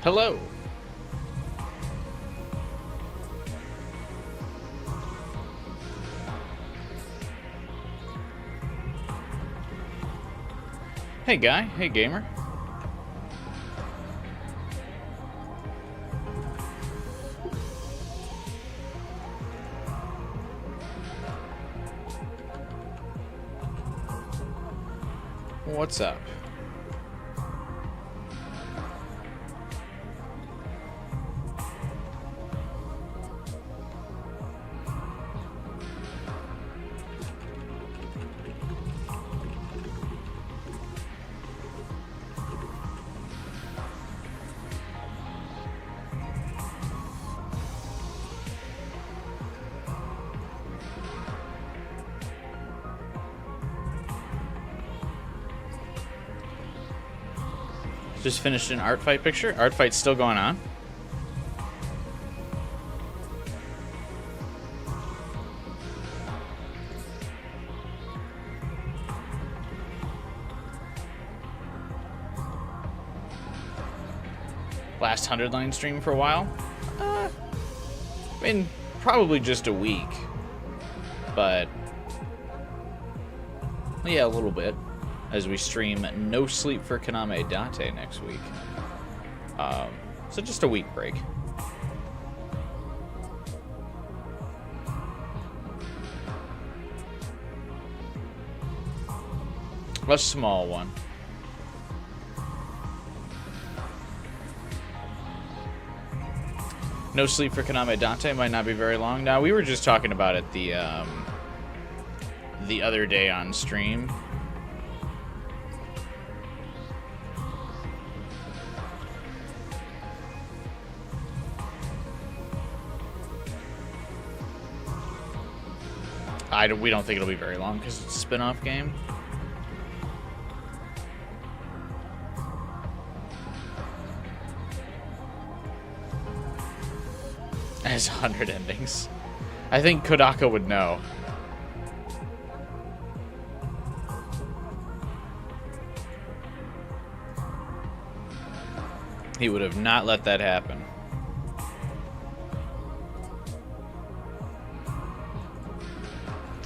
Hello. Hey guy, hey gamer. What's up? Just finished an art fight picture. Art fight's still going on. Last 100 line stream for a while. I mean, probably just a week, but yeah, a little bit. As we stream No Sleep for Kaname Date next week. So just a week break. A small one. No Sleep for Kaname Date might not be very long. Now, we were just talking about it the other day on stream. We don't think it'll be very long because it's a spin-off game. It has 100 endings. I think Kodaka would know. He would have not let that happen.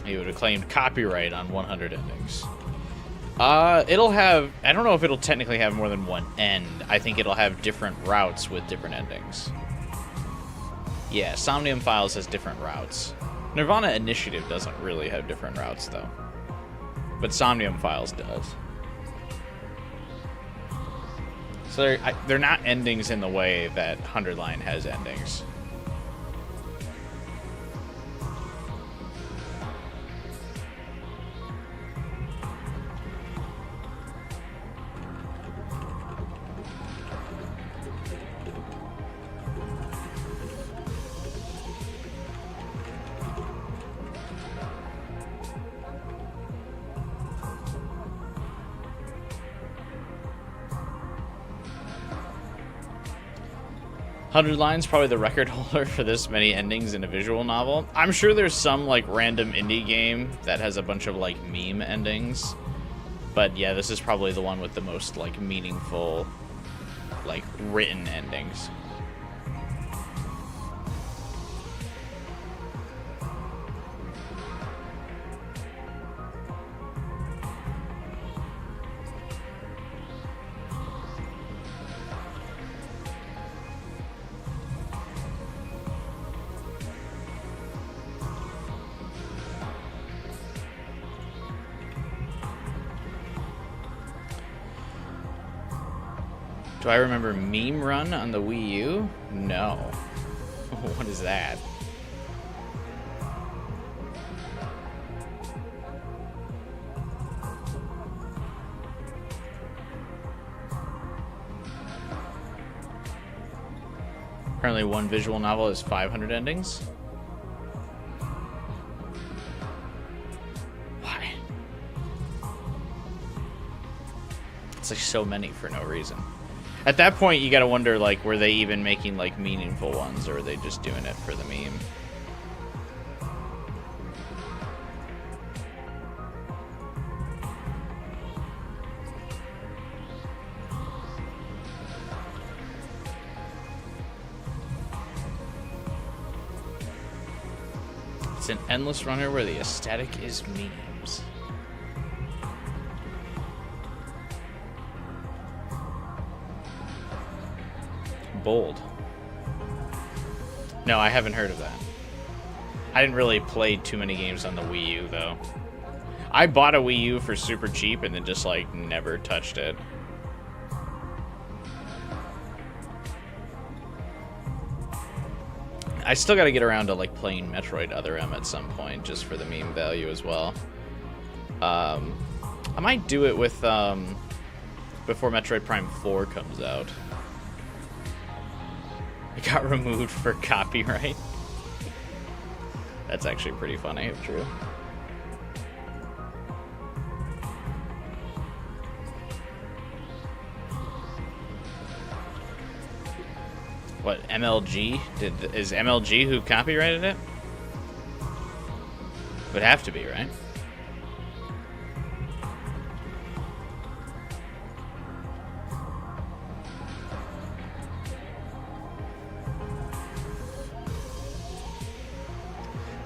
He would have claimed copyright on 100 endings. It'll have... I don't know if it'll technically have more than one end. I think it'll have different routes with different endings. Yeah, Somnium Files has different routes. Nirvana Initiative doesn't really have different routes, though. But Somnium Files does. So they're not endings in the way that 100 Line has endings. Hundred Lines probably the record holder for this many endings in a visual novel. I'm sure there's some like random indie game that has a bunch of like meme endings, but yeah, this is probably the one with the most like meaningful, like written endings. Do I remember Meme Run on the Wii U? No. What is that? Apparently one visual novel has 500 endings. Why? It's like so many for no reason. At that point, you gotta wonder, like, were they even making, like, meaningful ones, or are they just doing it for the meme? It's an endless runner where the aesthetic is memes. Bold. No, I haven't heard of that. I didn't really play too many games on the Wii U, though. I bought a Wii U for super cheap and then just, like, never touched it. I still gotta get around to, like, playing Metroid Other M at some point, just for the meme value as well. I might do it with, before Metroid Prime 4 comes out. It got removed for copyright. That's actually pretty funny, if true. What, MLG? Is MLG who copyrighted it? Would have to be, right?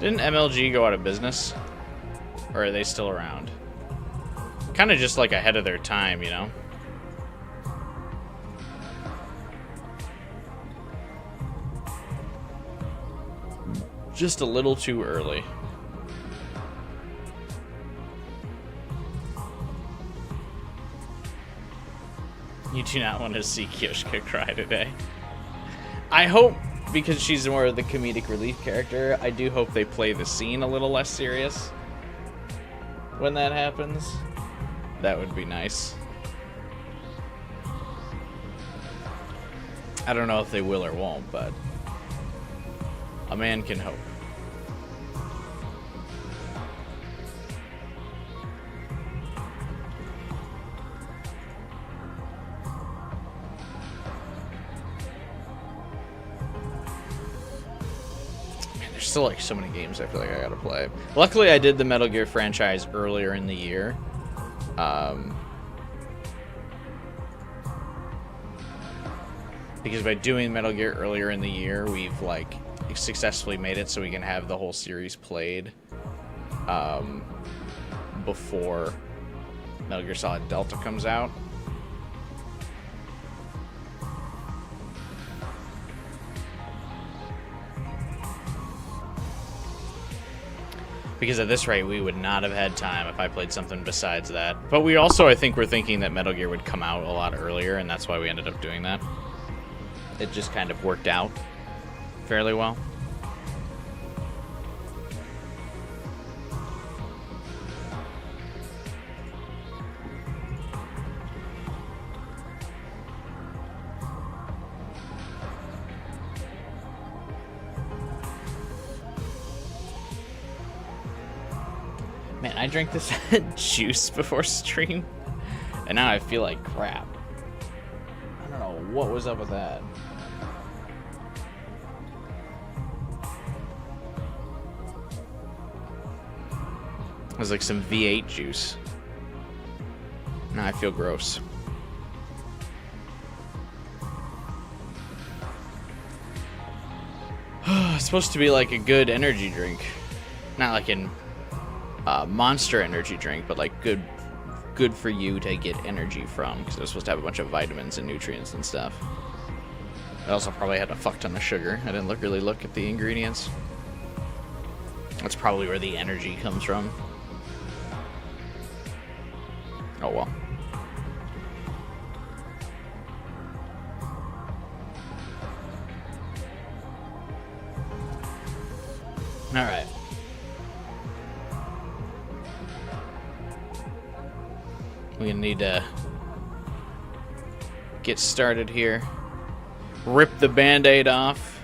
Didn't MLG go out of business? Or are they still around? Kind of just like ahead of their time, you know? Just a little too early. You do not want to see Kiyoshika cry today. I hope, because she's more of the comedic relief character, I do hope they play the scene a little less serious when that happens. That would be nice. I don't know if they will or won't, but a man can hope. Man, there's still like so many games I feel like I gotta play. Luckily, I did the Metal Gear franchise earlier in the year. Because by doing Metal Gear earlier in the year, we've like successfully made it so we can have the whole series played before Metal Gear Solid Delta comes out. Because at this rate, we would not have had time if I played something besides that. But we also, I think, were thinking that Metal Gear would come out a lot earlier, and that's why we ended up doing that. It just kind of worked out fairly well. Man, I drank this juice before stream, and now I feel like crap. I don't know what was up with that. It was like some V8 juice. Now I feel gross. It's supposed to be like a good energy drink. Not like in Monster energy drink, but like good for you to get energy from, because it's supposed to have a bunch of vitamins and nutrients and stuff. It also probably had a fuck ton of sugar. I didn't really look at the ingredients. That's probably where the energy comes from. Oh well. All right. We need to get started here. Rip the Band-Aid off.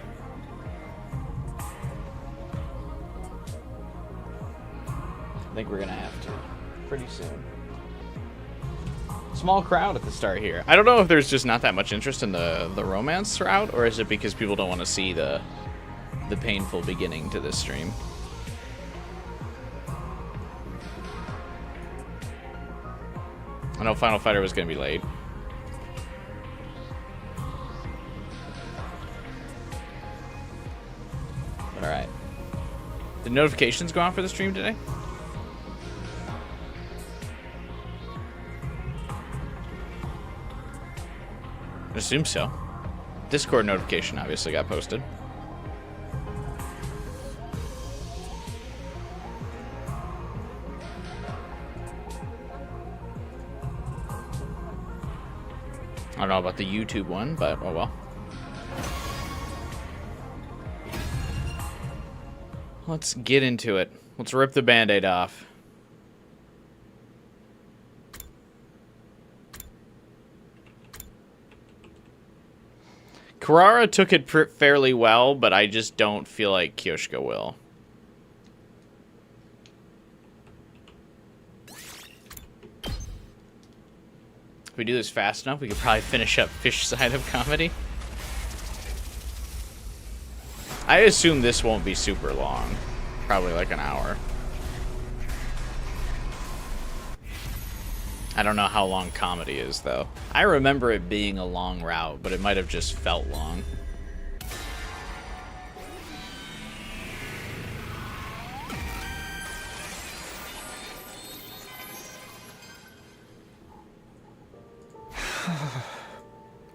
I think we're gonna have to pretty soon. Small crowd at the start here. I don't know if there's just not that much interest in the romance route, or is it because people don't want to see the painful beginning to this stream. I know Final Fighter was going to be late. Alright. Did notifications go on for the stream today? I assume so. Discord notification obviously got posted. I don't know about the YouTube one, but oh well. Let's get into it. Let's rip the Band-Aid off. Karara took it fairly well, but I just don't feel like Kyoshka will. If we do this fast enough, we could probably finish up Fish Side of Comedy. I assume this won't be super long. Probably like an hour. I don't know how long comedy is, though. I remember it being a long route, but it might have just felt long.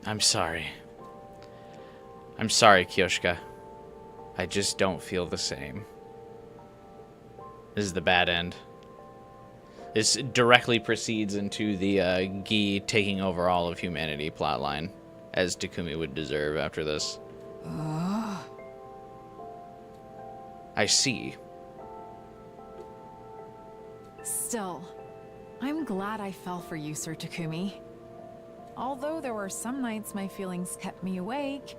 I'm sorry. I'm sorry, Kyoshka. I just don't feel the same. This is the bad end. This directly proceeds into the Gi taking over all of humanity plotline, as Takumi would deserve after this. I see. Still, I'm glad I fell for you, Sir Takumi. Although there were some nights my feelings kept me awake,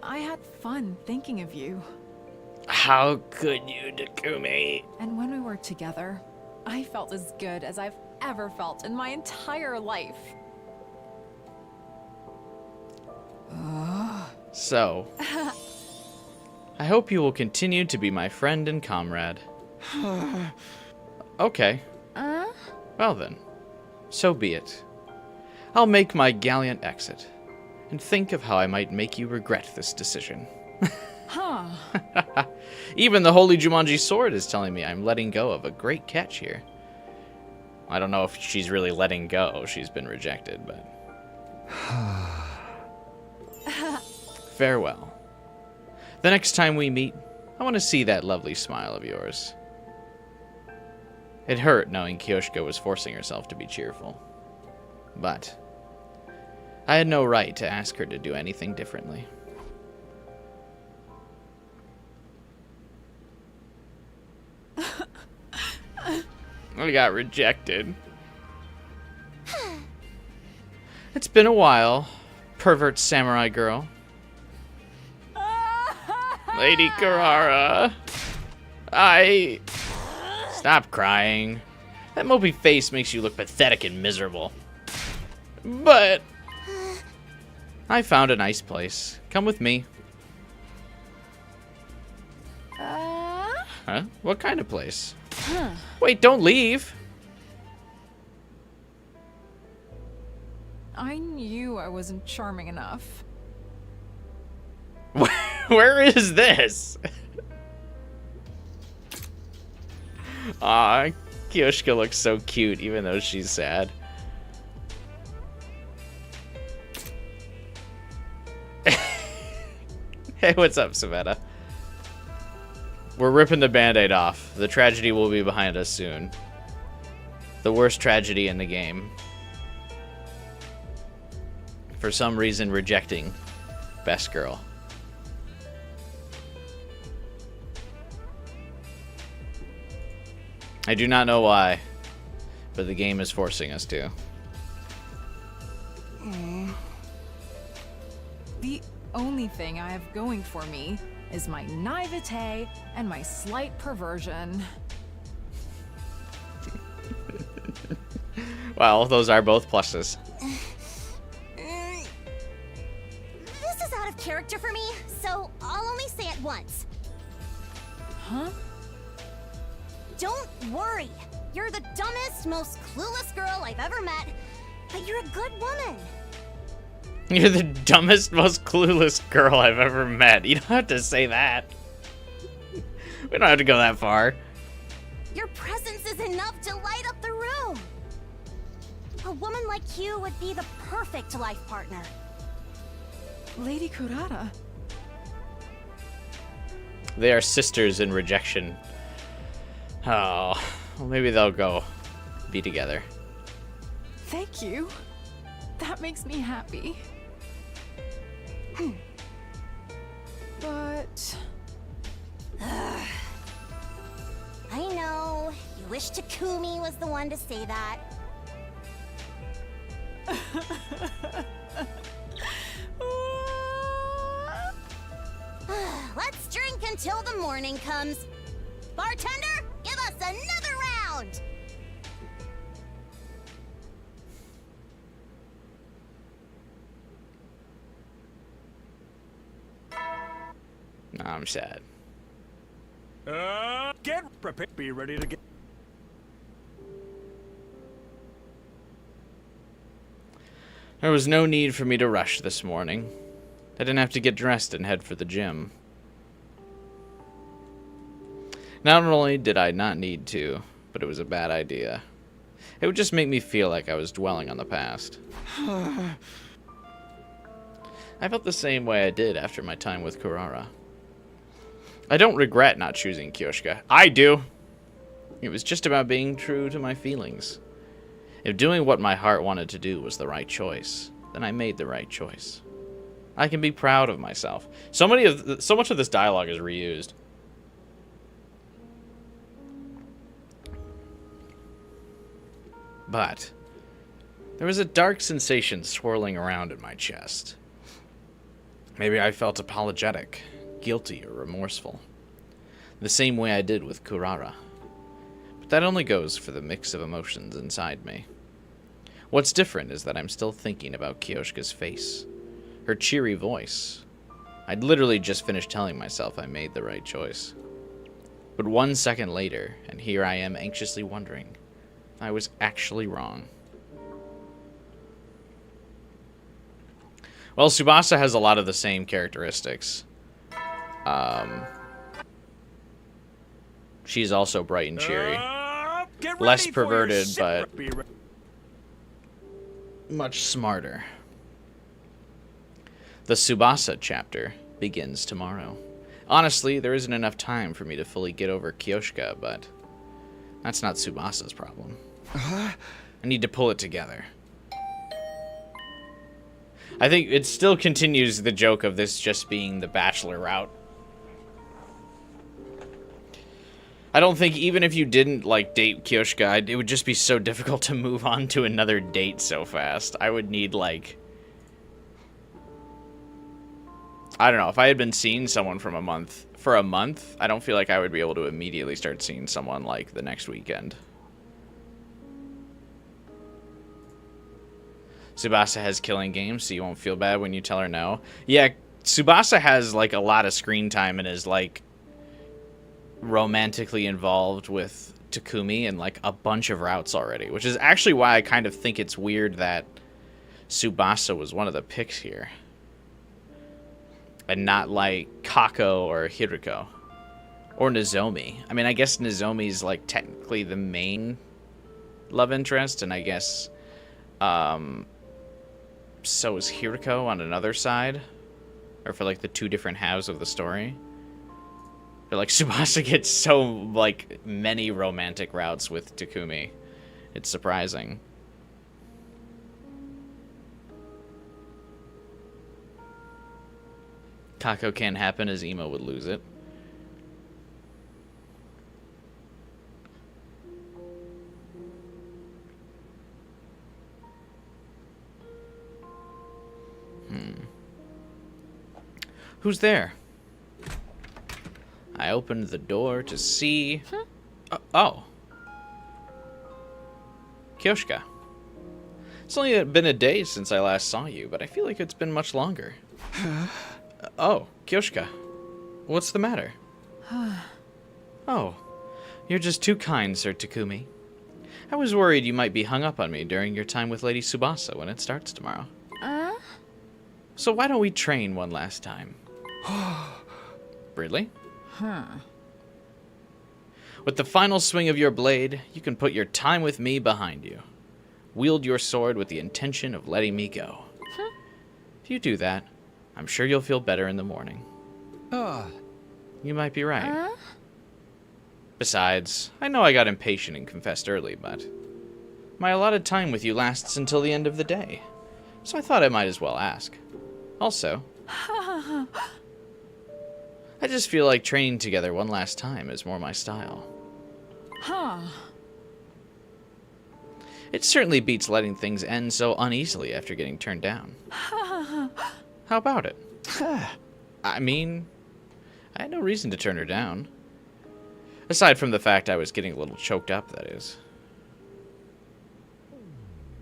I had fun thinking of you. How could you, Takumi? And when we were together, I felt as good as I've ever felt in my entire life. So, I hope you will continue to be my friend and comrade. Okay. Well then, so be it. I'll make my gallant exit, and think of how I might make you regret this decision. Huh. Even the Holy Jumanji Sword is telling me I'm letting go of a great catch here. I don't know if she's really letting go. She's been rejected, but... Farewell. The next time we meet, I want to see that lovely smile of yours. It hurt knowing Kyoshka was forcing herself to be cheerful. But I had no right to ask her to do anything differently. I got rejected. It's been a while, pervert samurai girl. Lady Karara. Stop crying. That mopey face makes you look pathetic and miserable. But I found a nice place. Come with me. Huh? What kind of place? Wait, don't leave. I knew I wasn't charming enough. Where is this? Aw, Kyoshka looks so cute even though she's sad. Hey, what's up, Savannah? We're ripping the Band-Aid off. The tragedy will be behind us soon. The worst tragedy in the game. For some reason, rejecting Best Girl. I do not know why, but the game is forcing us to. The only thing I have going for me is my naivete and my slight perversion. Well, those are both pluses. This is out of character for me, so I'll only say it once. Huh? Don't worry. You're the dumbest, most clueless girl I've ever met, but you're a good woman. You're the dumbest, most clueless girl I've ever met. You don't have to say that. We don't have to go that far. Your presence is enough to light up the room. A woman like you would be the perfect life partner. Lady Kurara. They are sisters in rejection. Oh, well, maybe they'll go be together. Thank you. That makes me happy. But... I know. You wish Takumi was the one to say that. Let's drink until the morning comes. Bartender, give us another round! No, I'm sad. Get prepared. Be ready to get. There was no need for me to rush this morning. I didn't have to get dressed and head for the gym. Not only did I not need to, but it was a bad idea. It would just make me feel like I was dwelling on the past. I felt the same way I did after my time with Kurara. I don't regret not choosing Kyoshka. I do! It was just about being true to my feelings. If doing what my heart wanted to do was the right choice, then I made the right choice. I can be proud of myself. So much of this dialogue is reused. But there was a dark sensation swirling around in my chest. Maybe I felt apologetic, guilty, or remorseful. The same way I did with Kurara. But that only goes for the mix of emotions inside me. What's different is that I'm still thinking about Kyoshka's face. Her cheery voice. I'd literally just finished telling myself I made the right choice. But 1 second later, and here I am anxiously wondering if I was actually wrong. Well, Tsubasa has a lot of the same characteristics. She's also bright and cheery. Less perverted, but much smarter. The Tsubasa chapter begins tomorrow. Honestly, there isn't enough time for me to fully get over Kyoshka, but that's not Tsubasa's problem. I need to pull it together. I think it still continues the joke of this just being the bachelor route. I don't think even if you didn't, like, date Kyoshka, it would just be so difficult to move on to another date so fast. I would need, like... I don't know, if I had been seeing someone for a month, I don't feel like I would be able to immediately start seeing someone, like, the next weekend. Tsubasa has killing games, so you won't feel bad when you tell her no. Yeah, Tsubasa has, like, a lot of screen time and is, like, romantically involved with Takumi and, like, a bunch of routes already, which is actually why I kind of think it's weird that Tsubasa was one of the picks here. And not, like, Kako or Hiriko. Or Nozomi. I mean, I guess Nozomi's, like, technically the main love interest, and I guess, so is Hiriko on another side. Or for, like, the two different halves of the story. But, like, Tsubasa gets so, like, many romantic routes with Takumi. It's surprising. Kako can't happen as Emo would lose it. Who's there? I opened the door to see... oh. Kyoshka. It's only been a day since I last saw you, but I feel like it's been much longer. Oh, Kyoshka. What's the matter? Oh, you're just too kind, Sir Takumi. I was worried you might be hung up on me during your time with Lady Tsubasa when it starts tomorrow. So why don't we train one last time? Really? With the final swing of your blade, you can put your time with me behind you. Wield your sword with the intention of letting me go. If you do that, I'm sure you'll feel better in the morning. You might be right. Besides, I know I got impatient and confessed early, but my allotted time with you lasts until the end of the day, so I thought I might as well ask. Also, I just feel like training together one last time is more my style. It certainly beats letting things end so uneasily after getting turned down. How about it? I mean, I had no reason to turn her down. Aside from the fact I was getting a little choked up, that is.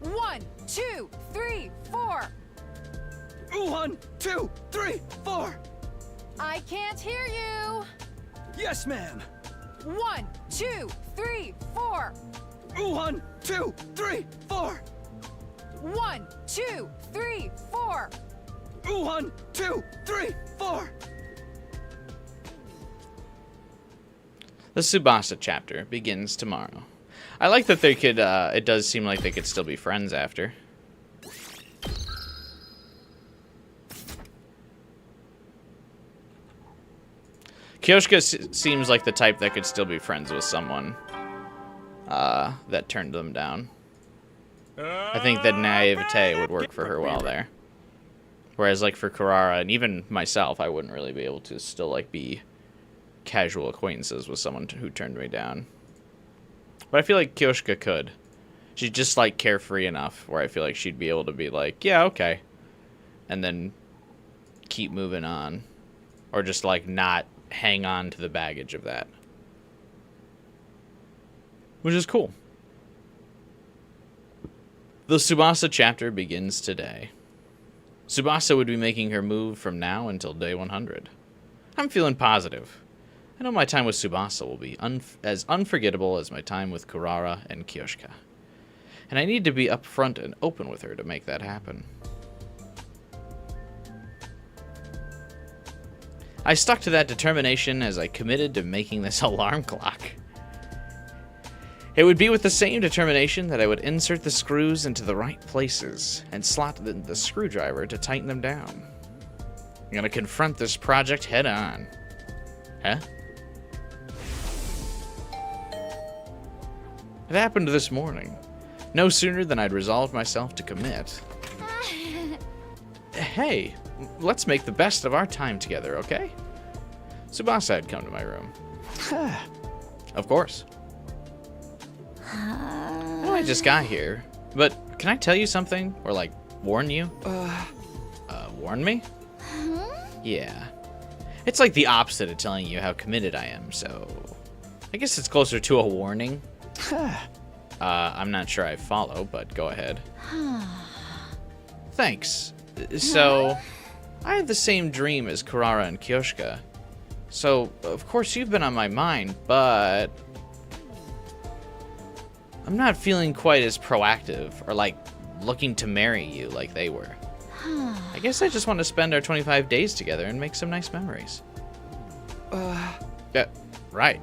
1, 2, 3, 4. 1, 2, 3, 4. I can't hear you. Yes, ma'am. 1, 2, 3, 4. 1, 2, 3, 4. 1, 2, 3, 4. 1, 2, 3, 4. The Tsubasa chapter begins tomorrow. I like that they could, it does seem like they could still be friends after. Kyoshka seems like the type that could still be friends with someone that turned them down. I think that naivete would work for her well there. Whereas, like, for Kurara, and even myself, I wouldn't really be able to still, like, be casual acquaintances with someone who turned me down. But I feel like Kyoshka could. She's just, like, carefree enough where I feel like she'd be able to be like, yeah, okay. And then keep moving on. Or just, like, not hang on to the baggage of that. Which is cool. The Tsubasa chapter begins today. Tsubasa would be making her move from now until day 100. I'm feeling positive. I know my time with Tsubasa will be as unforgettable as my time with Kurara and Kyoshka. And I need to be upfront and open with her to make that happen. I stuck to that determination as I committed to making this alarm clock. It would be with the same determination that I would insert the screws into the right places and slot the screwdriver to tighten them down. I'm gonna confront this project head on. Huh? It happened this morning. No sooner than I'd resolved myself to commit. Hey, let's make the best of our time together, okay? Tsubasa had come to my room. Of course. I know I just got here, but can I tell you something? Or, like, warn you? Warn me? Yeah. It's like the opposite of telling you how committed I am, so I guess it's closer to a warning. I'm not sure I follow, but go ahead. Thanks. So, I had the same dream as Kurara and Kyoshka. So, of course you've been on my mind, but I'm not feeling quite as proactive or, like, looking to marry you like they were. I guess I just want to spend our 25 days together and make some nice memories. Right.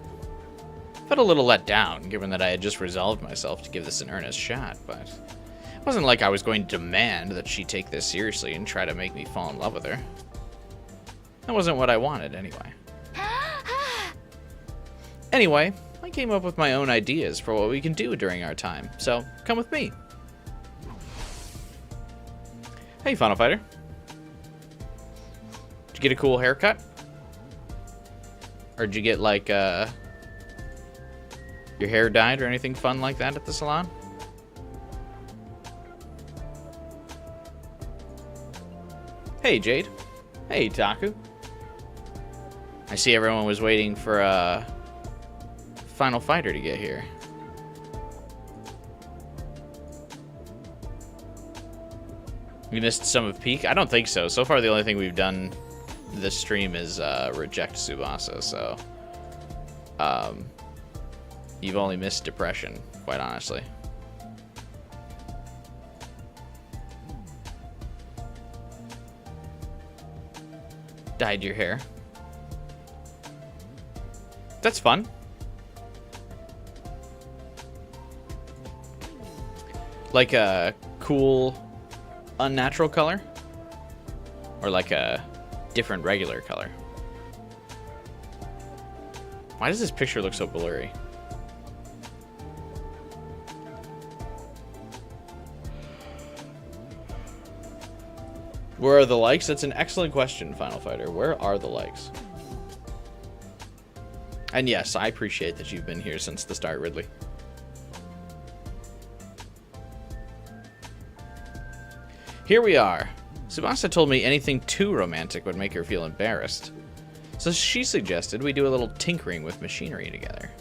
Felt a little let down, given that I had just resolved myself to give this an earnest shot, but it wasn't like I was going to demand that she take this seriously and try to make me fall in love with her. That wasn't what I wanted, anyway. Anyway, I came up with my own ideas for what we can do during our time, so come with me. Hey, Final Fighter. Did you get a cool haircut? Or did you get, like, your hair dyed or anything fun like that at the salon? Hey, Jade. Hey, Taku. I see everyone was waiting for, Final Fighter to get here. You missed some of Peak? I don't think so. So far, the only thing we've done this stream is reject Tsubasa, so you've only missed Depression, quite honestly. Dyed your hair. That's fun. Like a cool, unnatural color? Or like a different regular color? Why does this picture look so blurry? Where are the likes? That's an excellent question, Final Fighter. Where are the likes? And yes, I appreciate that you've been here since the start, Ridley. Here we are. Tsubasa told me anything too romantic would make her feel embarrassed. So she suggested we do a little tinkering with machinery together.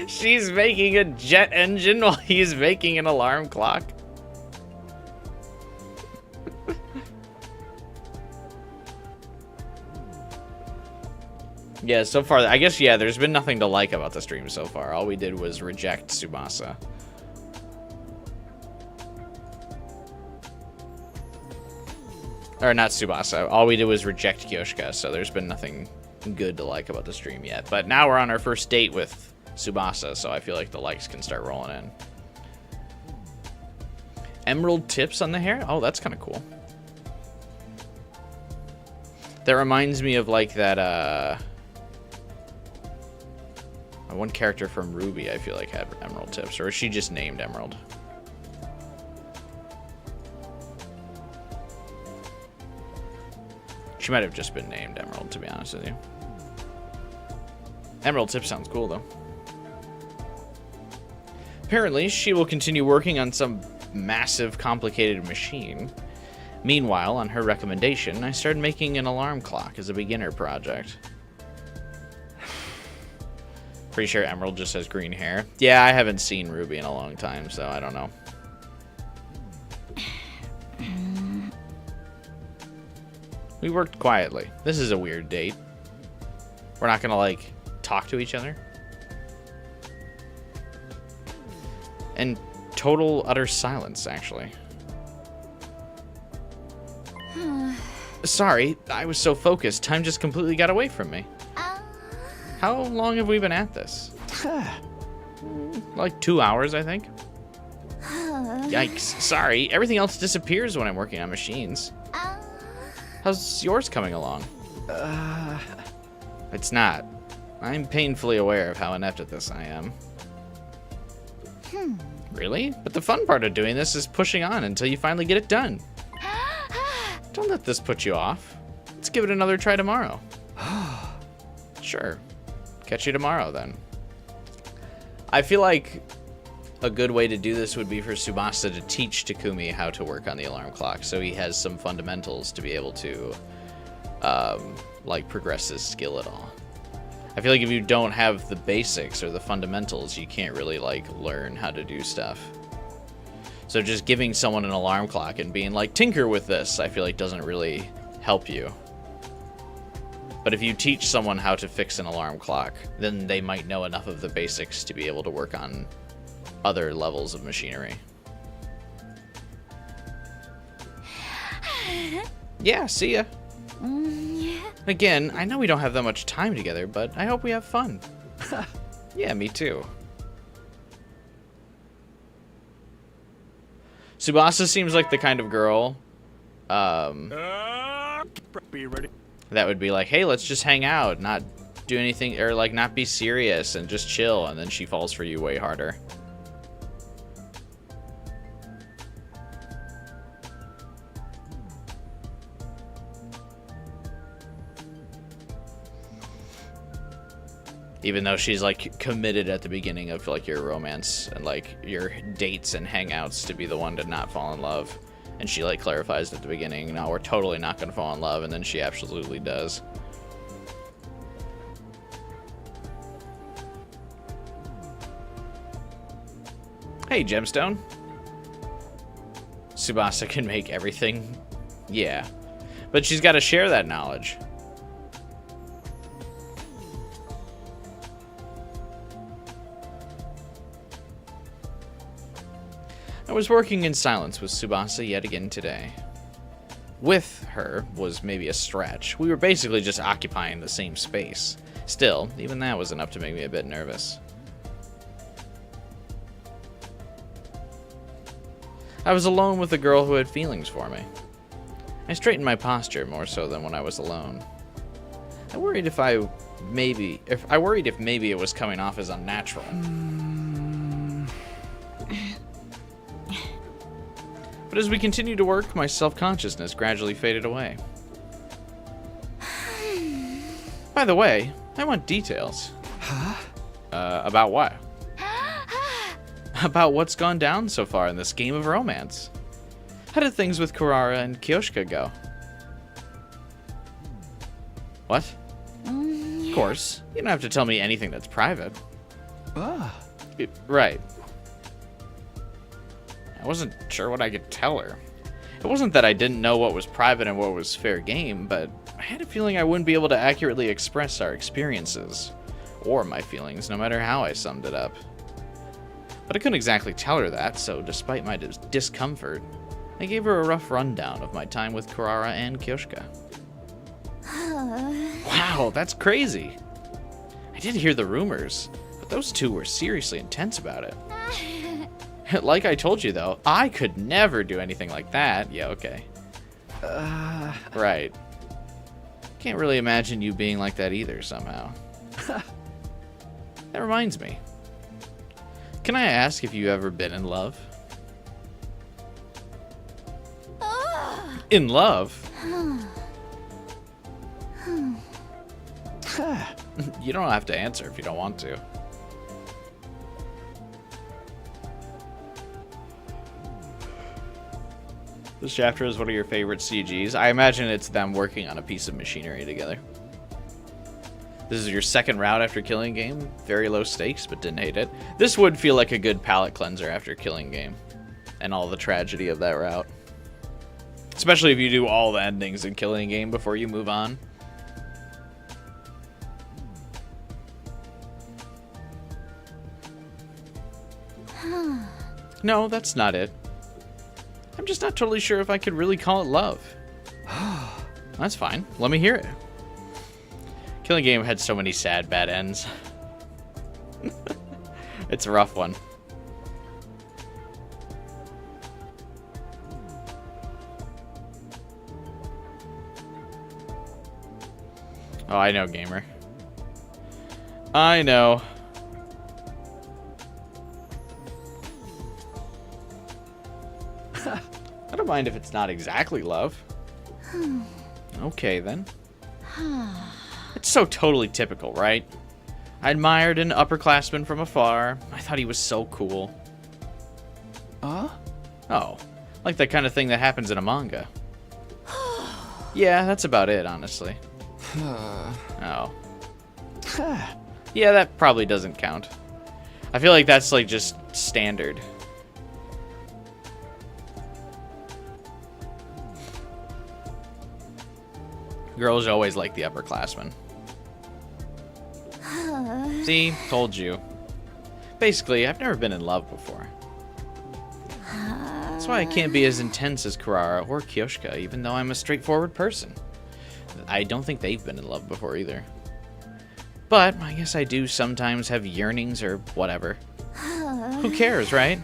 She's making a jet engine while he's making an alarm clock. Yeah, so far, I guess, yeah, there's been nothing to like about the stream so far. All we did was reject Tsubasa. Or not Tsubasa. All we did was reject Kyoshika, so there's been nothing good to like about the stream yet. But now we're on our first date with Tsubasa, so I feel like the likes can start rolling in. Emerald tips on the hair? Oh, that's kind of cool. That reminds me of like that, one character from Ruby I feel like had emerald tips, or is she just named Emerald? She might have just been named Emerald, to be honest with you. Emerald tip sounds cool, though. Apparently, she will continue working on some massive, complicated machine. Meanwhile, on her recommendation, I started making an alarm clock as a beginner project. Pretty sure Emerald just has green hair. Yeah, I haven't seen Ruby in a long time, so I don't know. We worked quietly. This is a weird date. We're not gonna, like, talk to each other. And total, utter silence, actually. Sorry, I was so focused. Time just completely got away from me. How long have we been at this? Like 2 hours, I think. Yikes. Sorry, everything else disappears when I'm working on machines. How's yours coming along? It's not. I'm painfully aware of how inept at this I am. Really? But the fun part of doing this is pushing on until you finally get it done. Don't let this put you off. Let's give it another try tomorrow. Sure. Catch you tomorrow, then. I feel like a good way to do this would be for Tsubasa to teach Takumi how to work on the alarm clock, so he has some fundamentals to be able to, like, progress his skill at all. I feel like if you don't have the basics or the fundamentals, you can't really, like, learn how to do stuff. So just giving someone an alarm clock and being like, tinker with this, I feel like doesn't really help you. But if you teach someone how to fix an alarm clock, then they might know enough of the basics to be able to work on other levels of machinery. Yeah, see ya. Again, I know we don't have that much time together, but I hope we have fun. Yeah, me too. Tsubasa seems like the kind of girl Be ready. that would be like, hey, let's just hang out, not do anything, or like not be serious and just chill, and then she falls for you way harder. Even though she's like committed at the beginning of like your romance and like your dates and hangouts to be the one to not fall in love. And she like clarifies at the beginning, no, we're totally not gonna fall in love, and then she absolutely does. Hey, Gemstone. Tsubasa can make everything. Yeah. But she's gotta share that knowledge. I was working in silence with Tsubasa yet again today. With her was maybe a stretch. We were basically just occupying the same space. Still, even that was enough to make me a bit nervous. I was alone with a girl who had feelings for me. I straightened my posture more so than when I was alone. I worried if maybe it was coming off as unnatural. But as we continued to work, my self-consciousness gradually faded away. By the way, I want details. Huh? About what? About what's gone down so far in this game of romance. How did things with Kurara and Kyoshka go? What? Of course, you don't have to tell me anything that's private. Ah. Right. I wasn't sure what I could tell her. It wasn't that I didn't know what was private and what was fair game, but I had a feeling I wouldn't be able to accurately express our experiences, or my feelings, no matter how I summed it up. But I couldn't exactly tell her that, so despite my discomfort, I gave her a rough rundown of my time with Kurara and Kyoshka. Wow, that's crazy. I did hear the rumors, but those two were seriously intense about it. Like I told you, though, I could never do anything like that. Yeah, okay. Right. Can't really imagine you being like that either, somehow. That reminds me. Can I ask if you've ever been in love? In love? You don't have to answer if you don't want to. This chapter is one of your favorite CGs. I imagine it's them working on a piece of machinery together. This is your second route after Killing Game. Very low stakes, but didn't hate it. This would feel like a good palate cleanser after Killing Game. And all the tragedy of that route. Especially if you do all the endings in Killing Game before you move on. No, that's not it. I'm just not totally sure if I could really call it love. That's fine. Let me hear it. Killing Game had so many sad, bad ends. It's a rough one. Oh, I know, gamer. I know. I don't mind if it's not exactly love. Okay, then. It's so totally typical, right? I admired an upperclassman from afar. I thought he was so cool. Oh, like that kind of thing that happens in a manga. Yeah, that's about it, honestly. Oh. Yeah, that probably doesn't count. I feel like that's like just standard. Girls always like the upperclassmen. See? Told you. Basically, I've never been in love before. That's why I can't be as intense as Kurara or Kyoshka, even though I'm a straightforward person. I don't think they've been in love before either. But I guess I do sometimes have yearnings or whatever. Who cares, right?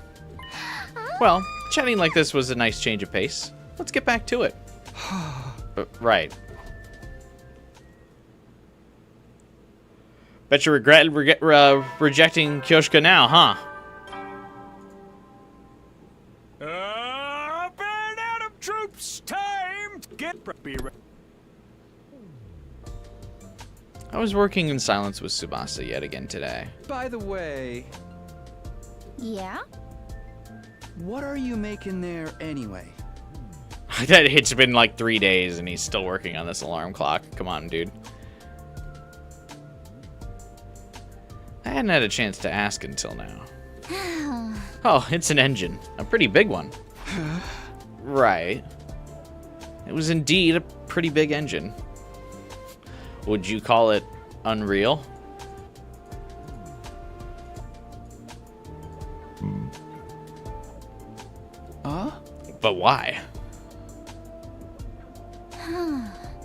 Well, chatting like this was a nice change of pace. Let's get back to it. Right. Bet you regret rejecting Kyoshka now, huh? Band out of troops, time to get ready. I was working in silence with Tsubasa yet again today. By the way, Yeah? what are you making there anyway? It's been like 3 days and he's still working on this alarm clock. Come on, dude. I hadn't had a chance to ask until now. Oh, it's an engine. A pretty big one. Right. It was indeed a pretty big engine. Would you call it unreal? But why?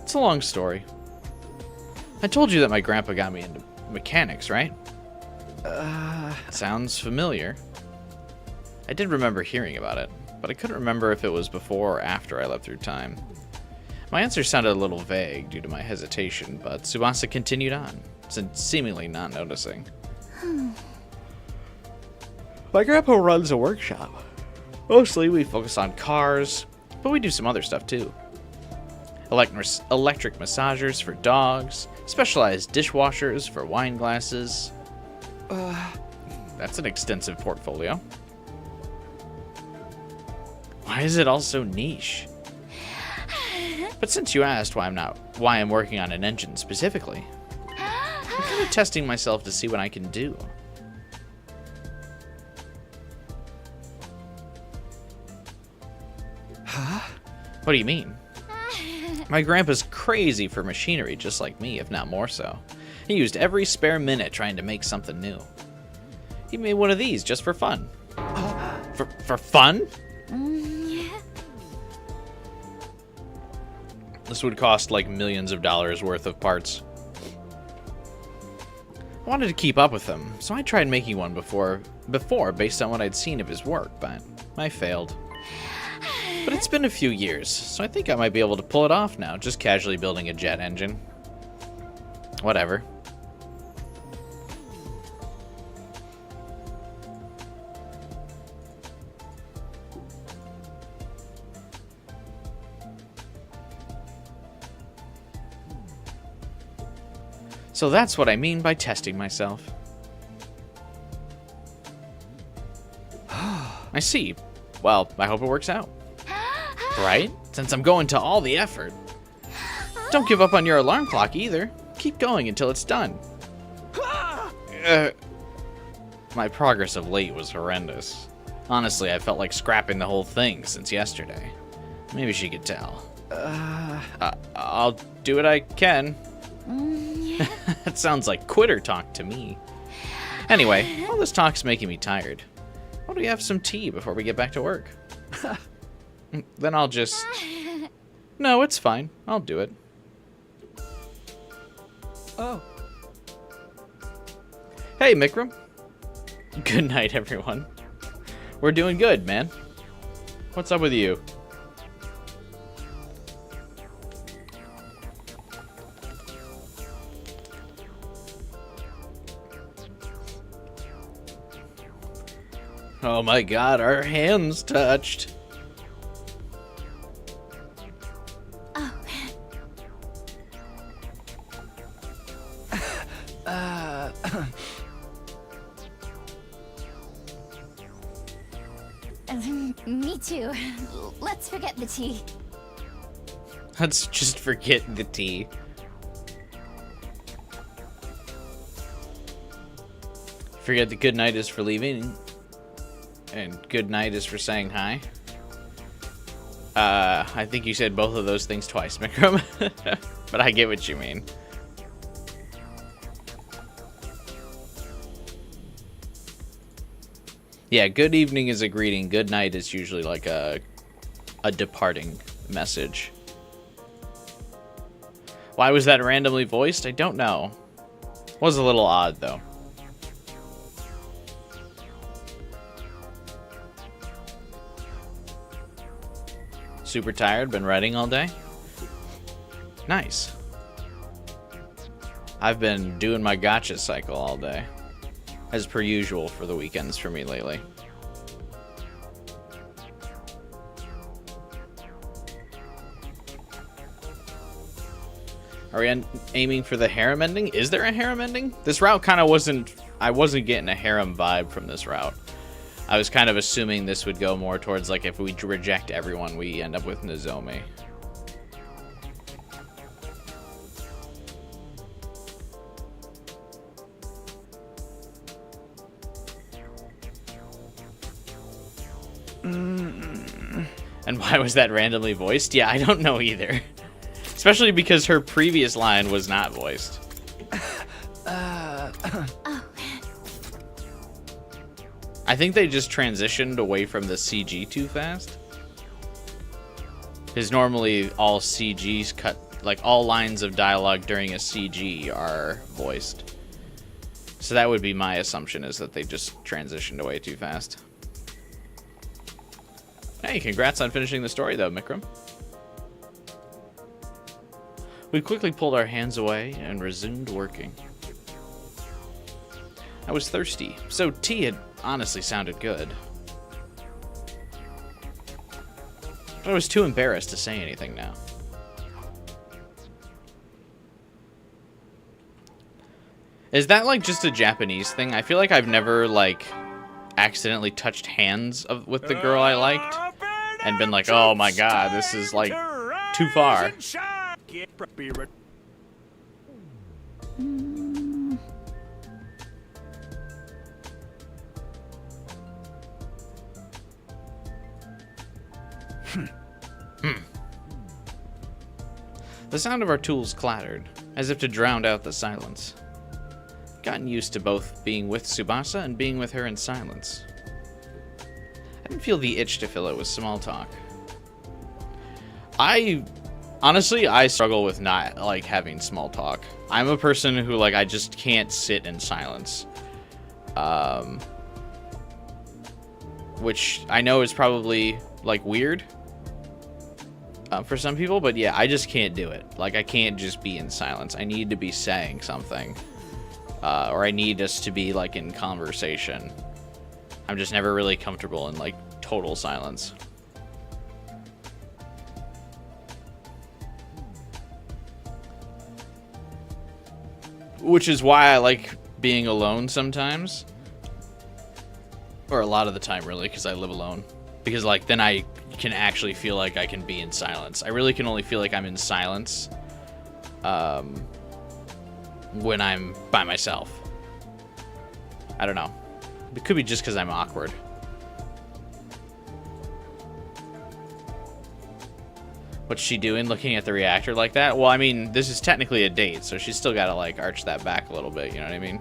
It's a long story. I told you that my grandpa got me into mechanics, right? Sounds familiar. I did remember hearing about it, but I couldn't remember if it was before or after I left through time. My answer sounded a little vague due to my hesitation, but Tsubasa continued on, seemingly not noticing. My grandpa runs a workshop. Mostly we focus on cars, but we do some other stuff too. Electric massagers for dogs, specialized dishwashers for wine glasses. That's an extensive portfolio. Why is it all so niche? But since you asked why I'm working on an engine specifically, I'm kind of testing myself to see what I can do. Huh? What do you mean? My grandpa's crazy for machinery, just like me, if not more so. He used every spare minute trying to make something new. He made one of these just for fun. For fun? This would cost like millions of dollars worth of parts. I wanted to keep up with him, so I tried making one before based on what I'd seen of his work, but I failed. But it's been a few years, so I think I might be able to pull it off now, just casually building a jet engine. Whatever. So that's what I mean by testing myself. I see. Well, I hope it works out. Right? Since I'm going to all the effort. Don't give up on your alarm clock either. Keep going until it's done. My progress of late was horrendous. Honestly, I felt like scrapping the whole thing since yesterday. Maybe she could tell. I'll do what I can. That sounds like quitter talk to me. Anyway, all this talk's making me tired. Why don't we have some tea before we get back to work? Then I'll just... No, it's fine. I'll do it. Oh. Hey, Mikram. Good night, everyone. We're doing good, man. What's up with you? Oh my god, our hands touched. Oh. Me too. Let's forget the tea. Let's just forget the tea. Forget the good night is for leaving. And good night is for saying hi. I think you said both of those things twice, Mikram. But I get what you mean. Yeah, good evening is a greeting. Good night is usually like a departing message. Why was that randomly voiced? I don't know. Was a little odd, though. Super tired, been writing all day? Nice. I've been doing my gacha cycle all day. As per usual for the weekends for me lately. Are we aiming for the harem ending? Is there a harem ending? This route kind of wasn't... I wasn't getting a harem vibe from this route. I was kind of assuming this would go more towards, like, if we reject everyone, we end up with Nozomi. And why was that randomly voiced? Yeah, I don't know either. Especially because her previous line was not voiced. I think they just transitioned away from the CG too fast. Because normally all CGs cut like all lines of dialogue during a CG are voiced. So that would be my assumption, is that they just transitioned away too fast. Hey, congrats on finishing the story though, Mikram. We quickly pulled our hands away and resumed working. I was thirsty, so tea had honestly sounded good. But I was too embarrassed to say anything now. Is that like just a Japanese thing? I feel like I've never like accidentally touched hands with the girl I liked and been like, oh my god, this is like too far. The sound of our tools clattered, as if to drown out the silence. Gotten used to both being with Tsubasa and being with her in silence. I didn't feel the itch to fill it with small talk. Honestly, I struggle with not like having small talk. I'm a person who like I just can't sit in silence. Which I know is probably like weird for some people, but yeah, I just can't do it. Like I can't just be in silence. I need to be saying something. Or I need us to be like in conversation. I'm just never really comfortable in like total silence. Which is why I like being alone sometimes. Or a lot of the time, really, because I live alone. Because like then I can actually feel like I can be in silence. I really can only feel like I'm in silence when I'm by myself. I don't know. It could be just because I'm awkward. What's she doing looking at the reactor like that? Well, I mean, this is technically a date, so she's still got to, like, arch that back a little bit, you know what I mean?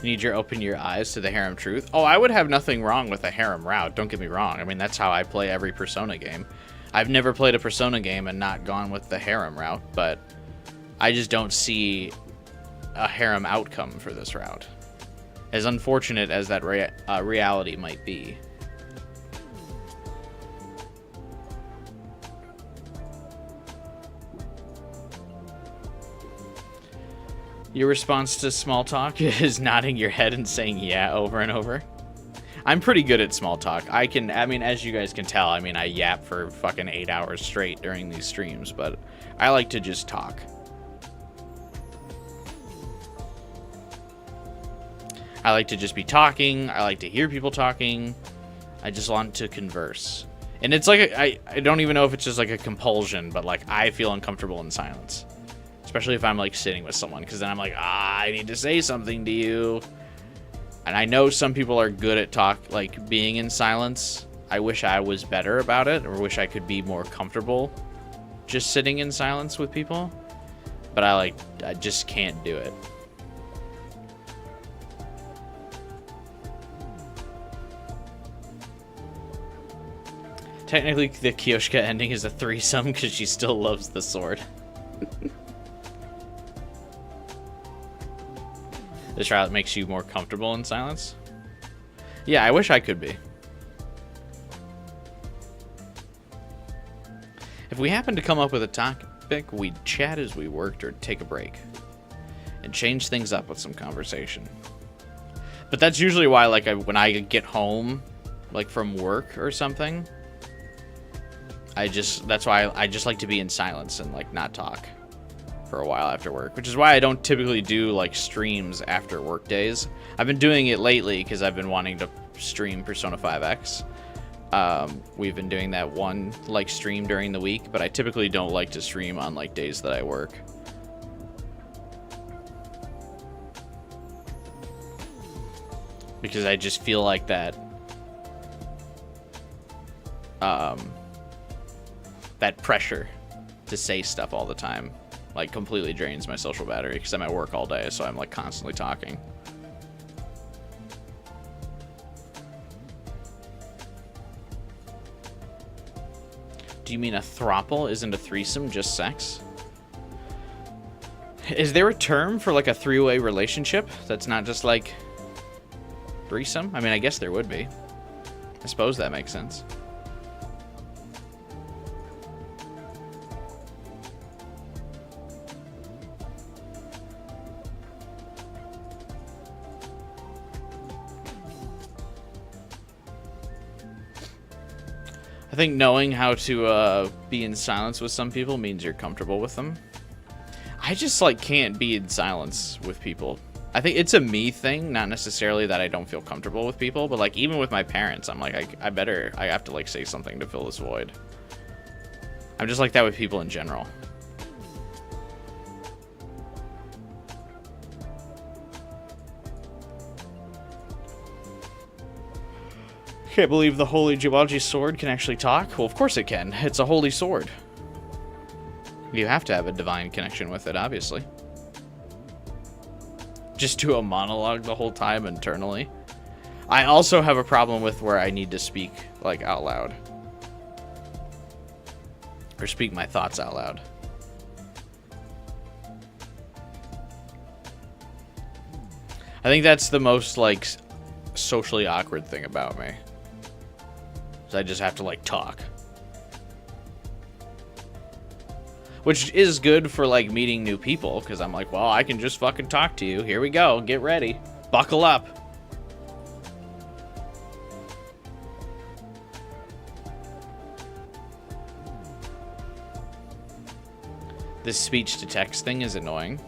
You need your open your eyes to the harem truth. Oh, I would have nothing wrong with a harem route, don't get me wrong. I mean, that's how I play every Persona game. I've never played a Persona game and not gone with the harem route, but I just don't see a harem outcome for this route. As unfortunate as that reality might be. Your response to small talk is nodding your head and saying yeah over and over. I'm pretty good at small talk. I mean, as you guys can tell, I mean, I yap for fucking 8 hours straight during these streams, but I like to just talk. I like to just be talking. I like to hear people talking. I just want to converse. And it's like, I don't even know if it's just like a compulsion, but like I feel uncomfortable in silence. Especially if I'm like sitting with someone, because then I'm like, I need to say something to you. And I know some people are good at like being in silence. I wish I was better about it, or wish I could be more comfortable just sitting in silence with people. But I just can't do it. Technically, the Kyoshka ending is a threesome because she still loves the sword. This route makes you more comfortable in silence? Yeah, I wish I could be. If we happened to come up with a topic, we'd chat as we worked or take a break. And change things up with some conversation. But that's usually why, like, when I get home, like, from work or something, that's why I just like to be in silence and, like, not talk for a while after work, which is why I don't typically do like streams after work days. I've been doing it lately because I've been wanting to stream Persona 5X. We've been doing that one like stream during the week, but I typically don't like to stream on like days that I work. Because I just feel like that that pressure to say stuff all the time like completely drains my social battery, because I'm at work all day, so I'm like constantly talking. Do you mean a throuple isn't a threesome, just sex? Is there a term for like a three-way relationship that's not just like threesome? I mean, I guess there would be. I suppose that makes sense. I think knowing how to be in silence with some people means you're comfortable with them. I just like can't be in silence with people. I think it's a me thing, not necessarily that I don't feel comfortable with people, but like even with my parents, I'm like I have to like say something to fill this void. I'm just like that with people in general. Can't believe the holy Jumanji sword can actually talk. Well, of course it can. It's a holy sword. You have to have a divine connection with it, obviously. Just do a monologue the whole time internally. I also have a problem with where I need to speak, like, out loud. Or speak my thoughts out loud. I think that's the most, like, socially awkward thing about me. I just have to like talk, which is good for like meeting new people because I'm like, well, I can just fucking talk to you. Here we go. Get ready. Buckle up. This speech to text thing is annoying.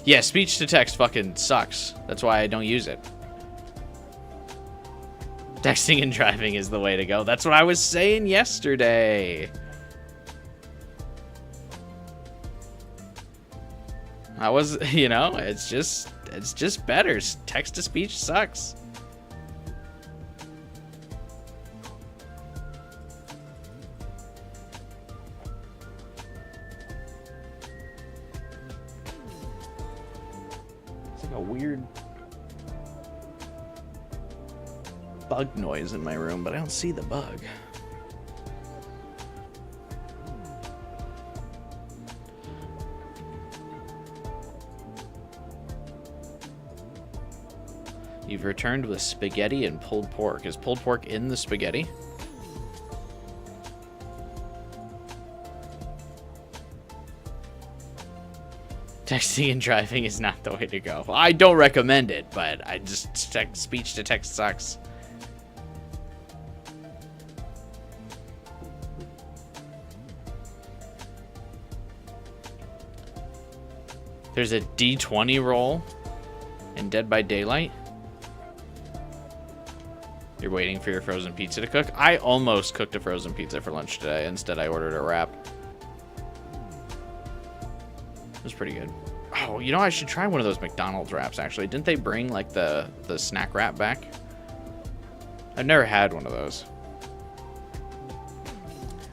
Yeah, speech to text fucking sucks. That's why I don't use it. Texting and driving is the way to go. That's what I was saying yesterday. I was, you know, it's just better. Text to speech sucks. It's like a weird bug noise in my room, but I don't see the bug. You've returned with spaghetti and pulled pork. Is pulled pork in the spaghetti? Texting and driving is not the way to go. I don't recommend it, but I just speech to text sucks. There's a D20 roll in Dead by Daylight. You're waiting for your frozen pizza to cook? I almost cooked a frozen pizza for lunch today. Instead, I ordered a wrap. It was pretty good. Oh, you know, I should try one of those McDonald's wraps, actually. Didn't they bring, like, the snack wrap back? I've never had one of those.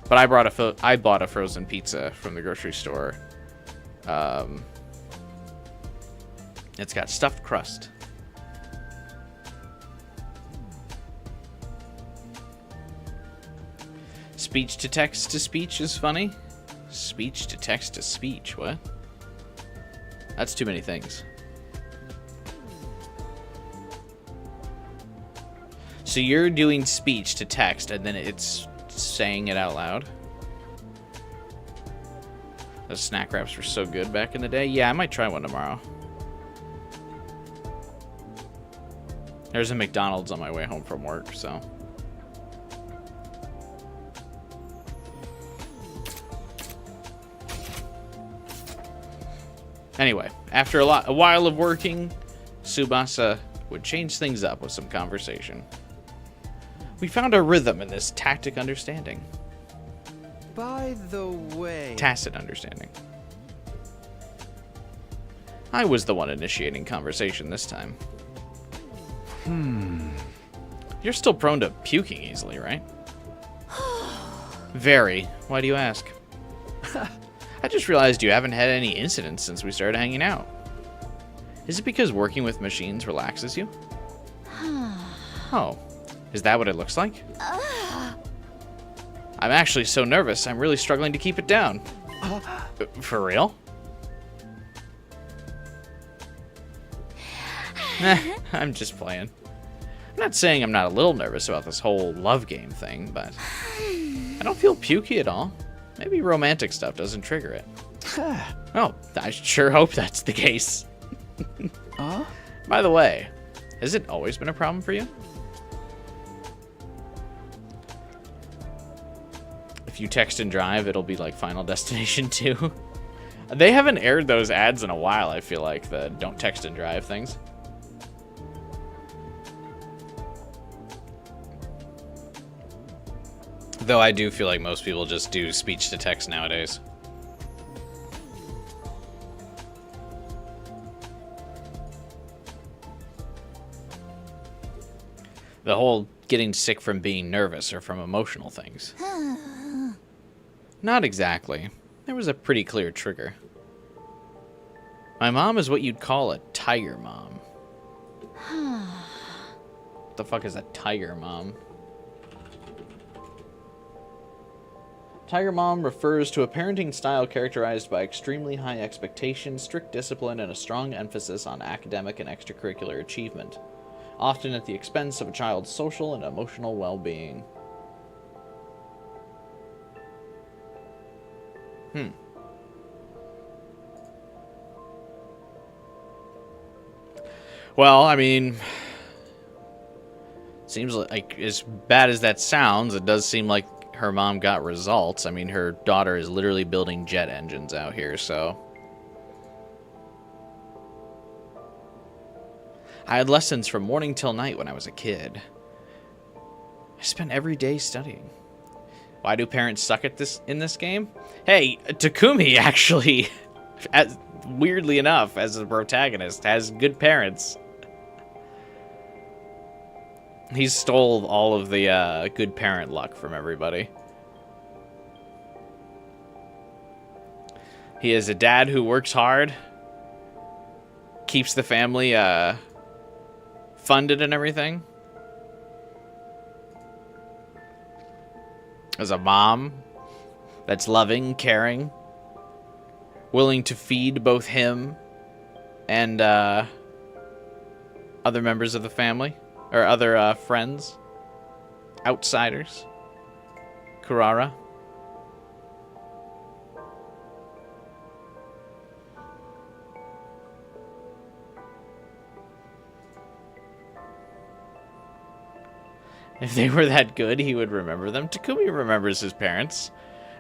But I bought a frozen pizza from the grocery store. It's got stuffed crust. Speech to text to speech is funny. Speech to text to speech, what? That's too many things. So you're doing speech to text and then it's saying it out loud? Those snack wraps were so good back in the day. Yeah, I might try one tomorrow. There's a McDonald's on my way home from work, so. Anyway, after a while of working, Tsubasa would change things up with some conversation. We found a rhythm in this tacit understanding. By the way... Tacit understanding. I was the one initiating conversation this time. You're still prone to puking easily, right? Very. Why do you ask? I just realized you haven't had any incidents since we started hanging out. Is it because working with machines relaxes you? Oh. Is that what it looks like? I'm actually so nervous, I'm really struggling to keep it down. For real? I'm just playing. I'm not saying I'm not a little nervous about this whole love game thing, but I don't feel pukey at all. Maybe romantic stuff doesn't trigger it. Oh, I sure hope that's the case. By the way, has it always been a problem for you? If you text and drive, it'll be like Final Destination 2. They haven't aired those ads in a while, I feel like, the don't text and drive things. Though I do feel like most people just do speech to text nowadays. The whole getting sick from being nervous or from emotional things. Not exactly. There was a pretty clear trigger. My mom is what you'd call a tiger mom. What the fuck is a tiger mom? Tiger mom refers to a parenting style characterized by extremely high expectations, strict discipline, and a strong emphasis on academic and extracurricular achievement, often at the expense of a child's social and emotional well-being. Well, I mean, seems like as bad as that sounds, it does seem like her mom got results. I mean, her daughter is literally building jet engines out here, so. I had lessons from morning till night when I was a kid. I spent every day studying. Why do parents suck at this in this game? Hey, Takumi actually, weirdly enough, as the protagonist, has good parents. He stole all of the good parent luck from everybody. He is a dad who works hard, keeps the family funded and everything. As a mom that's loving, caring, willing to feed both him and other members of the family. Or other friends. Outsiders. Kurara. If they were that good, he would remember them. Takumi remembers his parents.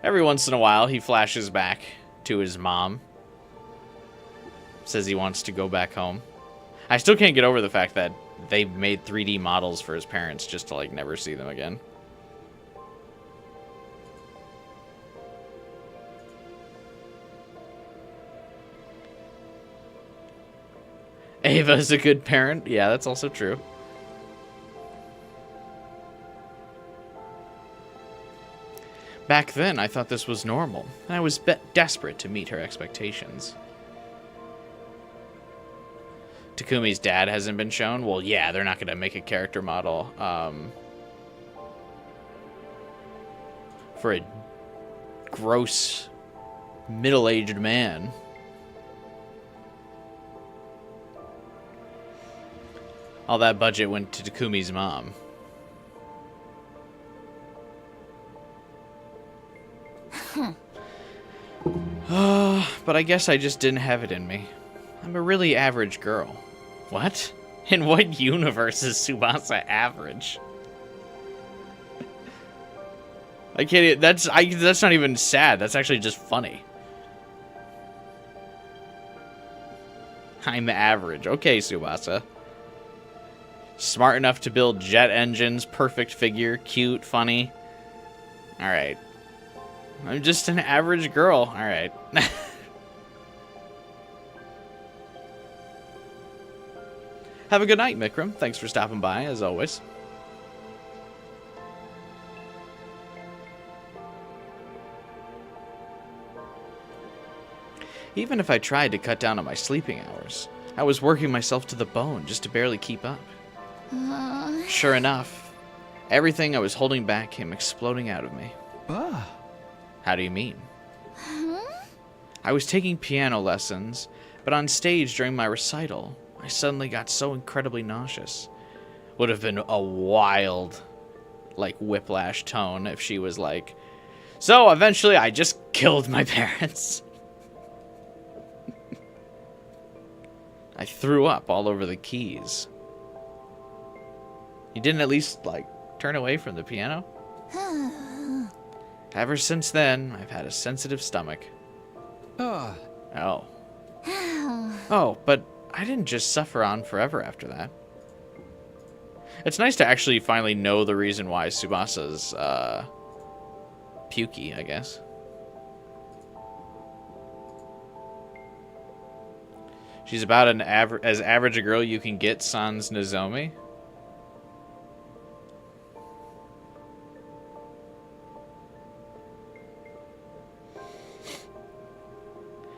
Every once in a while, he flashes back to his mom. Says he wants to go back home. I still can't get over the fact that they made 3D models for his parents just to, like, never see them again. Ava is a good parent. Yeah, that's also true. Back then, I thought this was normal, and I was desperate to meet her expectations. Takumi's dad hasn't been shown? Well, yeah, they're not going to make a character model for a gross, middle-aged man. All that budget went to Takumi's mom. But I guess I just didn't have it in me. I'm a really average girl. What? In what universe is Tsubasa average? I can't. That's not even sad. That's actually just funny. I'm average. Okay, Tsubasa. Smart enough to build jet engines, perfect figure, cute, funny. All right. I'm just an average girl. All right. Have a good night, Mikram. Thanks for stopping by, as always. Even if I tried to cut down on my sleeping hours, I was working myself to the bone just to barely keep up. Sure enough, everything I was holding back came exploding out of me. Ah, How do you mean? I was taking piano lessons, but on stage during my recital, I suddenly got so incredibly nauseous. Would have been a wild, like, whiplash tone if she was like, so eventually I just killed my parents. I threw up all over the keys. You didn't at least, like, turn away from the piano? Ever since then, I've had a sensitive stomach. ah, Oh. Oh, but I didn't just suffer on forever after that. It's nice to actually finally know the reason why Tsubasa's, pukey, I guess. She's about as average a girl you can get, sans Nozomi.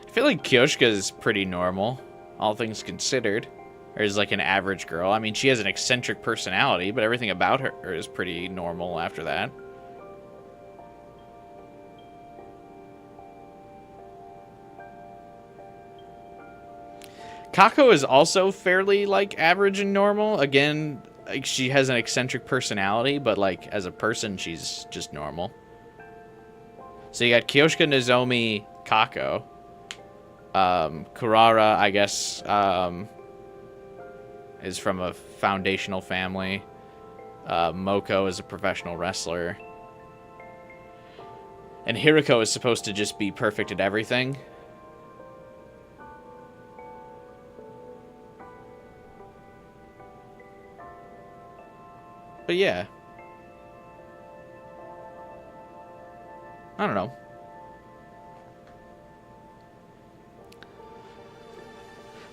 I feel like Kyoshka is pretty normal, all things considered. Or is like an average girl. I mean, she has an eccentric personality, but everything about her is pretty normal after that. Kako is also fairly, like, average and normal. Again, like, she has an eccentric personality, but, like, as a person, she's just normal. So you got Kyoshka, Nozomi, Kako. Kurara, I guess, is from a foundational family. Moko is a professional wrestler. And Hiriko is supposed to just be perfect at everything. But yeah. I don't know.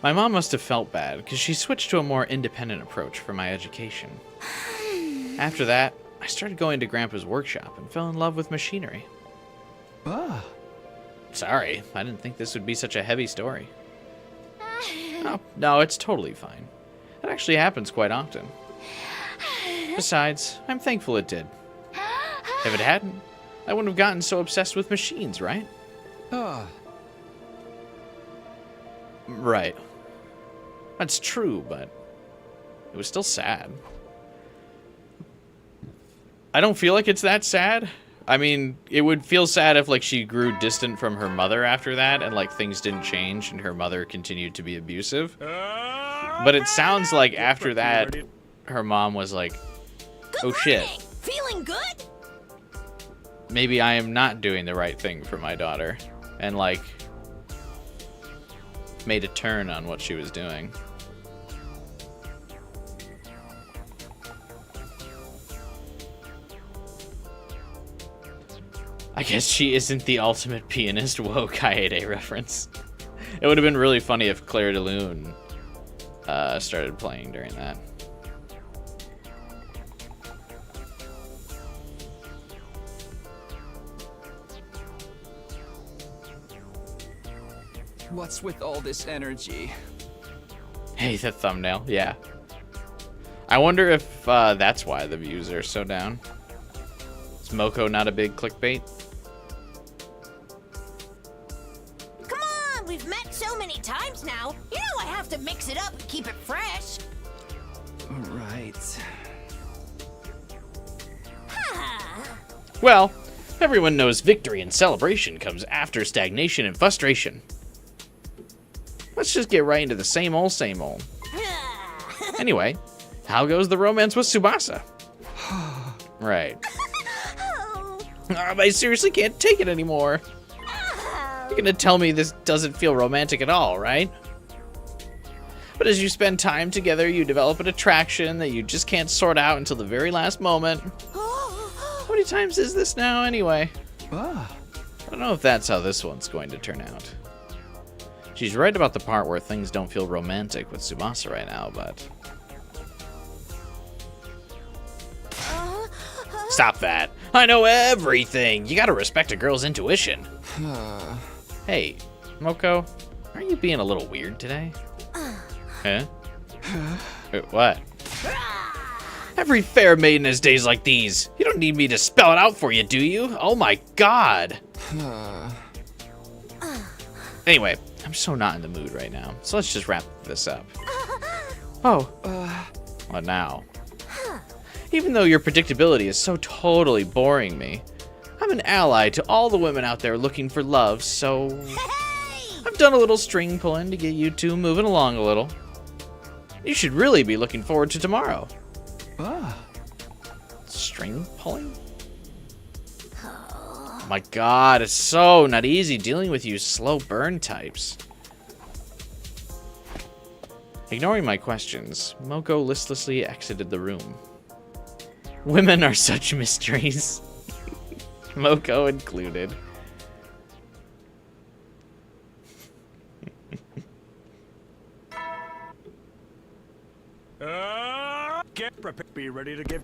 My mom must have felt bad, because she switched to a more independent approach for my education. After that, I started going to Grandpa's workshop and fell in love with machinery. ah. Sorry, I didn't think this would be such a heavy story. Oh, no, it's totally fine. That actually happens quite often. Besides, I'm thankful it did. If it hadn't, I wouldn't have gotten so obsessed with machines, right? Ah, Right. That's true, but it was still sad. I don't feel like it's that sad. I mean, it would feel sad if, like, she grew distant from her mother after that and, like, things didn't change and her mother continued to be abusive. But it sounds like after that, her mom was like, oh shit, Feeling good? maybe I am not doing the right thing for my daughter. And, like, made a turn on what she was doing. I guess she isn't the ultimate pianist. Whoa, Kaede reference. It would have been really funny if Claire de Lune started playing during that. what's with all this energy? Hey, the thumbnail, yeah. I wonder if that's why the views are so down. Is Moko not a big clickbait? Come on, we've met so many times now. You know I have to mix it up and keep it fresh. Right. Well, everyone knows victory and celebration comes after stagnation and frustration. Let's just get right into the same old, same old. Anyway, how goes the romance with Tsubasa? Right. I seriously can't take it anymore. You're gonna tell me this doesn't feel romantic at all, right? But as you spend time together, you develop an attraction that you just can't sort out until the very last moment. How many times is this now, anyway? Ah, I don't know if that's how this one's going to turn out. She's right about the part where things don't feel romantic with Tsubasa right now, but... Stop that. I know everything. You gotta respect a girl's intuition. Hey, Moko, aren't you being a little weird today? Huh? What? Every fair maiden has days like these. You don't need me to spell it out for you, do you? Oh my god. Anyway, I'm so not in the mood right now, so let's just wrap this up. Oh, what now? Even though your predictability is so totally boring me, I'm an ally to all the women out there looking for love, so I've done a little string pulling to get you two moving along a little. You should really be looking forward to tomorrow. String pulling? Oh my god, it's so not easy dealing with you slow burn types. Ignoring my questions, Moko listlessly exited the room. Women are such mysteries. Moko included. Be ready to give.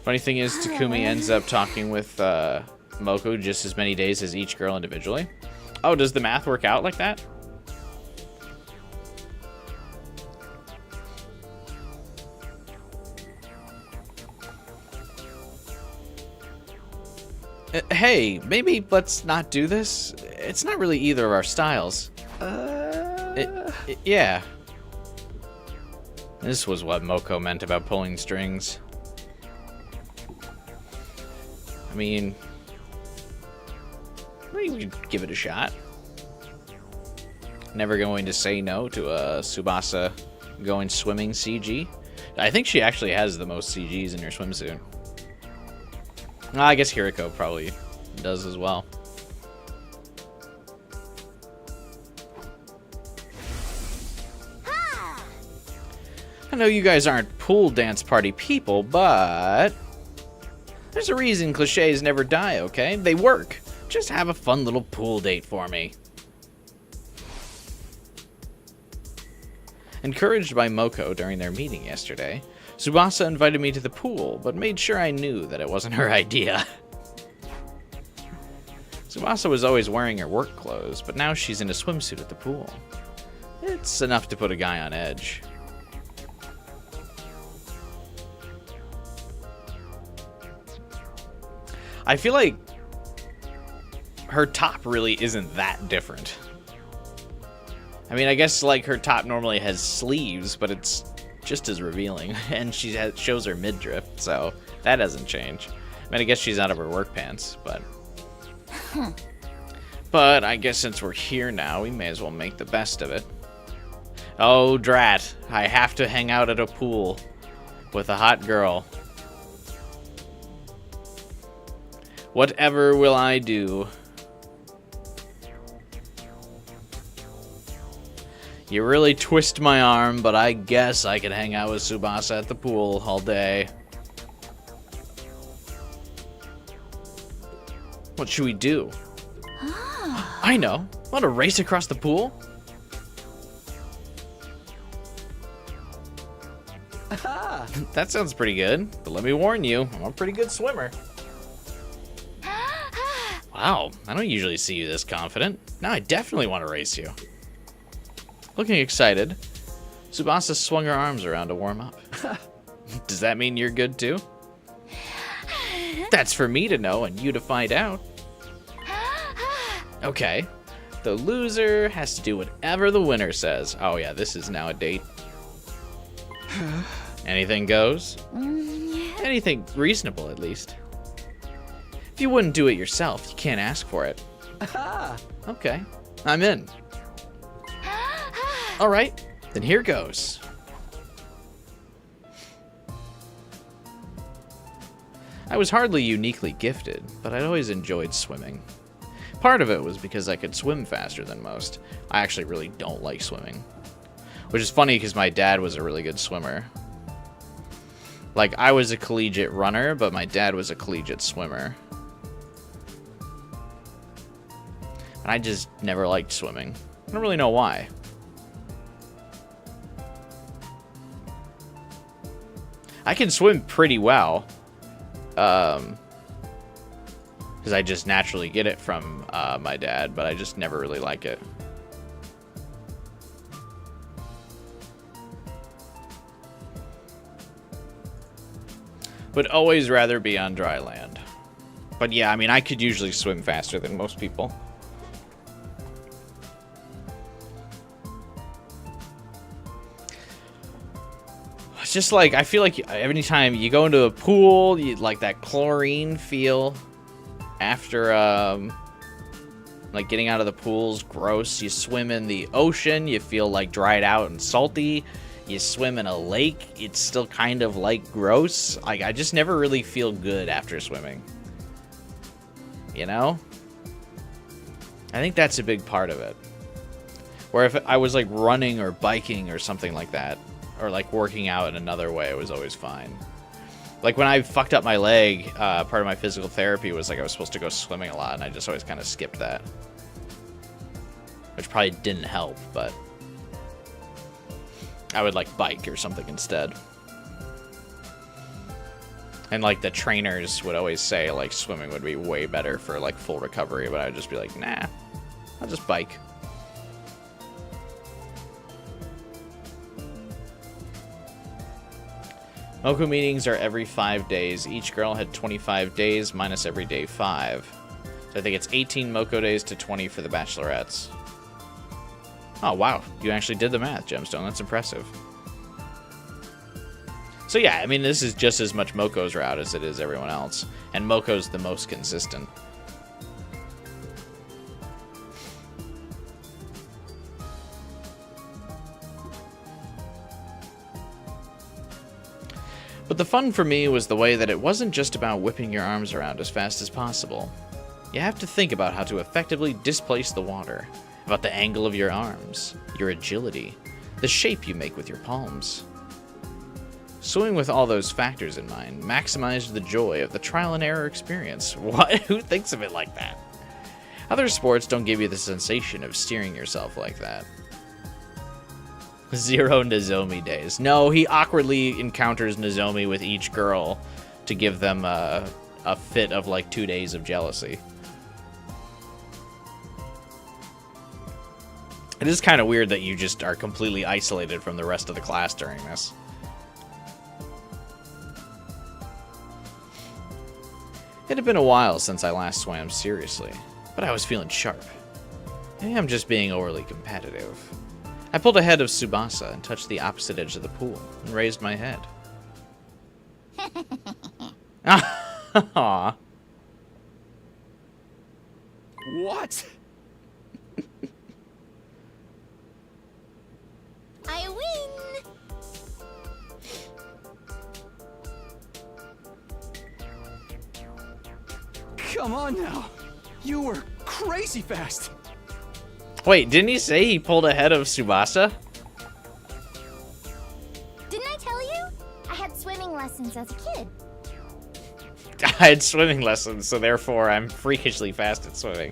Funny thing is, Takumi ends up talking with Moko just as many days as each girl individually. Oh, does the math work out like that? Hey, maybe let's not do this. It's not really either of our styles. Yeah. This was what Moko meant about pulling strings. I mean, maybe we could give it a shot. Never going to say no to a Tsubasa going swimming CG. I think she actually has the most CGs in her swimsuit. Well, I guess Hiriko probably does as well. I know you guys aren't pool dance party people, but there's a reason cliches never die, okay? They work. Just have a fun little pool date for me. Encouraged by Moko during their meeting yesterday, Tsubasa invited me to the pool, but made sure I knew that it wasn't her idea. Tsubasa was always wearing her work clothes, but now she's in a swimsuit at the pool. It's enough to put a guy on edge. I feel like her top really isn't that different. I mean, I guess like her top normally has sleeves, but it's just as revealing, and she shows her midriff, so that doesn't change. I mean, I guess she's out of her work pants, but but I guess since we're here now, we may as well make the best of it. Oh, drat! I have to hang out at a pool with a hot girl. Whatever will I do? You really twist my arm, but I guess I could hang out with Tsubasa at the pool all day. What should we do? I know. Want to race across the pool? That sounds pretty good, but let me warn you, I'm a pretty good swimmer. Wow, I don't usually see you this confident. Now I definitely want to race you. Looking excited, Tsubasa swung her arms around to warm up. Does that mean you're good too? That's for me to know and you to find out. Okay, the loser has to do whatever the winner says. Oh yeah, this is now a date. Anything goes? Anything reasonable, at least. If you wouldn't do it yourself, you can't ask for it. Okay, I'm in. All right, then here goes. I was hardly uniquely gifted, but I'd always enjoyed swimming. Part of it was because I could swim faster than most. I actually really don't like swimming. Which is funny because my dad was a really good swimmer. Like, I was a collegiate runner, but my dad was a collegiate swimmer. And I just never liked swimming. I don't really know why. I can swim pretty well. Because I just naturally get it from my dad, but I just never really like it. Would always rather be on dry land. But yeah, I mean, I could usually swim faster than most people. It's just like, I feel like every time you go into a pool, you like that chlorine feel after, like getting out of the pool's gross. You swim in the ocean, you feel like dried out and salty. You swim in a lake, it's still kind of like gross. Like, I just never really feel good after swimming. You know? I think that's a big part of it. Where if I was like running or biking or something like that, or like working out in another way, it was always fine. Like when I fucked up my leg, part of my physical therapy was like I was supposed to go swimming a lot, and I just always kind of skipped that. Which probably didn't help, but I would like bike or something instead. And like the trainers would always say like swimming would be way better for like full recovery, but I would just be like, nah, I'll just bike. Moko meetings are every 5 days. Each girl had 25 days minus every day 5. So I think it's 18 Moko days to 20 for the bachelorettes. Oh, wow. You actually did the math, Gemstone. That's impressive. So yeah, I mean, this is just as much Moko's route as it is everyone else. And Moko's the most consistent. But the fun for me was the way that it wasn't just about whipping your arms around as fast as possible. You have to think about how to effectively displace the water, about the angle of your arms, your agility, the shape you make with your palms. Swimming with all those factors in mind maximized the joy of the trial and error experience. What? Who thinks of it like that? Other sports don't give you the sensation of steering yourself like that. 0 Nozomi days. No, he awkwardly encounters Nozomi with each girl to give them a fit of like 2 days of jealousy. It is kind of weird that you just are completely isolated from the rest of the class during this. It had been a while since I last swam seriously, but I was feeling sharp. Maybe I'm just being overly competitive. I pulled ahead of Tsubasa and touched the opposite edge of the pool and raised my head. Aww. What? I win! Come on now. You were crazy fast. Wait, didn't he say he pulled ahead of Tsubasa? Didn't I tell you? I had swimming lessons as a kid. I had swimming lessons, so therefore I'm freakishly fast at swimming.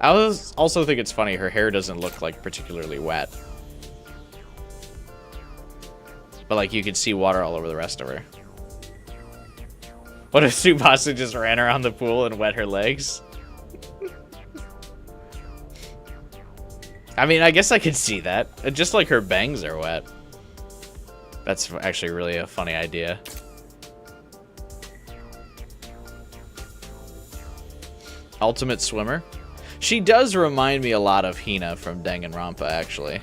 I also think it's funny, her hair doesn't look like particularly wet. But like you could see water all over the rest of her. What if Tsubasa just ran around the pool and wet her legs? I mean, I guess I could see that. Just like her bangs are wet. That's actually really a funny idea. Ultimate swimmer? She does remind me a lot of Hina from Danganronpa, actually.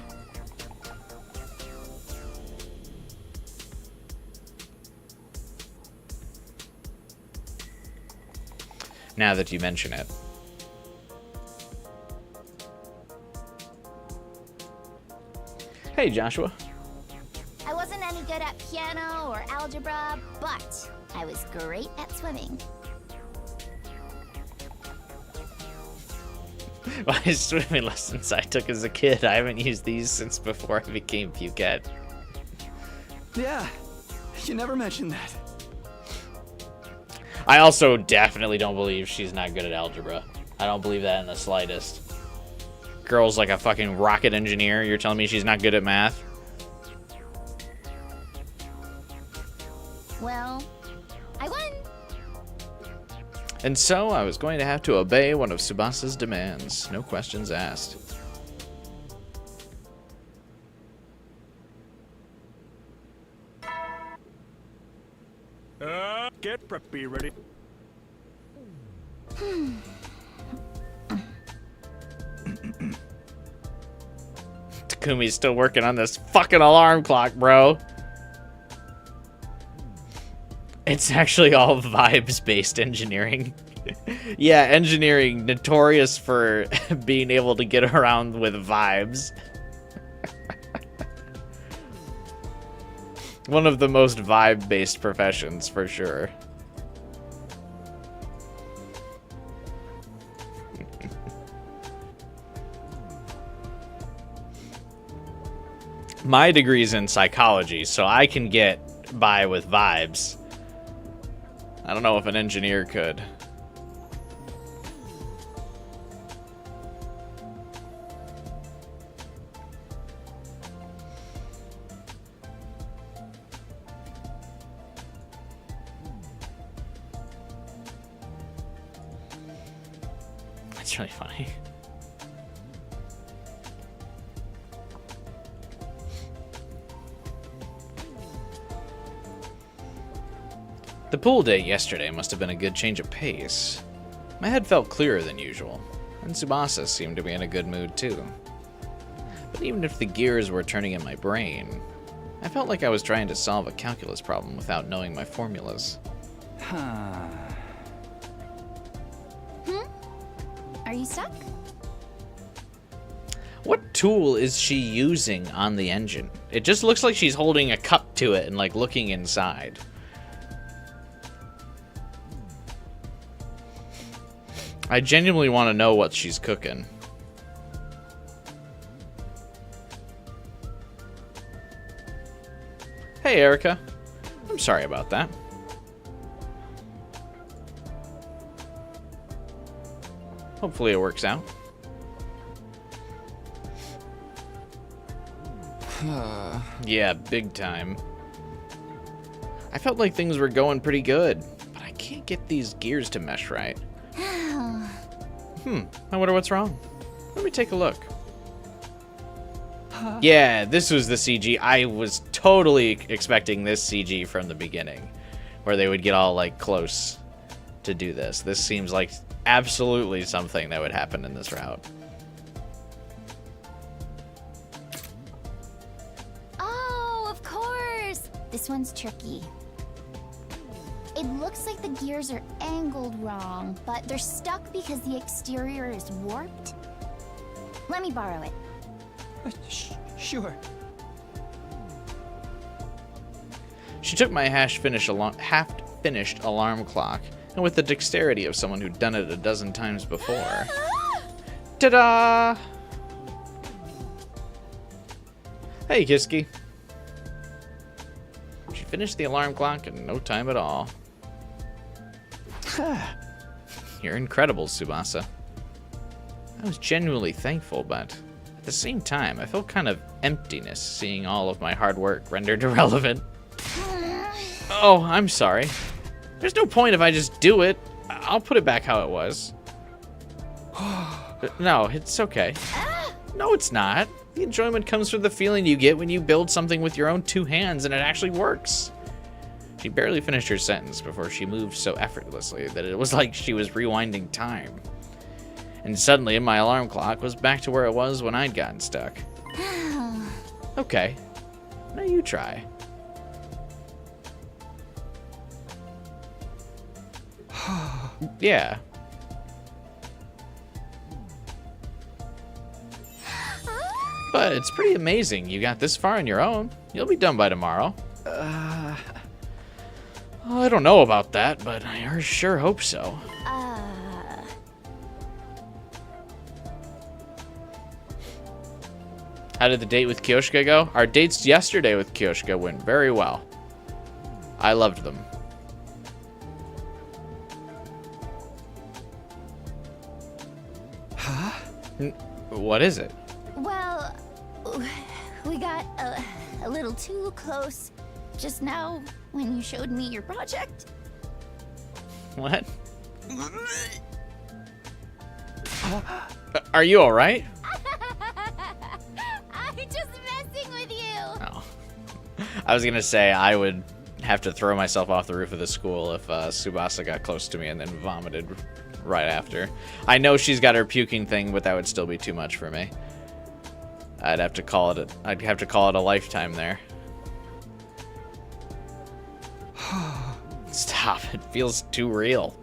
Now that you mention it. Hey, Joshua. I wasn't any good at piano or algebra, but I was great at swimming. My swimming lessons I took as a kid, I haven't used these since before I became Phuket. Yeah, you never mentioned that. I also definitely don't believe she's not good at algebra. I don't believe that in the slightest. Girl's like a fucking rocket engineer. You're telling me she's not good at math? Well, I won. And so I was going to have to obey one of Tsubasa's demands. No questions asked. Get prepped. Be ready. Takumi's still working on this fucking alarm clock, bro. It's actually all vibes-based engineering. Yeah, engineering notorious for being able to get around with vibes. One of the most vibe-based professions, for sure. My degree's in psychology, so I can get by with vibes. I don't know if an engineer could. That's really funny. The pool day yesterday must have been a good change of pace. My head felt clearer than usual, and Tsubasa seemed to be in a good mood too. But even if the gears were turning in my brain, I felt like I was trying to solve a calculus problem without knowing my formulas. Are you stuck? What tool is she using on the engine? It just looks like she's holding a cup to it and like looking inside. I genuinely want to know what she's cooking. Hey, Erica. I'm sorry about that. Hopefully it works out. Yeah, big time. I felt like things were going pretty good, but I can't get these gears to mesh right. I wonder what's wrong. Let me take a look. Yeah, this was the CG. I was totally expecting this CG from the beginning, where they would get all like close to do this. This seems like absolutely something that would happen in this route. Oh, of course! This one's tricky. It looks like the gears are angled wrong, but they're stuck because the exterior is warped. Let me borrow it. Sure. She took my half-finished alarm clock, and with the dexterity of someone who'd done it a dozen times before. Ta-da! Hey, Kiski. She finished the alarm clock in no time at all. You're incredible, Tsubasa. I was genuinely thankful, but at the same time, I felt kind of emptiness seeing all of my hard work rendered irrelevant. Oh, I'm sorry. There's no point if I just do it. I'll put it back how it was. No, it's okay. No, it's not. The enjoyment comes from the feeling you get when you build something with your own two hands and it actually works. She barely finished her sentence before she moved so effortlessly that it was like she was rewinding time. And suddenly my alarm clock was back to where it was when I'd gotten stuck. Okay, now you try. Yeah. But it's pretty amazing you got this far on your own. You'll be done by tomorrow. Well, I don't know about that, but I sure hope so. How did the date with Kyoshika go? Our dates yesterday with Kyoshika went very well. I loved them. Huh? What is it? Well, we got a little too close just now when you showed me your project. What? Are you alright? I'm just messing with you. Oh. I was gonna say I would have to throw myself off the roof of the school if Tsubasa got close to me and then vomited right after. I know she's got her puking thing, but that would still be too much for me. I'd have to call it a lifetime there. Stop, it feels too real.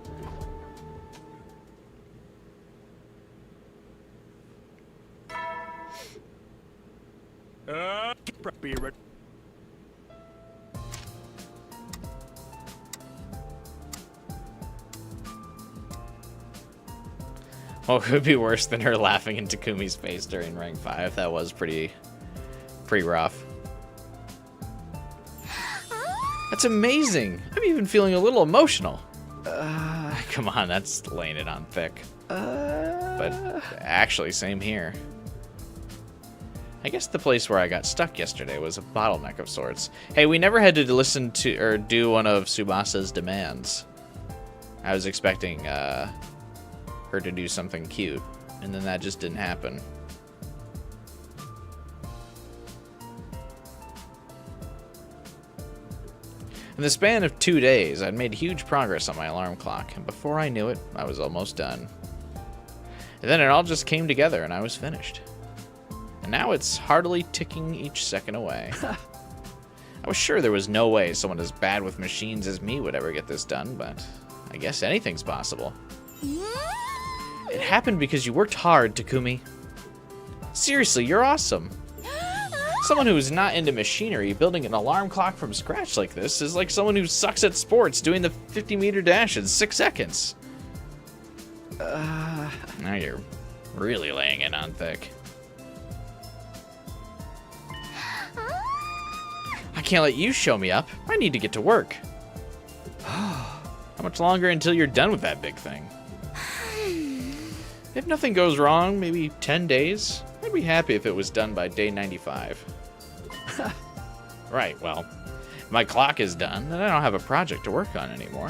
Get preppy, ready. Well, it could be worse than her laughing in Takumi's face during rank 5. That was pretty rough. That's amazing. I'm even feeling a little emotional. Come on, that's laying it on thick. But actually, same here. I guess the place where I got stuck yesterday was a bottleneck of sorts. Hey, we never had to listen to or do one of Tsubasa's demands. I was expecting her to do something cute, and then that just didn't happen. In the span of 2 days, I'd made huge progress on my alarm clock, and before I knew it, I was almost done. And then it all just came together, and I was finished. And now it's hardly ticking each second away. I was sure there was no way someone as bad with machines as me would ever get this done, but I guess anything's possible. It happened because you worked hard, Takumi. Seriously, you're awesome. Someone who is not into machinery building an alarm clock from scratch like this is like someone who sucks at sports doing the 50-meter dash in 6 seconds. Now you're really laying it on thick. I can't let you show me up. I need to get to work. How much longer until you're done with that big thing? If nothing goes wrong, maybe 10 days? I'd be happy if it was done by day 95. Right, well, if my clock is done, then I don't have a project to work on anymore.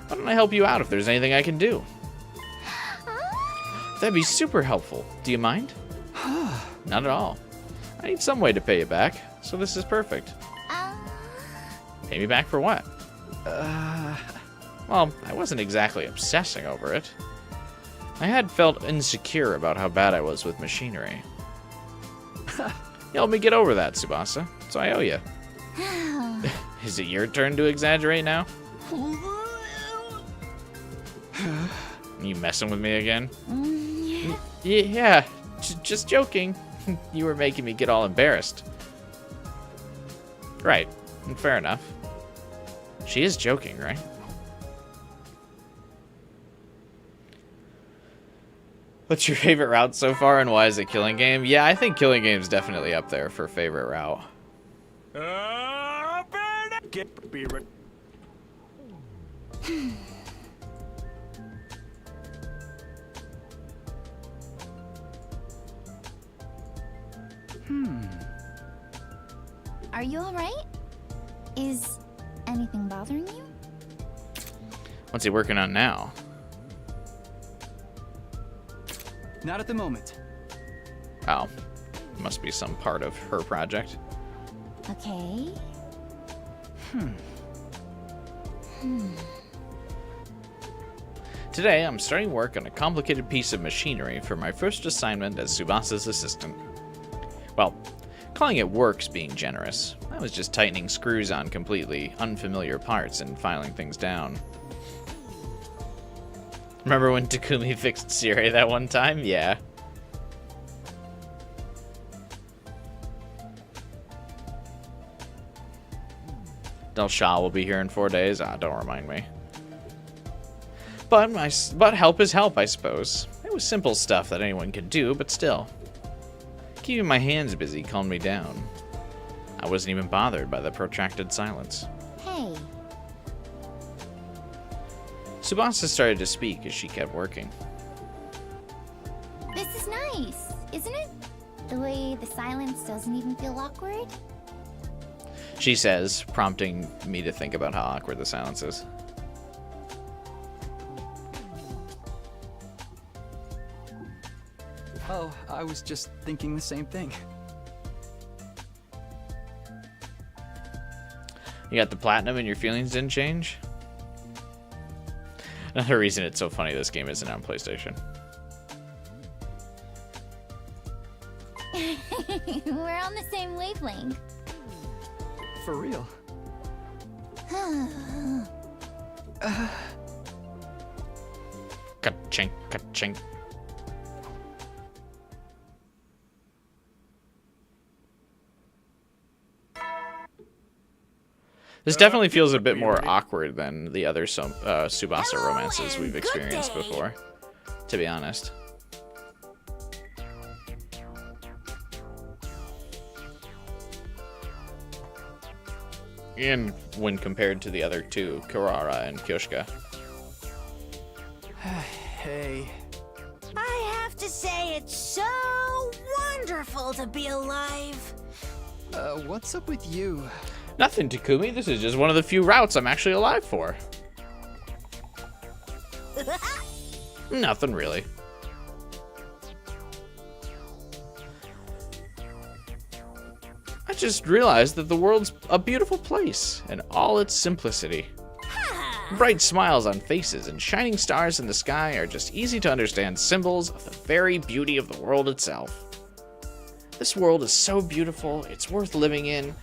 Why don't I help you out if there's anything I can do? That'd be super helpful. Do you mind? Not at all. I need some way to pay you back, so this is perfect. Pay me back for what? Well, I wasn't exactly obsessing over it. I had felt insecure about how bad I was with machinery. You helped me get over that, Tsubasa, so I owe you. Is it your turn to exaggerate now? You messing with me again? Yeah, just joking. You were making me get all embarrassed. Right, fair enough. She is joking, right? What's your favorite route so far, and why is it Killing Game? Yeah, I think Killing Game's definitely up there for favorite route. Get preppy, ready. Are you alright? Is anything bothering you? What's he working on now? Not at the moment. Oh, must be some part of her project. Okay. Today, I'm starting work on a complicated piece of machinery for my first assignment as Tsubasa's assistant. Well, calling it work's being generous. I was just tightening screws on completely unfamiliar parts and filing things down. Remember when Takumi fixed Siri that one time? Yeah. Del Shah will be here in 4 days. Ah, don't remind me. But help is help, I suppose. It was simple stuff that anyone could do, but still. Keeping my hands busy calmed me down. I wasn't even bothered by the protracted silence. Hey. Tsubasa started to speak as she kept working. This is nice, isn't it? The way the silence doesn't even feel awkward. She says, prompting me to think about how awkward the silence is. Oh, I was just thinking the same thing. You got the platinum and your feelings didn't change? Another reason it's so funny this game isn't on PlayStation. We're on the same wavelength. For real. Ka-chink, ka-chink. This definitely feels a bit more awkward than the other Tsubasa romances we've experienced before, to be honest. And when compared to the other two, Kirara and Kyoshika. Hey. I have to say, it's so wonderful to be alive. What's up with you? Nothing, Takumi. This is just one of the few routes I'm actually alive for. Nothing, really. I just realized that the world's a beautiful place in all its simplicity. Bright smiles on faces and shining stars in the sky are just easy to understand symbols of the very beauty of the world itself. This world is so beautiful, it's worth living in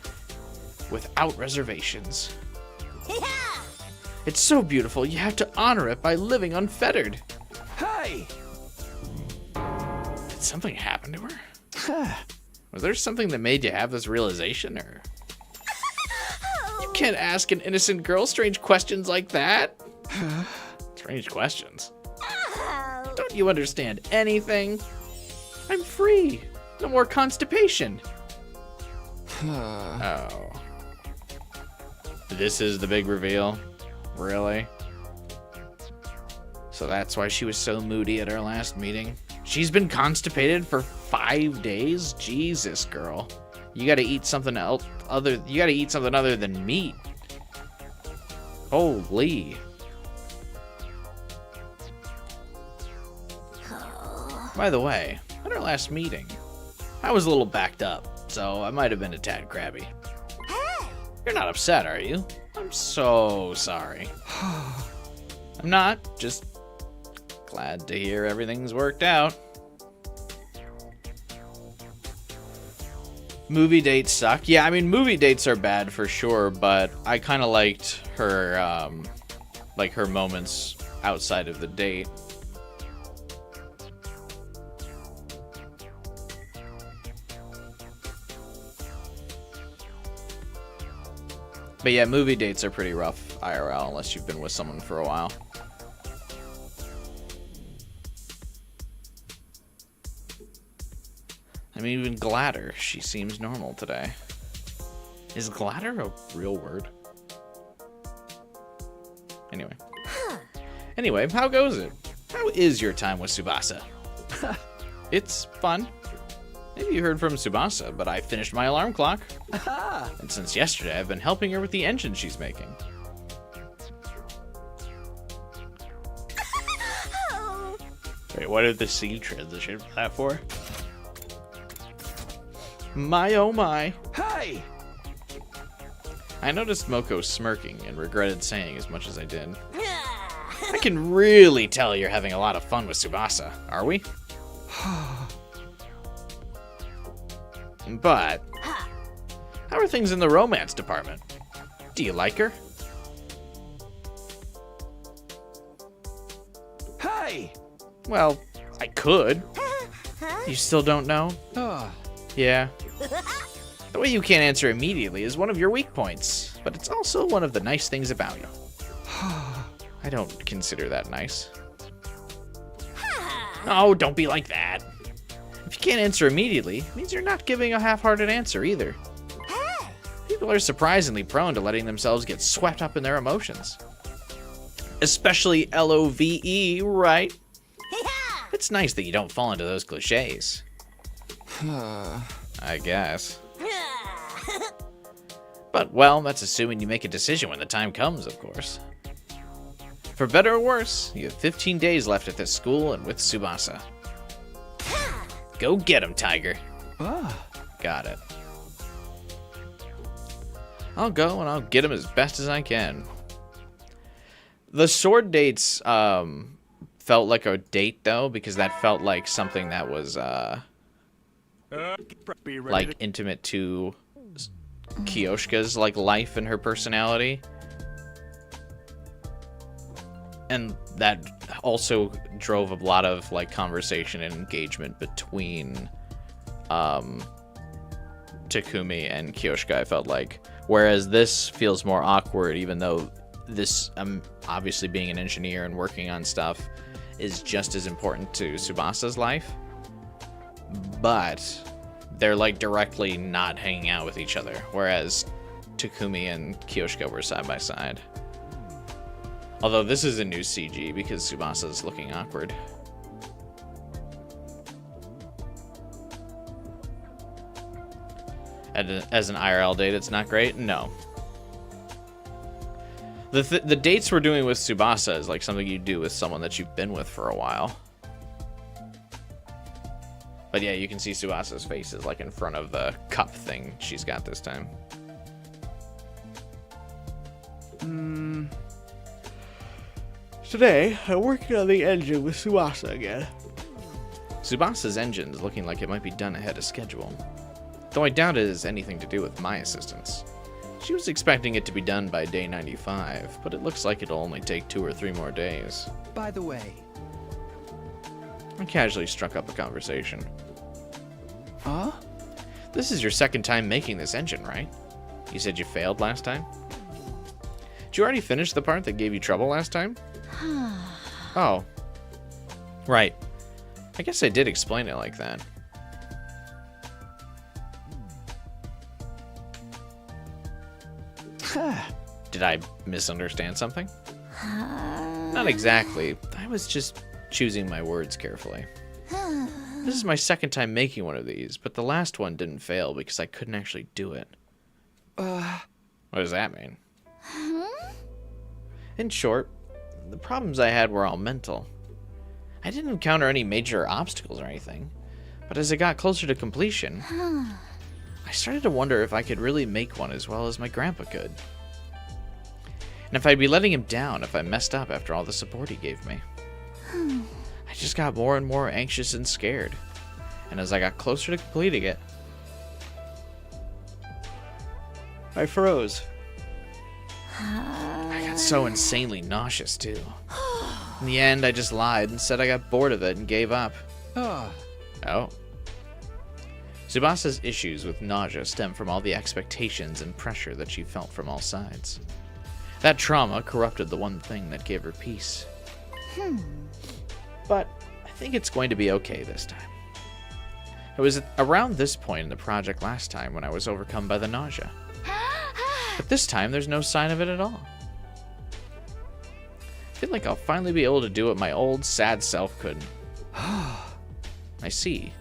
without reservations. It's so beautiful, you have to honor it by living unfettered. Hey! Did something happen to her? Was there something that made you have this realization, or? You can't ask an innocent girl strange questions like that. Strange questions. Don't you understand anything? I'm free. No more constipation. Oh. This is the big reveal? Really? So that's why she was so moody at our last meeting? She's been constipated for 5 days? Jesus, girl. You gotta eat something else other than meat. Holy. By the way, at our last meeting, I was a little backed up, so I might have been a tad crabby. You're not upset, are you? I'm so sorry. I'm not, just glad to hear everything's worked out. Movie dates suck. Yeah, I mean, movie dates are bad for sure, but I kind of liked her, like her moments outside of the date. But yeah, movie dates are pretty rough IRL unless you've been with someone for a while. I mean, even Gladder, she seems normal today. Is Gladder a real word? Anyway, how goes it? How is your time with Tsubasa? It's fun. Maybe you heard from Tsubasa, but I finished my alarm clock. And since yesterday, I've been helping her with the engine she's making. Wait, what did the C transition for that for? My oh my. Hey! I noticed Moko smirking and regretted saying as much as I did. I can really tell you're having a lot of fun with Tsubasa, are we? But, how are things in the romance department? Do you like her? Hey! Well, I could. You still don't know? Yeah. The way you can't answer immediately is one of your weak points, but it's also one of the nice things about you. I don't consider that nice. Oh, don't be like that. If you can't answer immediately, it means you're not giving a half-hearted answer either. People are surprisingly prone to letting themselves get swept up in their emotions. Especially LOVE, right? It's nice that you don't fall into those cliches. I guess. But, well, that's assuming you make a decision when the time comes, of course. For better or worse, you have 15 days left at this school and with Tsubasa. Go get him, Tiger. Got it. I'll go and I'll get him as best as I can. The sword dates felt like a date, though, because that felt like something that was Be ready like intimate to Kyoshka's like life and her personality. And that also drove a lot of like conversation and engagement between Takumi and Kyoshka, I felt like. Whereas this feels more awkward, even though this, obviously being an engineer and working on stuff, is just as important to Tsubasa's life. But they're like directly not hanging out with each other, whereas Takumi and Kyoshka were side by side. Although this is a new CG because Tsubasa's looking awkward. As an IRL date, it's not great? No. The dates we're doing with Tsubasa is like something you do with someone that you've been with for a while. But yeah, you can see Tsubasa's face is like in front of the cup thing she's got this time. Today, I'm working on the engine with Tsubasa again. Tsubasa's engine is looking like it might be done ahead of schedule. Though I doubt it has anything to do with my assistance. She was expecting it to be done by day 95, but it looks like it'll only take 2 or 3 more days. By the way. I casually struck up a conversation. Huh? This is your second time making this engine, right? You said you failed last time? Did you already finish the part that gave you trouble last time? Oh. Right. I guess I did explain it like that. Did I misunderstand something? Not exactly. I was just choosing my words carefully. This is my second time making one of these, but the last one didn't fail because I couldn't actually do it. What does that mean? In short, the problems I had were all mental. I didn't encounter any major obstacles or anything, but as I got closer to completion, I started to wonder if I could really make one as well as my grandpa could. And if I'd be letting him down if I messed up after all the support he gave me. I just got more and more anxious and scared. And as I got closer to completing it, I froze. I got so insanely nauseous too. In the end, I just lied and said I got bored of it and gave up. Oh. Tsubasa's issues with nausea stem from all the expectations and pressure that she felt from all sides. That trauma corrupted the one thing that gave her peace. But I think it's going to be okay this time. It was around this point in the project last time when I was overcome by the nausea. But this time, there's no sign of it at all. I feel like I'll finally be able to do what my old, sad self couldn't. I see.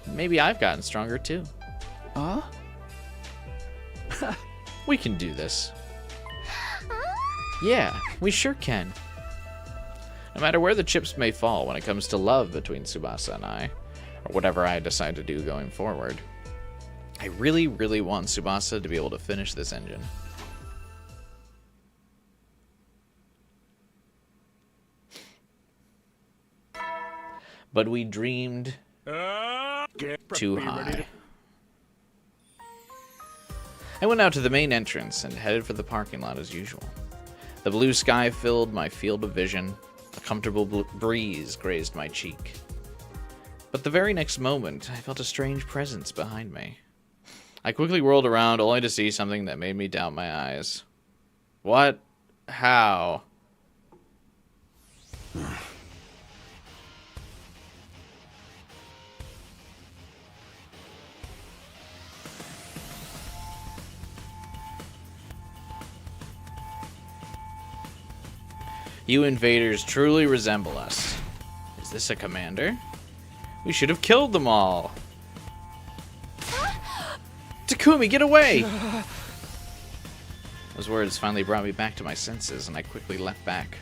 Maybe I've gotten stronger too. Huh? We can do this. Yeah, we sure can. No matter where the chips may fall when it comes to love between Tsubasa and I, or whatever I decide to do going forward, I really, really want Tsubasa to be able to finish this engine. But we dreamed too high. I went out to the main entrance and headed for the parking lot as usual. The blue sky filled my field of vision. A comfortable breeze grazed my cheek. But the very next moment, I felt a strange presence behind me. I quickly whirled around, only to see something that made me doubt my eyes. What? How? You invaders truly resemble us. Is this a commander? We should have killed them all. Takumi, get away! Those words finally brought me back to my senses, and I quickly leapt back.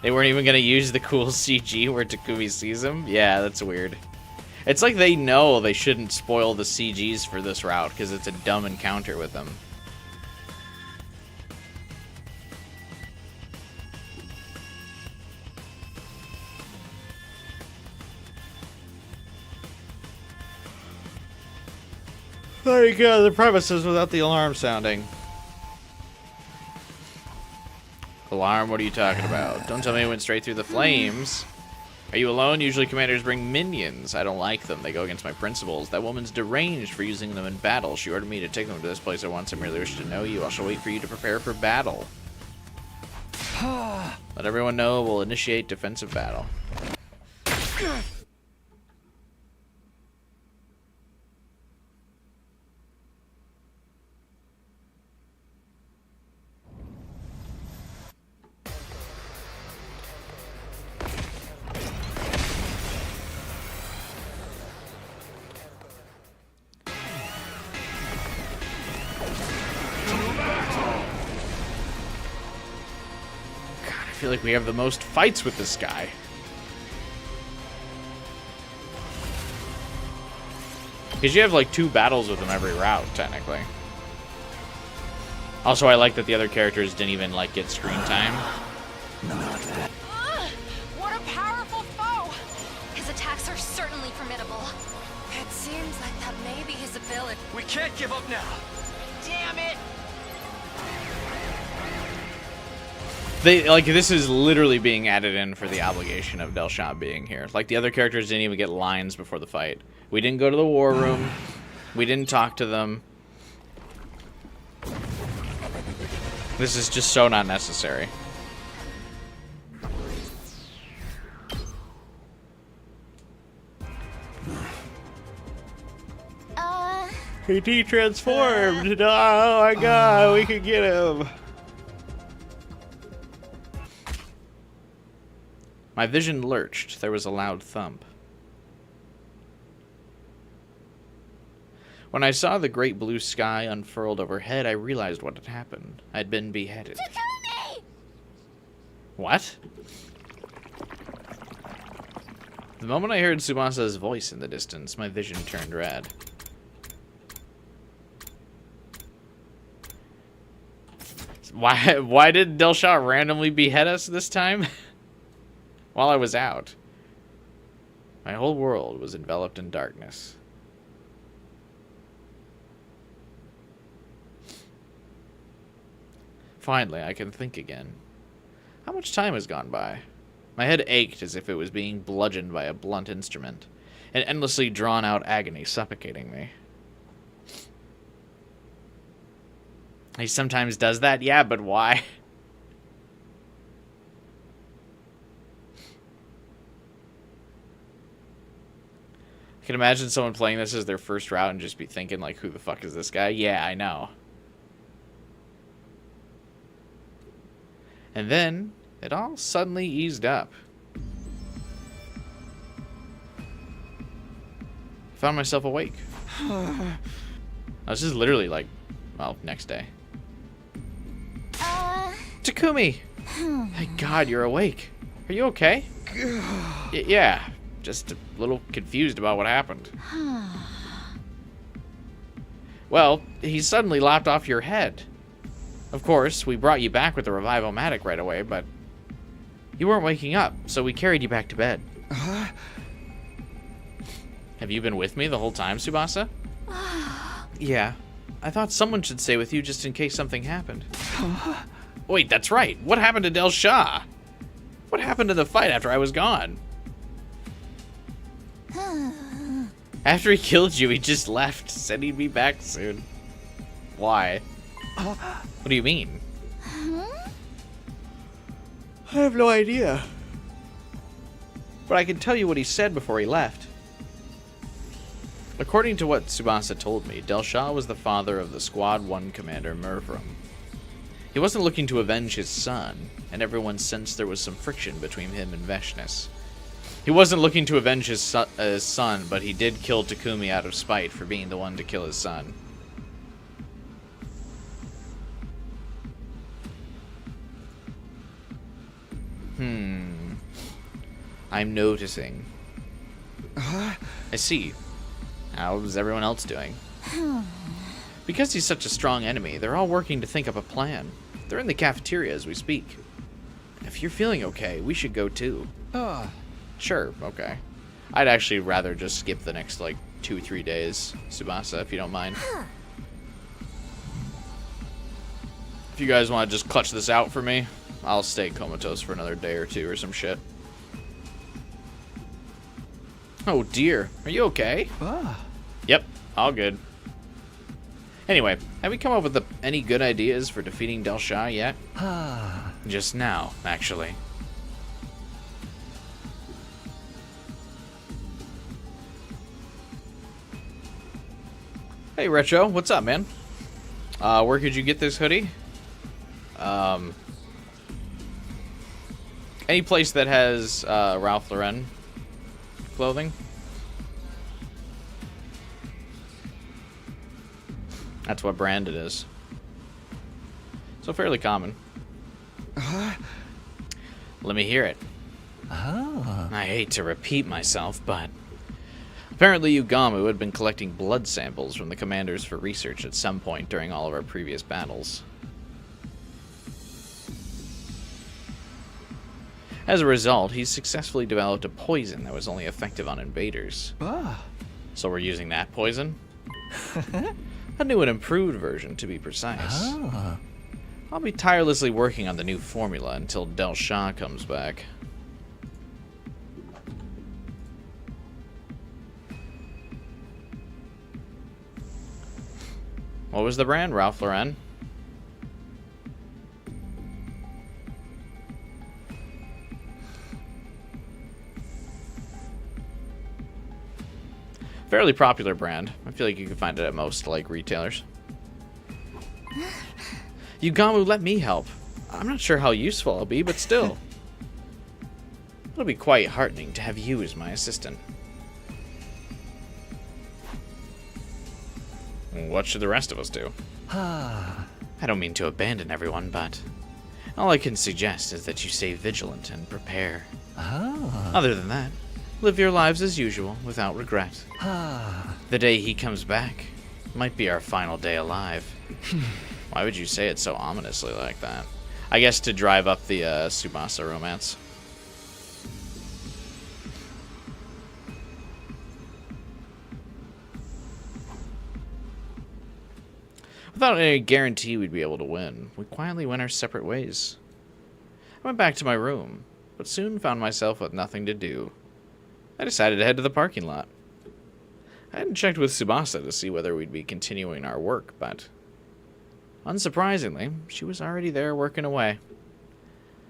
They weren't even going to use the cool CG where Takumi sees him? Yeah, that's weird. It's like they know they shouldn't spoil the CGs for this route because it's a dumb encounter with them. There you go, the premises without the alarm sounding. Alarm, what are you talking about? Don't tell me it went straight through the flames. Are you alone? Usually commanders bring minions. I don't like them. They go against my principles. That woman's deranged for using them in battle. She ordered me to take them to this place at once. I merely wish to know you. I shall wait for you to prepare for battle. Let everyone know we'll initiate defensive battle. I feel like we have the most fights with this guy. Because you have like 2 battles with him every route, technically. Also, I like that the other characters didn't even like get screen time. What a powerful foe! His attacks are certainly formidable. It seems like that may be his ability. We can't give up now. Damn it! They like this is literally being added in for the obligation of Del Shah being here. Like the other characters didn't even get lines before the fight. We didn't go to the war room. We didn't talk to them. This is just so not necessary. He transformed. Oh my god, we could get him. My vision lurched. There was a loud thump. When I saw the great blue sky unfurled overhead, I realized what had happened. I'd been beheaded. Takumi! What? The moment I heard Tsubasa's voice in the distance, my vision turned red. Why did Del Shah randomly behead us this time? While I was out. My whole world was enveloped in darkness. Finally, I can think again. How much time has gone by? My head ached as if it was being bludgeoned by a blunt instrument, an endlessly drawn-out agony suffocating me. He sometimes does that? Yeah, but why? I can imagine someone playing this as their first route and just be thinking, like, who the fuck is this guy? Yeah, I know. And then, it all suddenly eased up. I found myself awake. This is literally like, well, next day. Takumi! Thank God you're awake. Are you okay? Yeah, just a little confused about what happened. Well, he suddenly lopped off your head. Of course, we brought you back with the Revival-matic right away, but you weren't waking up, so we carried you back to bed. Have you been with me the whole time, Tsubasa? Yeah. I thought someone should stay with you just in case something happened. Wait, that's right. What happened to Del Shah? What happened to the fight after I was gone? After he killed you, he just left. Said he'd be back soon. Why? What do you mean? I have no idea. But I can tell you what he said before he left. According to what Tsubasa told me, Del Shah was the father of the Squad 1 commander, Mervram. He wasn't looking to avenge his son, and everyone sensed there was some friction between him and Veshnis. He wasn't looking to avenge his son, but he did kill Takumi out of spite for being the one to kill his son. I'm noticing. I see. How's everyone else doing? Because he's such a strong enemy, they're all working to think up a plan. They're in the cafeteria as we speak. If you're feeling okay, we should go too. Sure, okay. I'd actually rather just skip the next, like, 2-3 days, Tsubasa, if you don't mind. If you guys want to just clutch this out for me, I'll stay comatose for another day or two or some shit. Oh dear, are you okay? Yep, all good. Anyway, have we come up with any good ideas for defeating Del Shah yet? Just now, actually. Hey Retro, what's up, man? Where could you get this hoodie? Any place that has Ralph Lauren clothing. That's what brand it is. So fairly common. Let me hear it. I hate to repeat myself, but apparently Ugamu had been collecting blood samples from the commanders for research at some point during all of our previous battles. As a result, he's successfully developed a poison that was only effective on invaders. So we're using that poison? A new and improved version, to be precise. I'll be tirelessly working on the new formula until Del Shah comes back. What was the brand? Ralph Lauren? Fairly popular brand. I feel like you can find it at most, like, retailers. Ugamu, let me help. I'm not sure how useful I'll be, but still. It'll be quite heartening to have you as my assistant. What should the rest of us do? I don't mean to abandon everyone, but all I can suggest is that you stay vigilant and prepare. Other than that, live your lives as usual, without regret. The day he comes back might be our final day alive. Why would you say it so ominously like that? I guess to drive up the Tsubasa romance. Without any guarantee we'd be able to win, we quietly went our separate ways. I went back to my room, but soon found myself with nothing to do. I decided to head to the parking lot. I hadn't checked with Tsubasa to see whether we'd be continuing our work, but unsurprisingly, she was already there working away.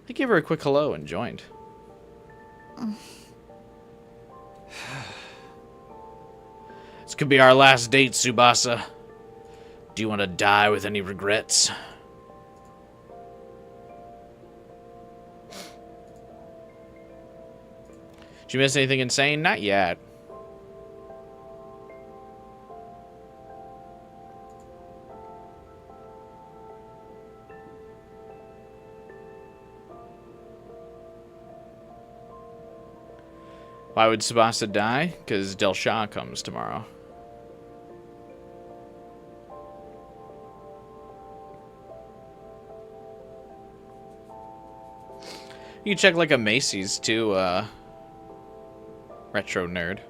I gave her a quick hello and joined. This could be our last date, Tsubasa. Do you want to die with any regrets? Did you miss anything insane? Not yet. Why would Tsubasa die? Because Del Shah comes tomorrow. You can check like a Macy's too, Retro Nerd.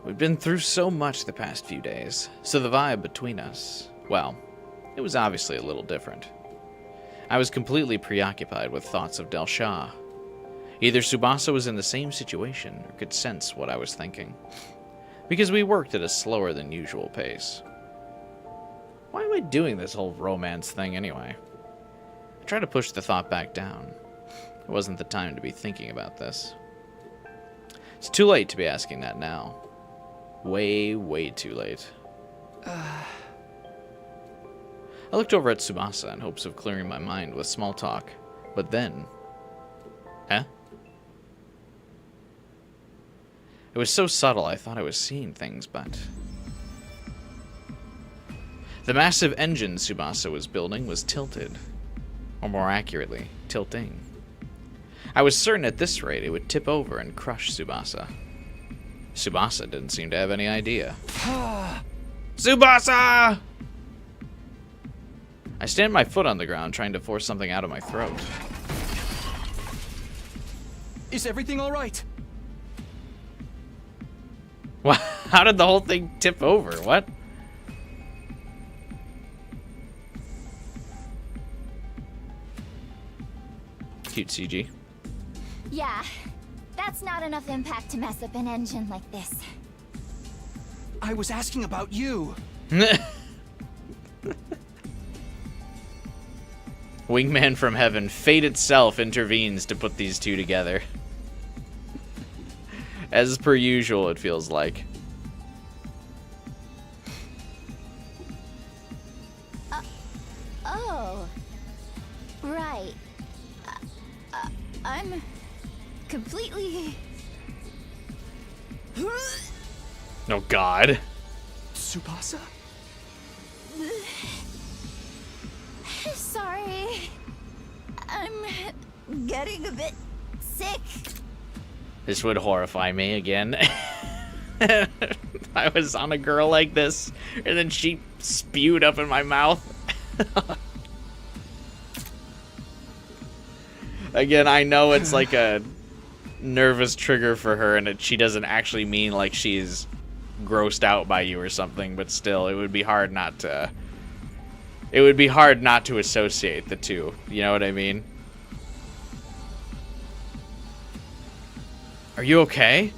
We've been through so much the past few days, so the vibe between us, well, it was obviously a little different. I was completely preoccupied with thoughts of Del Shah. Either Tsubasa was in the same situation or could sense what I was thinking, because we worked at a slower than usual pace. Why am I doing this whole romance thing anyway? I tried to push the thought back down. It wasn't the time to be thinking about this. It's too late to be asking that now. Way, way too late. I looked over at Tsubasa in hopes of clearing my mind with small talk, but then... Huh? It was so subtle I thought I was seeing things, but... The massive engine Tsubasa was building was tilted. Or more accurately, tilting. I was certain at this rate it would tip over and crush Tsubasa. Tsubasa didn't seem to have any idea. Tsubasa! I stamped my foot on the ground, trying to force something out of my throat. Is everything all right? What? How did the whole thing tip over? What? Cute CG. Yeah, that's not enough impact to mess up an engine like this. I was asking about you. Wingman from heaven, fate itself intervenes to put these two together. As per usual, it feels like. Oh. Right. I'm completely... Oh god. Tsubasa? Sorry. I'm getting a bit sick. This would horrify me again. I was on a girl like this, and then she spewed up in my mouth. Again, I know it's like a nervous trigger for her, and she doesn't actually mean like she's grossed out by you or something, but still, it would be hard not to... It would be hard not to associate the two. You know what I mean? Are you okay?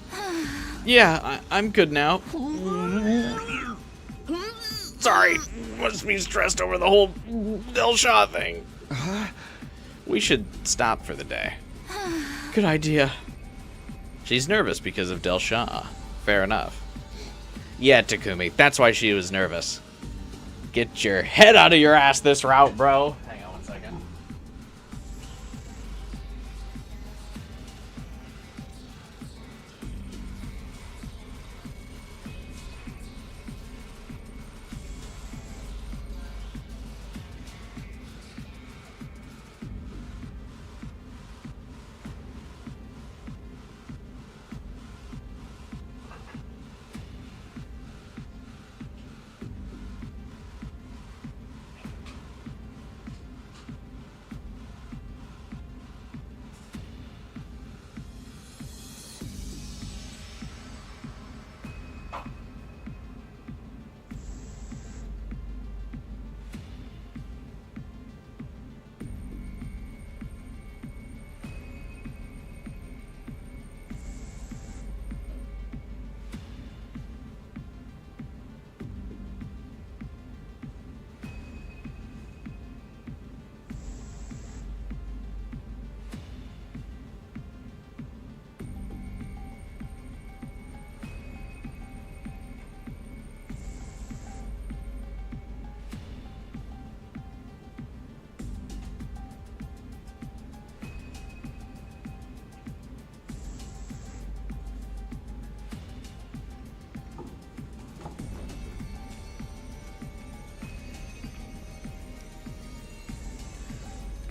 Yeah, I'm good now. Sorry, must be stressed over the whole Del Shaw thing. We should stop for the day. Good idea. She's nervous because of Del Shaw. Fair enough. Yeah, Takumi, that's why she was nervous. Get your head out of your ass this route, bro. Hang on one second.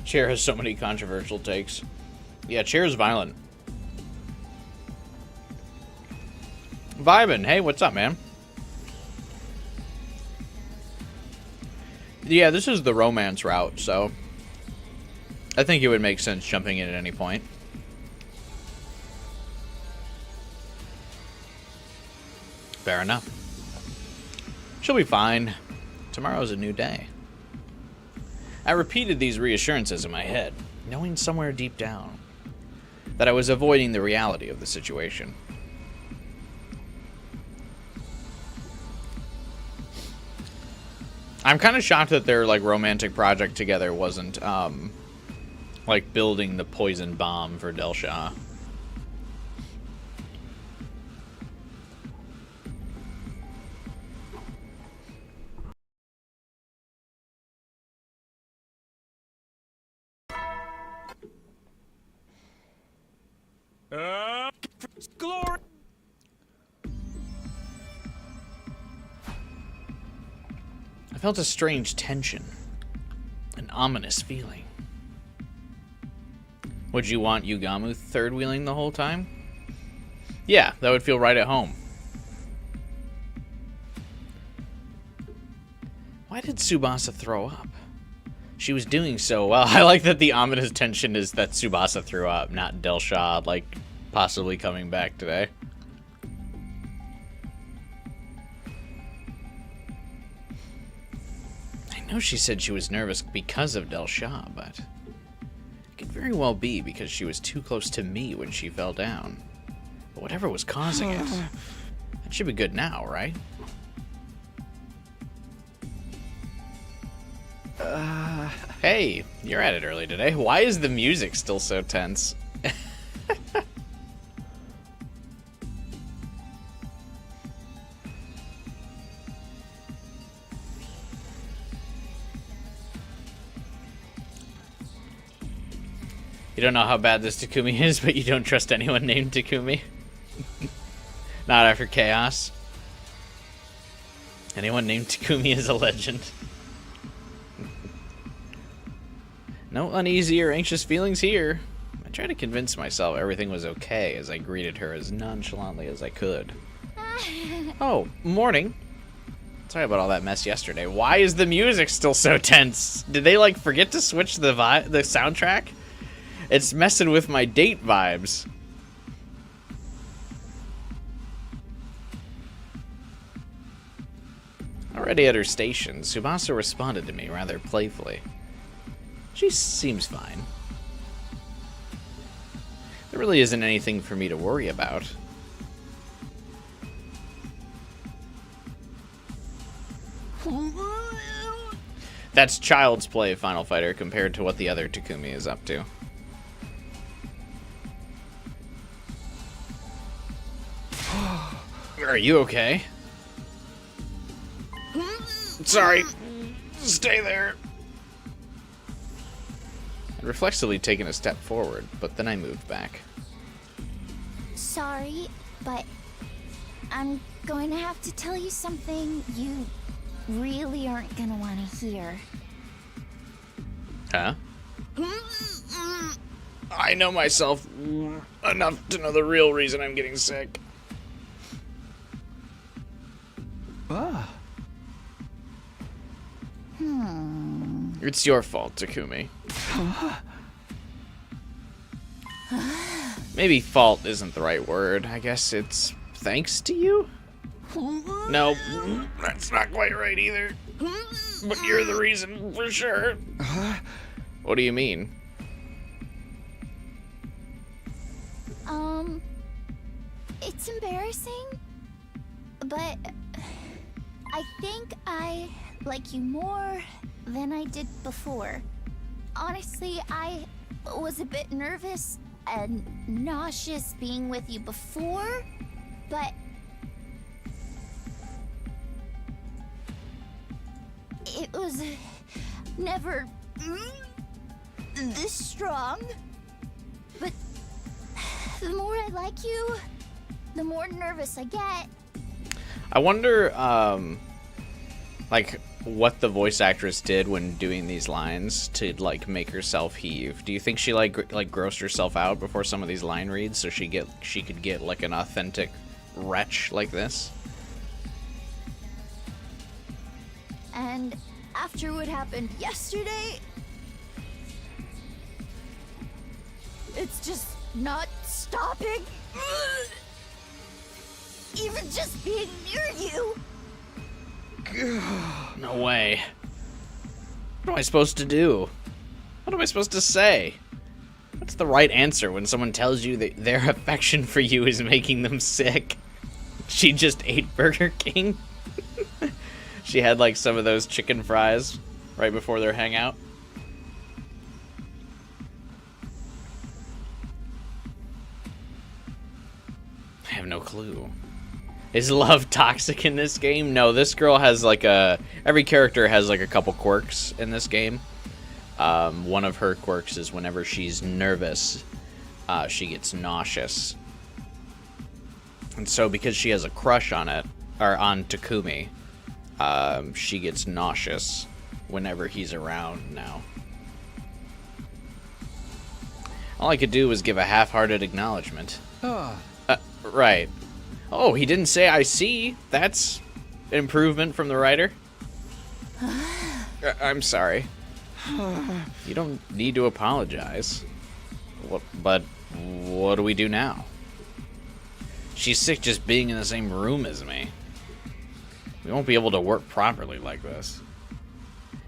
Chair has so many controversial takes. Yeah, Chair's violent. Vibin', hey, what's up, man? Yeah, this is the romance route, so I think it would make sense jumping in at any point. Fair enough. She'll be fine. Tomorrow's a new day. I repeated these reassurances in my head, knowing somewhere deep down that I was avoiding the reality of the situation. I'm kind of shocked that their like romantic project together wasn't like building the poison bomb for Del Shaw. Glory! felt a strange tension, an ominous feeling. Would you want Yugamu third-wheeling the whole time? Yeah, that would feel right at home. Why did Tsubasa throw up? She was doing so well. I like that the ominous tension is that Tsubasa threw up, not Delshad, like, possibly coming back today. I know she said she was nervous because of Delshad, but it could very well be because she was too close to me when she fell down. But whatever was causing it, that should be good now, right? Hey, you're at it early today. Why is the music still so tense? You don't know how bad this Takumi is, but you don't trust anyone named Takumi? Not after Chaos. Anyone named Takumi is a legend. No uneasy or anxious feelings here. I tried to convince myself everything was okay as I greeted her as nonchalantly as I could. Oh, morning. Sorry about all that mess yesterday. Why is the music still so tense? Did they, like, forget to switch the soundtrack? It's messing with my date vibes. Already at her station, Tsubasa responded to me rather playfully. She seems fine. There really isn't anything for me to worry about. That's child's play, Final Fighter, compared to what the other Takumi is up to. Are you okay? Sorry. Stay there. I'd reflexively taken a step forward, but then I moved back. Sorry, but I'm going to have to tell you something you really aren't gonna want to hear. Huh? I know myself enough to know the real reason I'm getting sick. Ah. It's your fault, Takumi. Maybe fault isn't the right word. I guess it's thanks to you? No, that's not quite right either. But you're the reason for sure. What do you mean? It's embarrassing, but I think I like you more than I did before. Honestly, I was a bit nervous and nauseous being with you before, but it was never this strong. But the more I like you, the more nervous I get. I wonder, like, what the voice actress did when doing these lines to, like, make herself heave. Do you think she, like grossed herself out before some of these line reads so she could get, like, an authentic wretch like this? And after what happened yesterday, it's just not stopping. Even just being near you. No way. What am I supposed to do? What am I supposed to say? What's the right answer when someone tells you that their affection for you is making them sick? She just ate Burger King? She had, like, some of those chicken fries right before their hangout. I have no clue. Is love toxic in this game? No, this girl has, like, every character has, like, a couple quirks in this game. One of her quirks is whenever she's nervous, she gets nauseous. And so because she has a crush on it, or on Takumi, she gets nauseous whenever he's around now. All I could do was give a half-hearted acknowledgement. Right. Oh, he didn't say I see. That's improvement from the writer. I'm sorry. You don't need to apologize. But what do we do now? She's sick just being in the same room as me. We won't be able to work properly like this.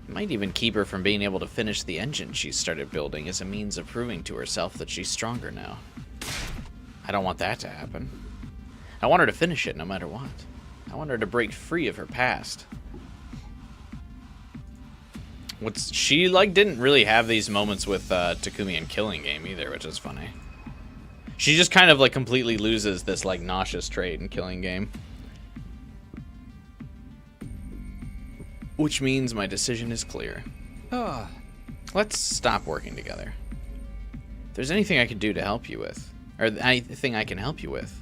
It might even keep her from being able to finish the engine she started building as a means of proving to herself that she's stronger now. I don't want that to happen. I want her to finish it no matter what. I want her to break free of her past. She didn't really have these moments with Takumi in Killing Game either, which is funny. She just kind of like completely loses this like nauseous trait in Killing Game. Which means my decision is clear. Let's stop working together. If there's anything I can do to help you with, or anything I can help you with,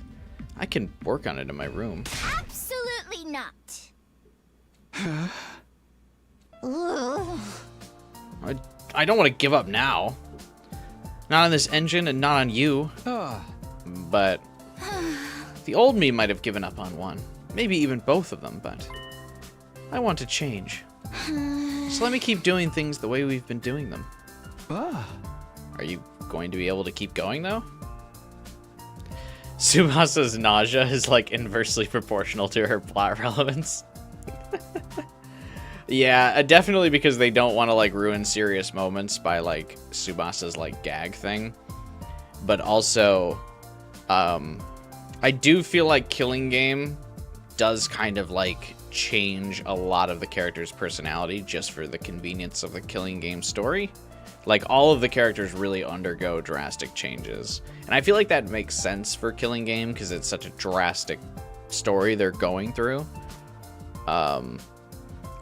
I can work on it in my room. Absolutely not. Ugh. I don't want to give up now. Not on this engine and not on you. But the old me might have given up on one. Maybe even both of them, but I want to change. So let me keep doing things the way we've been doing them. Are you going to be able to keep going, though? Tsubasa's nausea is, like, inversely proportional to her plot relevance. Yeah, definitely because they don't want to, like, ruin serious moments by, like, Tsubasa's, like, gag thing. But also, I do feel like Killing Game does kind of, like, change a lot of the character's personality just for the convenience of the Killing Game story. Like, all of the characters really undergo drastic changes. And I feel like that makes sense for Killing Game because it's such a drastic story they're going through.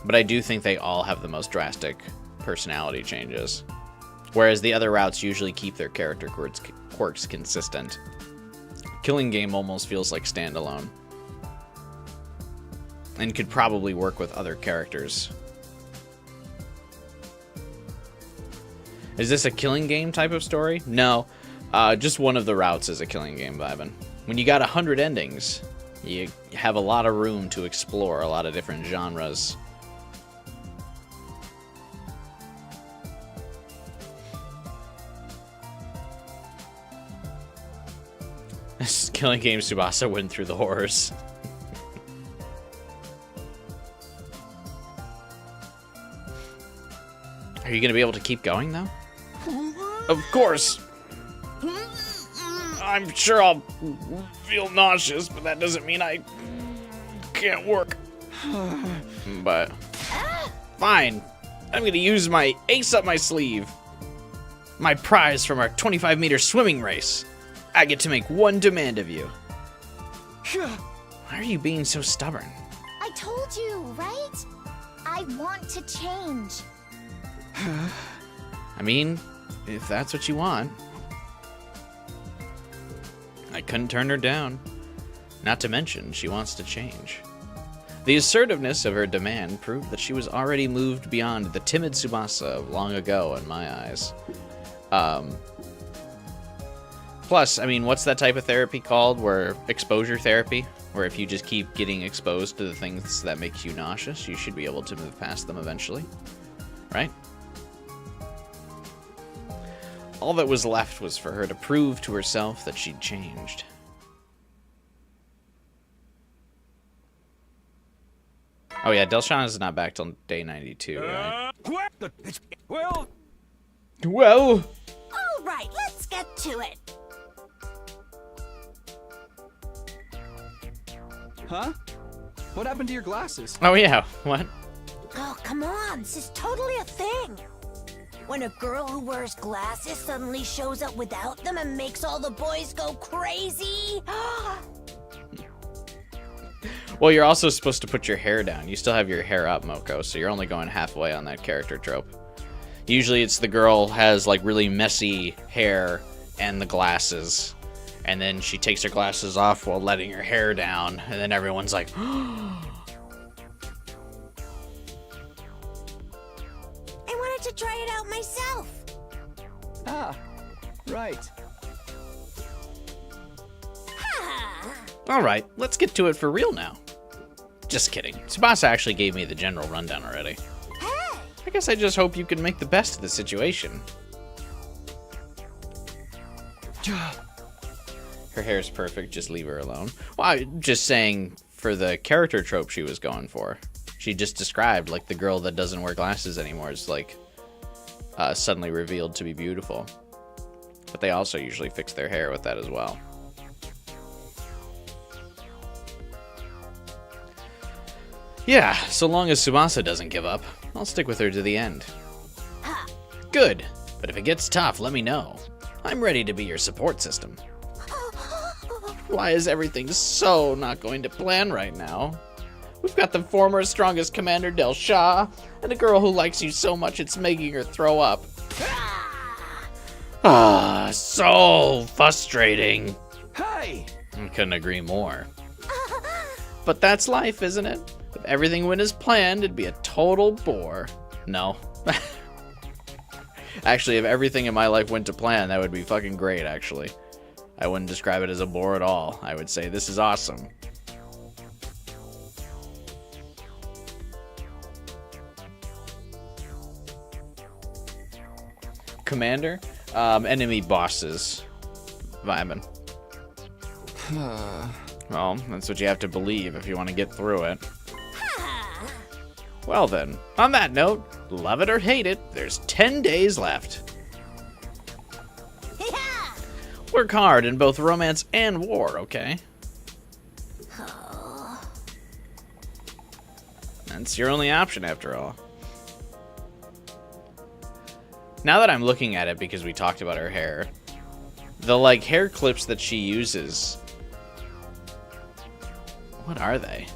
But I do think they all have the most drastic personality changes. Whereas the other routes usually keep their character quirks consistent. Killing Game almost feels like standalone. And could probably work with other characters. Is this a Killing Game type of story? No. Just one of the routes is a Killing Game vibin'. When you got 100 endings, you have a lot of room to explore a lot of different genres. This is Killing Game Tsubasa went through the horrors. Are you going to be able to keep going, though? Of course. I'm sure I'll feel nauseous, but that doesn't mean I can't work. But fine. I'm going to use my ace up my sleeve. My prize from our 25-meter swimming race. I get to make one demand of you. Why are you being so stubborn? I told you, right? I want to change. I mean, if that's what you want. I couldn't turn her down. Not to mention, she wants to change. The assertiveness of her demand proved that she was already moved beyond the timid Tsubasa of long ago in my eyes. Plus, I mean, what's that type of therapy called? Where exposure therapy? Where if you just keep getting exposed to the things that make you nauseous, you should be able to move past them eventually. Right? All that was left was for her to prove to herself that she'd changed. Oh yeah, Delshan is not back till day 92, right? Well, Well... All right, let's get to it. Huh? What happened to your glasses? Oh yeah, what? Oh, come on, this is totally a thing. When a girl who wears glasses suddenly shows up without them and makes all the boys go crazy. Well, you're also supposed to put your hair down. You still have your hair up, Moko, so you're only going halfway on that character trope. Usually it's the girl has like really messy hair and the glasses, and then she takes her glasses off while letting her hair down, and then everyone's like, wanted to try it out myself. Ah, right. Alright, let's get to it for real now. Just kidding. Tsubasa actually gave me the general rundown already. Hey! I guess I just hope you can make the best of the situation. Her hair's perfect, just leave her alone. Well, I'm just saying for the character trope she was going for. She just described, like, the girl that doesn't wear glasses anymore is, like, suddenly revealed to be beautiful. But they also usually fix their hair with that as well. Yeah, so long as Tsubasa doesn't give up, I'll stick with her to the end. Good, but if it gets tough, let me know. I'm ready to be your support system. Why is everything so not going to plan right now? We've got the former strongest commander Del Shah, and a girl who likes you so much it's making her throw up. Ah, so frustrating. Hey! I couldn't agree more. But that's life, isn't it? If everything went as planned, it'd be a total bore. No. Actually, if everything in my life went to plan, that would be fucking great, actually. I wouldn't describe it as a bore at all. I would say this is awesome. Commander? Enemy bosses. Vibin'. Well, that's what you have to believe if you want to get through it. Well then, on that note, love it or hate it, there's 10 days left. Work hard in both romance and war, okay? That's your only option after all. Now that I'm looking at it because we talked about her hair, the like hair clips that she uses, what are they?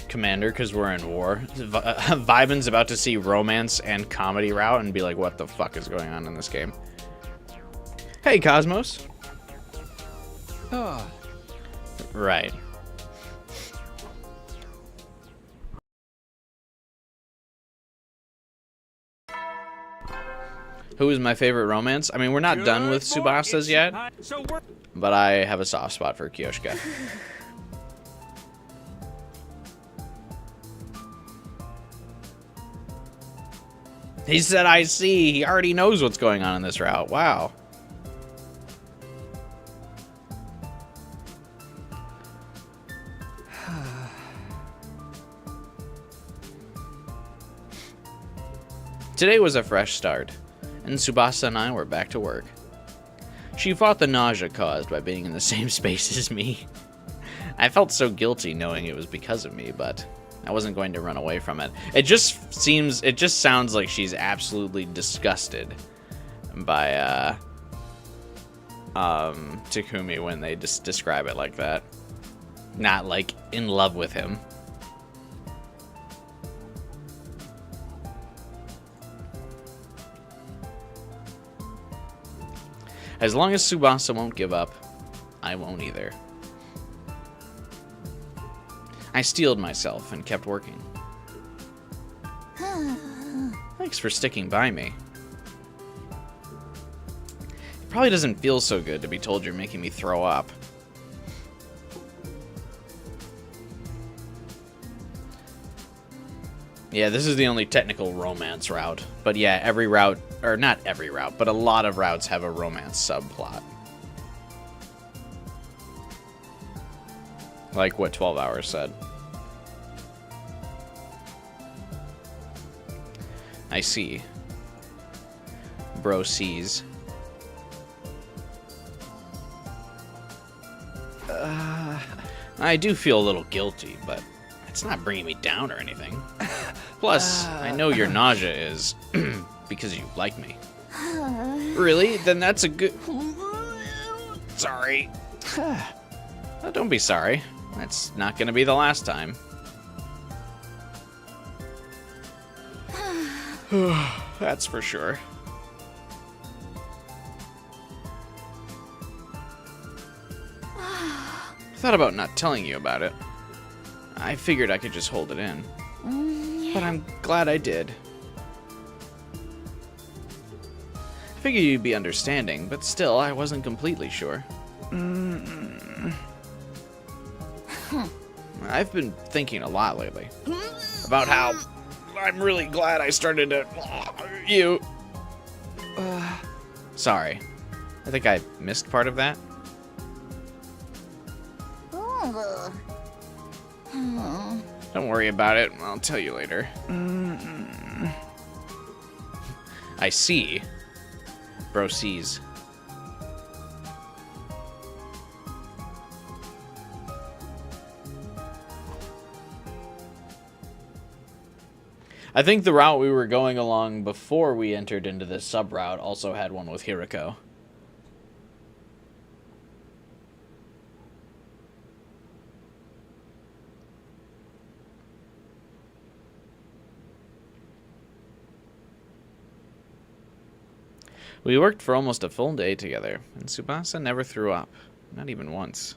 Commander, because we're in war. Vibin's about to see romance and comedy route and be like, what the fuck is going on in this game? Hey, Cosmos. Ah, Right. Who is my favorite romance? I mean, we're not done with Tsubasa's yet, So we're but I have a soft spot for Kyoshika. He said, I see. He already knows what's going on in this route. Wow. Today was a fresh start, and Tsubasa and I were back to work. She fought the nausea caused by being in the same space as me. I felt so guilty knowing it was because of me, but I wasn't going to run away from it. It just sounds like she's absolutely disgusted by Takumi when they just describe it like that. Not like in love with him. As long as Tsubasa won't give up, I won't either. I steeled myself and kept working. Thanks for sticking by me. It probably doesn't feel so good to be told you're making me throw up. Yeah, this is the only technical romance route. But yeah, every route, or not every route, but a lot of routes have a romance subplot. Like what 12 Hours said. I see. Bro sees. I do feel a little guilty, but it's not bringing me down or anything. Plus, I know your nausea is because you like me. Really? Then that's a good... Sorry. Oh, don't be sorry. That's not going to be the last time. That's for sure. thought about not telling you about it. I figured I could just hold it in. But I'm glad I did. I figured you'd be understanding, but still, I wasn't completely sure. I've been thinking a lot lately about how I'm really glad I started to you. Sorry. I think I missed part of that. Don't worry about it. I'll tell you later. I see. Bro sees. I think the route we were going along before we entered into this sub-route also had one with Hiriko. We worked for almost a full day together, and Tsubasa never threw up. Not even once.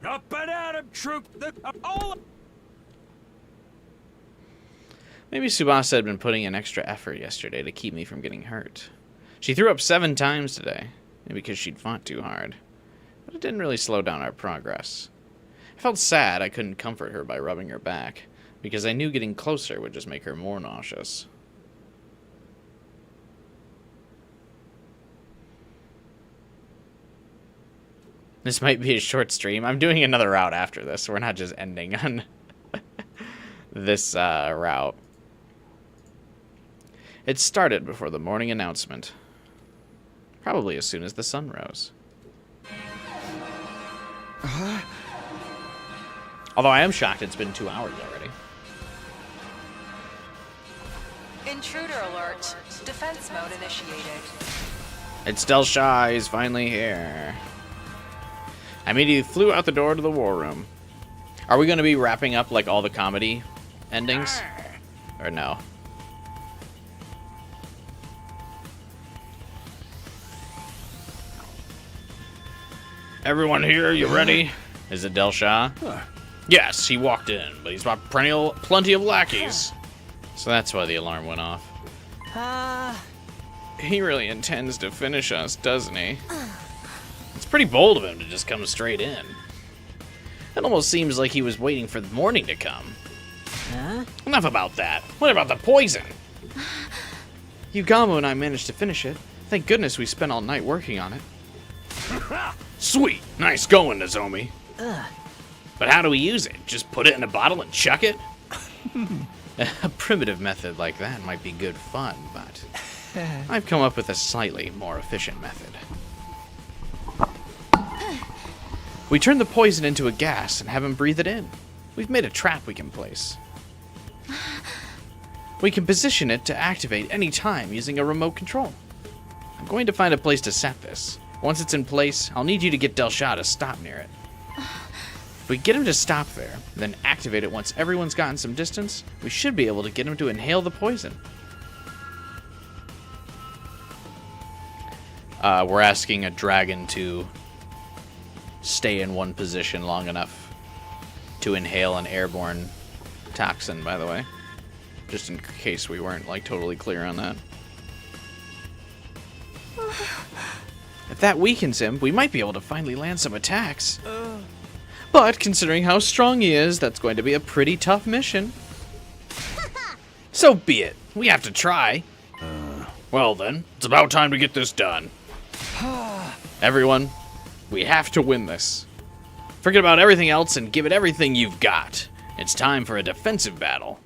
Up and at 'em, troop! All Maybe Tsubasa had been putting in extra effort yesterday to keep me from getting hurt. She threw up 7 times today, maybe because she'd fought too hard. But it didn't really slow down our progress. I felt sad I couldn't comfort her by rubbing her back, because I knew getting closer would just make her more nauseous. This might be a short stream. I'm doing another route after this. We're not just ending on this route. It started before the morning announcement. Probably as soon as the sun rose. Although I am shocked it's been 2 hours already. Intruder alert. Defense mode initiated. It's Del Shah. He's finally here. I immediately flew out the door to the war room. Are we going to be wrapping up like all the comedy endings? Or no? Everyone here, you ready? Is it Del Shah? Yes, he walked in, but he's brought plenty of lackeys. So that's why the alarm went off. He really intends to finish us, doesn't he? It's pretty bold of him to just come straight in. It almost seems like he was waiting for the morning to come. Enough about that. What about the poison? Yugamo and I managed to finish it. Thank goodness we spent all night working on it. Sweet. Nice going, Nozomi. But how do we use it? Just put it in a bottle and chuck it? A primitive method like that might be good fun, but I've come up with a slightly more efficient method. We turn the poison into a gas and have him breathe it in. We've made a trap we can place. We can position it to activate any time using a remote control. I'm going to find a place to set this. Once it's in place, I'll need you to get Del Shah to stop near it. If we get him to stop there, then activate it once everyone's gotten some distance, we should be able to get him to inhale the poison. We're asking a dragon to stay in one position long enough to inhale an airborne toxin, by the way. Just in case we weren't, like, totally clear on that. If that weakens him, we might be able to finally land some attacks. But considering how strong he is, that's going to be a pretty tough mission. So be it. We have to try. Well then, it's about time to get this done. Everyone, we have to win this. Forget about everything else and give it everything you've got. It's time for a defensive battle.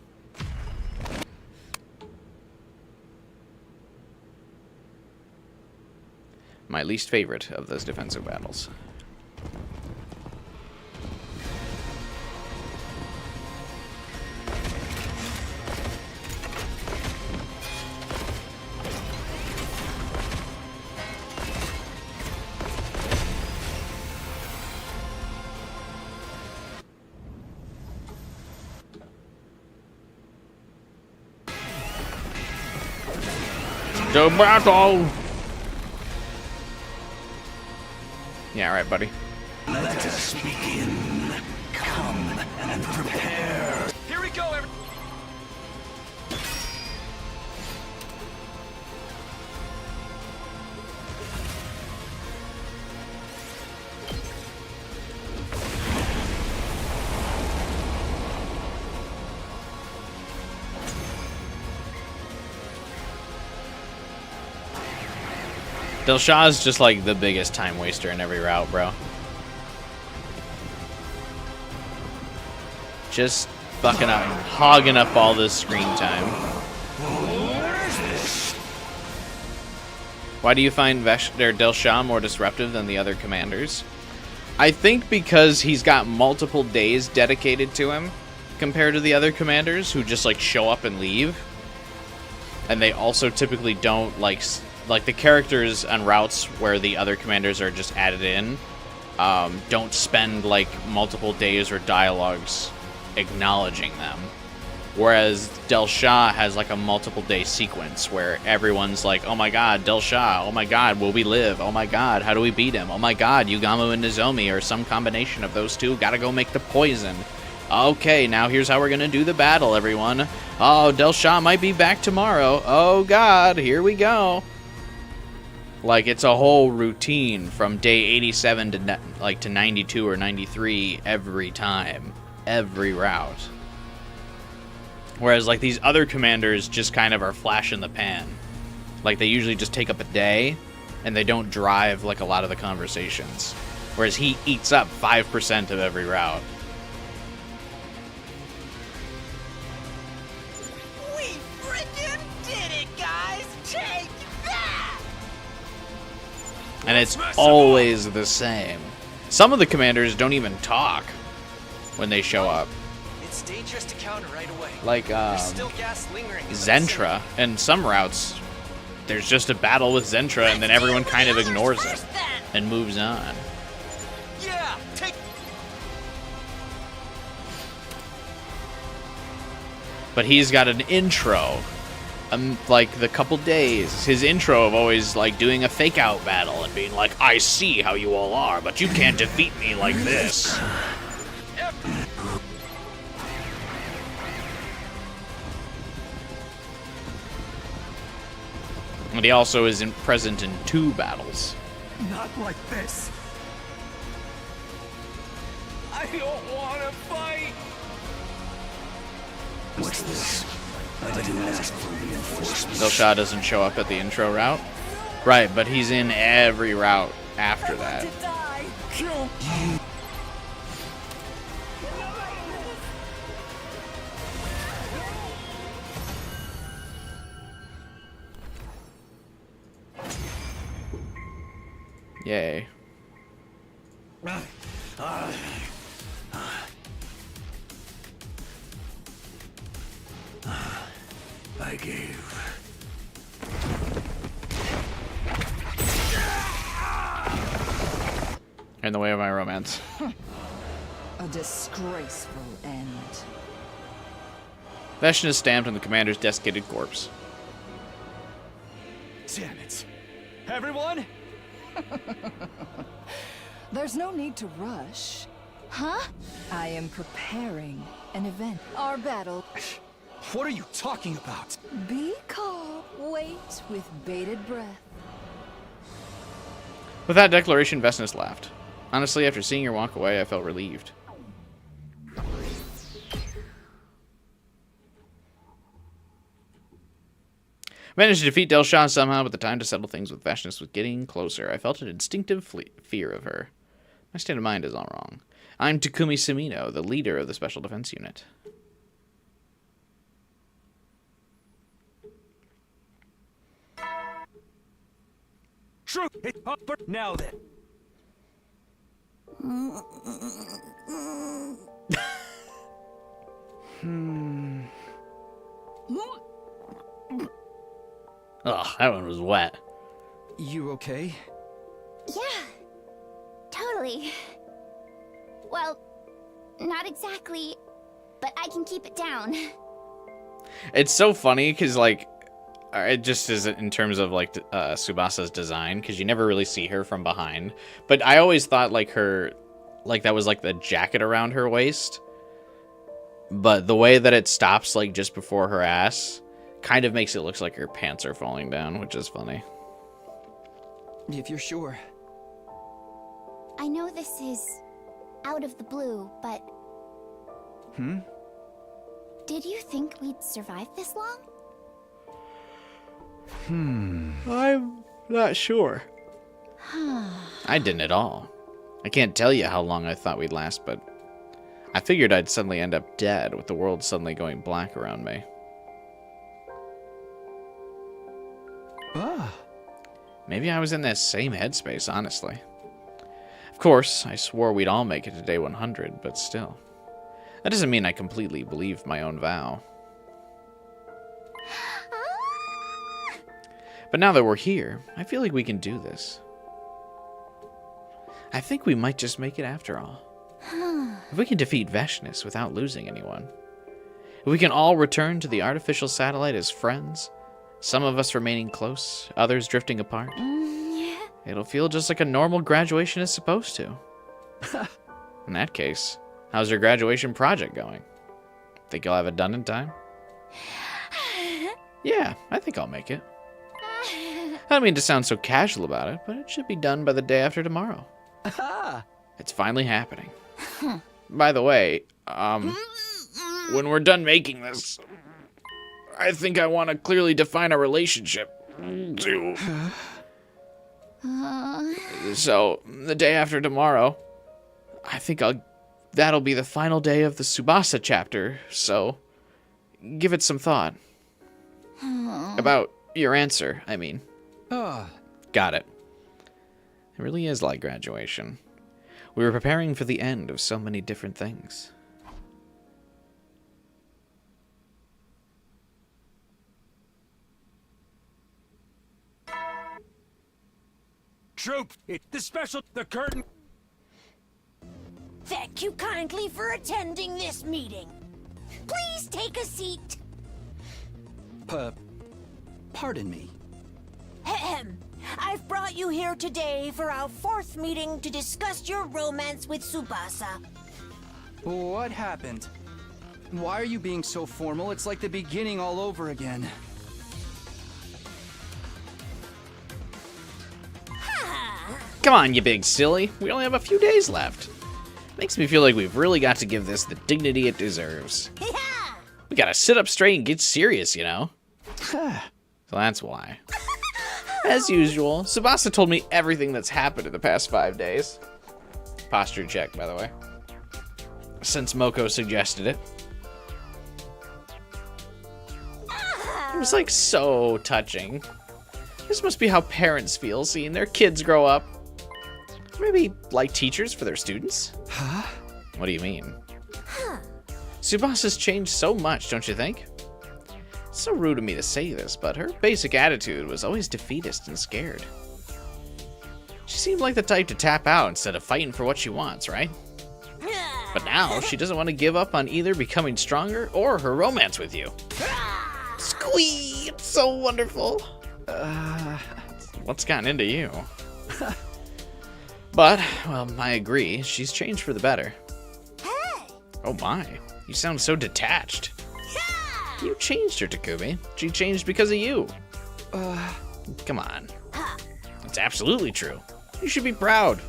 My least favorite of those defensive battles. To battle! Yeah, right, buddy. Let us begin. Come and prepare. Here we go, everyone. Del Shah's just like the biggest time waster in every route, bro. Just fucking up, hogging up all this screen time. Why do you find Del Shah more disruptive than the other commanders? I think because he's got multiple days dedicated to him compared to the other commanders who just like show up and leave. And they also typically don't like the characters on routes where the other commanders are just added in don't spend like multiple days or dialogues acknowledging them, whereas Del Shah has like a multiple day sequence where everyone's like, oh my god, Del Shah, oh my god, will we live, oh my god, how do we beat him, oh my god, Yugamo and Nozomi or some combination of those two, gotta go make the poison. Okay, now here's how we're gonna do the battle, everyone. Oh, Del Shah might be back tomorrow. Oh god, here we go. Like, it's a whole routine from day 87 to 92 or 93 every time. Every route. Whereas, like, these other commanders just kind of are flash in the pan. Like, they usually just take up a day, and they don't drive, like, a lot of the conversations. Whereas he eats up 5% of every route. We frickin' did it, guys! Take that! And it's always the same. Some of the commanders don't even talk when they show up. It's dangerous to counter right away. Like, There's still gas lingering. Zentra. And some routes, there's just a battle with Zentra, and then everyone kind of ignores it and moves on. Yeah, take. But he's got an intro. Like the couple days, his intro of always like doing a fake out battle and being like, I see how you all are, but you can't defeat me like this. And he also is present in 2 battles. Not like this. I don't want to fight. What's this? I didn't ask for reinforcements. Del Shah doesn't show up at the intro route. Right, but he's in every route after that. Yay. I gave. In the way of my romance. A disgraceful end. Vashon is stamped on the commander's desiccated corpse. Damn it. Everyone? There's no need to rush. Huh? I am preparing an event. Our battle. What are you talking about? Be calm. Wait with bated breath. With that declaration, Vesnus laughed. Honestly, after seeing her walk away, I felt relieved. Managed to defeat Del Shah somehow, but the time to settle things with Vashnis was getting closer. I felt an instinctive fear of her. My state of mind is all wrong. I'm Takumi Sumino, the leader of the Special Defense Unit. True. Now then. Ugh, that one was wet. You okay? Yeah, totally. Well, not exactly, but I can keep it down. It's so funny because, like, it just is in terms of like Tsubasa's design, because you never really see her from behind. But I always thought like her, like that was like the jacket around her waist. But the way that it stops like just before her ass kind of makes it look like her pants are falling down, which is funny. If you're sure. I know this is out of the blue, but... Did you think we'd survive this long? I'm not sure. I didn't at all. I can't tell you how long I thought we'd last, but I figured I'd suddenly end up dead with the world suddenly going black around me. Maybe I was in that same headspace, honestly. Of course, I swore we'd all make it to day 100, but still. That doesn't mean I completely believed my own vow. But now that we're here, I feel like we can do this. I think we might just make it after all. If we can defeat Veshness without losing anyone. If we can all return to the artificial satellite as friends, some of us remaining close, others drifting apart. It'll feel just like a normal graduation is supposed to. In that case, how's your graduation project going? Think you'll have it done in time? Yeah, I think I'll make it. I don't mean to sound so casual about it, but it should be done by the day after tomorrow. It's finally happening. By the way, when we're done making this, I think I want to clearly define our relationship. So, the day after tomorrow, I think that'll be the final day of the Tsubasa chapter, so give it some thought. About your answer, I mean. Got it. It really is like graduation. We were preparing for the end of so many different things. Troop, the curtain. Thank you kindly for attending this meeting. Please take a seat. Pardon me. Ahem. I've brought you here today for our 4th meeting to discuss your romance with Tsubasa. What happened? Why are you being so formal? It's like the beginning all over again. Come on, you big silly. We only have a few days left. Makes me feel like we've really got to give this the dignity it deserves. We gotta sit up straight and get serious, you know? So that's why. As usual, Tsubasa told me everything that's happened in the past 5 days. Posture check, by the way. Since Moko suggested it. It was like so touching. This must be how parents feel seeing their kids grow up. Maybe like teachers for their students? Huh? What do you mean? Tsubasa's changed so much, don't you think? It's so rude of me to say this, but her basic attitude was always defeatist and scared. She seemed like the type to tap out instead of fighting for what she wants, right? But now, she doesn't want to give up on either becoming stronger or her romance with you. Squee! It's so wonderful! What's gotten into you? But, well, I agree. She's changed for the better. Hey! Oh my, you sound so detached. You changed her, Takumi. She changed because of you. Come on. It's absolutely true. You should be proud.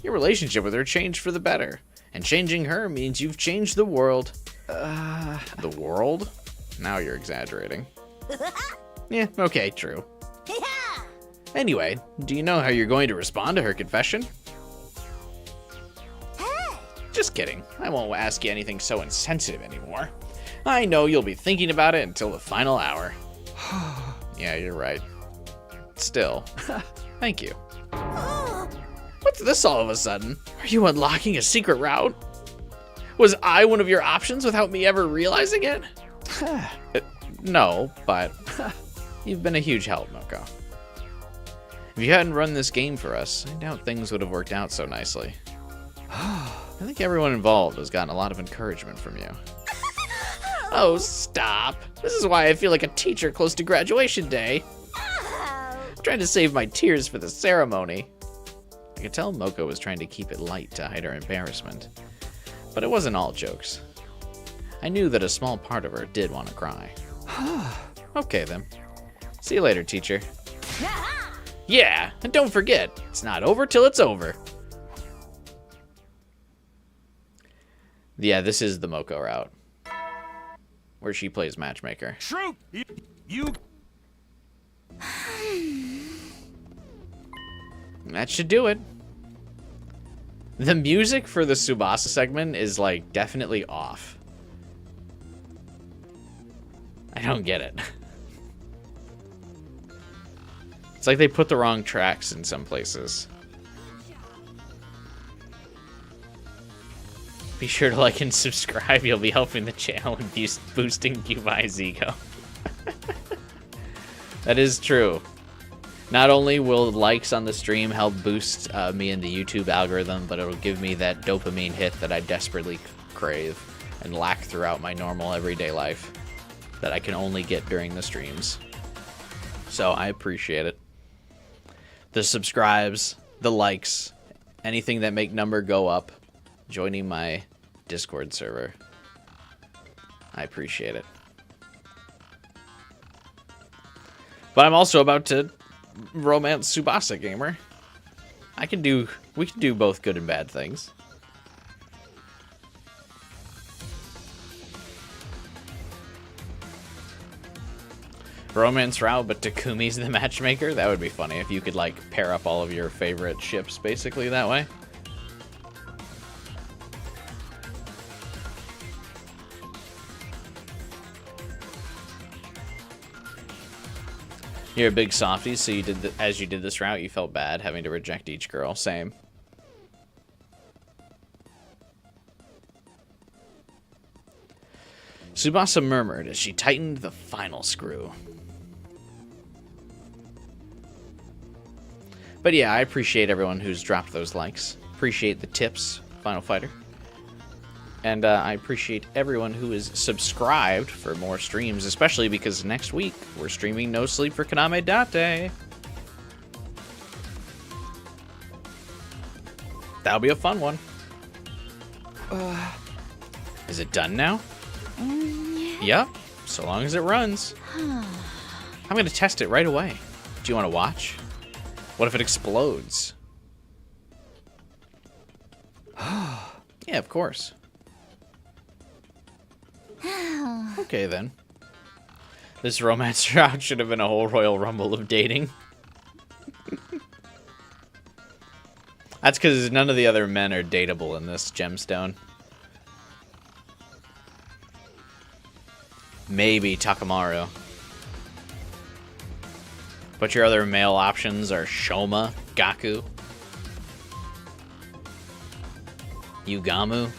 Your relationship with her changed for the better. And changing her means you've changed the world. The world? Now you're exaggerating. Yeah, okay, true. Anyway, do you know how you're going to respond to her confession? Just kidding. I won't ask you anything so insensitive anymore. I know you'll be thinking about it until the final hour. Yeah, you're right. Still, thank you. What's this all of a sudden? Are you unlocking a secret route? Was I one of your options without me ever realizing it? No, but you've been a huge help, Moko. If you hadn't run this game for us, I doubt things would have worked out so nicely. I think everyone involved has gotten a lot of encouragement from you. Oh, stop. This is why I feel like a teacher close to graduation day. Oh. I'm trying to save my tears for the ceremony. I could tell Moko was trying to keep it light to hide her embarrassment. But it wasn't all jokes. I knew that a small part of her did want to cry. Okay then. See you later, teacher. Yeah, and don't forget, it's not over till it's over. Yeah, this is the Moko route, where she plays matchmaker. True. You. That should do it. The music for the Tsubasa segment is, like, definitely off. I don't get it. It's like they put the wrong tracks in some places. Be sure to like and subscribe. You'll be helping the channel and boosting Qvai's ego. That is true. Not only will likes on the stream help boost me in the YouTube algorithm, but it'll give me that dopamine hit that I desperately crave and lack throughout my normal everyday life that I can only get during the streams. So I appreciate it. The subscribes, the likes, anything that make number go up, joining my Discord server. I appreciate it. But I'm also about to romance Tsubasa Gamer. We can do both good and bad things. Romance route, but Takumi's the matchmaker? That would be funny if you could, like, pair up all of your favorite ships, basically, that way. You're a big softie, so you did as you did this route, you felt bad having to reject each girl. Same. Tsubasa murmured as she tightened the final screw. But yeah, I appreciate everyone who's dropped those likes. Appreciate the tips, Final Fighter. And I appreciate everyone who is subscribed for more streams, especially because next week we're streaming No Sleep for Kaname Date. That'll be a fun one. Is it done now? Yep, so long as it runs. I'm going to test it right away. Do you want to watch? What if it explodes? Yeah, of course. Okay, then. This romance route should have been a whole Royal Rumble of dating. That's because none of the other men are dateable in this gemstone. Maybe Takamaru. But your other male options are Shoma, Gaku, Yugamu.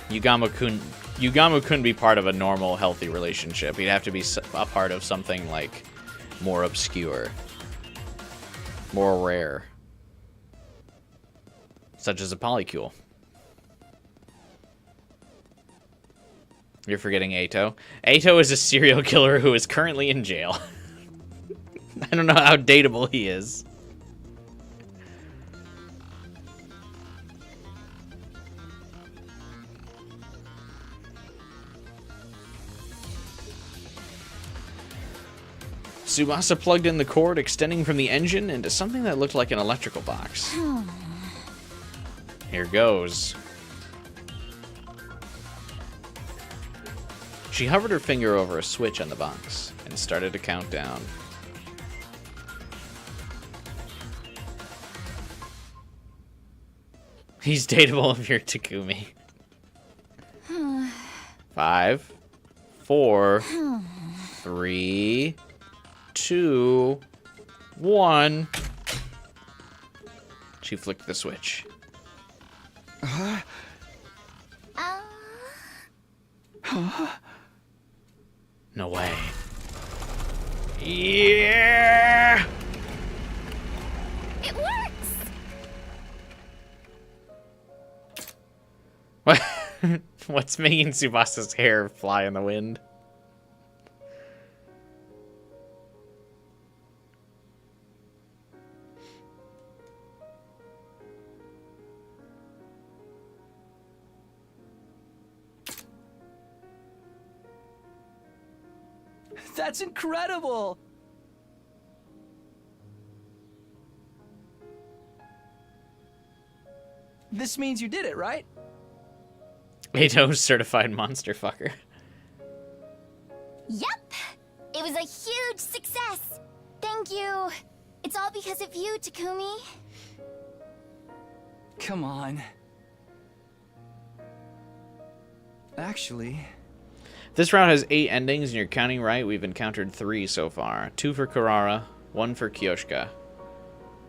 Yugamu couldn't be part of a normal, healthy relationship. He'd have to be a part of something, like, more obscure. More rare. Such as a polycule. You're forgetting Eito. Eito is a serial killer who is currently in jail. I don't know how dateable he is. Tsubasa plugged in the cord extending from the engine into something that looked like an electrical box. Here goes. She hovered her finger over a switch on the box and started to count down. He's dateable if you're Takumi. 5, 4, 3, 2, 1. She flicked the switch. No way. Yeah! It works! What? What's making Tsubasa's hair fly in the wind? That's incredible! This means you did it, right? Ato certified monster fucker. Yep! It was a huge success! Thank you! It's all because of you, Takumi. Come on. Actually... This route has 8 endings, and you're counting right. We've encountered 3 so far. 2 for Kurara, 1 for Kyoshika.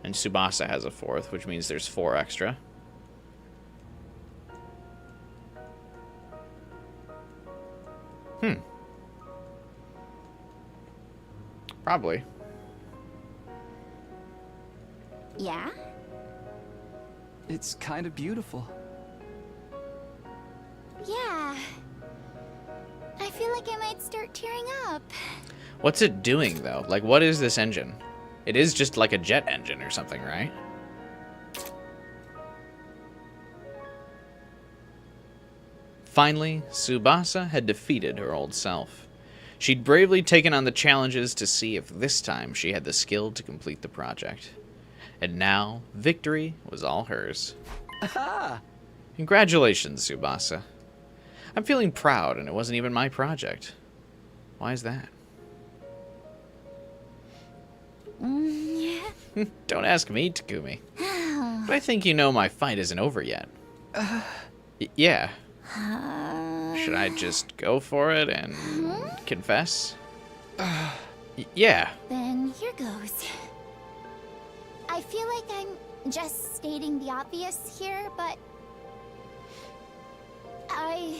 And Tsubasa has a 4th, which means there's 4 extra. Probably. Yeah? It's kind of beautiful. Yeah. I feel like I might start tearing up. What's it doing, though? Like, what is this engine? It is just like a jet engine or something, right? Finally, Tsubasa had defeated her old self. She'd bravely taken on the challenges to see if this time she had the skill to complete the project. And now, victory was all hers. Aha! Congratulations, Tsubasa. I'm feeling proud, and it wasn't even my project. Why is that? Don't ask me, Takumi. But I think you know my fight isn't over yet. Yeah. Should I just go for it and confess? Yeah. Then here goes. I feel like I'm just stating the obvious here, but... I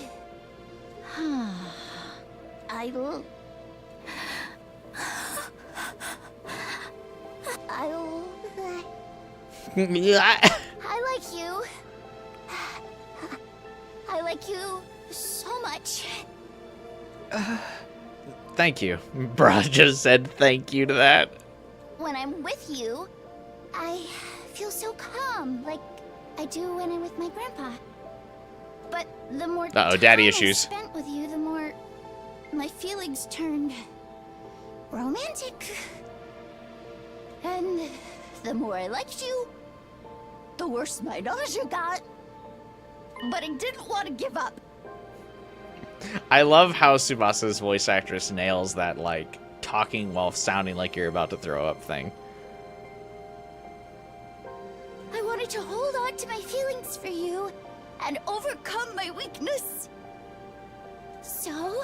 like you. I like you so much. Thank you. Bruh just said thank you to that. When I'm with you, I feel so calm, like I do when I'm with my grandpa. But the more Daddy time issues. I spent with you, the more my feelings turned romantic. And the more I liked you, the worse my nausea got. But I didn't want to give up. I love how Tsubasa's voice actress nails that, like, talking while sounding like you're about to throw up thing. I wanted to hold on to my feelings for you and overcome my weakness. So,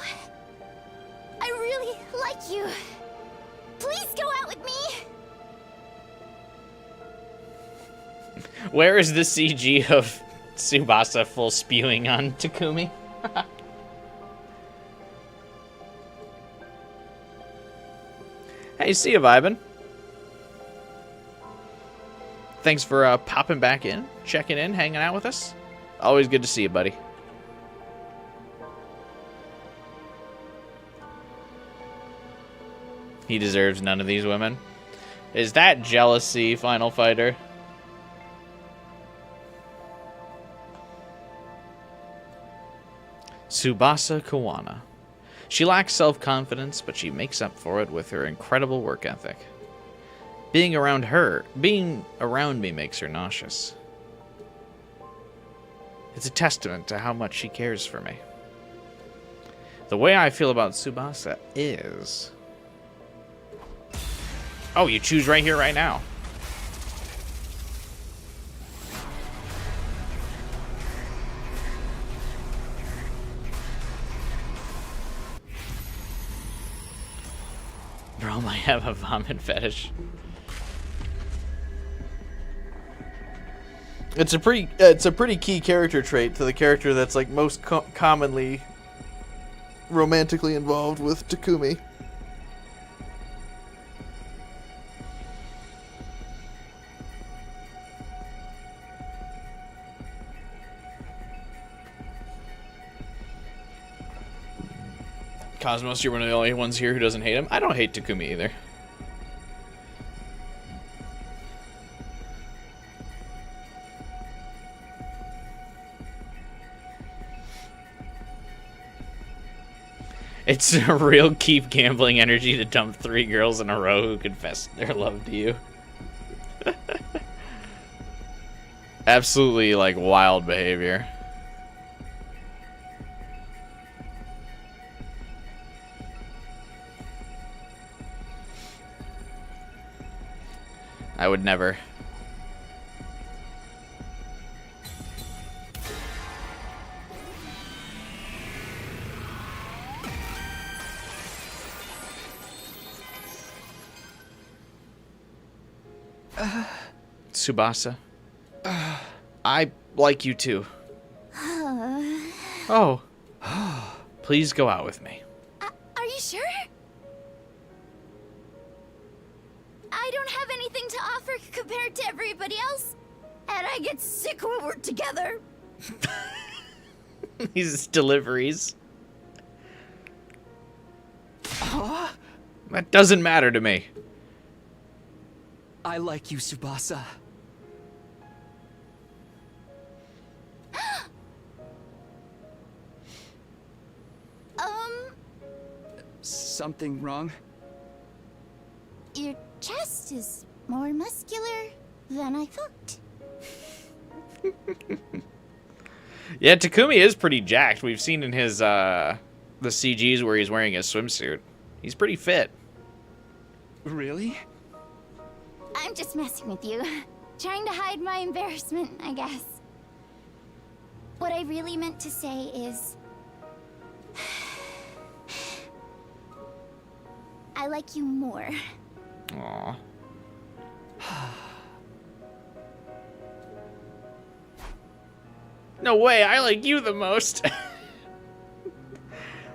I really like you. Please go out with me. Where is the CG of Tsubasa full spewing on Takumi? Hey, see you, vibin'. Thanks for popping back in, checking in, hanging out with us. Always good to see you, buddy. He deserves none of these women. Is that jealousy, Final Fighter? Tsubasa Kawana. She lacks self-confidence, but she makes up for it with her incredible work ethic. Being around me makes her nauseous. It's a testament to how much she cares for me. The way I feel about Tsubasa is... Oh, you choose right here, right now. Bro might have a vomit fetish. It's a pretty key character trait to the character that's like most commonly romantically involved with Takumi. Cosmos, you're one of the only ones here who doesn't hate him. I don't hate Takumi either. It's a real keep gambling energy to dump 3 girls in a row who confess their love to you. Absolutely, like, wild behavior. I would never. Tsubasa. I like you too. Oh. Please go out with me. Are you sure? I don't have anything to offer compared to everybody else, and I get sick when we're together. These deliveries. That doesn't matter to me. I like you, Tsubasa. Something wrong? Your chest is more muscular than I thought. Yeah, Takumi is pretty jacked. We've seen in his the CGs where he's wearing his swimsuit. He's pretty fit. Really? I'm just messing with you. Trying to hide my embarrassment, I guess. What I really meant to say is... I like you more. Aww. No way, I like you the most.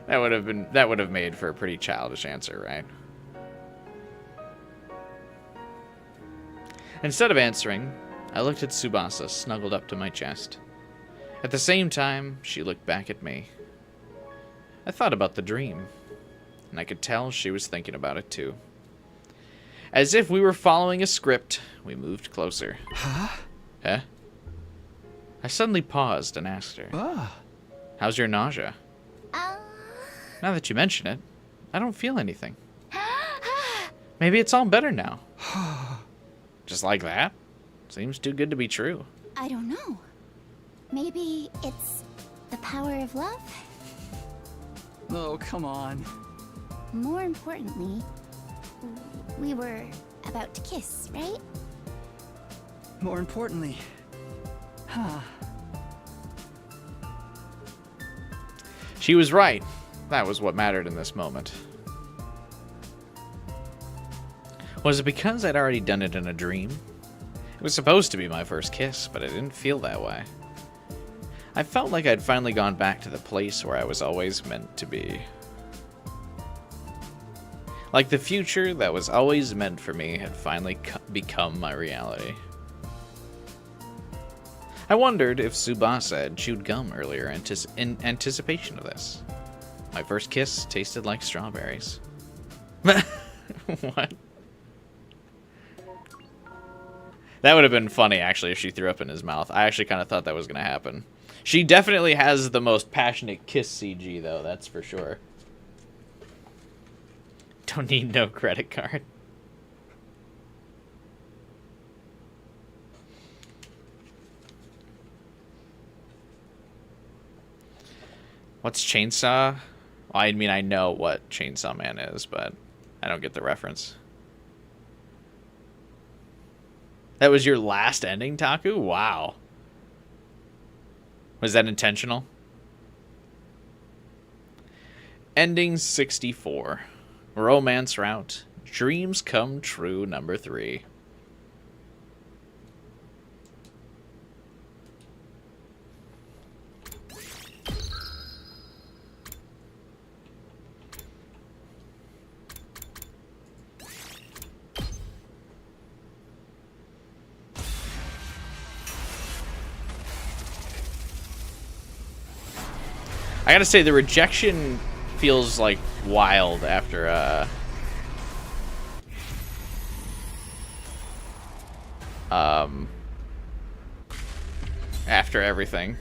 That would have made for a pretty childish answer, right? Instead of answering, I looked at Tsubasa snuggled up to my chest. At the same time, she looked back at me. I thought about the dream, and I could tell she was thinking about it too. As if we were following a script, we moved closer. Huh? Huh? I suddenly paused and asked her, how's your nausea? Now that you mention it, I don't feel anything. Maybe it's all better now. Just like that? Seems too good to be true. I don't know. Maybe it's the power of love? Oh, come on. More importantly, we were about to kiss, right? More importantly... Huh. She was right. That was what mattered in this moment. Was it because I'd already done it in a dream? It was supposed to be my first kiss, but it didn't feel that way. I felt like I'd finally gone back to the place where I was always meant to be. Like the future that was always meant for me had finally become my reality. I wondered if Tsubasa had chewed gum earlier in anticipation of this. My first kiss tasted like strawberries. What? That would have been funny, actually, if she threw up in his mouth. I actually kind of thought that was going to happen. She definitely has the most passionate kiss CG, though, that's for sure. Don't need no credit card. What's Chainsaw? Well, I mean, I know what Chainsaw Man is, but I don't get the reference. That was your last ending, Taku? Wow. Was that intentional? Ending 64. Romance route. Dreams come true, number 3. I gotta say, the rejection feels like wild after after everything.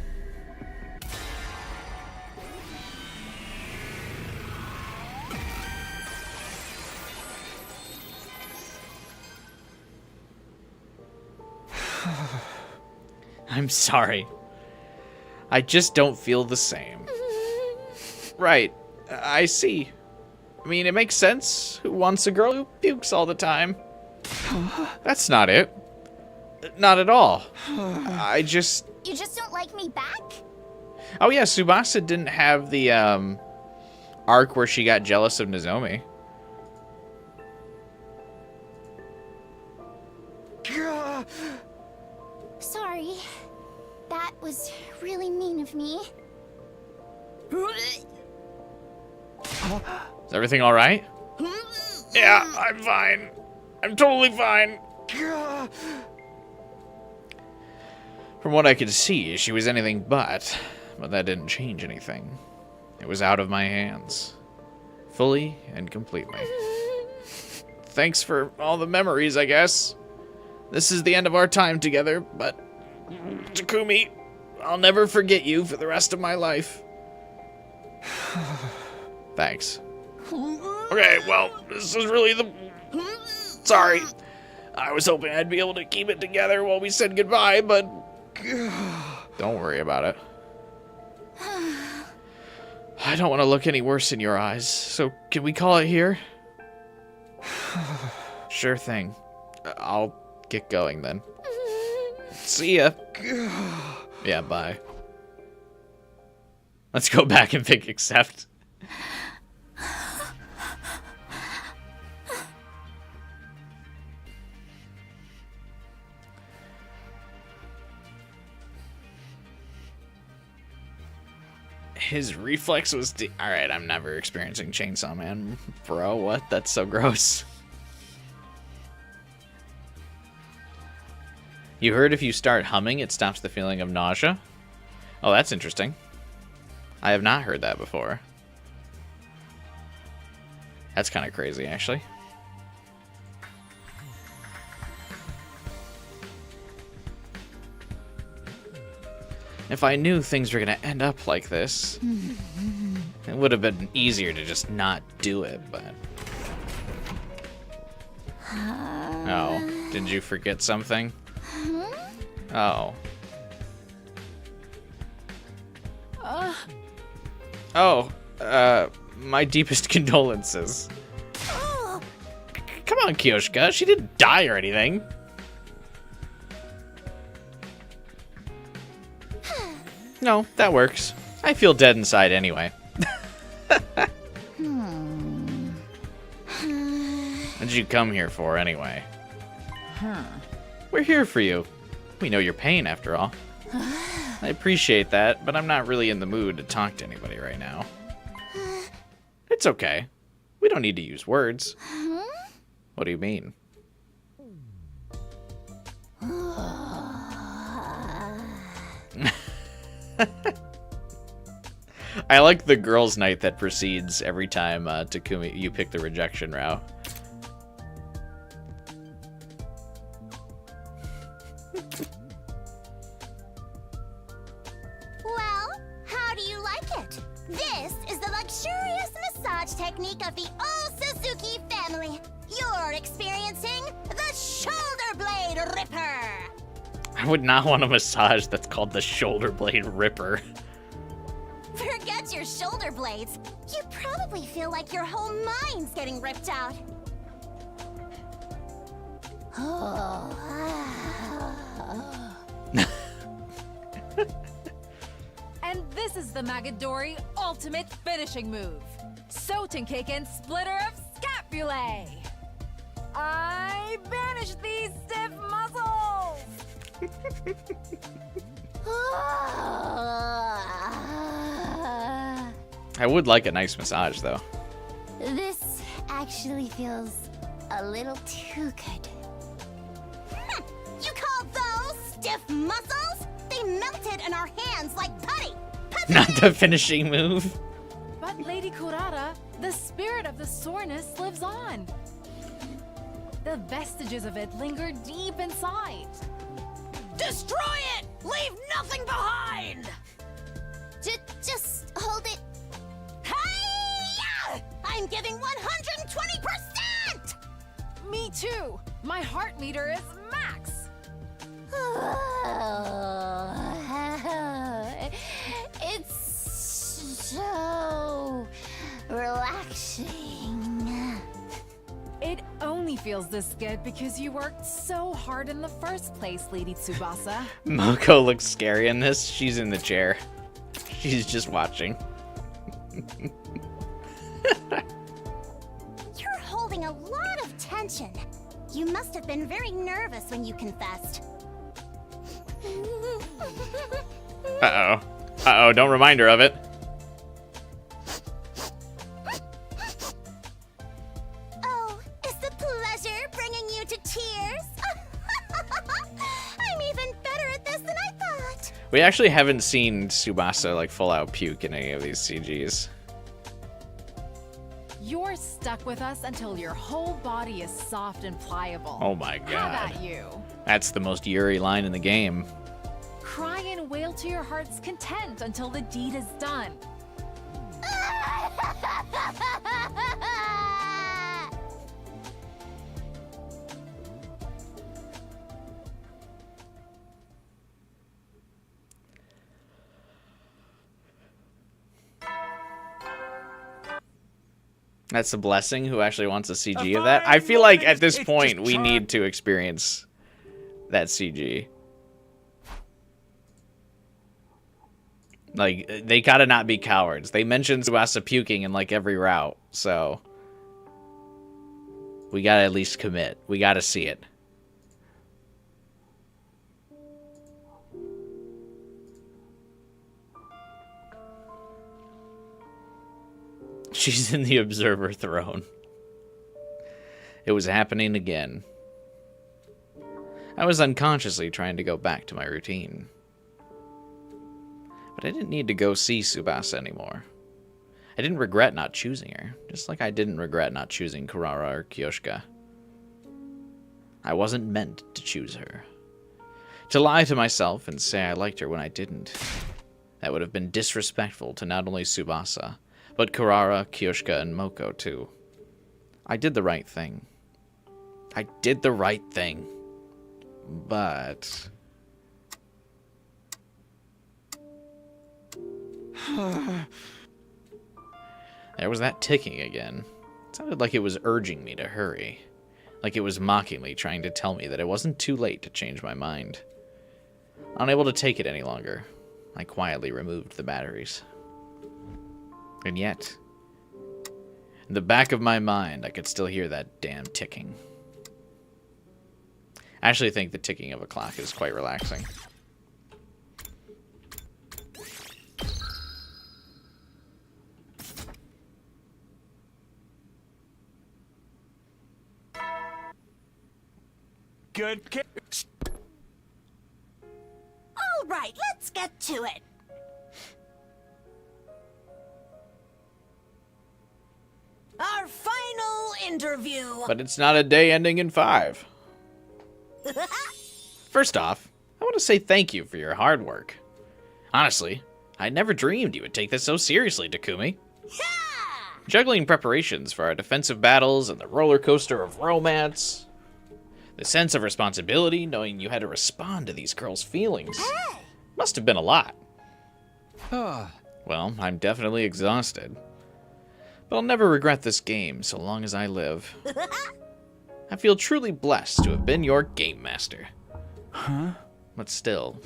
I'm sorry. I just don't feel the same. Right. I see. I mean, it makes sense. Who wants a girl who pukes all the time? That's not it. Not at all. I just... You just don't like me back? Oh yeah, Tsubasa didn't have the arc where she got jealous of Nozomi. Sorry. That was really mean of me. Is everything all right? Yeah, I'm fine. I'm totally fine. From what I could see, she was anything but that didn't change anything. It was out of my hands. Fully and completely. Thanks for all the memories, I guess. This is the end of our time together, but Takumi, I'll never forget you for the rest of my life. Thanks. Okay, well, this is really the... Sorry. I was hoping I'd be able to keep it together while we said goodbye, but... Don't worry about it. I don't want to look any worse in your eyes, so can we call it here? Sure thing. I'll get going then. See ya. Yeah, bye. Let's go back and pick accept. His reflex was... Alright, I'm never experiencing Chainsaw Man. Bro, what? That's so gross. You heard if you start humming, it stops the feeling of nausea? Oh, that's interesting. I have not heard that before. That's kind of crazy, actually. If I knew things were going to end up like this, it would have been easier to just not do it, but... Oh, did you forget something? Oh. Oh, my deepest condolences. Come on, Kyoshika, she didn't die or anything. No, that works. I feel dead inside anyway. What did you come here for anyway? We're here for you. We know your pain after all. I appreciate that, but I'm not really in the mood to talk to anybody right now. It's okay. We don't need to use words. What do you mean? I like the girls' night that precedes every time Takumi, you pick the rejection route. Well, how do you like it? This is the luxurious massage technique of the All Suzuki family. You're experiencing the Shoulder Blade Ripper. I would not want a massage that's called the Shoulder Blade Ripper. Forget your shoulder blades. You probably feel like your whole mind's getting ripped out. And this is the Magadori ultimate finishing move. Sotenkeiken Splitter of Scapulae. I banish these stiff muscles. I would like a nice massage, though. This actually feels a little too good. You call those stiff muscles? They melted in our hands like putty. Not the finishing move. But Lady Kurara, the spirit of the soreness lives on. The vestiges of it linger deep inside. Destroy it! Leave nothing behind! Just hold it. Hey! I'm giving 120%! Me too. My heart meter is max. It's so relaxing. It only feels this good because you worked so hard in the first place, Lady Tsubasa. Moko looks scary in this. She's in the chair. She's just watching. You're holding a lot of tension. You must have been very nervous when you confessed. Uh-oh. Uh-oh, don't remind her of it. Oh, is the pleasure bringing you to tears? I'm even better at this than I thought. We actually haven't seen Tsubasa like full out puke in any of these CGs. You're stuck with us until your whole body is soft and pliable. Oh my How god. about you? That's the most Yuri line in the game. Cry and wail to your heart's content until the deed is done. That's a blessing who actually wants a CG of that. I feel like at this point we need to experience that CG. Like, they gotta not be cowards. They mentioned Tsubasa puking in like every route, so we gotta at least commit. We gotta see it. She's in the observer throne. It was happening again. I was unconsciously trying to go back to my routine. But I didn't need to go see Tsubasa anymore. I didn't regret not choosing her, just like I didn't regret not choosing Kurara or Kyoshika. I wasn't meant to choose her. To lie to myself and say I liked her when I didn't. That would have been disrespectful to not only Tsubasa, but Kurara, Kyoshika, and Moko too. I did the right thing. I did the right thing. But... there was that ticking again. It sounded like it was urging me to hurry. Like it was mockingly trying to tell me that it wasn't too late to change my mind. Unable to take it any longer, I quietly removed the batteries. And yet, in the back of my mind, I could still hear that damn ticking. I actually think the ticking of a clock is quite relaxing. Good kid. All right, let's get to it. Our final interview. But it's not a day ending in 5. First off, I want to say thank you for your hard work. Honestly, I never dreamed you would take this so seriously, Takumi. Juggling preparations for our defensive battles and the roller coaster of romance. The sense of responsibility, knowing you had to respond to these girls' feelings. Must have been a lot. Well, I'm definitely exhausted. But I'll never regret this game so long as I live. I feel truly blessed to have been your game master. Huh? But still...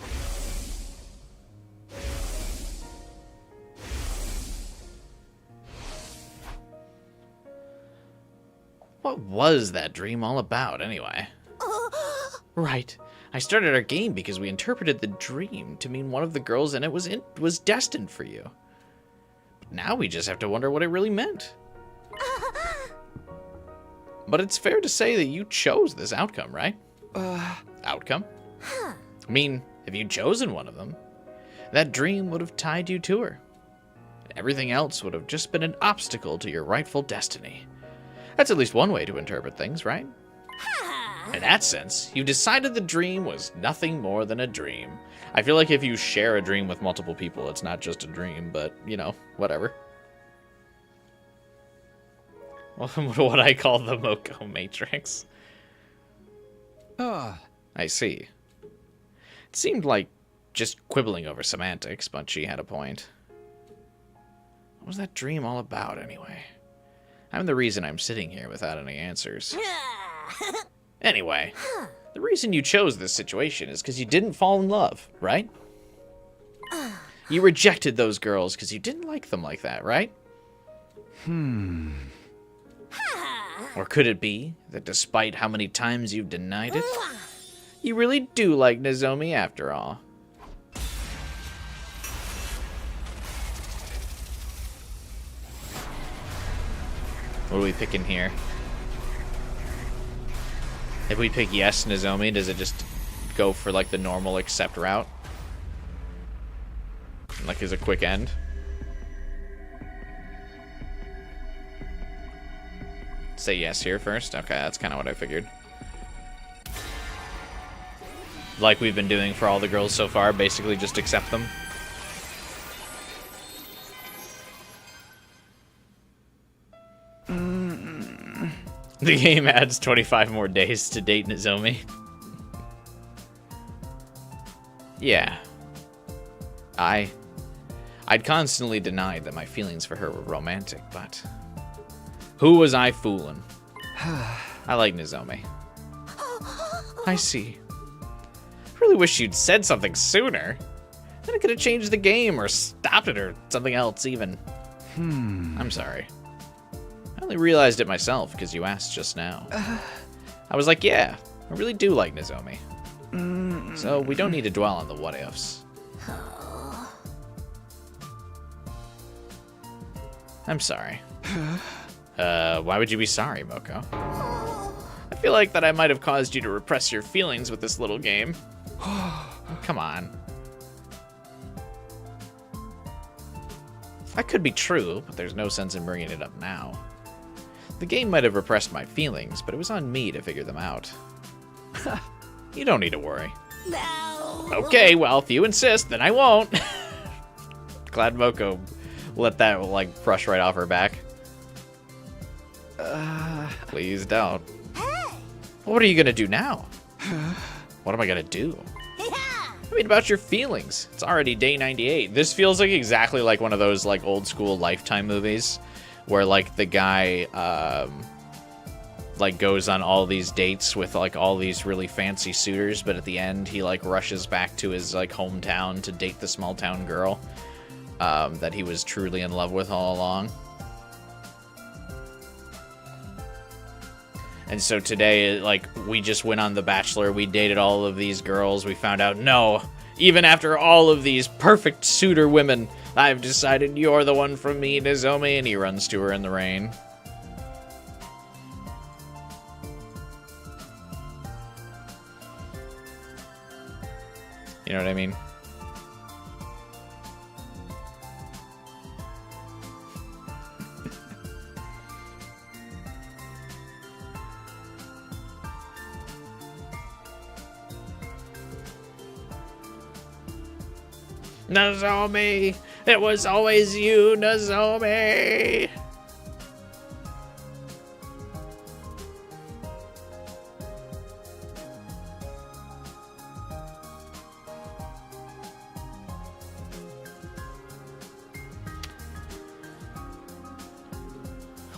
what was that dream all about, anyway? Right. I started our game because we interpreted the dream to mean one of the girls in it was destined for you. But now we just have to wonder what it really meant. But it's fair to say that you chose this outcome, right? Outcome? I mean, if you'd chosen one of them, that dream would have tied you to her. Everything else would have just been an obstacle to your rightful destiny. That's at least one way to interpret things, right? In that sense, you decided the dream was nothing more than a dream. I feel like if you share a dream with multiple people, it's not just a dream, but, you know, whatever. What I call the Moko Matrix. I see. It seemed like just quibbling over semantics, but she had a point. What was that dream all about, anyway? I'm the reason I'm sitting here without any answers. Anyway, the reason you chose this situation is because you didn't fall in love, right? You rejected those girls because you didn't like them like that, right? Or could it be that despite how many times you've denied it, you really do like Nozomi after all? What are we picking here? If we pick yes, Nozomi, does it just go for like the normal accept route? Like as a quick end? Say yes here first? Okay, that's kind of what I figured. Like we've been doing for all the girls so far, basically just accept them. The game adds 25 more days to date Nozomi. Yeah. I'd constantly denied that my feelings for her were romantic, but who was I fooling? I like Nozomi. I see. Really wish you'd said something sooner. Then I could have changed the game or stopped it or something else even. I'm sorry. I only realized it myself because you asked just now. I was like, yeah, I really do like Nozomi. So we don't need to dwell on the what ifs. I'm sorry. Why would you be sorry, Moko? I feel like that I might have caused you to repress your feelings with this little game. Come on. That could be true, but there's no sense in bringing it up now. The game might have repressed my feelings, but it was on me to figure them out. You don't need to worry. No. Okay, well, if you insist, then I won't. Glad Moko let that, like, brush right off her back. Please don't. What are you gonna do now? What am I gonna do? I mean, about your feelings. It's already day 98. This feels like exactly like one of those, like, old school Lifetime movies where, like, the guy, like, goes on all these dates with, like, all these really fancy suitors, but at the end, he, like, rushes back to his, like, hometown to date the small town girl that he was truly in love with all along. And so today, like, we just went on The Bachelor, we dated all of these girls, we found out, no, even after all of these perfect suitor women, I've decided you're the one for me, Nozomi, and he runs to her in the rain. You know what I mean? Nozomi! It was always you, Nozomi!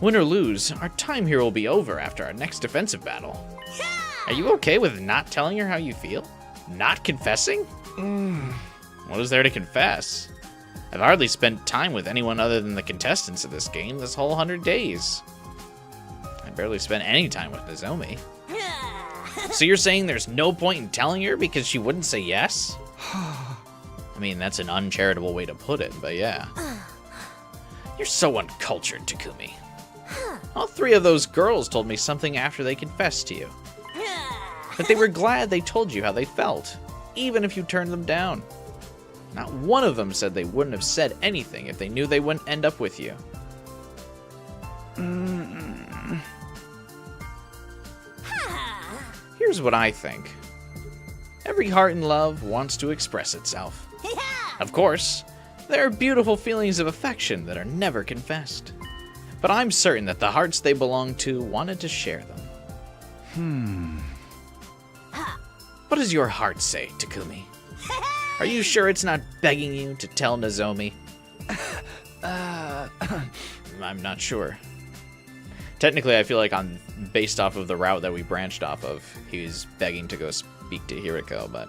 Win or lose, our time here will be over after our next defensive battle. Are you okay with not telling her how you feel? Not confessing? What is there to confess? I've hardly spent time with anyone other than the contestants of this game this whole 100 days. I barely spent any time with Nozomi. So you're saying there's no point in telling her because she wouldn't say yes? I mean, that's an uncharitable way to put it, but yeah. You're so uncultured, Takumi. All three of those girls told me something after they confessed to you. That they were glad they told you how they felt, even if you turned them down. Not one of them said they wouldn't have said anything if they knew they wouldn't end up with you. Here's what I think. Every heart in love wants to express itself. Of course, there are beautiful feelings of affection that are never confessed. But I'm certain that the hearts they belong to wanted to share them. What does your heart say, Takumi? Are you sure it's not begging you to tell Nozomi? I'm not sure. Technically, I feel like based off of the route that we branched off of, he was begging to go speak to Hiriko, but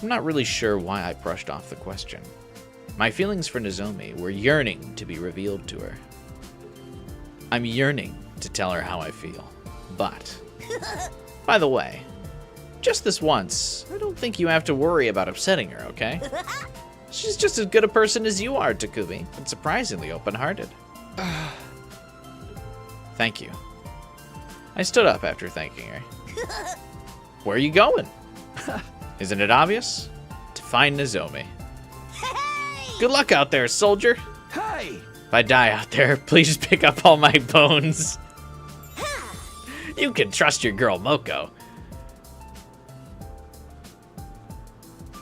I'm not really sure why I brushed off the question. My feelings for Nozomi were yearning to be revealed to her. I'm yearning to tell her how I feel, but by the way, just this once, I don't think you have to worry about upsetting her, okay? She's just as good a person as you are, Takumi, and surprisingly open-hearted. Thank you. I stood up after thanking her. Where are you going? Isn't it obvious? To find Nozomi. Good luck out there, soldier. Hey! If I die out there, please pick up all my bones. You can trust your girl, Moko.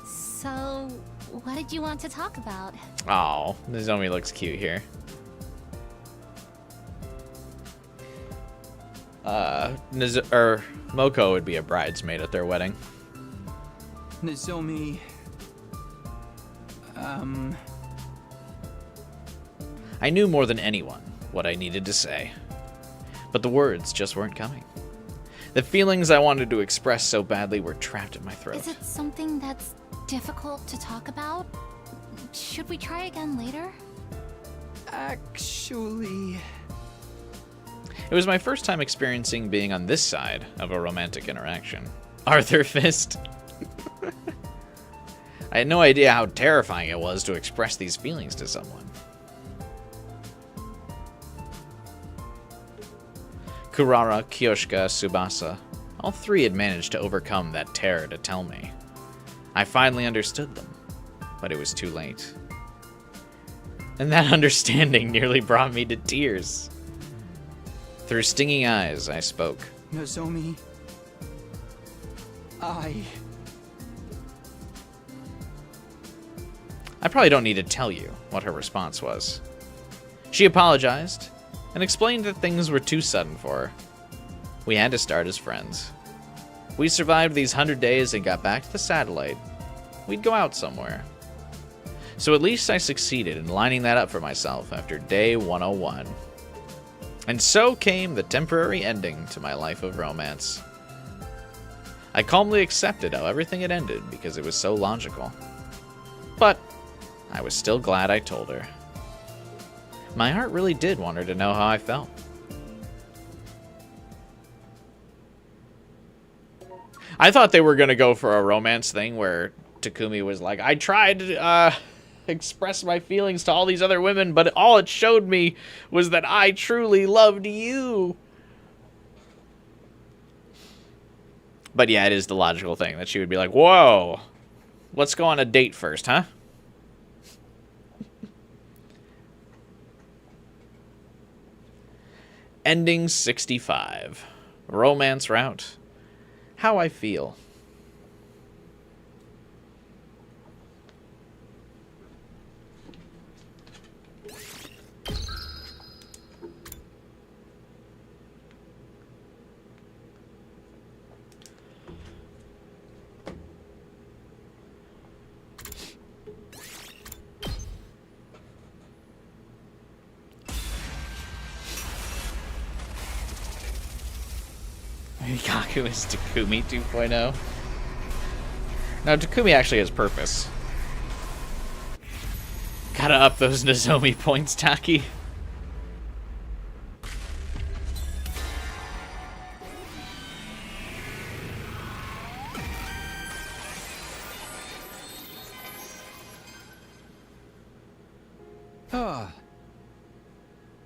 So, what did you want to talk about? Oh, Nozomi looks cute here. Moko would be a bridesmaid at their wedding. Nozomi... I knew more than anyone what I needed to say, but the words just weren't coming. The feelings I wanted to express so badly were trapped in my throat. Is it something that's difficult to talk about? Should we try again later? Actually... It was my first time experiencing being on this side of a romantic interaction. Arthur Fist. I had no idea how terrifying it was to express these feelings to someone. Kurara, Kyoshika, Tsubasa, all three had managed to overcome that terror to tell me. I finally understood them, but it was too late. And that understanding nearly brought me to tears. Through stinging eyes, I spoke. Nozomi... I probably don't need to tell you what her response was. She apologized and explained that things were too sudden for her. We had to start as friends. We survived these 100 days and got back to the satellite. We'd go out somewhere. So at least I succeeded in lining that up for myself after day 101. And so came the temporary ending to my life of romance. I calmly accepted how everything had ended because it was so logical. But I was still glad I told her. My heart really did want her to know how I felt. I thought they were going to go for a romance thing where Takumi was like, I tried to express my feelings to all these other women, but all it showed me was that I truly loved you. But yeah, it is the logical thing that she would be like, whoa, let's go on a date first, huh? Ending 65. Romance route. How I feel. Kaku is Takumi 2.0. No, Takumi actually has purpose. Gotta up those Nozomi points, Taki.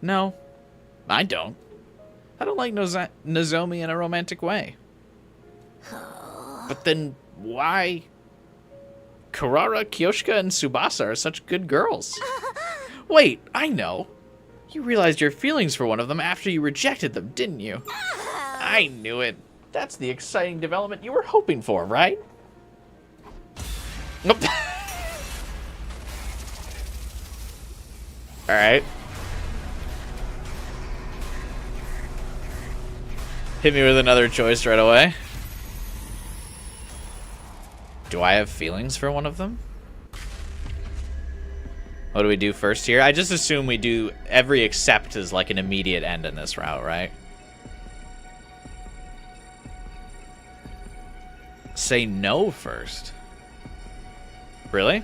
No, I don't. I don't like Nozomi in a romantic way. But then why? Kurara, Kyoshika, and Tsubasa are such good girls. Wait, I know. You realized your feelings for one of them after you rejected them, didn't you? I knew it. That's the exciting development you were hoping for, right? Nope. Alright. Hit me with another choice right away. Do I have feelings for one of them? What do we do first here? I just assume we do every accept as like an immediate end in this route, right? Say no first. Really?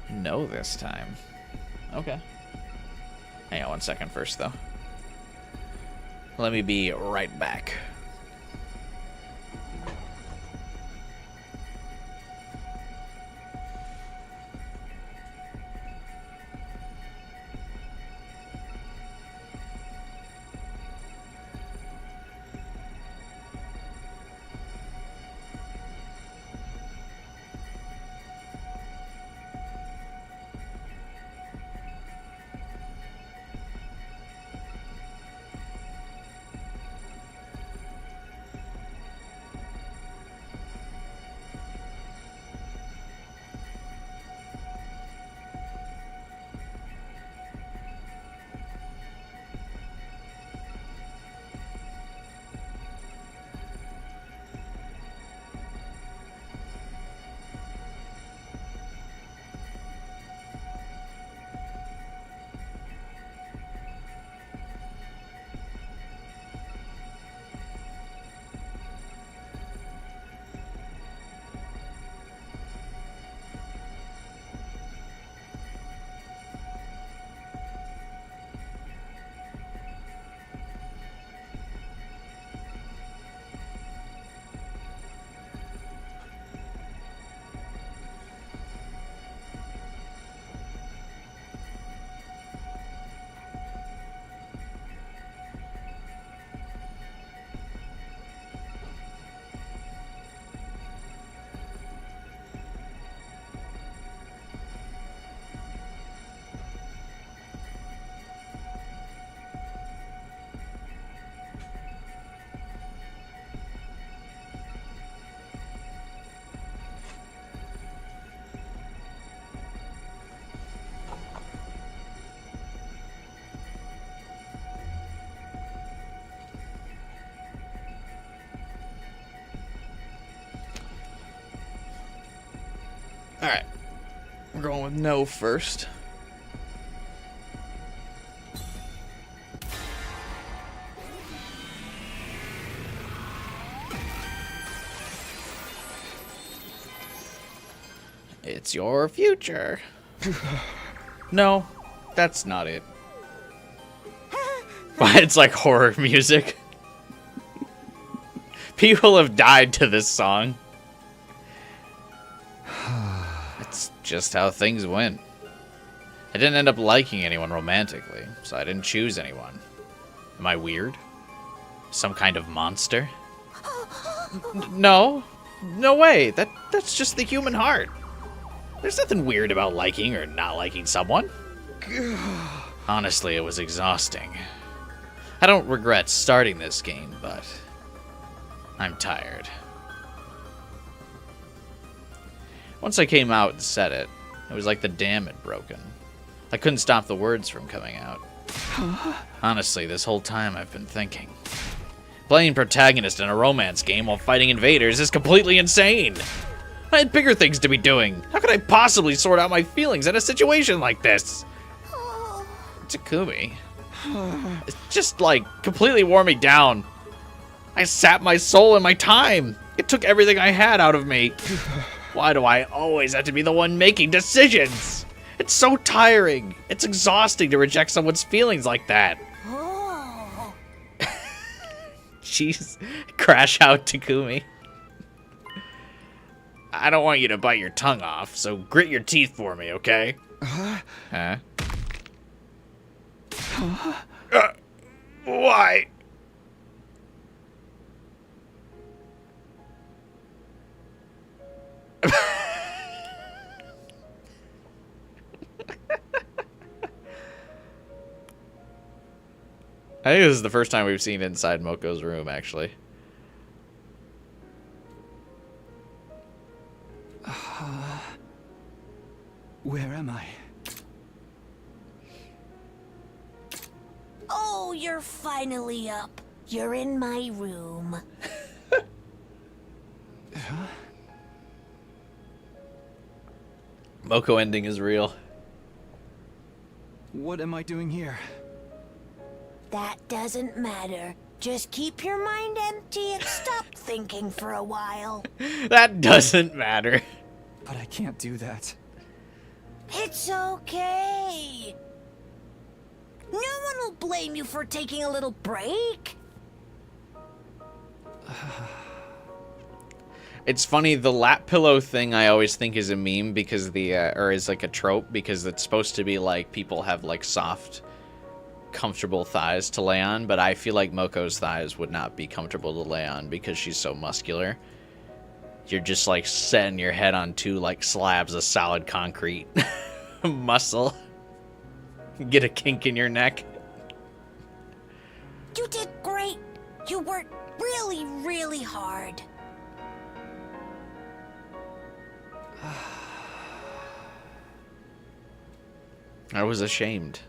No this time. Okay. Hang on 1 second first, though. Let me be right back. Alright. We're going with no first. It's your future. No, that's not it. Why, it's like horror music. People have died to this song. It's just how things went. I didn't end up liking anyone romantically, so I didn't choose anyone. Am I weird? Some kind of monster? No. No way. That's just the human heart. There's nothing weird about liking or not liking someone. Honestly, it was exhausting. I don't regret starting this game, but I'm tired. Once I came out and said it, it was like the dam had broken. I couldn't stop the words from coming out. Honestly, this whole time I've been thinking. Playing protagonist in a romance game while fighting invaders is completely insane. I had bigger things to be doing. How could I possibly sort out my feelings in a situation like this? Takumi. It just, like, completely wore me down. I sapped my soul and my time. It took everything I had out of me. Why do I always have to be the one making decisions? It's so tiring. It's exhausting to reject someone's feelings like that. Jeez. Crash out, Takumi. I don't want you to bite your tongue off, so grit your teeth for me, okay? Huh? Why? I think this is the first time we've seen inside Moko's room, actually. Where am I? Oh, you're finally up. You're in my room. Moko ending is real. What am I doing here? That doesn't matter. Just keep your mind empty and stop thinking for a while. That doesn't matter. But I can't do that. It's okay. No one will blame you for taking a little break. It's funny, the lap pillow thing I always think is a meme because or is like a trope because it's supposed to be like people have like soft, comfortable thighs to lay on, but I feel like Moko's thighs would not be comfortable to lay on because she's so muscular. You're just like setting your head on two like slabs of solid concrete muscle. Get a kink in your neck. You did great. You worked really, really hard. I was ashamed.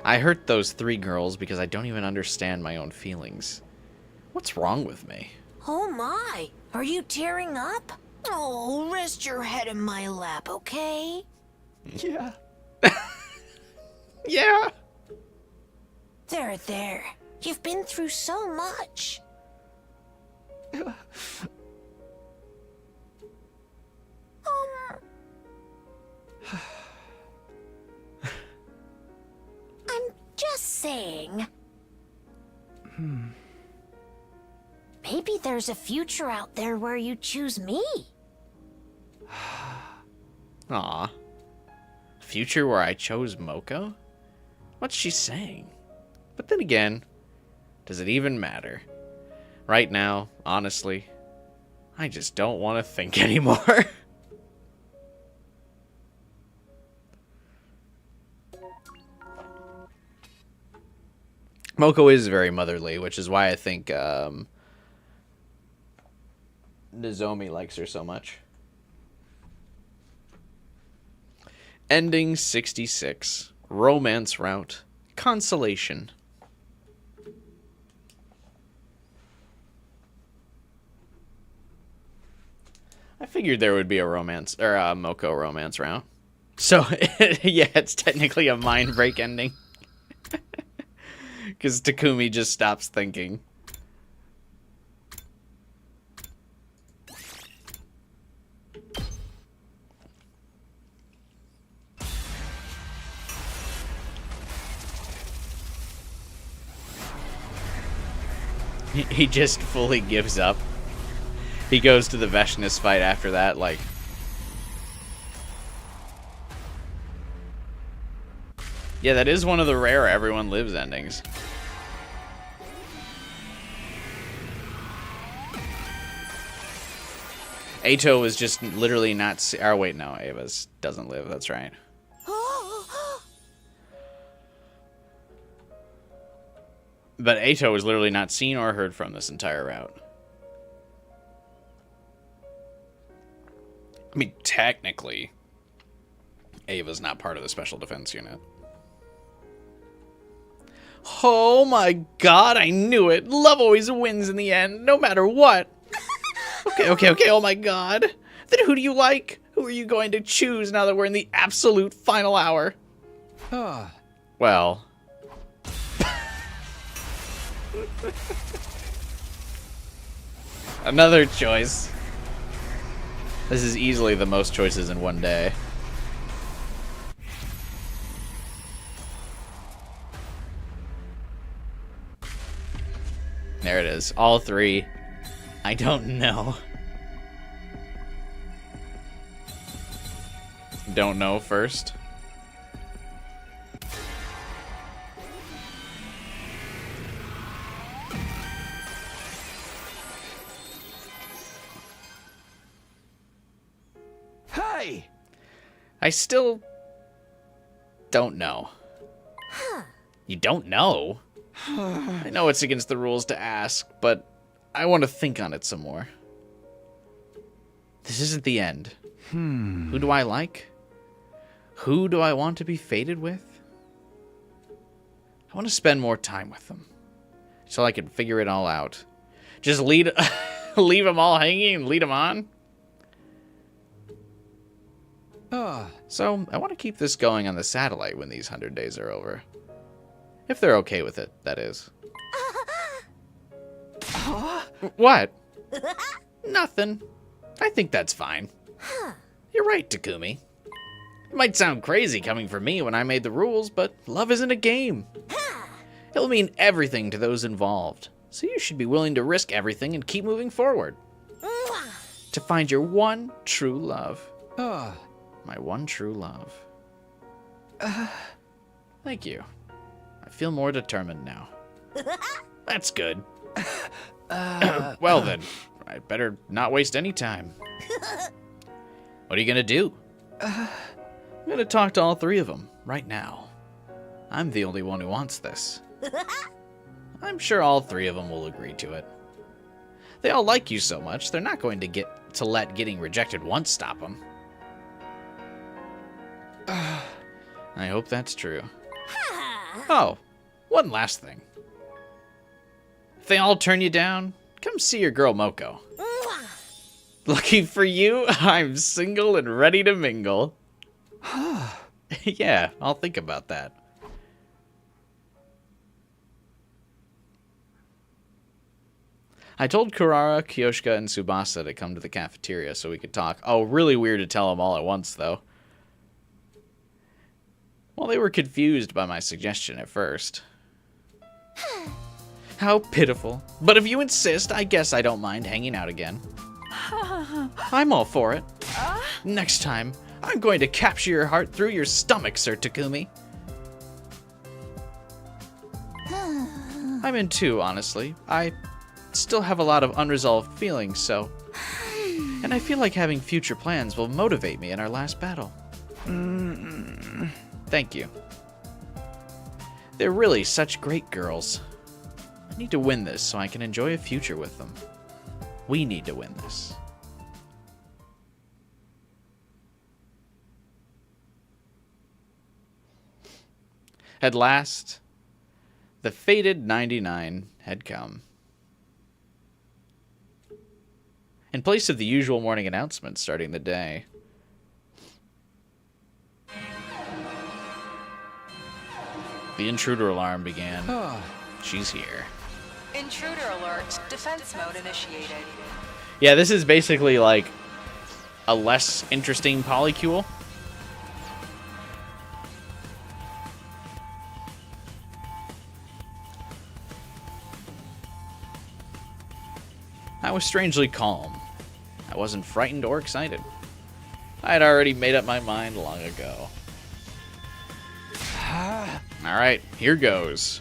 I hurt those 3 girls because I don't even understand my own feelings. What's wrong with me? Oh my, are you tearing up? Oh, rest your head in my lap, okay? Yeah. Yeah. There. You've been through so much. I'm just saying. Maybe there's a future out there where you choose me. Aw. Future where I chose Moko? What's she saying? But then again, does it even matter? Right now, honestly, I just don't want to think anymore. Moko is very motherly, which is why I think Nozomi likes her so much. Ending 66. Romance route. Consolation. I figured there would be a romance, or a Moko romance route. So, yeah, it's technically a mind break ending. Because Takumi just stops thinking. He just fully gives up. He goes to the Veshness fight after that, like... Yeah, that is one of the rare Everyone Lives endings. Ato was just literally not... Oh, wait, no, Ava's doesn't live, that's right. But Ato was literally not seen or heard from this entire route. I mean, technically, Ava's not part of the Special Defense Unit. Oh my god, I knew it! Love always wins in the end, no matter what! Okay, oh my god. Then who do you like? Who are you going to choose now that we're in the absolute final hour? Well... Another choice. This is easily the most choices in one day. There it is. All 3. I don't know. Don't know first. Hey! I still don't know. You don't know? I know it's against the rules to ask, but I want to think on it some more. This isn't the end. Who do I like? Who do I want to be fated with? I want to spend more time with them, so I can figure it all out. Just leave them all hanging and lead them on? So, I want to keep this going on the satellite when these 100 days are over. If they're okay with it, that is. What? Nothing. I think that's fine. You're right, Takumi. It might sound crazy coming from me when I made the rules, but love isn't a game. It'll mean everything to those involved, so you should be willing to risk everything and keep moving forward. To find your one true love. My one true love. Thank you. I feel more determined now. That's good. Well then, I'd better not waste any time. What are you gonna do? I'm gonna talk to all three of them, right now. I'm the only one who wants this. I'm sure all three of them will agree to it. They all like you so much, they're not going to let getting rejected once stop them. I hope that's true. Oh, one last thing. If they all turn you down, come see your girl Moko. Lucky for you, I'm single and ready to mingle. Yeah, I'll think about that. I told Kurara, Kyoshika, and Tsubasa to come to the cafeteria so we could talk. Oh, really weird to tell them all at once, though. Well, they were confused by my suggestion at first. How pitiful. But if you insist, I guess I don't mind hanging out again. I'm all for it. Next time, I'm going to capture your heart through your stomach, Sir Takumi. I'm in too, honestly. I still have a lot of unresolved feelings, so... And I feel like having future plans will motivate me in our last battle. Thank you. They're really such great girls. I need to win this so I can enjoy a future with them. We need to win this. At last, the fated 99 had come. In place of the usual morning announcement starting the day, the intruder alarm began. She's here. Intruder alert. Defense mode initiated. Yeah, this is basically like a less interesting polycule. I was strangely calm. I wasn't frightened or excited. I had already made up my mind long ago. Alright, here goes.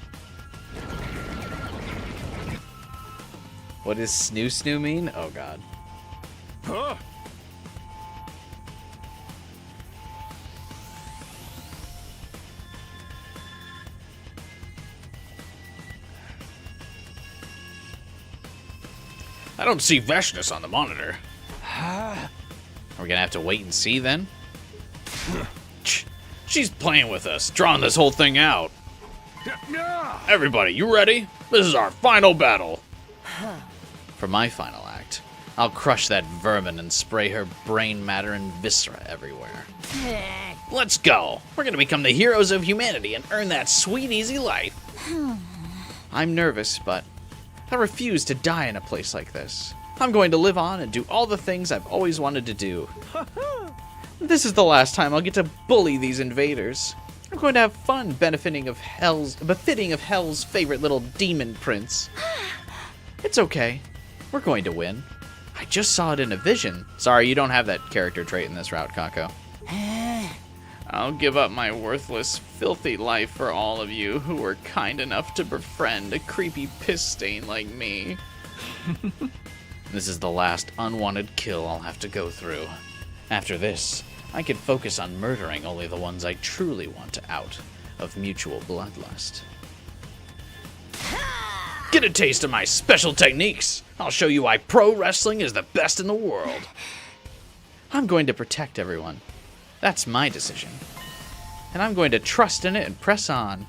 What does snoo snoo mean? Oh god. I don't see Veshness on the monitor. Are we gonna have to wait and see then? She's playing with us, drawing this whole thing out. Everybody, you ready? This is our final battle. For my final act, I'll crush that vermin and spray her brain matter and viscera everywhere. Let's go. We're gonna become the heroes of humanity and earn that sweet, easy life. I'm nervous, but I refuse to die in a place like this. I'm going to live on and do all the things I've always wanted to do. This is the last time I'll get to bully these invaders. I'm going to have fun befitting of Hell's favorite little demon prince. It's okay. We're going to win. I just saw it in a vision. Sorry, you don't have that character trait in this route, Kako. I'll give up my worthless, filthy life for all of you who were kind enough to befriend a creepy piss stain like me. This is the last unwanted kill I'll have to go through. After this, I can focus on murdering only the ones I truly want to out of mutual bloodlust. Get a taste of my special techniques. I'll show you why pro wrestling is the best in the world. I'm going to protect everyone. That's my decision. And I'm going to trust in it and press on.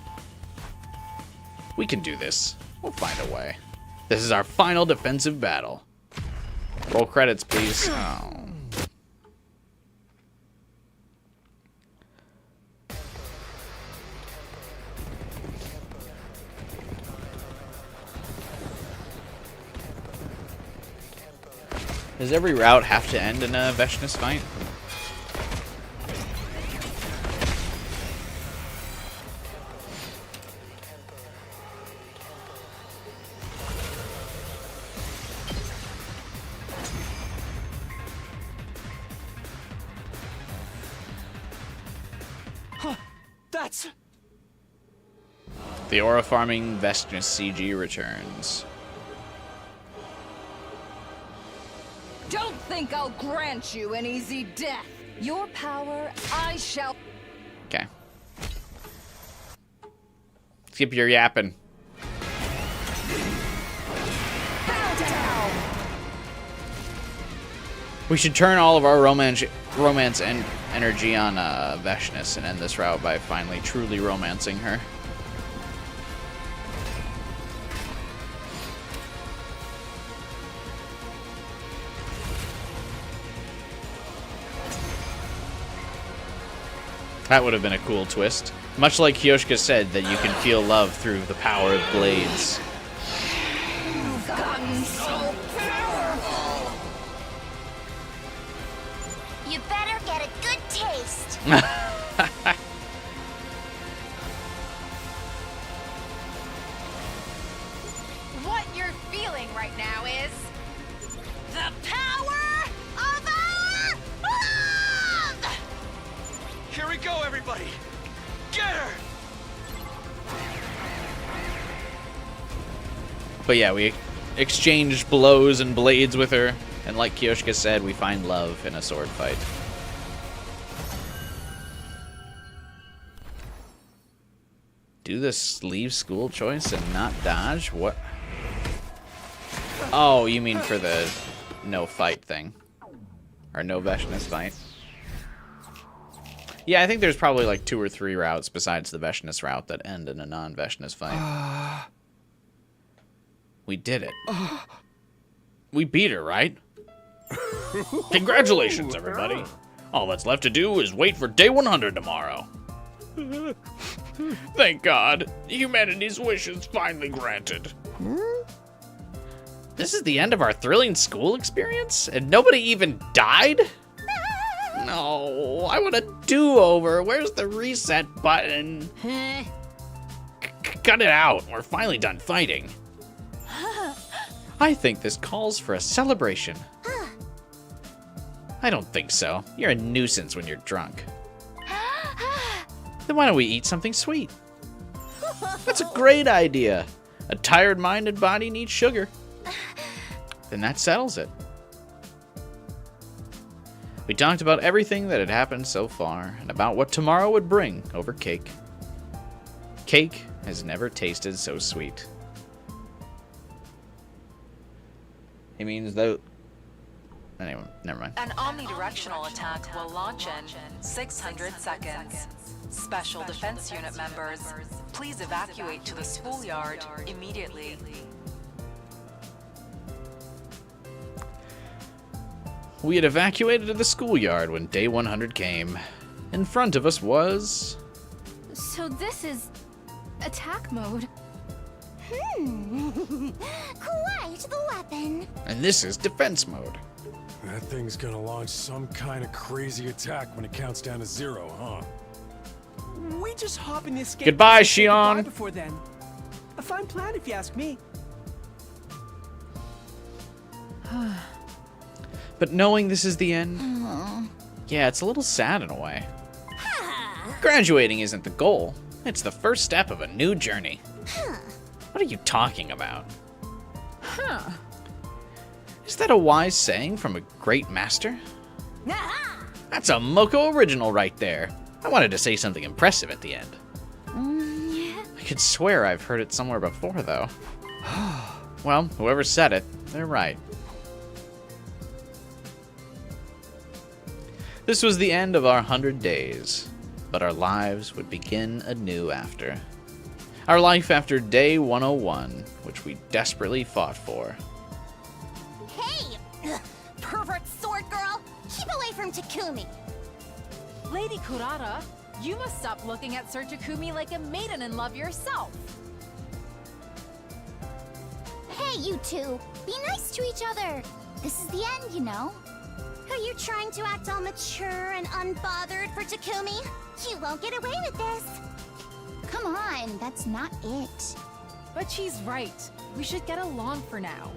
We can do this. We'll find a way. This is our final defensive battle. Roll credits, please. Oh. Does every route have to end in a Veshness fight? That's... The aura farming Veshness CG returns. Don't think I'll grant you an easy death. Your power, I shall... Okay. Skip your yapping. We should turn all of our romance and energy on Veshness and end this route by finally truly romancing her. That would have been a cool twist. Much like Kyoshka said, that you can feel love through the power of blades. You've gotten so powerful. You better get a good taste. What you're feeling right now is the power of our love! Here we go, everybody! Get her! But yeah, we exchanged blows and blades with her, and like Kyoshka said, we find love in a sword fight. Do this leave school choice and not dodge? What? Oh, you mean for the no fight thing. Or no Veshness fight. Yeah, I think there's probably like 2 or 3 routes besides the Veshness route that end in a non-Veshness fight. We did it. We beat her, right? Congratulations, everybody. All that's left to do is wait for day 100 tomorrow. Thank God. Humanity's wish is finally granted. This is the end of our thrilling school experience? And nobody even died? No, I want a do-over. Where's the reset button? Cut it out. We're finally done fighting. I think this calls for a celebration. I don't think so. You're a nuisance when you're drunk. Then why don't we eat something sweet? That's a great idea. A tired mind and body need sugar. Then that settles it. We talked about everything that had happened so far, and about what tomorrow would bring over cake. Cake has never tasted so sweet. He means though. Anyway, never mind. An omnidirectional attack will launch in 600 seconds. Special defense unit members, please evacuate to the schoolyard immediately. We had evacuated to the schoolyard when day 100 came. In front of us was... So this is attack mode. Quite the weapon. And this is defense mode. That thing's gonna launch some kind of crazy attack when it counts down to 0, huh? We just hop in the escape. Goodbye, pod and say goodbye Shion. Before then, a fine plan if you ask me. But knowing this is the end, yeah, it's a little sad in a way. Graduating isn't the goal. It's the first step of a new journey. What are you talking about? Is that a wise saying from a great master? That's a Moko original right there. I wanted to say something impressive at the end. I could swear I've heard it somewhere before, though. Well, whoever said it, they're right. This was the end of our 100 days, but our lives would begin anew after. Our life after day 101, which we desperately fought for. Hey! Pervert sword girl! Keep away from Takumi! Lady Kurata, you must stop looking at Sir Takumi like a maiden in love yourself. Hey, you two! Be nice to each other! This is the end, you know. Are you trying to act all mature and unbothered for Takumi? You won't get away with this! Come on, that's not it. But she's right. We should get along for now.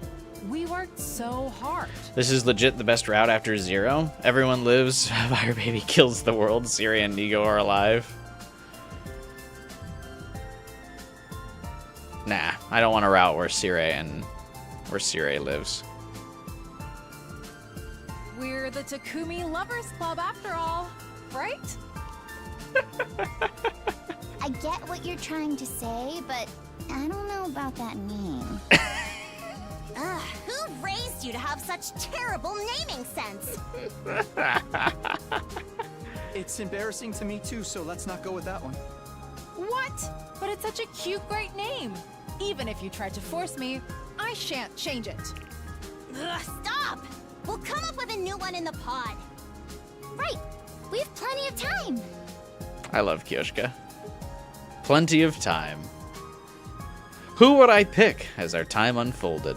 We worked so hard. This is legit the best route after Zero. Everyone lives, Fire Baby kills the world, Siri and Nigo are alive. Nah, I don't want a route where Siri lives. We're the Takumi Lovers Club after all, right? I get what you're trying to say, but I don't know about that name. Ugh, who raised you to have such terrible naming sense? It's embarrassing to me too, so let's not go with that one. What? But it's such a cute, great name. Even if you tried to force me, I shan't change it. Ugh, stop! We'll come up with a new one in the pod. Right, we have plenty of time. I love Kyoshka. Plenty of time. Who would I pick as our time unfolded?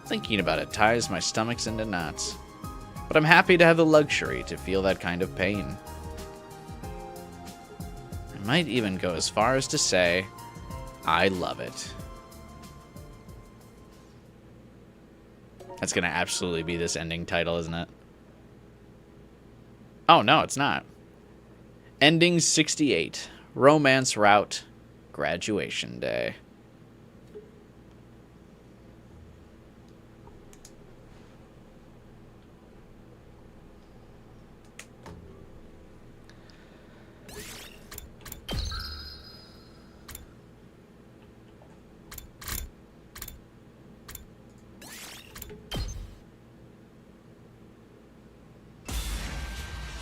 Thinking about it ties my stomachs into knots. But I'm happy to have the luxury to feel that kind of pain. I might even go as far as to say, I love it. That's gonna absolutely be this ending title, isn't it? Oh, no, it's not. Ending 68. Romance Route. Graduation Day.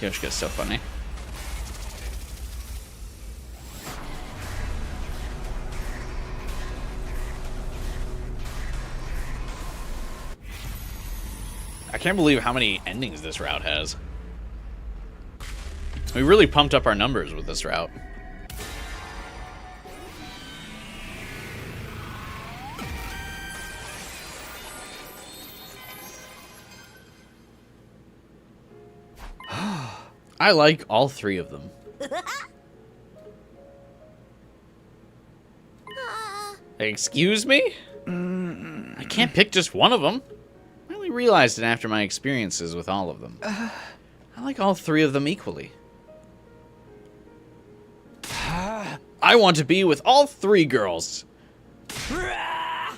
Yoshika's so funny. I can't believe how many endings this route has. We really pumped up our numbers with this route. I like all three of them. Excuse me? I can't pick just one of them. I only realized it after my experiences with all of them. I like all three of them equally. I want to be with all three girls.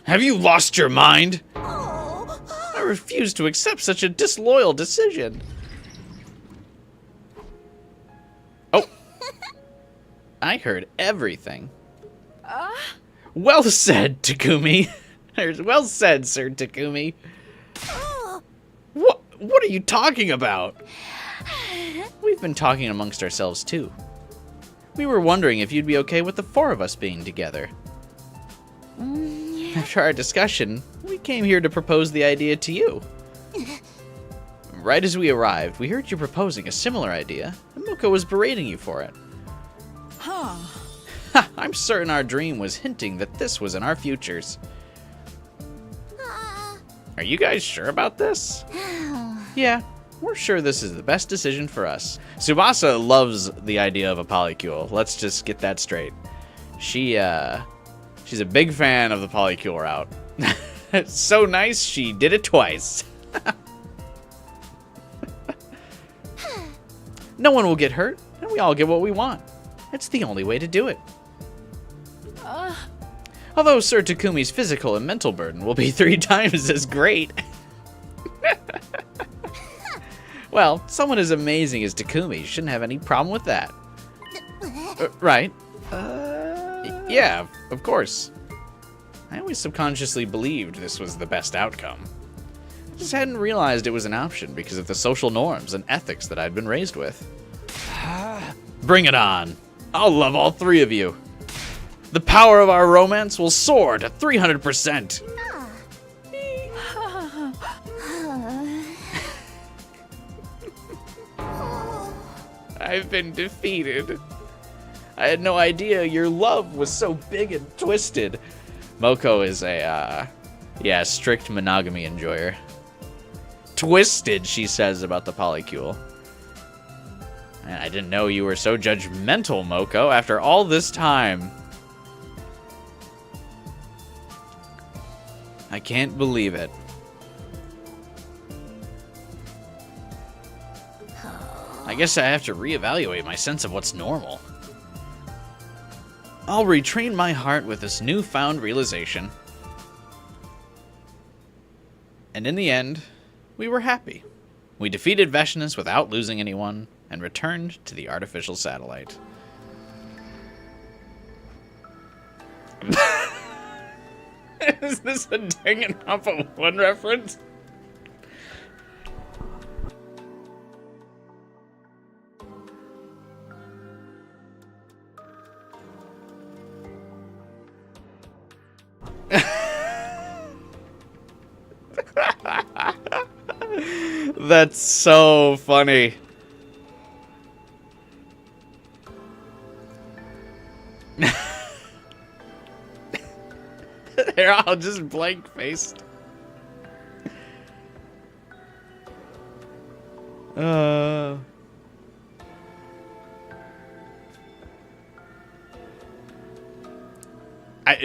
Have you lost your mind? I refuse to accept such a disloyal decision. Oh. I heard everything. Well said, Takumi. Well said, Sir Takumi. What are you talking about? We've been talking amongst ourselves, too. We were wondering if you'd be okay with the four of us being together. After our discussion, we came here to propose the idea to you. Right as we arrived, we heard you proposing a similar idea, and Muko was berating you for it. Huh. I'm certain our dream was hinting that this was in our futures. Are you guys sure about this? Yeah, we're sure this is the best decision for us. Tsubasa loves the idea of a polycule. Let's just get that straight. She's a big fan of the polycule route. It's so nice, she did it twice. No one will get hurt, and we all get what we want. It's the only way to do it. Although Sir Takumi's physical and mental burden will be 3 times as great. Well, someone as amazing as Takumi shouldn't have any problem with that. Right. Yeah, of course. I always subconsciously believed this was the best outcome. I just hadn't realized it was an option because of the social norms and ethics that I'd been raised with. Bring it on. I'll love all three of you. The power of our romance will soar to 300%. I've been defeated. I had no idea your love was so big and twisted. Moko is a, strict monogamy enjoyer. Twisted, she says about the polycule. Man, I didn't know you were so judgmental, Moko, after all this time. I can't believe it. I guess I have to reevaluate my sense of what's normal. I'll retrain my heart with this newfound realization. And in the end, we were happy. We defeated Veshnus without losing anyone, and returned to the artificial satellite. Is this a Danganronpa 1 reference? That's so funny. Here, I'll just blank-faced.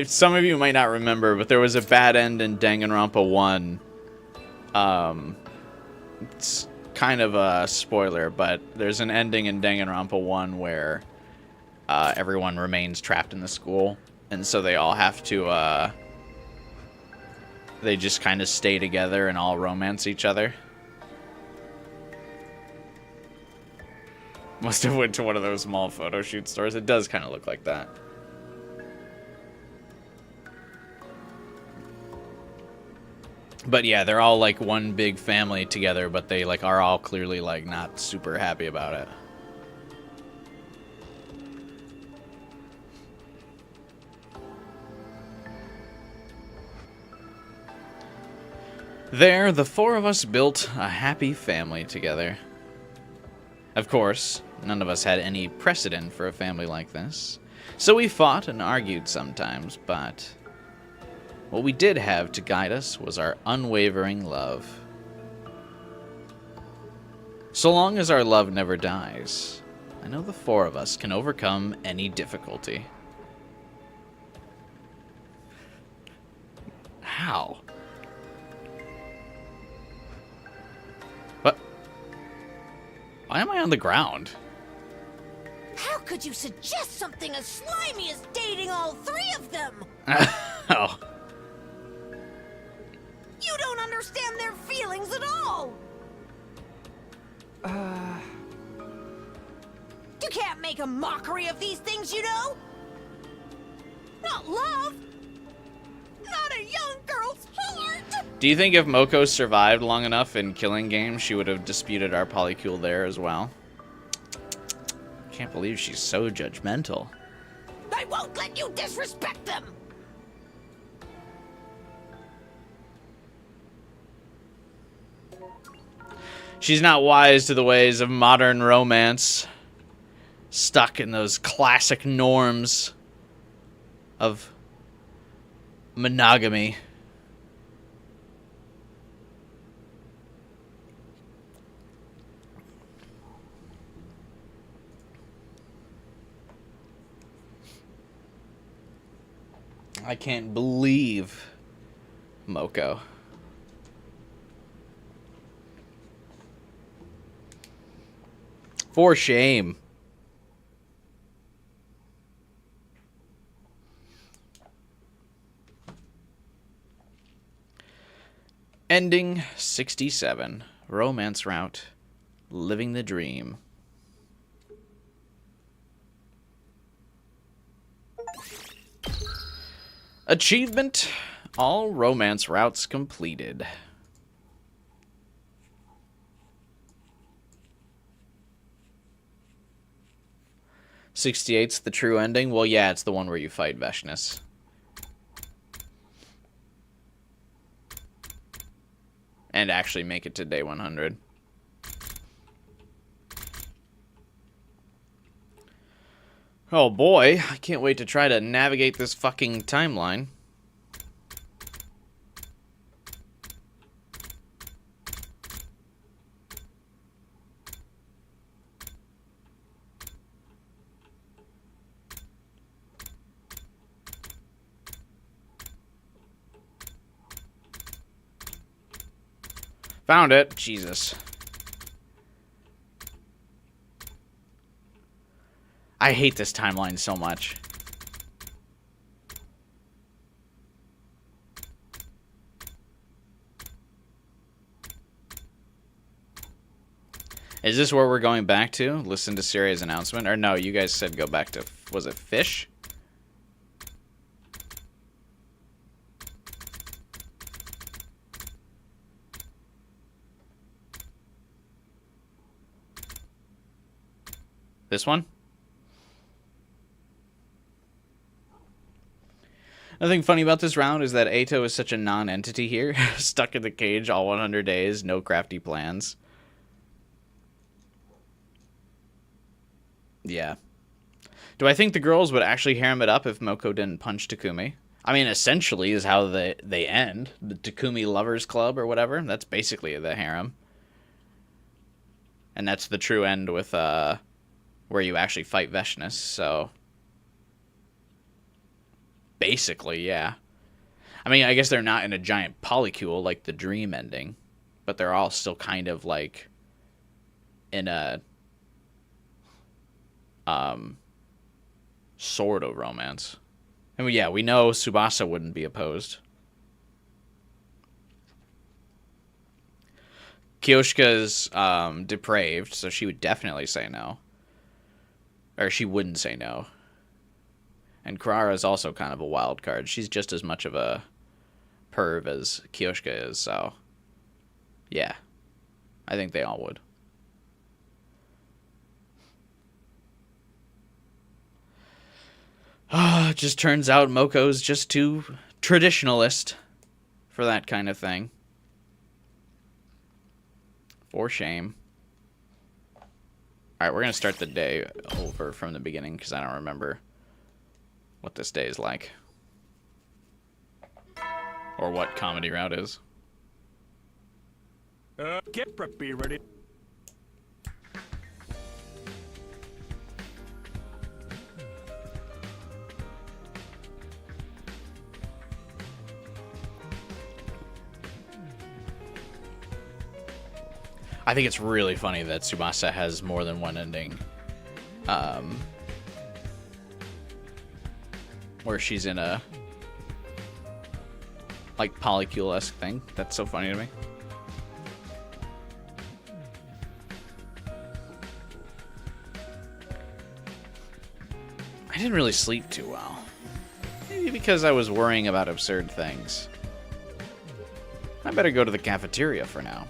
Some of you might not remember, but there was a bad end in Danganronpa 1. It's kind of a spoiler, but there's an ending in Danganronpa 1 where everyone remains trapped in the school, and so they all have to they just kind of stay together and all romance each other. Must have went to one of those mall photo shoot stores. It does kind of look like that. But yeah, they're all like one big family together, but they like are all clearly like not super happy about it. There, the four of us built a happy family together. Of course, none of us had any precedent for a family like this, so we fought and argued sometimes, but what we did have to guide us was our unwavering love. So long as our love never dies, I know the four of us can overcome any difficulty. How? What? Why am I on the ground? How could you suggest something as slimy as dating all three of them? Oh. You don't understand their feelings at all! You can't make a mockery of these things, you know? Not love! Not a young girl's heart! Do you think if Moko survived long enough in Killing Game, she would have disputed our polycule there as well? Can't believe she's so judgmental. I won't let you disrespect them! She's not wise to the ways of modern romance. Stuck in those classic norms of monogamy. I can't believe Moko. For shame. Ending 67. Romance route. Living the dream. Achievement. All romance routes completed. 68's the true ending? Well, yeah, it's the one where you fight Veshness. And actually make it to day 100. Oh boy, I can't wait to try to navigate this fucking timeline. Found it. Jesus. I hate this timeline so much. Is this where we're going back to? Listen to Siria's announcement? Or no, you guys said go back to... Was it Fish? This one? Nothing funny about this round is that Ato is such a non-entity here. Stuck in the cage all 100 days, no crafty plans. Yeah. Do I think the girls would actually harem it up if Moko didn't punch Takumi? I mean, essentially is how they end. The Takumi Lovers Club or whatever. That's basically the harem. And that's the true end with, where you actually fight Veshness, so... Basically, yeah. I mean, I guess they're not in a giant polycule like the dream ending, but they're all still kind of, like, in a... sort of romance. I mean, yeah, we know Tsubasa wouldn't be opposed. Kyoshika's, depraved, so she would definitely say no. Or she wouldn't say no. And Kurara is also kind of a wild card. She's just as much of a perv as Kyoshika is, so... Yeah. I think they all would. It just turns out Moko's just too traditionalist for that kind of thing. For shame. Alright, we're going to start the day over from the beginning because I don't remember what this day is like. Or what comedy route is. Get prep, be ready. I think it's really funny that Tsubasa has more than one ending. Where she's in a, like, polycule-esque thing. That's so funny to me. I didn't really sleep too well. Maybe because I was worrying about absurd things. I better go to the cafeteria for now.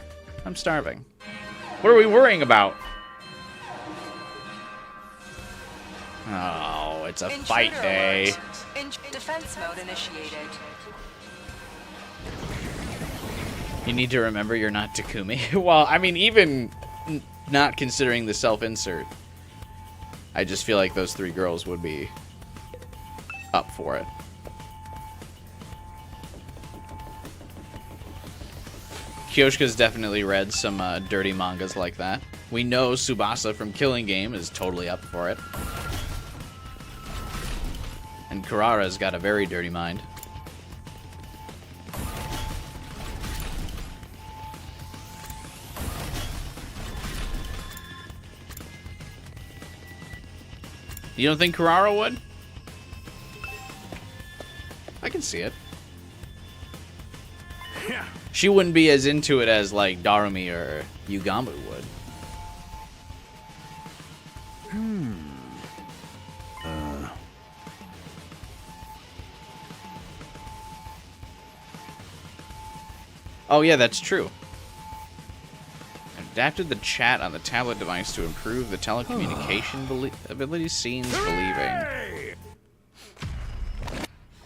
I'm starving. What are we worrying about? Oh, it's a fight day. Defense mode initiated. You need to remember you're not Takumi. Well, I mean, even not considering the self-insert, I just feel like those three girls would be up for it. Kyoshika's definitely read some dirty mangas like that. We know Tsubasa from Killing Game is totally up for it. And Kurara's got a very dirty mind. You don't think Kurara would? I can see it. She wouldn't be as into it as, like, Darumi or Yugamu would. Oh yeah, that's true. Adapted the chat on the tablet device to improve the telecommunication abilities seen believing.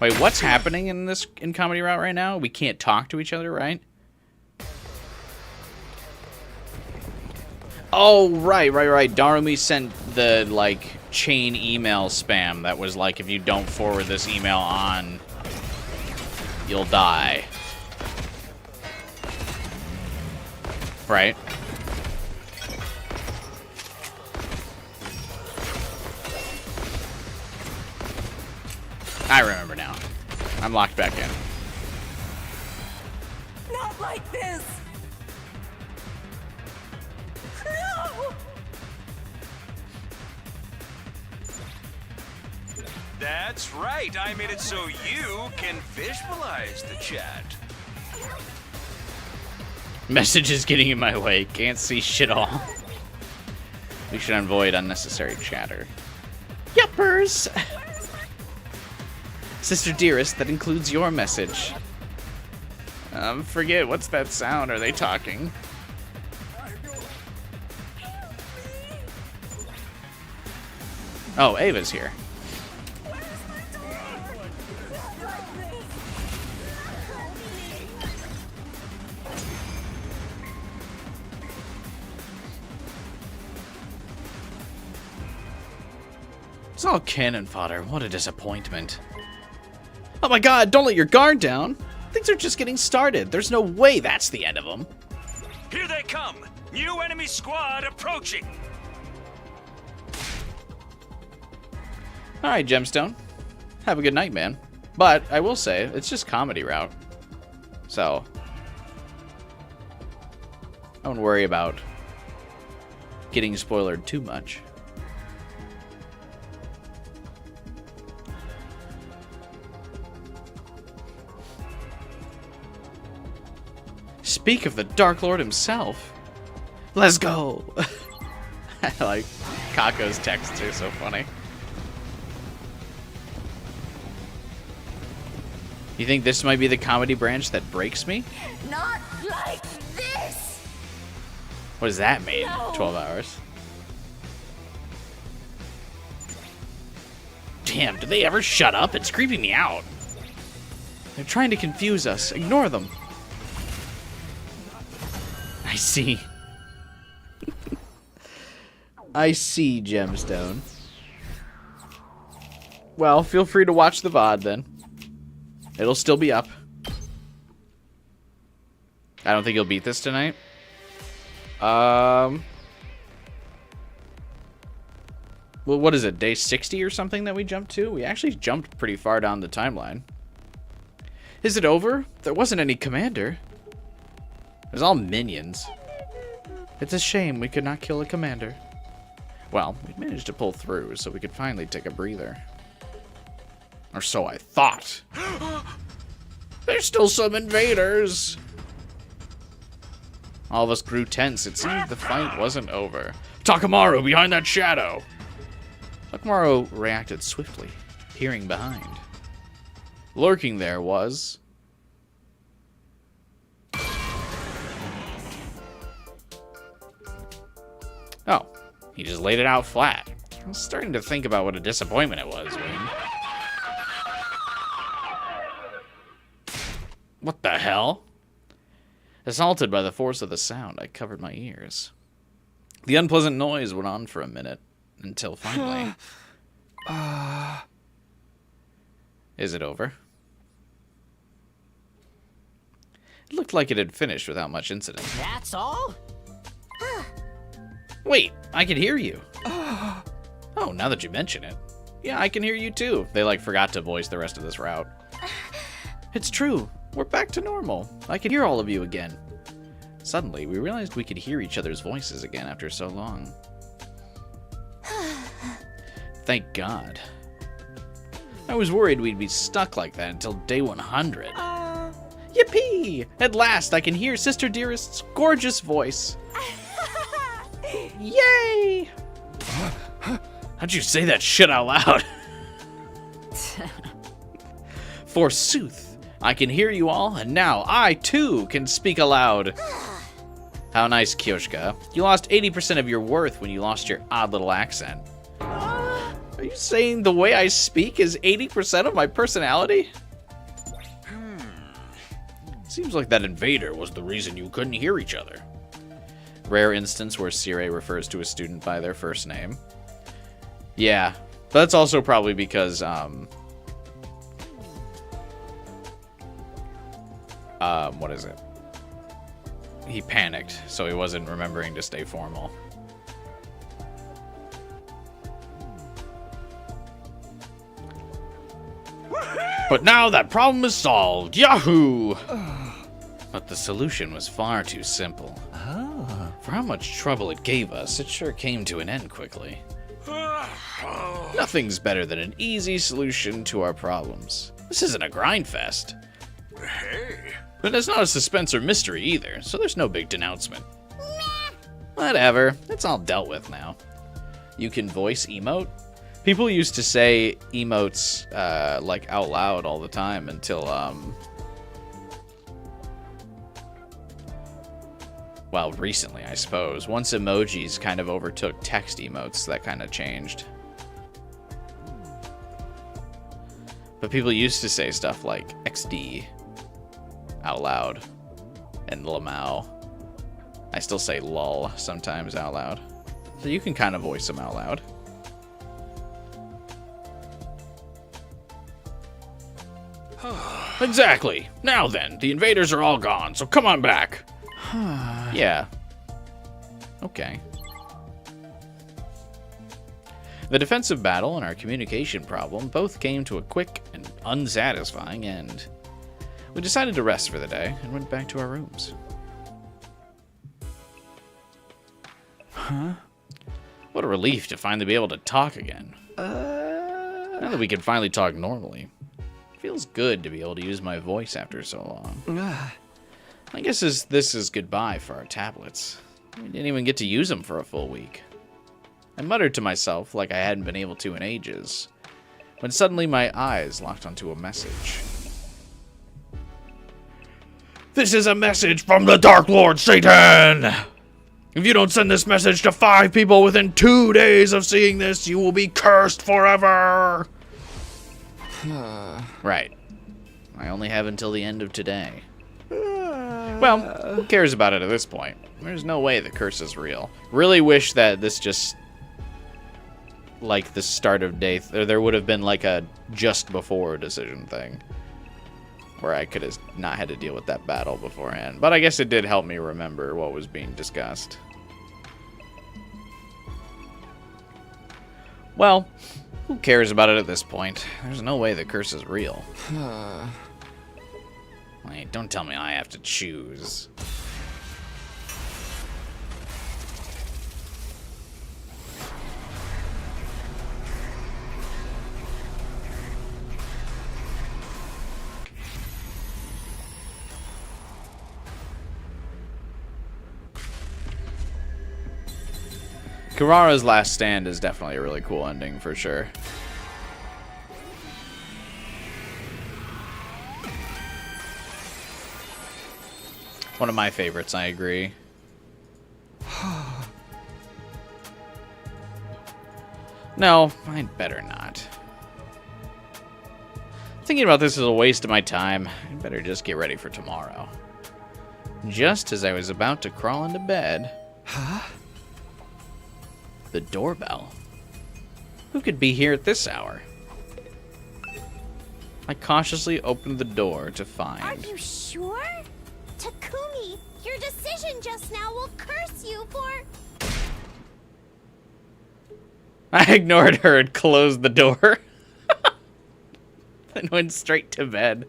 Wait, what's happening in Comedy Route right now? We can't talk to each other, right? Oh, right. Darumi sent the, like, chain email spam that was like, if you don't forward this email on, you'll die. Right? I remember now. I'm locked back in. Not like this! No! That's right. I made it so you can visualize the chat. Message is getting in my way. Can't see shit all. We should avoid unnecessary chatter. Yuppers! Sister Dearest, that includes your message. Forget, what's that sound? Are they talking? Oh, Ava's here. It's all cannon fodder. What a disappointment. Oh my god, don't let your guard down. Things are just getting started. There's no way that's the end of them. Here they come! New enemy squad approaching! Alright, Gemstone. Have a good night, man. But, I will say, it's just Comedy Route. So, I wouldn't worry about getting spoilered too much. Speak of the Dark Lord himself. Let's go. I like Kako's texts are so funny. You think this might be the comedy branch that breaks me? Not like this! What does that mean? No. 12 hours. Damn, do they ever shut up? It's creeping me out. They're trying to confuse us. Ignore them. I see. I see, Gemstone. Well, feel free to watch the VOD then. It'll still be up. I don't think you'll beat this tonight. Well, what is it? Day 60 or something that we jumped to? We actually jumped pretty far down the timeline. Is it over? There wasn't any commander. It was all minions. It's a shame we could not kill a commander. Well, we managed to pull through, so we could finally take a breather. Or so I thought. There's still some invaders! All of us grew tense. It seemed the fight wasn't over. Takamaru, behind that shadow! Takamaru reacted swiftly, peering behind. Lurking there was... Oh, he just laid it out flat. I was starting to think about what a disappointment it was, Wayne. What the hell? Assaulted by the force of the sound, I covered my ears. The unpleasant noise went on for a minute, until finally... Is it over? It looked like it had finished without much incident. That's all? Wait, I can hear you. Oh, now that you mention it. Yeah, I can hear you too. They, like, forgot to voice the rest of this route. It's true. We're back to normal. I can hear all of you again. Suddenly, we realized we could hear each other's voices again after so long. Thank God. I was worried we'd be stuck like that until day 100. Yippee! At last, I can hear Sister Dearest's gorgeous voice. Yay! How'd you say that shit out loud? Forsooth, I can hear you all, and now I, too, can speak aloud. How nice, Kyoshka. You lost 80% of your worth when you lost your odd little accent. Are you saying the way I speak is 80% of my personality? Seems like that invader was the reason you couldn't hear each other. Rare instance where Sirei refers to a student by their first name. Yeah, but that's also probably because, what is it? He panicked, so he wasn't remembering to stay formal. But now that problem is solved! Yahoo! But the solution was far too simple. For how much trouble it gave us, it sure came to an end quickly. Nothing's better than an easy solution to our problems. This isn't a grind fest. Hey. But it's not a suspense or mystery either, so there's no big denouncement. Whatever, it's all dealt with now. You can voice emote. People used to say emotes like out loud all the time until well, recently, I suppose. Once emojis kind of overtook text emotes, that kind of changed. But people used to say stuff like XD out loud and Lamau. I still say lol sometimes out loud. So you can kind of voice them out loud. Exactly. Now then, the invaders are all gone, so come on back. Yeah. Okay. The defensive battle and our communication problem both came to a quick and unsatisfying end. We decided to rest for the day and went back to our rooms. What a relief to finally be able to talk again. Now that we can finally talk normally. It feels good to be able to use my voice after so long. I guess this is goodbye for our tablets. We didn't even get to use them for a full week. I muttered to myself like I hadn't been able to in ages, when suddenly my eyes locked onto a message. This is a message from the Dark Lord Satan! If you don't send this message to 5 people within 2 days of seeing this, you will be cursed forever! Right. I only have until the end of today. Well, who cares about it at this point? There's no way the curse is real. Really wish that this just, like the start of day, there would have been like a just before decision thing, where I could have not had to deal with that battle beforehand. But I guess it did help me remember what was being discussed. Well, who cares about it at this point? There's no way the curse is real. Wait, don't tell me I have to choose. Kirara's Last Stand is definitely a really cool ending for sure. One of my favorites, I agree. No, I'd better not. Thinking about this is a waste of my time. I'd better just get ready for tomorrow. Just as I was about to crawl into bed... The doorbell. Who could be here at this hour? I cautiously opened the door to find... Are you sure? Takumi, your decision just now will curse you for... I ignored her and closed the door. And went straight to bed.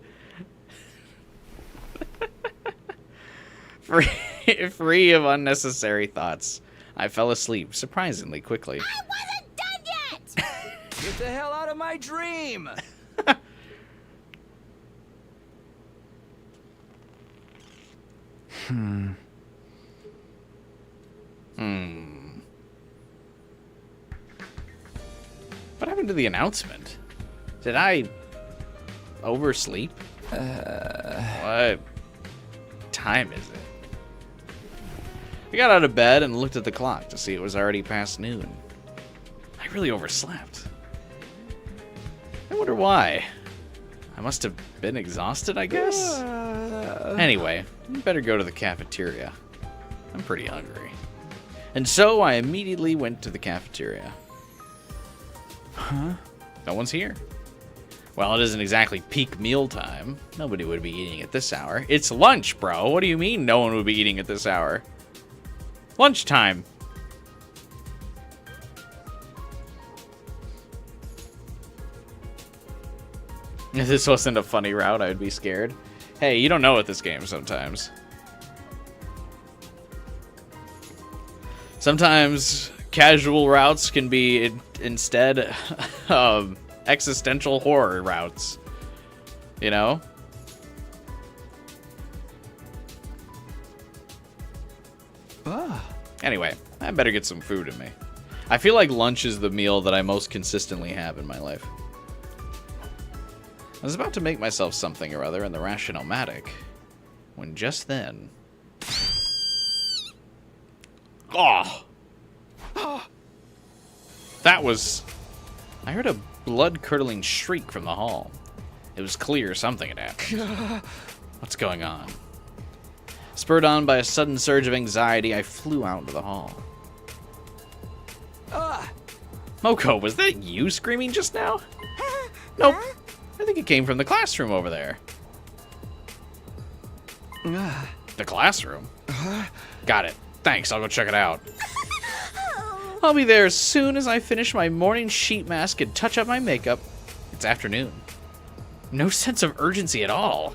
Free of unnecessary thoughts. I fell asleep surprisingly quickly. I wasn't done yet! Get the hell out of my dream! What happened to the announcement? Did I oversleep? What time is it? I got out of bed and looked at the clock to see it was already past noon. I really overslept. I wonder why. I must have been exhausted, I guess? Anyway, we better go to the cafeteria. I'm pretty hungry. And so I immediately went to the cafeteria. Huh? No one's here. Well, it isn't exactly peak meal time. Nobody would be eating at this hour. It's lunch, bro. What do you mean no one would be eating at this hour? Lunchtime. If this wasn't a funny route, I would be scared. Hey, you don't know at this game sometimes. Sometimes casual routes can be instead existential horror routes. You know? Anyway, I better get some food in me. I feel like lunch is the meal that I most consistently have in my life. I was about to make myself something or other in the Rationomatic, when just then... Oh! That was... I heard a blood-curdling shriek from the hall. It was clear something had happened. What's going on? Spurred on by a sudden surge of anxiety, I flew out into the hall. Moko, was that you screaming just now? Nope. I think it came from the classroom over there. The classroom? Got it. Thanks, I'll go check it out. I'll be there as soon as I finish my morning sheet mask and touch up my makeup. It's afternoon. No sense of urgency at all.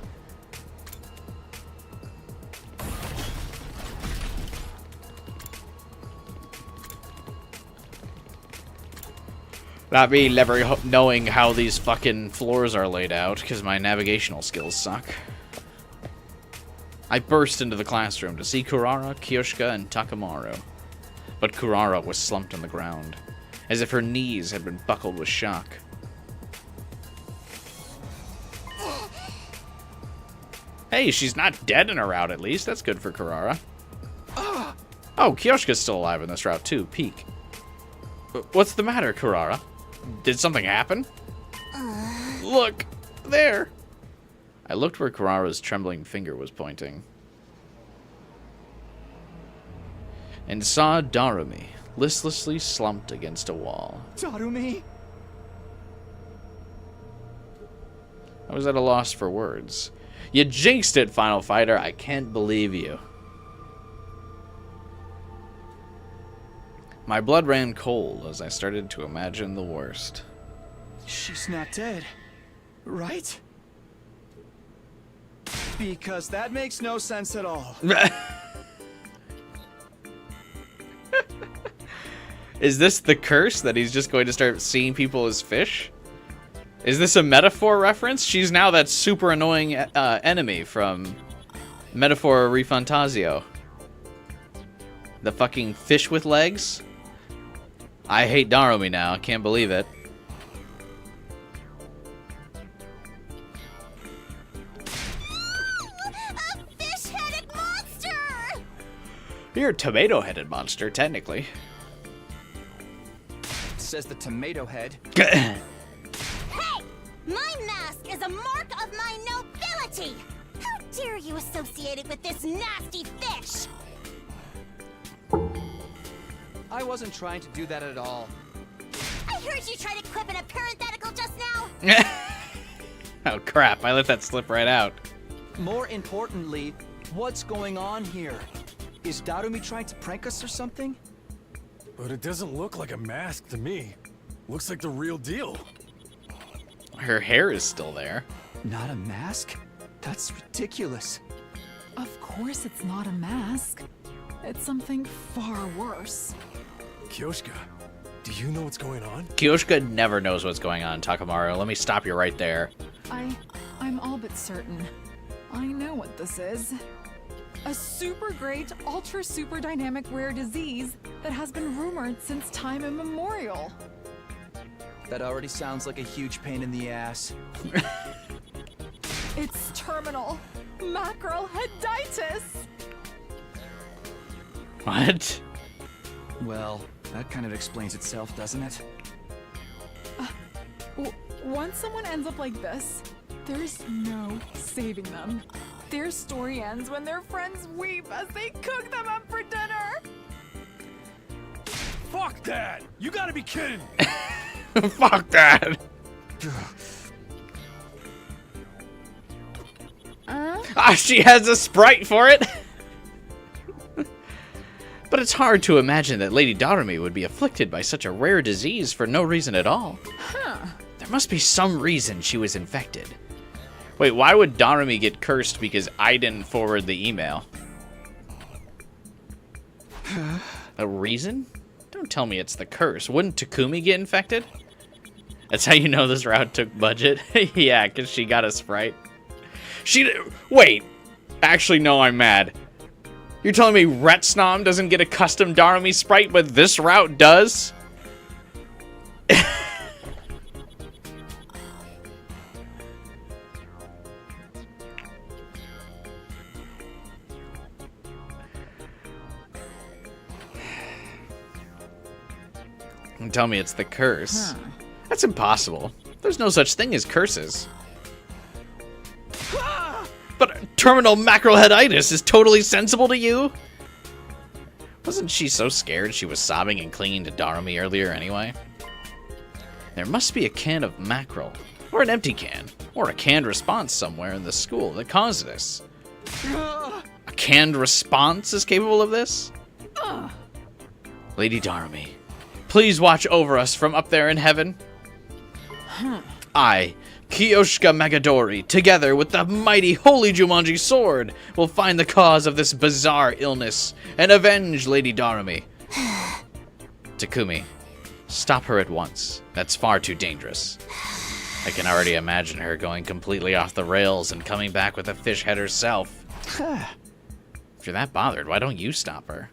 Not me never knowing how these fucking floors are laid out, because my navigational skills suck. I burst into the classroom to see Kurara, Kyoshka, and Takamaru. But Kurara was slumped on the ground, as if her knees had been buckled with shock. Hey, she's not dead in her route at least. That's good for Kurara. Oh, Kyoshka's still alive in this route too. Peek. What's the matter, Kurara? Did something happen? Look, there. I looked where Kurara's trembling finger was pointing. And saw Darumi, listlessly slumped against a wall. Darumi? I was at a loss for words. You jinxed it, Final Fighter. I can't believe you. My blood ran cold as I started to imagine the worst. She's not dead, right? Because that makes no sense at all. Is this the curse that he's just going to start seeing people as fish? Is this a metaphor reference? She's now that super annoying enemy from Metaphor Refantasio. The fucking fish with legs? I hate Darumi now. I can't believe it. A fish-headed monster! You're a tomato-headed monster, technically. Says the tomato head. Hey! My mask is a mark of my nobility! How dare you associate it with this nasty fish? I wasn't trying to do that at all. I heard you try to quip in a parenthetical just now! Oh crap, I let that slip right out. More importantly, what's going on here? Is Darumi trying to prank us or something? But it doesn't look like a mask to me. Looks like the real deal. Her hair is still there. Not a mask? That's ridiculous. Of course it's not a mask. It's something far worse. Kyoshka, do you know what's going on? Kyoshka never knows what's going on, Takamaru. Let me stop you right there. I'm all but certain. I know what this is. A super great, ultra super dynamic rare disease that has been rumored since time immemorial. That already sounds like a huge pain in the ass. It's terminal macroheditis. What? Well, that kind of explains itself, doesn't it? Once someone ends up like this, there's no saving them. Their story ends when their friends weep as they cook them up for dinner. Fuck that! You gotta be kidding! Fuck that! She has a Sprite for it! But it's hard to imagine that Lady Darumi would be afflicted by such a rare disease for no reason at all. There must be some reason she was infected. Wait, why would Darumi get cursed because I didn't forward the email? A reason? Don't tell me it's the curse. Wouldn't Takumi get infected? That's how you know this route took budget? Yeah, because she got a Sprite. Wait. Actually, no, I'm mad. You're telling me Retsnom doesn't get a custom Darumi Sprite, but this route does? Don't tell me it's the curse. That's impossible. There's no such thing as curses. But terminal macroheditis is totally sensible to you? Wasn't she so scared she was sobbing and clinging to Darumi earlier anyway? There must be a can of mackerel, or an empty can, or a canned response somewhere in the school that caused this. A canned response is capable of this? Lady Darumi, please watch over us from up there in heaven. I, Kiyoshika Magadori, together with the mighty Holy Jumanji Sword, will find the cause of this bizarre illness and avenge Lady Darumi. Takumi, stop her at once. That's far too dangerous. I can already imagine her going completely off the rails and coming back with a fish head herself. If you're that bothered, why don't you stop her?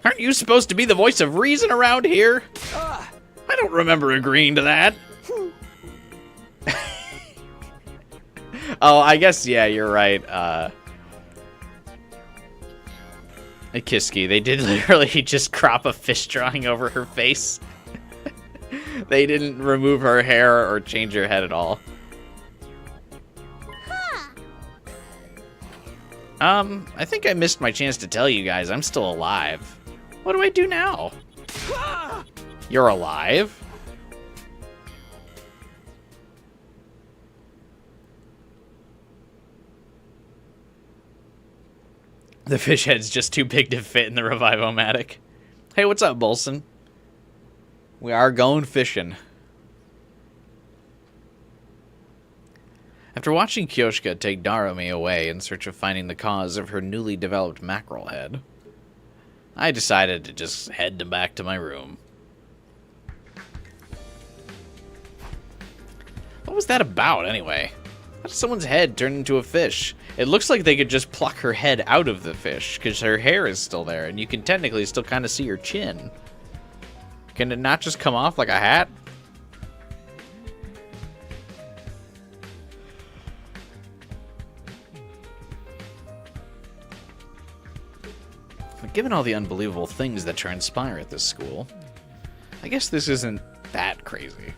Aren't you supposed to be the voice of reason around here? I don't remember agreeing to that. Oh, I guess, yeah, you're right. Kiski, they did literally just crop a fish drawing over her face. They didn't remove her hair or change her head at all. I think I missed my chance to tell you guys I'm still alive. What do I do now? You're alive? The fish head's just too big to fit in the Revive-O-Matic. Hey, what's up, Bolson? We are going fishing. After watching Kiyoshika take Darumi away in search of finding the cause of her newly developed mackerel head, I decided to just head back to my room. What was that about, anyway? How did someone's head turn into a fish? It looks like they could just pluck her head out of the fish, because her hair is still there, and you can technically still kind of see her chin. Can it not just come off like a hat? But given all the unbelievable things that transpire at this school, I guess this isn't that crazy.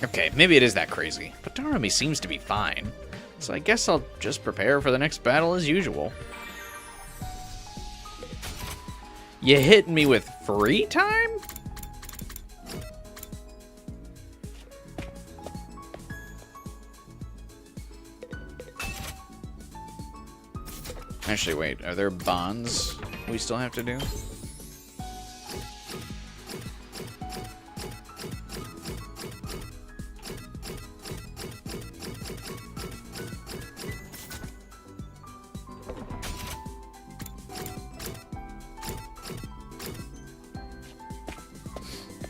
Okay, maybe it is that crazy, but Darumi seems to be fine, so I guess I'll just prepare for the next battle as usual. You hit me with free time? Actually, wait, are there bonds we still have to do?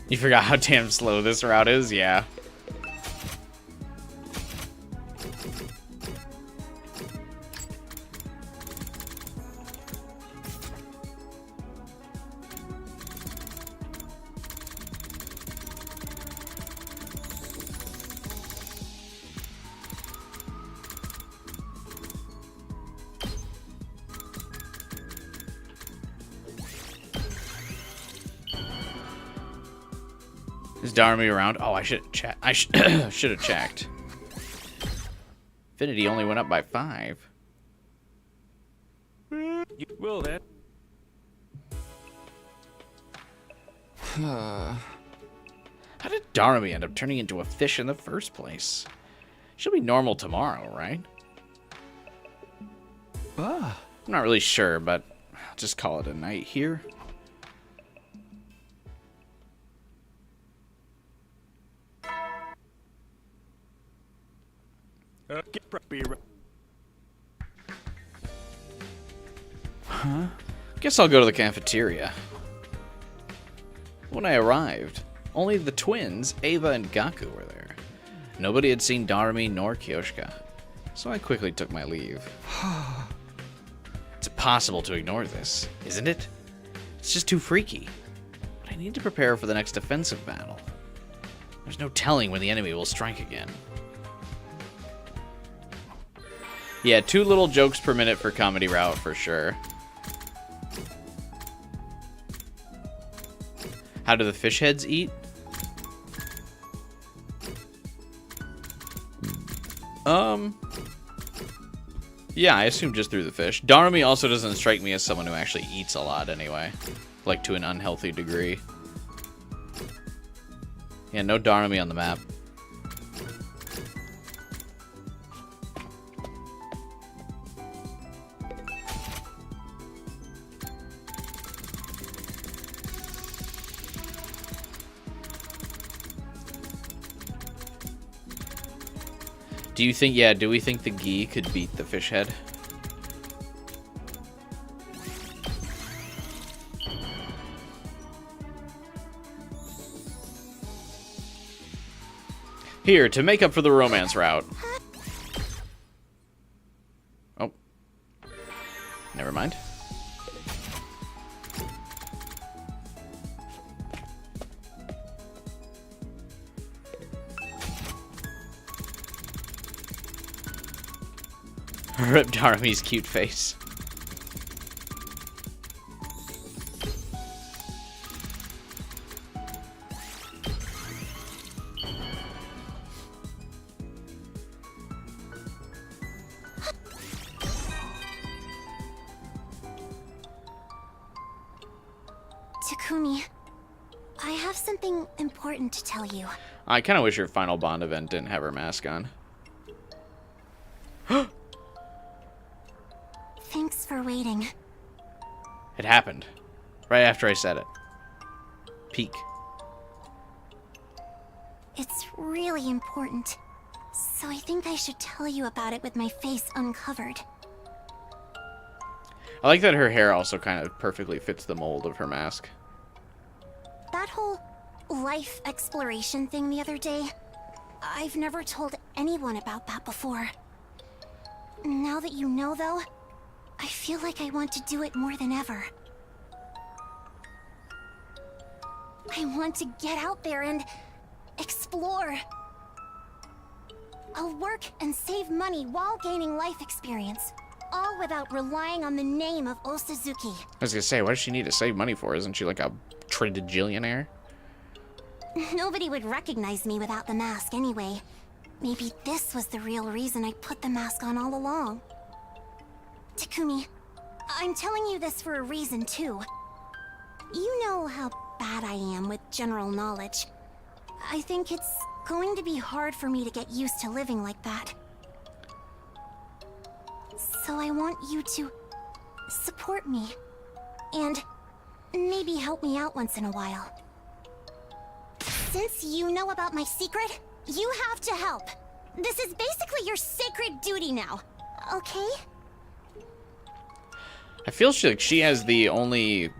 You forgot how damn slow this route is? Yeah. Is Darumi around? Oh, I should check. I should have checked. Affinity only went up by 5. Well then. How did Darumi end up turning into a fish in the first place? She'll be normal tomorrow, right? I'm not really sure, but I'll just call it a night here. Huh? Guess I'll go to the cafeteria. When I arrived, only the twins, Ava and Gaku, were there. Nobody had seen Darumi nor Kyoshka, so I quickly took my leave. It's impossible to ignore this, isn't it? It's just too freaky. But I need to prepare for the next offensive battle. There's no telling when the enemy will strike again. Yeah, 2 little jokes per minute for comedy route for sure. How do the fish heads eat? Yeah, I assume just through the fish. Darumi also doesn't strike me as someone who actually eats a lot anyway. Like to an unhealthy degree. Yeah, no Darumi on the map. Do you think, yeah, do we think the Gi could beat the fish head? Here, to make up for the romance route. Oh. Never mind. Rip Darumi's cute face. Takumi, I have something important to tell you. I kind of wish her final Bond event didn't have her mask on. Thanks for waiting. It happened. Right after I said it. Peek. It's really important, so I think I should tell you about it with my face uncovered. I like that her hair also kind of perfectly fits the mold of her mask. That whole life exploration thing the other day, I've never told anyone about that before. Now that you know, though, I feel like I want to do it more than ever. I want to get out there and explore. I'll work and save money while gaining life experience, all without relying on the name of Osazuki. I was gonna say, what does she need to save money for? Isn't she like a trillion-jillionaire? Nobody would recognize me without the mask anyway. Maybe this was the real reason I put the mask on all along. Takumi, I'm telling you this for a reason too. You know how bad I am with general knowledge. I think it's going to be hard for me to get used to living like that. So I want you to support me and maybe help me out once in a while. Since you know about my secret, you have to help. This is basically your sacred duty now, okay? I feel like she has the only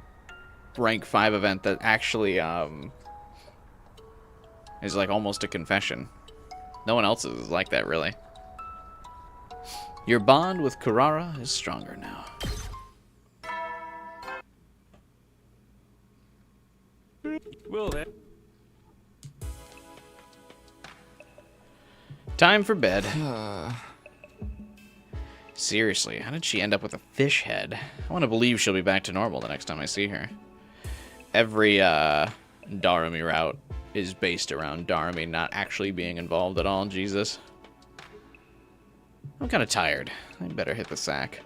rank 5 event that actually is like almost a confession. No one else is like that, really. Your bond with Kurara is stronger now. Well then. Time for bed. Seriously, how did she end up with a fish head? I want to believe she'll be back to normal the next time I see her. Every Darumi route is based around Darmy not actually being involved at all. Jesus. I'm kind of tired. I better hit the sack.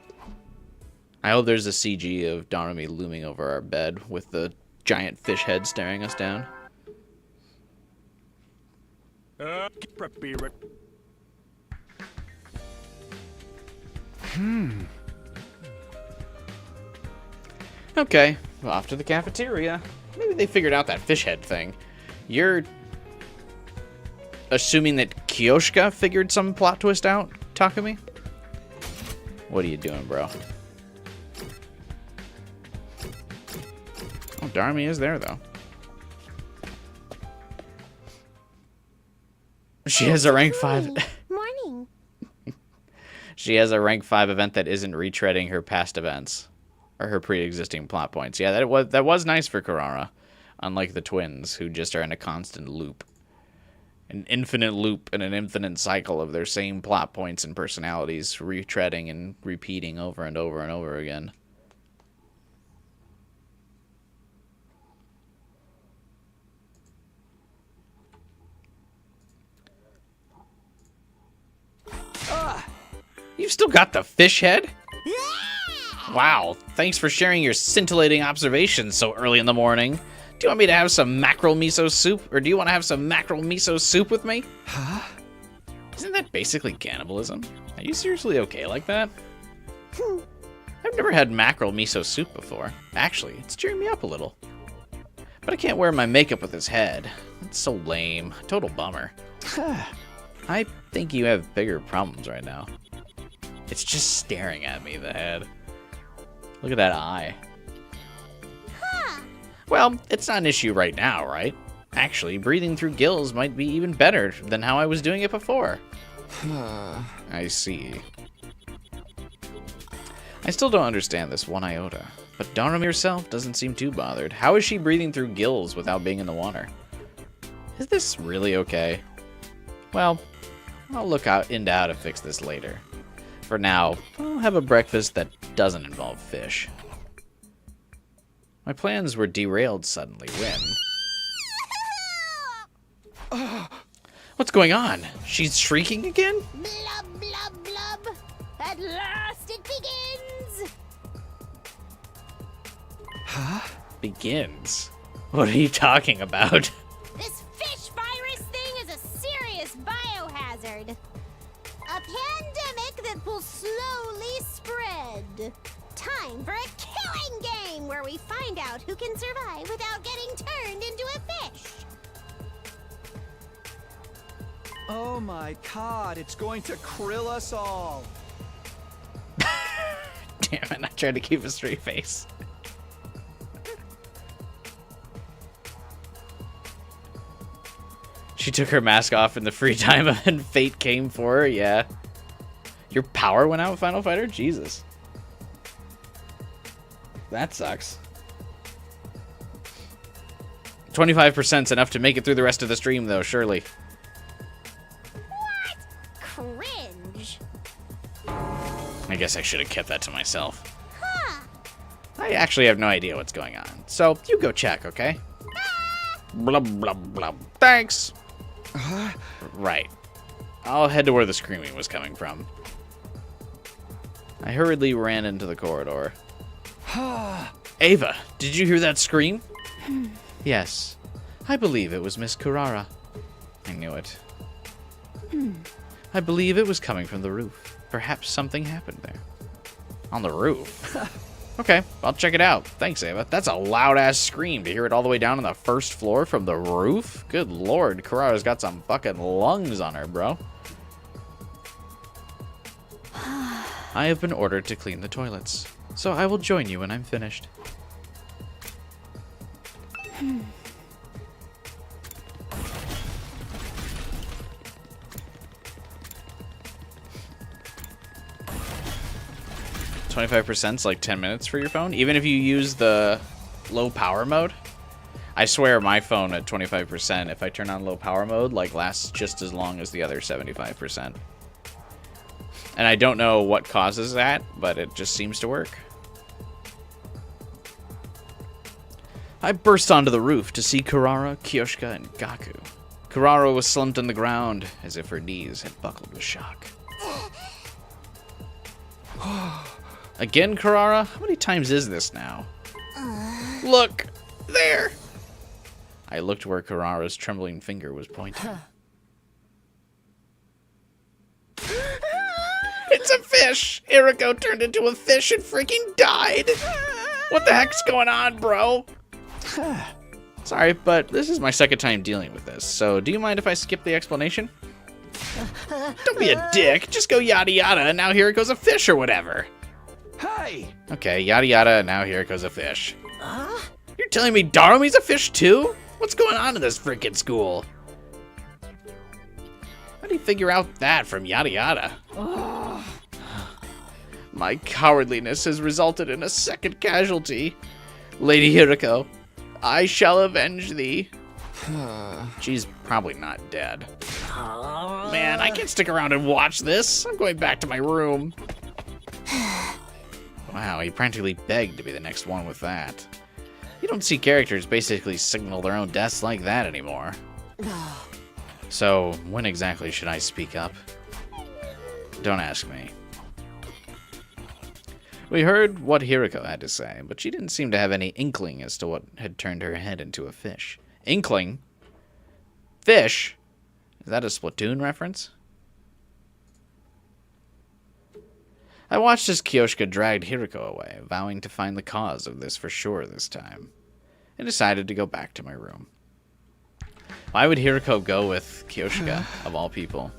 I hope there's a CG of Darmy looming over our bed with the giant fish head staring us down. Okay, well, off to the cafeteria. Maybe they figured out that fish head thing. You're assuming that Kyoshka figured some plot twist out, Takumi? What are you doing, bro? Oh, Darmy is there, though. She has a rank 5... Morning. She has a rank 5 event that isn't retreading her past events. Or her pre-existing plot points. Yeah, that was nice for Kurara. Unlike the twins, who just are in a constant loop. An infinite loop and an infinite cycle of their same plot points and personalities, retreading and repeating over and over and over again. You've still got the fish head? Wow, thanks for sharing your scintillating observations so early in the morning. Do you want me to have some mackerel miso soup, or do you want to have some mackerel miso soup with me? Huh? Isn't that basically cannibalism? Are you seriously okay like that? I've never had mackerel miso soup before. Actually, it's cheering me up a little. But I can't wear my makeup with his head. It's so lame. Total bummer. I think you have bigger problems right now. It's just staring at me, the head. Look at that eye. Well, it's not an issue right now, right? Actually, breathing through gills might be even better than how I was doing it before. I see. I still don't understand this one iota, but Darumi herself doesn't seem too bothered. How is she breathing through gills without being in the water? Is this really okay? Well, I'll look into how to fix this later. For now, I'll have a breakfast that doesn't involve fish. My plans were derailed suddenly when... What's going on? She's shrieking again? Blub, blub, blub. At last it begins. Huh? Begins? What are you talking about? This fish virus thing is a serious biohazard. A pandemic that will slowly spread. Time for a killing game where we find out who can survive without getting turned into a fish. Oh my god, it's going to krill us all. Damn it, I tried to keep a straight face. She took her mask off in the free time and fate came for her, yeah. Your power went out, Final Fighter? Jesus. That sucks. 25%'s enough to make it through the rest of the stream, though, surely. What? Cringe. I guess I should have kept that to myself. Huh. I actually have no idea what's going on, so you go check, okay? Blub, blub, blub. Thanks. Right. I'll head to where the screaming was coming from. I hurriedly ran into the corridor. Ava, did you hear that scream? Yes. I believe it was Miss Kurara. I knew it. I believe it was coming from the roof. Perhaps something happened there. On the roof? Okay, I'll check it out. Thanks, Ava. That's a loud-ass scream to hear it all the way down on the first floor from the roof. Good lord, Kurara's got some fucking lungs on her, bro. I have been ordered to clean the toilets, so I will join you when I'm finished. 25%'s like 10 minutes for your phone, even if you use the low power mode. I swear my phone at 25%, if I turn on low power mode, like lasts just as long as the other 75%. And I don't know what causes that, but it just seems to work. I burst onto the roof to see Kurara, Kyoshka, and Gaku. Kurara was slumped on the ground, as if her knees had buckled with shock. Again, Kurara? How many times is this now? Look! There! I looked where Kurara's trembling finger was pointing. It's a fish! Iriko turned into a fish and freaking died! What the heck's going on, bro? Sorry, but this is my second time dealing with this, so do you mind if I skip the explanation? Don't be a dick, just go yada yada, and now Hiriko's a fish or whatever. Hey! Okay, yada yada, and now Hiriko's a fish. You're telling me Darumi's a fish too? What's going on in this freaking school? How do you figure out that from yada yada? My cowardliness has resulted in a second casualty. Lady Hiriko, I shall avenge thee. She's probably not dead. Man, I can't stick around and watch this. I'm going back to my room. Wow, he practically begged to be the next one with that. You don't see characters basically signal their own deaths like that anymore. So, when exactly should I speak up? Don't ask me. We heard what Hiriko had to say, but she didn't seem to have any inkling as to what had turned her head into a fish. Inkling? Fish? Is that a Splatoon reference? I watched as Kyoshka dragged Hiriko away, vowing to find the cause of this for sure this time, and decided to go back to my room. Why would Hiriko go with Kyoshka, of all people?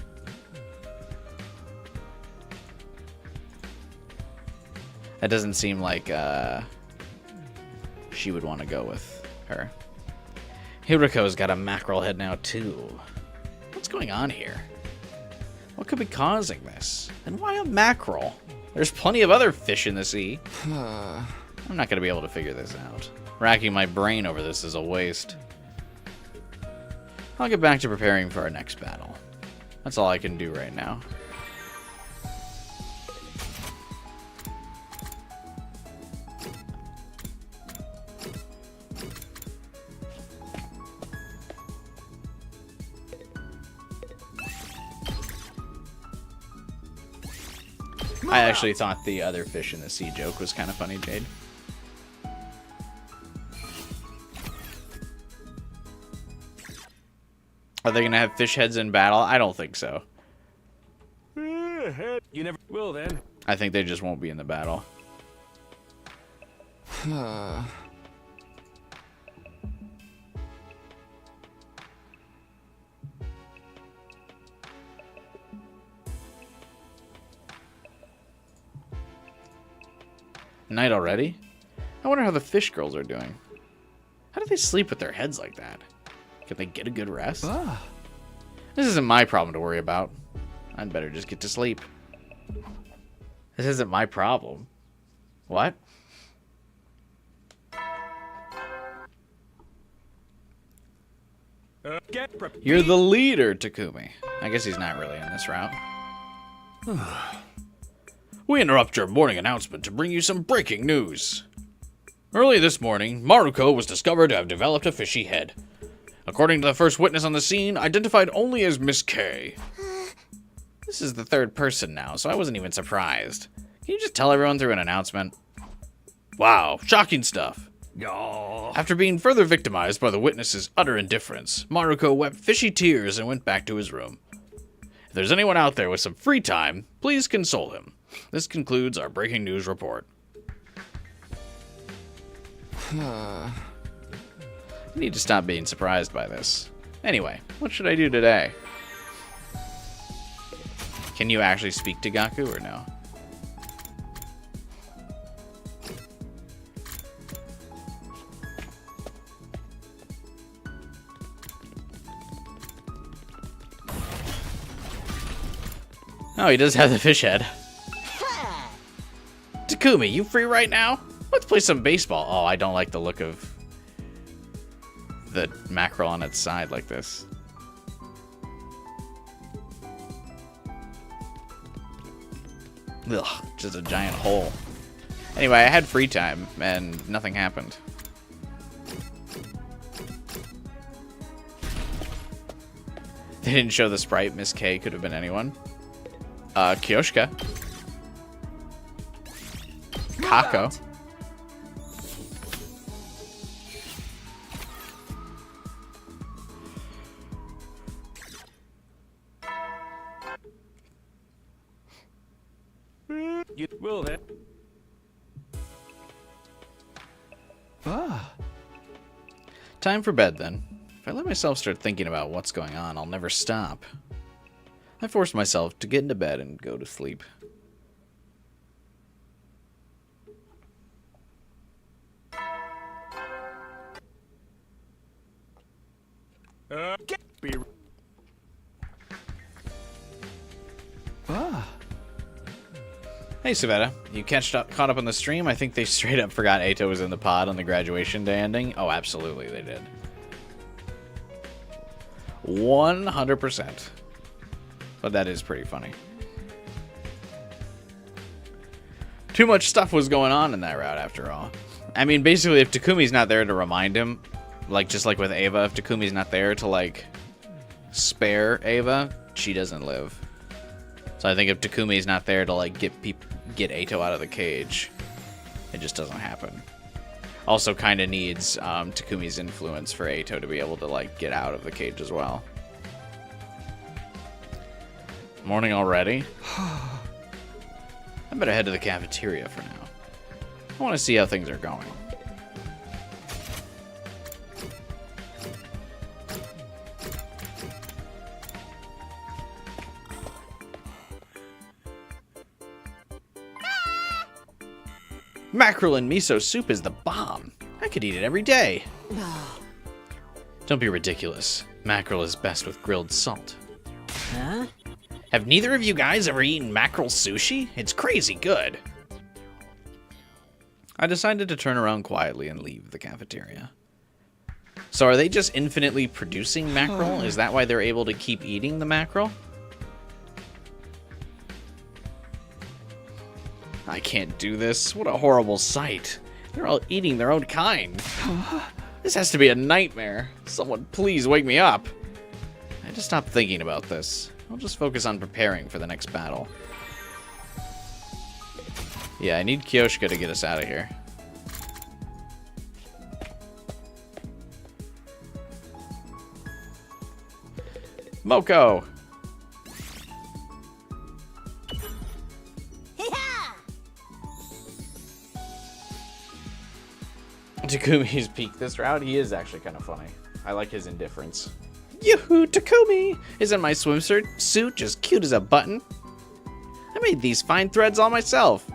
That doesn't seem like she would want to go with her. Hiriko's got a mackerel head now, too. What's going on here? What could be causing this? And why a mackerel? There's plenty of other fish in the sea. I'm not going to be able to figure this out. Racking my brain over this is a waste. I'll get back to preparing for our next battle. That's all I can do right now. I actually thought the other fish in the sea joke was kind of funny, Jade. Are they going to have fish heads in battle? I don't think so. You never will then. I think they just won't be in the battle. Night already? I wonder how the fish girls are doing. How do they sleep with their heads like that? Can they get a good rest? This isn't my problem to worry about. I'd better just get to sleep. This isn't my problem. What? You're the leader, Takumi. I guess he's not really in this route. We interrupt your morning announcement to bring you some breaking news. Early this morning, Maruko was discovered to have developed a fishy head. According to the first witness on the scene, identified only as Miss K. This is the third person now, so I wasn't even surprised. Can you just tell everyone through an announcement? Wow, shocking stuff. After being further victimized by the witness's utter indifference, Maruko wept fishy tears and went back to his room. If there's anyone out there with some free time, please console him. This concludes our breaking news report. I need to stop being surprised by this. Anyway, what should I do today? Can you actually speak to Gaku or no? Oh, he does have the fish head. Takumi, you free right now? Let's play some baseball. Oh, I don't like the look of the mackerel on its side like this. Ugh, just a giant hole. Anyway, I had free time and nothing happened. They didn't show the sprite. Miss K could have been anyone. Kyoshka. Kako. You will have. Time for bed, then. If I let myself start thinking about what's going on, I'll never stop. I forced myself to get into bed and go to sleep. Hey, Savetta. You caught up on the stream? I think they straight up forgot Eito was in the pod on the graduation day ending. Oh, absolutely, they did. 100%. But that is pretty funny. Too much stuff was going on in that route, after all. I mean, basically, if Takumi's not there to remind him, like, just like with Ava, if Takumi's not there to, like, spare Ava, she doesn't live. So I think if Takumi's not there to, like, get Eito out of the cage, it just doesn't happen. Also kind of needs Takumi's influence for Eito to be able to, like, get out of the cage as well. Morning already? I better head to the cafeteria for now. I want to see how things are going. Mackerel and miso soup is the bomb. I could eat it every day. Don't be ridiculous. Mackerel is best with grilled salt. Huh? Have neither of you guys ever eaten mackerel sushi? It's crazy good. I decided to turn around quietly and leave the cafeteria. So are they just infinitely producing mackerel? Is that why they're able to keep eating the mackerel? I can't do this. What a horrible sight. They're all eating their own kind. This has to be a nightmare. Someone please wake me up. I had to stop thinking about this. I'll just focus on preparing for the next battle. Yeah, I need Kyoshka to get us out of here. Moko! Takumi's peaked this route. He is actually kind of funny. I like his indifference. Yoo-hoo, Takumi! Isn't my swimsuit just cute as a button? I made these fine threads all myself.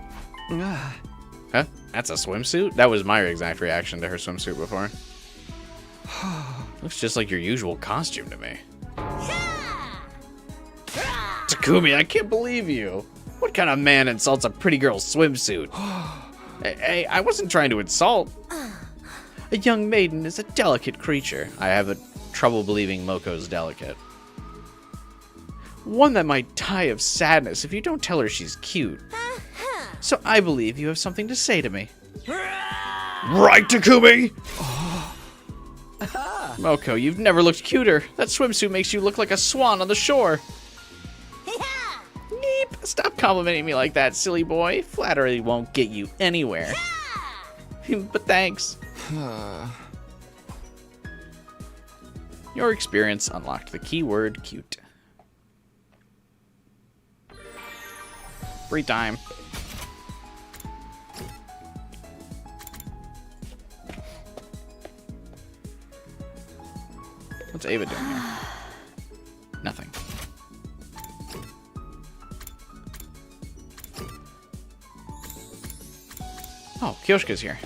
Huh? That's a swimsuit? That was my exact reaction to her swimsuit before. Looks just like your usual costume to me. Takumi, I can't believe you. What kind of man insults a pretty girl's swimsuit? Hey, I wasn't trying to insult. A young maiden is a delicate creature. I have trouble believing Moko's delicate. One that might die of sadness if you don't tell her she's cute. So I believe you have something to say to me. Right, Takumi? Moko, you've never looked cuter. That swimsuit makes you look like a swan on the shore. Neep, stop complimenting me like that, silly boy. Flattery won't get you anywhere. But thanks. Your experience unlocked the keyword cute. Free time. What's Ava doing here? Nothing. Oh, Kyoshka's here.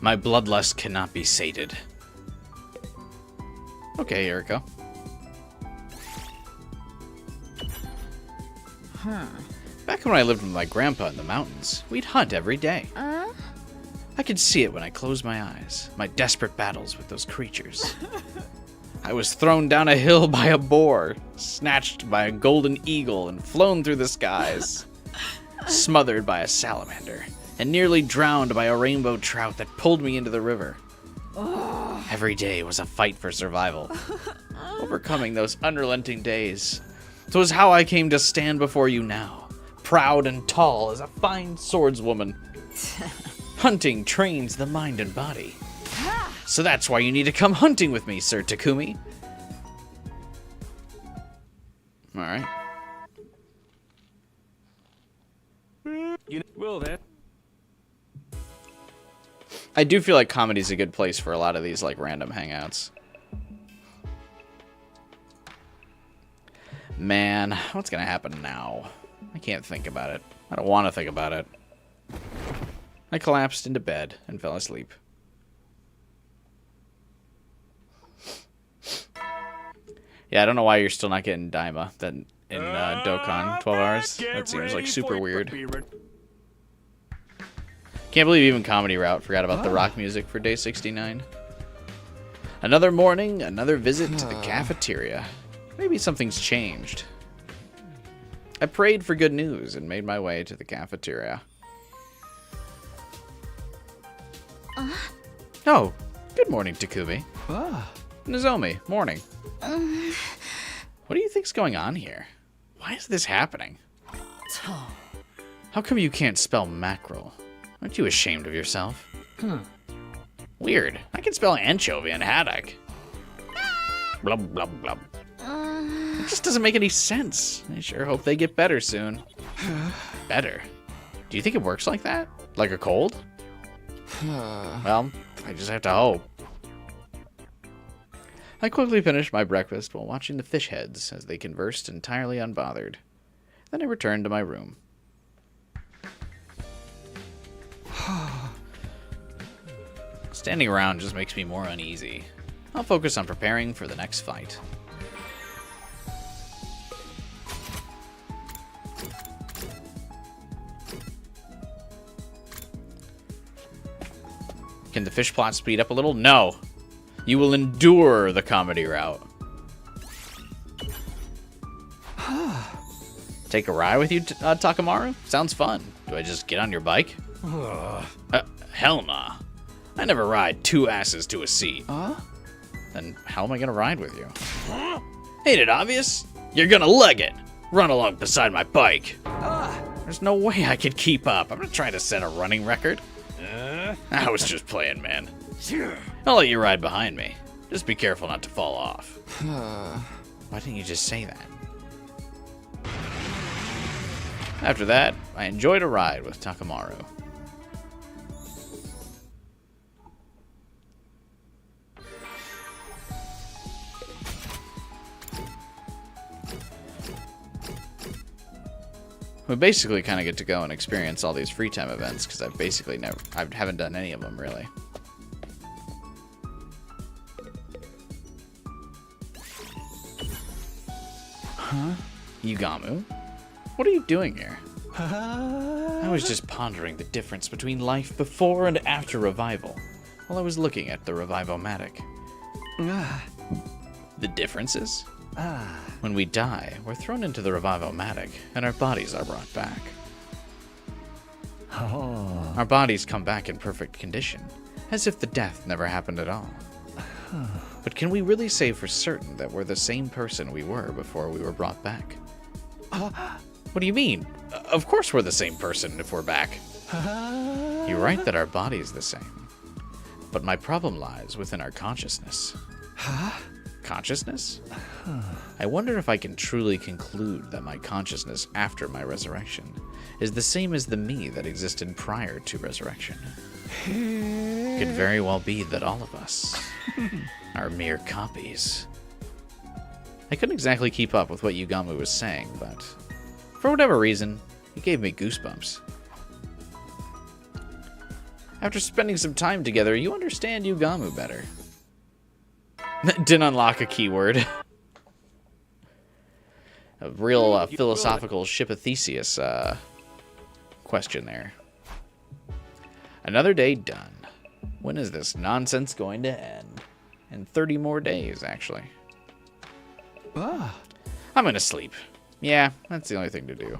My bloodlust cannot be sated. Okay, Eriko. Back when I lived with my grandpa in the mountains, we'd hunt every day. I could see it when I closed my eyes, my desperate battles with those creatures. I was thrown down a hill by a boar, snatched by a golden eagle, and flown through the skies. Smothered by a salamander, and nearly drowned by a rainbow trout that pulled me into the river. Every day was a fight for survival. Overcoming those unrelenting days. It was how I came to stand before you now, proud and tall as a fine swordswoman. Hunting trains the mind and body. So that's why you need to come hunting with me, Sir Takumi. Alright. Well, that. I do feel like comedy's a good place for a lot of these, like, random hangouts. Man, what's gonna happen now? I can't think about it. I don't want to think about it. I collapsed into bed and fell asleep. Yeah, I don't know why you're still not getting Daima in Dokkan 12 hours. That seems like super weird. Can't believe even Comedy Route forgot about the rock music for day 69. Another morning, another visit to the cafeteria. Maybe something's changed. I prayed for good news and made my way to the cafeteria. Oh, good morning, Takumi. Nozomi, morning. What do you think's going on here? Why is this happening? How come you can't spell mackerel? Aren't you ashamed of yourself? Weird. I can spell anchovy and haddock. Blub, blub, blub. It just doesn't make any sense. I sure hope they get better soon. Better? Do you think it works like that? Like a cold? Well, I just have to hope. I quickly finished my breakfast while watching the fish heads as they conversed entirely unbothered. Then I returned to my room. Standing around just makes me more uneasy. I'll focus on preparing for the next fight. Can the fish plot speed up a little? No. You will endure the comedy route. Take a ride with you, Takamaru? Sounds fun. Do I just get on your bike? Hell nah. I never ride two asses to a seat. Then how am I gonna ride with you? Ain't it obvious? You're gonna leg it. Run along beside my bike. There's no way I could keep up. I'm not trying to set a running record. I was just playing, man. I'll let you ride behind me. Just be careful not to fall off. Why didn't you just say that? After that, I enjoyed a ride with Takamaru. We basically kind of get to go and experience all these free time events because I've basically I haven't done any of them really. Huh? Yugamu? What are you doing here? I was just pondering the difference between life before and after revival while I was looking at the Revivomatic. The differences? When we die, we're thrown into the Revivomatic, and our bodies are brought back. Our bodies come back in perfect condition, as if the death never happened at all. But can we really say for certain that we're the same person we were before we were brought back? What do you mean? Of course we're the same person if we're back. You're right that our body's the same. But my problem lies within our consciousness. Consciousness? I wonder if I can truly conclude that my consciousness after my resurrection is the same as the me that existed prior to resurrection. Could very well be that all of us are mere copies. I couldn't exactly keep up with what Yugamu was saying, but for whatever reason, it gave me goosebumps. After spending some time together, you understand Yugamu better. Didn't unlock a keyword. A real philosophical Ship of Theseus question there. Another day done. When is this nonsense going to end? In 30 more days, actually. I'm gonna sleep. Yeah, that's the only thing to do.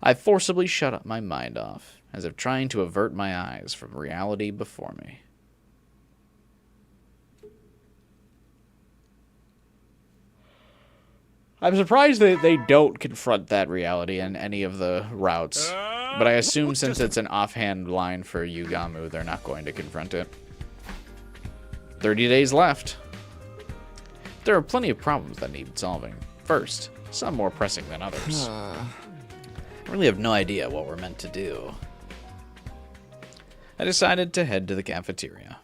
I forcibly shut up my mind off, as if trying to avert my eyes from reality before me. I'm surprised that they don't confront that reality in any of the routes, but I assume since it's an offhand line for Yugamu, they're not going to confront it. 30 days left. There are plenty of problems that need solving. First, some more pressing than others. I really have no idea what we're meant to do. I decided to head to the cafeteria.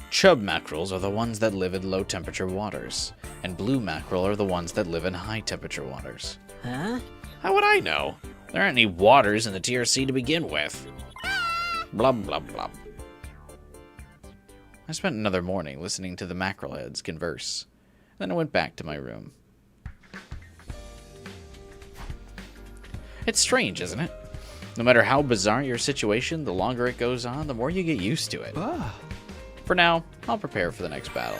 Chub mackerels are the ones that live in low-temperature waters, and blue mackerel are the ones that live in high-temperature waters. Huh? How would I know? There aren't any waters in the TRC to begin with. Blah, blah, blah. I spent another morning listening to the mackerelheads converse. Then I went back to my room. It's strange, isn't it? No matter how bizarre your situation, the longer it goes on, the more you get used to it. For now, I'll prepare for the next battle.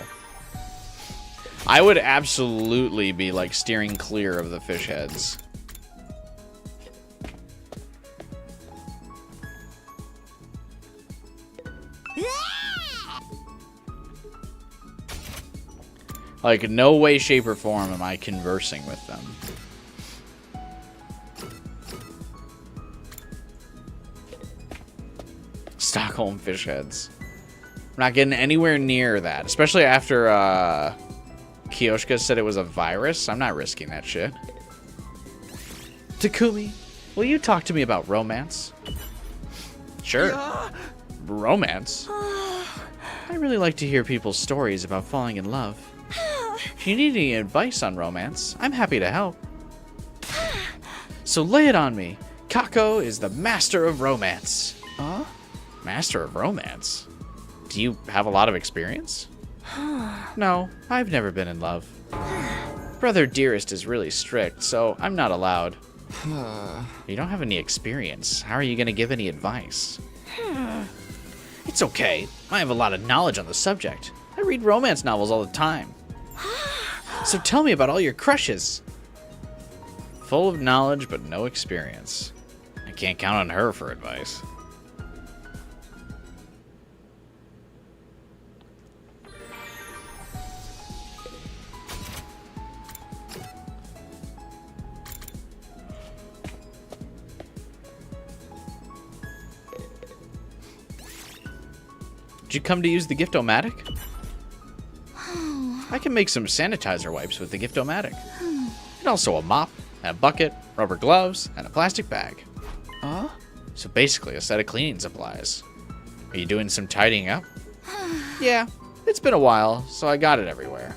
I would absolutely be like steering clear of the fish heads. Like, no way, shape, or form am I conversing with them. Stockholm fish heads. I'm not getting anywhere near that, especially after Kyoshka said it was a virus. I'm not risking that shit. Takumi, will you talk to me about romance? Sure. Yeah. Romance? I really like to hear people's stories about falling in love. If you need any advice on romance, I'm happy to help. So lay it on me. Kako is the master of romance. Huh? Master of romance? Do you have a lot of experience? No, I've never been in love. Brother Dearest is really strict, so I'm not allowed. You don't have any experience. How are you going to give any advice? It's okay. I have a lot of knowledge on the subject. I read romance novels all the time. So tell me about all your crushes. Full of knowledge, but no experience. I can't count on her for advice. Did you come to use the Gift-O-Matic? I can make some sanitizer wipes with the Gift-O-Matic. And also a mop, and a bucket, rubber gloves, and a plastic bag. So basically a set of cleaning supplies. Are you doing some tidying up? Yeah, it's been a while, so I got it everywhere.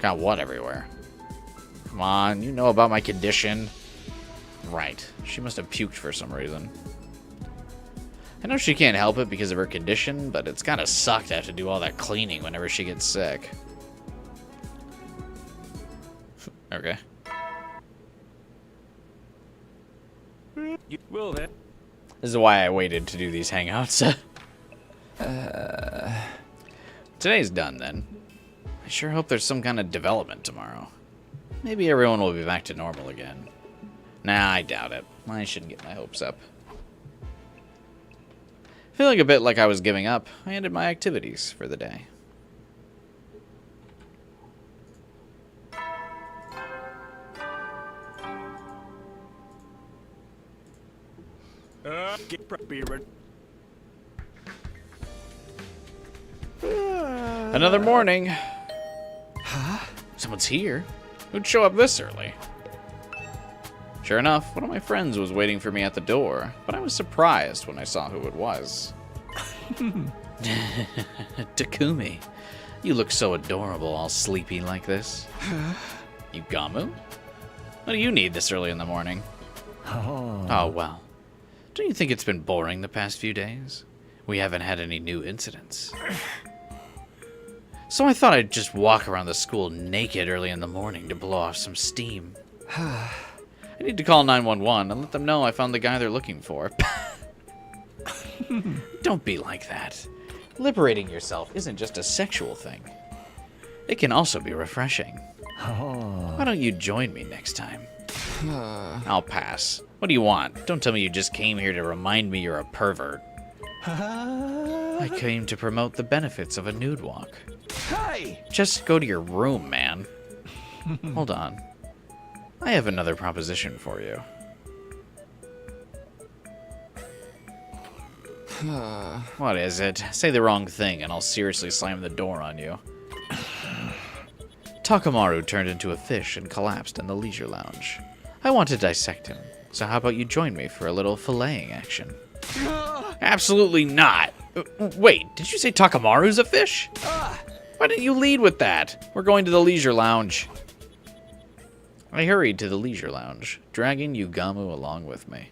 Got what everywhere? Come on, you know about my condition. Right, she must have puked for some reason. I know she can't help it because of her condition, but it's gotta suck to have to do all that cleaning whenever she gets sick. Okay. Will that? This is why I waited to do these hangouts. Today's done then. I sure hope there's some kind of development tomorrow. Maybe everyone will be back to normal again. Nah, I doubt it. I shouldn't get my hopes up. Feeling a bit like I was giving up, I ended my activities for the day. Another morning. Huh? Someone's here. Who'd show up this early? Sure enough, one of my friends was waiting for me at the door, but I was surprised when I saw who it was. Takumi, you look so adorable all sleepy like this. Yugamu? What do you need this early in the morning? Oh, well. Don't you think it's been boring the past few days? We haven't had any new incidents. So I thought I'd just walk around the school naked early in the morning to blow off some steam. I need to call 911 and let them know I found the guy they're looking for. Don't be like that. Liberating yourself isn't just a sexual thing. It can also be refreshing. Oh. Why don't you join me next time? I'll pass. What do you want? Don't tell me you just came here to remind me you're a pervert. I came to promote the benefits of a nude walk. Hey! Just go to your room, man. Hold on. I have another proposition for you. What is it? Say the wrong thing and I'll seriously slam the door on you. Takamaru turned into a fish and collapsed in the leisure lounge. I want to dissect him, so how about you join me for a little filleting action? Absolutely not! Wait, did you say Takamaru's a fish? Why didn't you lead with that? We're going to the leisure lounge. I hurried to the leisure lounge, dragging Yugamu along with me.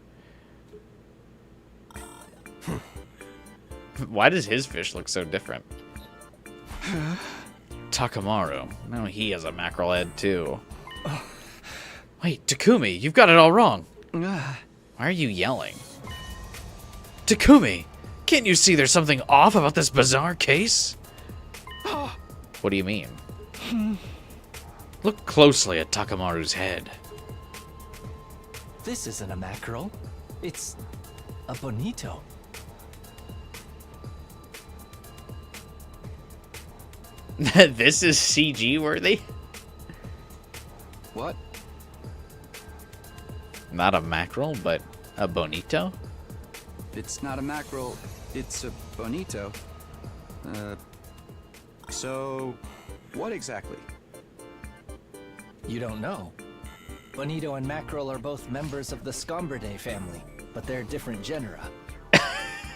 Why does his fish look so different? Takamaru. Now he has a mackerel head, too. Wait, Takumi, you've got it all wrong. Why are you yelling? Takumi, can't you see there's something off about this bizarre case? What do you mean? Look closely at Takamaru's head. This isn't a mackerel. It's a bonito. This is CG worthy? What? Not a mackerel, but a bonito? It's not a mackerel, it's a bonito. So, what exactly? You don't know. Bonito and mackerel are both members of the Scombridae family, but they're different genera.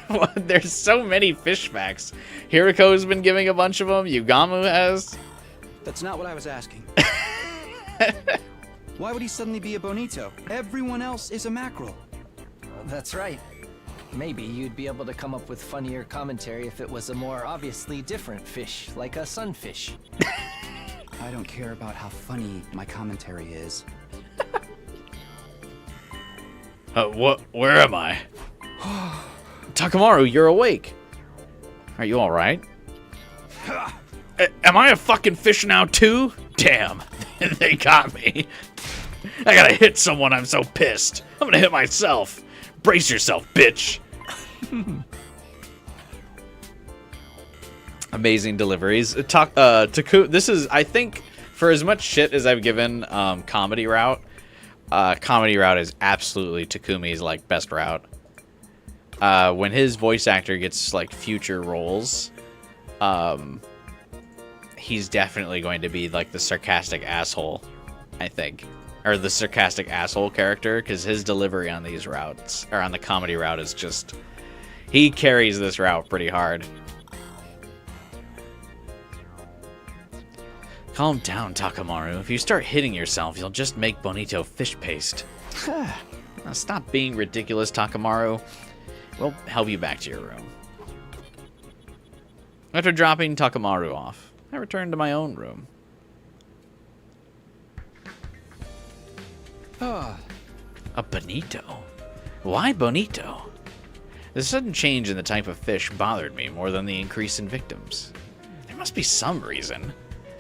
Well, there's so many fish facts. Hiriko's been giving a bunch of them. Yugamu has. That's not what I was asking. Why would he suddenly be a bonito? Everyone else is a mackerel. That's right. Maybe you'd be able to come up with funnier commentary if it was a more obviously different fish, like a sunfish. I don't care about how funny my commentary is. Where am I? Takamaru, you're awake. Are you alright? Am I a fucking fish now too? Damn, they got me. I gotta hit someone, I'm so pissed. I'm gonna hit myself. Brace yourself, bitch. Amazing deliveries. This is, I think, for as much shit as I've given Comedy Route, Comedy Route is absolutely Takumi's like best route. When his voice actor gets like future roles, he's definitely going to be like the sarcastic asshole, I think, or the sarcastic asshole character, because his delivery on these routes, or on the comedy route, is just, he carries this route pretty hard. Calm down, Takamaru. If you start hitting yourself, you'll just make bonito fish paste. Now stop being ridiculous, Takamaru. We'll help you back to your room. After dropping Takamaru off, I returned to my own room. A bonito? Why bonito? The sudden change in the type of fish bothered me more than the increase in victims. There must be some reason.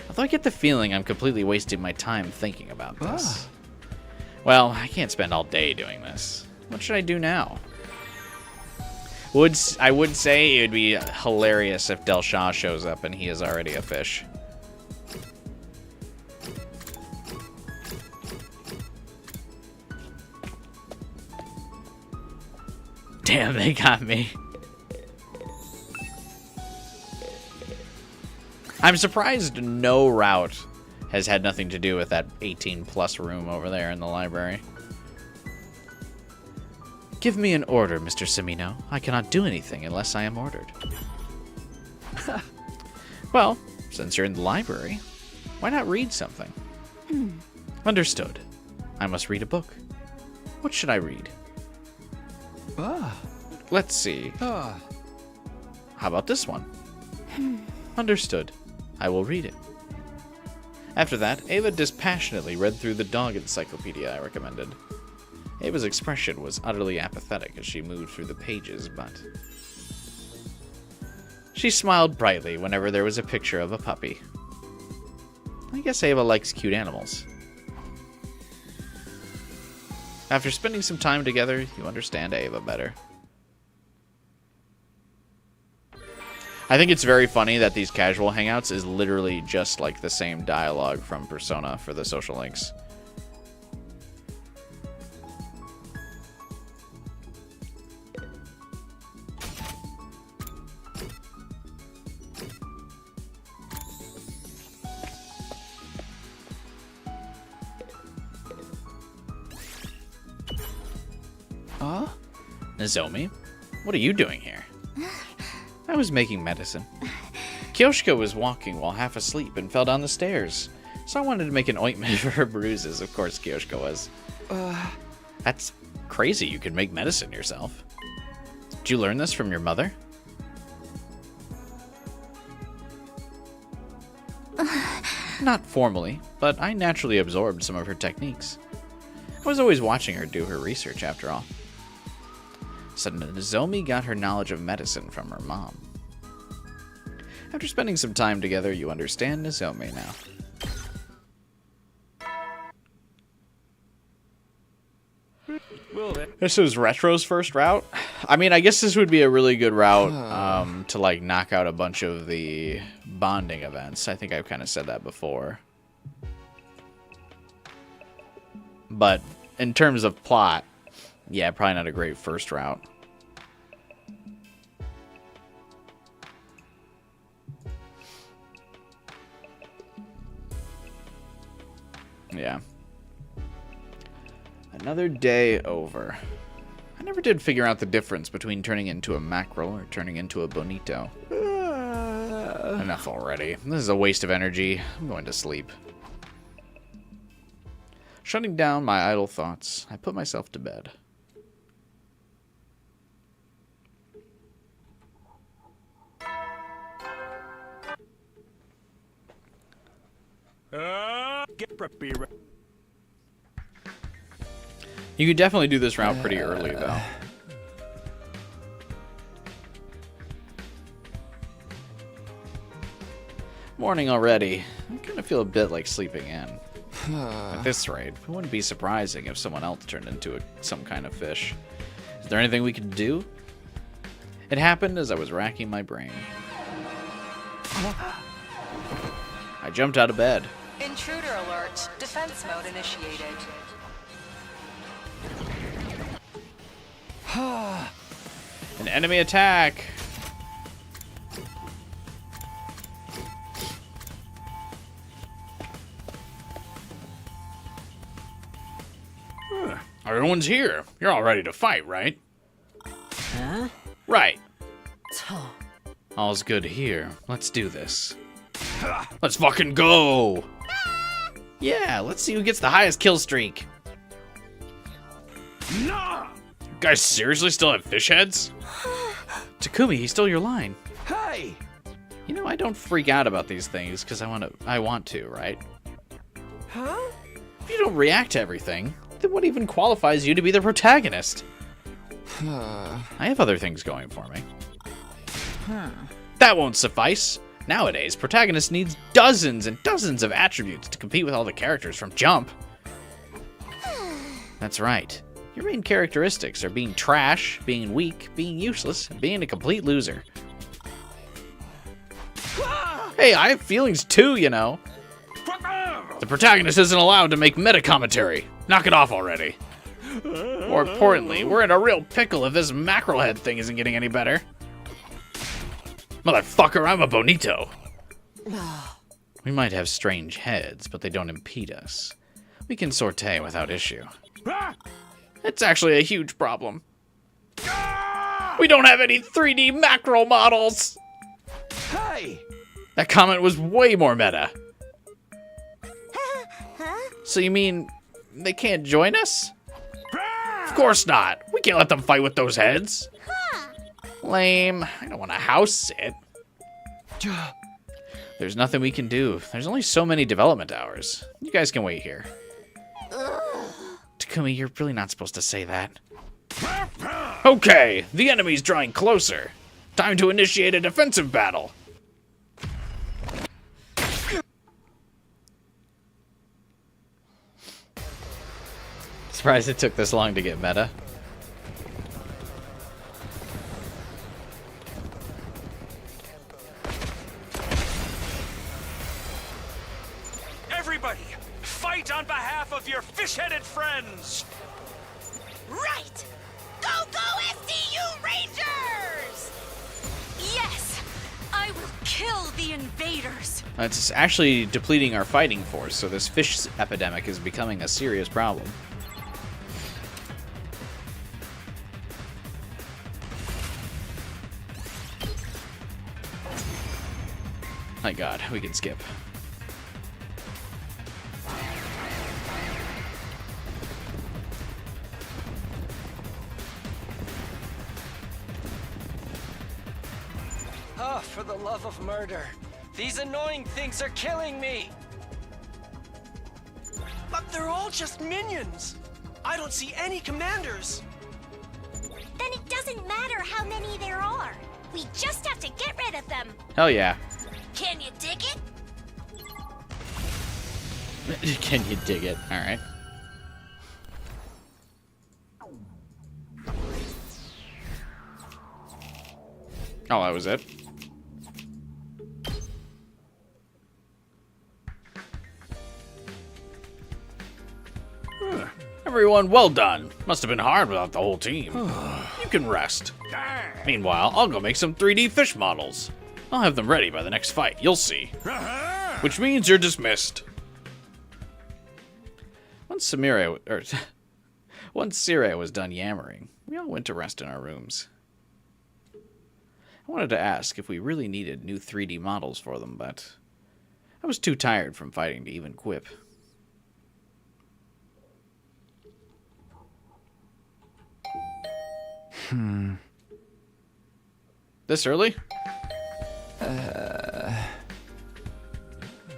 Although I get the feeling I'm completely wasting my time thinking about this. Well, I can't spend all day doing this. What should I do now? I would say it would be hilarious if Del Shah shows up and he is already a fish. Damn, they got me. I'm surprised no route has had nothing to do with that 18+ room over there in the library. Give me an order, Mr. Semino. I cannot do anything unless I am ordered. Well, since you're in the library, why not read something? Understood. I must read a book. What should I read? Let's see. How about this one? Understood. I will read it. After that, Ava dispassionately read through the dog encyclopedia I recommended. Ava's expression was utterly apathetic as she moved through the pages, but she smiled brightly whenever there was a picture of a puppy. I guess Ava likes cute animals. After spending some time together, you understand Ava better. I think it's very funny that these casual hangouts is literally just like the same dialogue from Persona for the social links. Huh? Nozomi, what are you doing here? I was making medicine. Kyoshiko was walking while half asleep and fell down the stairs. So I wanted to make an ointment for her bruises. Of course Kyoshiko was. That's crazy you can make medicine yourself. Did you learn this from your mother? Not formally, but I naturally absorbed some of her techniques. I was always watching her do her research after all. So Nozomi got her knowledge of medicine from her mom. After spending some time together, you understand Nozomi now. This is Retro's first route. I mean, I guess this would be a really good route to like knock out a bunch of the bonding events. I think I've kind of said that before. But in terms of plot, yeah, probably not a great first route. Yeah. Another day over. I never did figure out the difference between turning into a mackerel or turning into a bonito. Enough already. This is a waste of energy. I'm going to sleep. Shutting down my idle thoughts, I put myself to bed. Get preppy. You could definitely do this route pretty early, though. Morning already. I kind of feel a bit like sleeping in. At this rate, it wouldn't be surprising if someone else turned into some kind of fish. Is there anything we could do? It happened as I was racking my brain. I jumped out of bed. Intruder alert. Defense mode initiated. An enemy attack! Everyone's here. You're all ready to fight, right? Huh? Right. All's good here. Let's do this. Let's fucking go! Yeah, let's see who gets the highest kill streak. No! You guys seriously still have fish heads? Takumi, he stole your line. Hey! You know, I don't freak out about these things because I want to, right? Huh? If you don't react to everything, then what even qualifies you to be the protagonist? I have other things going for me. That won't suffice. Nowadays, protagonist needs dozens and dozens of attributes to compete with all the characters from Jump. That's right. Your main characteristics are being trash, being weak, being useless, and being a complete loser. Hey, I have feelings too, you know. The protagonist isn't allowed to make meta commentary. Knock it off already. More importantly, we're in a real pickle if this mackerel head thing isn't getting any better. Motherfucker, I'm a bonito. We might have strange heads, but they don't impede us. We can sortie without issue. It's actually a huge problem. We don't have any 3D mackerel models! Hey! That comment was way more meta. So you mean they can't join us? Of course not. We can't let them fight with those heads. Lame. I don't want to house sit. There's nothing we can do. There's only so many development hours. You guys can wait here. Takumi, you're really not supposed to say that. Okay, the enemy's drawing closer. Time to initiate a defensive battle. surprised it took this long to get meta. Everybody, fight on behalf of your fish-headed friends! Right! Go, go, SDU Rangers! Yes! I will kill the invaders! It's actually depleting our fighting force, so this fish epidemic is becoming a serious problem. My god, we can skip. Oh, for the love of murder. These annoying things are killing me! But they're all just minions. I don't see any commanders. Then it doesn't matter how many there are. We just have to get rid of them. Hell yeah. Can you dig it? Can you dig it? Alright. Oh, that was it? Everyone, well done. Must have been hard without the whole team. You can rest. Meanwhile, I'll go make some 3D fish models. I'll have them ready by the next fight. You'll see. Which means you're dismissed. Once Sirei was done yammering, we all went to rest in our rooms. I wanted to ask if we really needed new 3D models for them, but I was too tired from fighting to even quip. This early?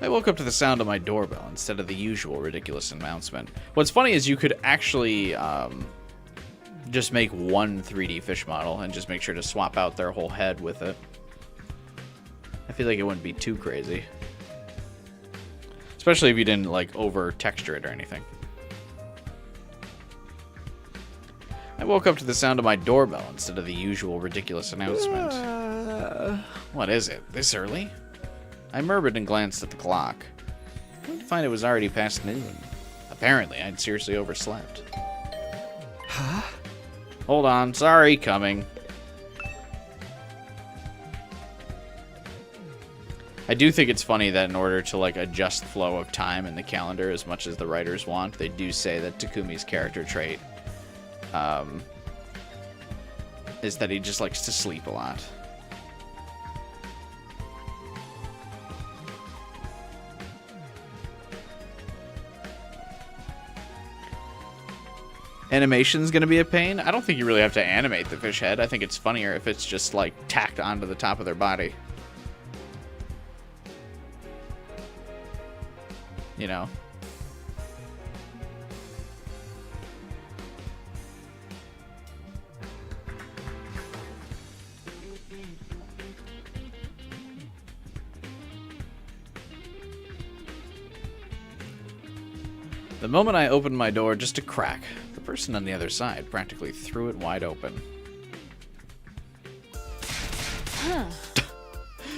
I woke up to the sound of my doorbell instead of the usual ridiculous announcement. What's funny is you could actually just make one 3D fish model and just make sure to swap out their whole head with it. I feel like it wouldn't be too crazy. Especially if you didn't, like, over-texture it or anything. I woke up to the sound of my doorbell instead of the usual ridiculous announcement. What is it? This early? I murmured and glanced at the clock. I would find it was already past noon. Apparently, I'd seriously overslept. Huh? Hold on. Sorry, coming. I do think it's funny that in order to, like, adjust flow of time in the calendar as much as the writers want, they do say that Takumi's character trait is that he just likes to sleep a lot. Animation's gonna be a pain. I don't think you really have to animate the fish head. I think it's funnier if it's just, like, tacked onto the top of their body. You know? The moment I opened my door just a crack, the person on the other side practically threw it wide open.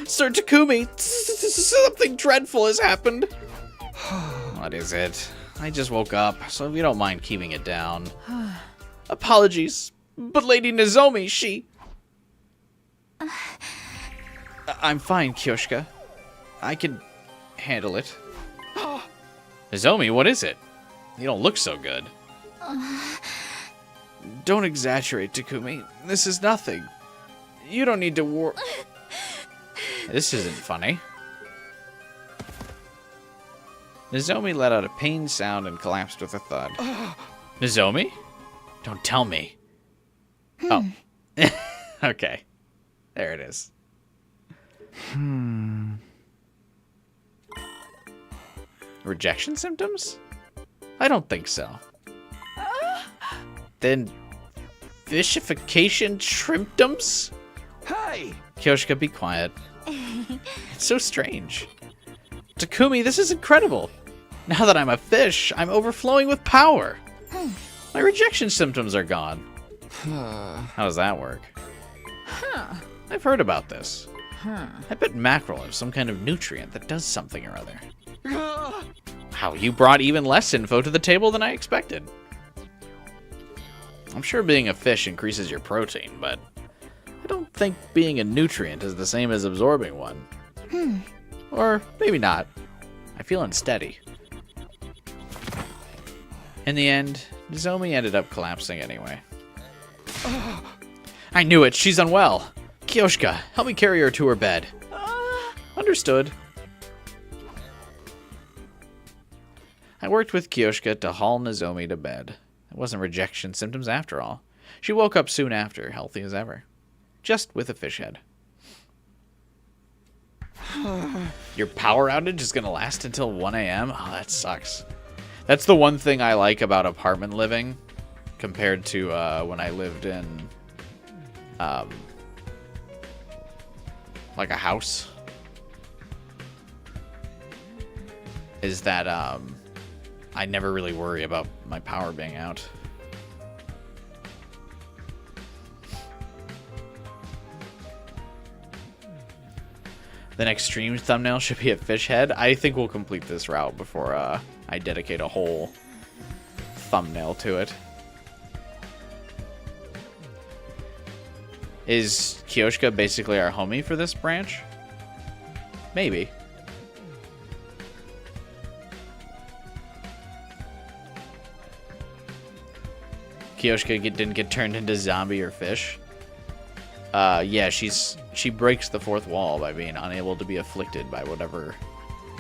Sir Takumi, something dreadful has happened. What is it? I just woke up, so if you don't mind keeping it down. Apologies, but Lady Nozomi, she... I'm fine, Kyoshka. I can handle it. Nozomi, what is it? You don't look so good. Don't exaggerate, Takumi. This is nothing. You don't need to This isn't funny. Nozomi let out a pained sound and collapsed with a thud. Nozomi? Don't tell me. Oh. Okay. There it is. Rejection symptoms? I don't think so. Then fishification shrimptoms? Hey! Kyoshka, be quiet. It's so strange. Takumi, this is incredible. Now that I'm a fish, I'm overflowing with power. My rejection symptoms are gone. How does that work? Huh. I've heard about this. Huh. I bet mackerel have some kind of nutrient that does something or other. Wow, you brought even less info to the table than I expected. I'm sure being a fish increases your protein, but I don't think being a nutrient is the same as absorbing one. Or maybe not. I feel unsteady. In the end, Nozomi ended up collapsing anyway. I knew it! She's unwell! Kyoshka, help me carry her to her bed. Understood. I worked with Kyoshka to haul Nozomi to bed. It wasn't rejection symptoms after all. She woke up soon after, healthy as ever. Just with a fish head. Your power outage is going to last until 1 a.m.? Oh, that sucks. That's the one thing I like about apartment living compared to when I lived in like a house. Is that I never really worry about my power being out. The next stream thumbnail should be a fish head. I think we'll complete this route before I dedicate a whole thumbnail to it. Is Kyoshka basically our homie for this branch? Maybe. Kyoshka didn't get turned into zombie or fish. Yeah, she breaks the fourth wall by being unable to be afflicted by whatever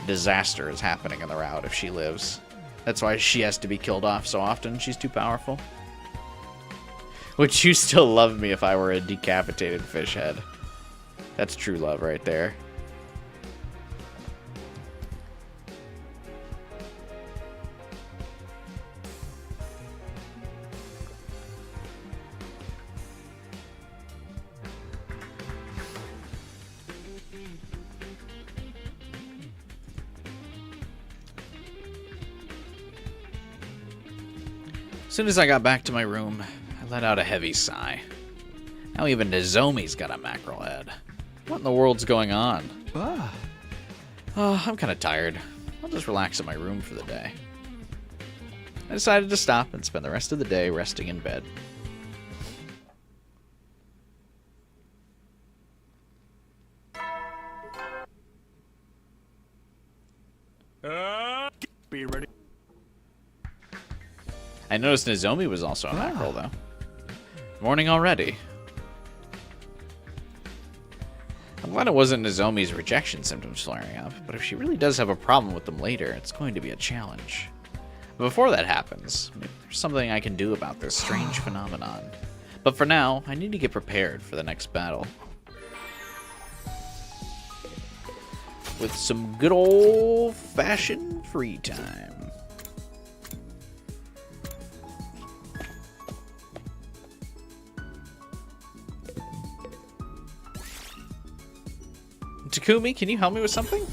disaster is happening in the route if she lives. That's why she has to be killed off so often. She's too powerful. Would you still love me if I were a decapitated fish head? That's true love right there. As soon as I got back to my room, I let out a heavy sigh. Now even Nozomi's got a mackerel head. What in the world's going on? Oh, I'm kind of tired. I'll just relax in my room for the day. I decided to stop and spend the rest of the day resting in bed. Be ready. I noticed Nozomi was also a mackerel, though. Morning already. I'm glad it wasn't Nozomi's rejection symptoms flaring up, but if she really does have a problem with them later, it's going to be a challenge. But before that happens, maybe there's something I can do about this strange phenomenon. But for now, I need to get prepared for the next battle. With some good old-fashioned free time. Takumi, can you help me with something?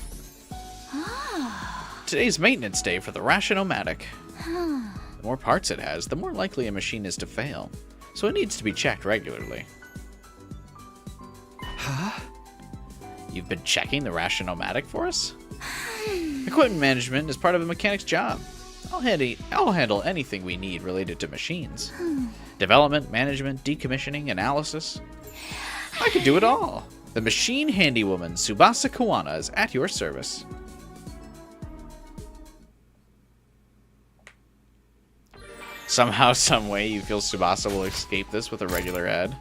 Today's maintenance day for the Ration-O-Matic. The more parts it has, the more likely a machine is to fail, so it needs to be checked regularly. Huh? You've been checking the Ration-O-Matic for us? Equipment management is part of a mechanic's job. I'll handle anything we need related to machines. Development, management, decommissioning, analysis. I could do it all. The machine handywoman, Tsubasa Kawana, is at your service. Somehow, someway, you feel Tsubasa will escape this with a regular head.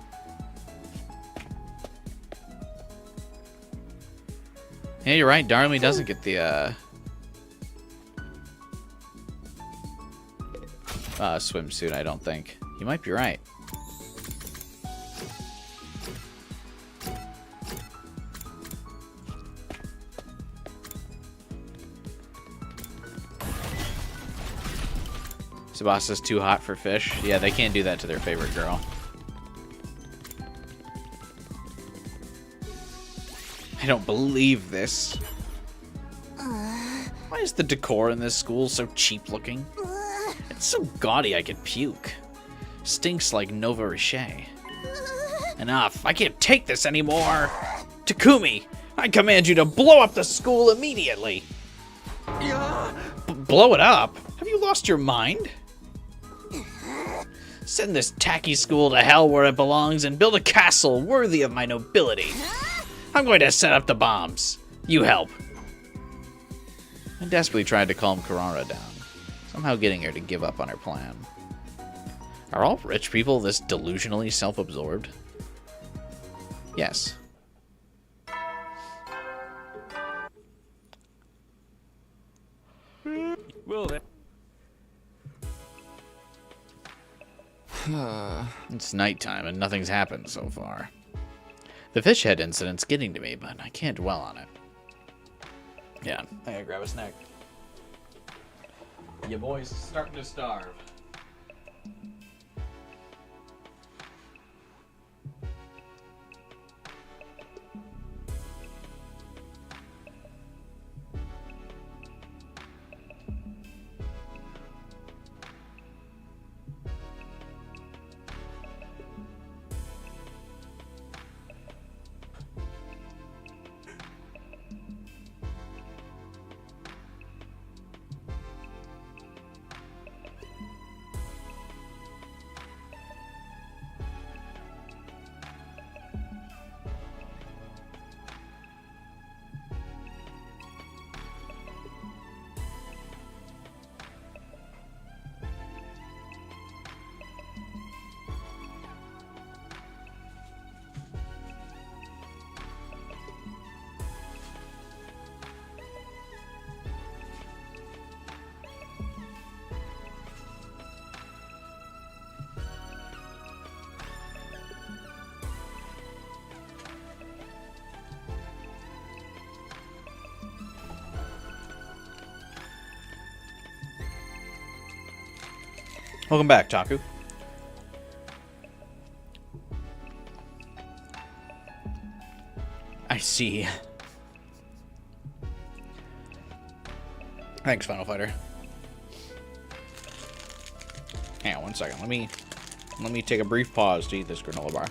Yeah, you're right. Darmy doesn't get the swimsuit, I don't think. You might be right. Tsubasa's too hot for fish. Yeah, they can't do that to their favorite girl. I don't believe this. Why is the decor in this school so cheap looking? It's so gaudy I could puke. Stinks like Nova Riche. Enough. I can't take this anymore. Takumi, I command you to blow up the school immediately. Blow it up? Have you lost your mind? Send this tacky school to hell where it belongs and build a castle worthy of my nobility. I'm going to set up the bombs. You help. I desperately tried to calm Karara down, somehow getting her to give up on her plan. Are all rich people this delusionally self-absorbed? Yes. Well, then. It's nighttime and nothing's happened so far. The fish head incident's getting to me, but I can't dwell on it. Yeah, I gotta grab a snack. Your boy's starting to starve. Welcome back, Taku. I see. Thanks, Final Fighter. Hang on one second. Let me take a brief pause to eat this granola bar.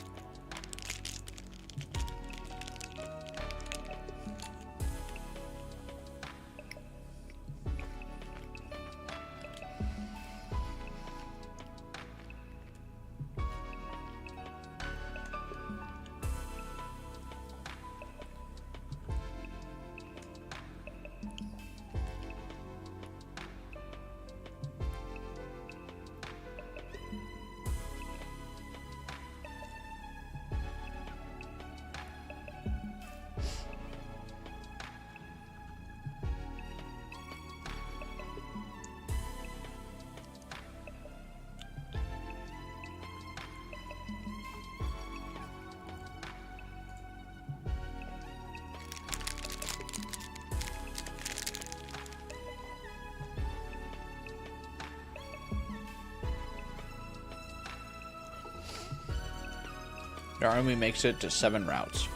Our army makes it to 7 routes.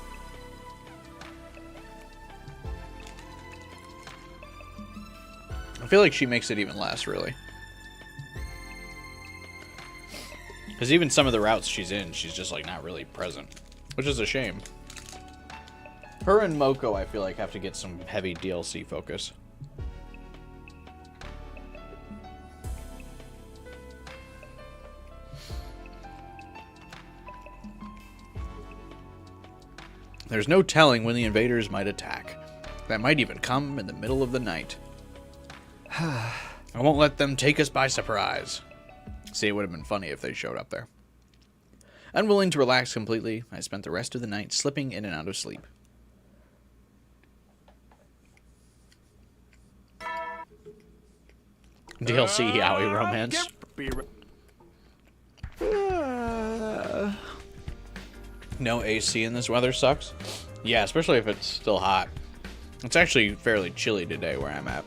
I feel like she makes it even less, really. Because even some of the routes she's in, she's just like not really present. Which is a shame. Her and Moko, I feel like, have to get some heavy DLC focus. There's no telling when the invaders might attack. That might even come in the middle of the night. I won't let them take us by surprise. See, it would have been funny if they showed up there. Unwilling to relax completely, I spent the rest of the night slipping in and out of sleep. DLC Yaoi romance. No AC in this weather sucks. Yeah, especially if it's still hot. It's actually fairly chilly today where I'm at.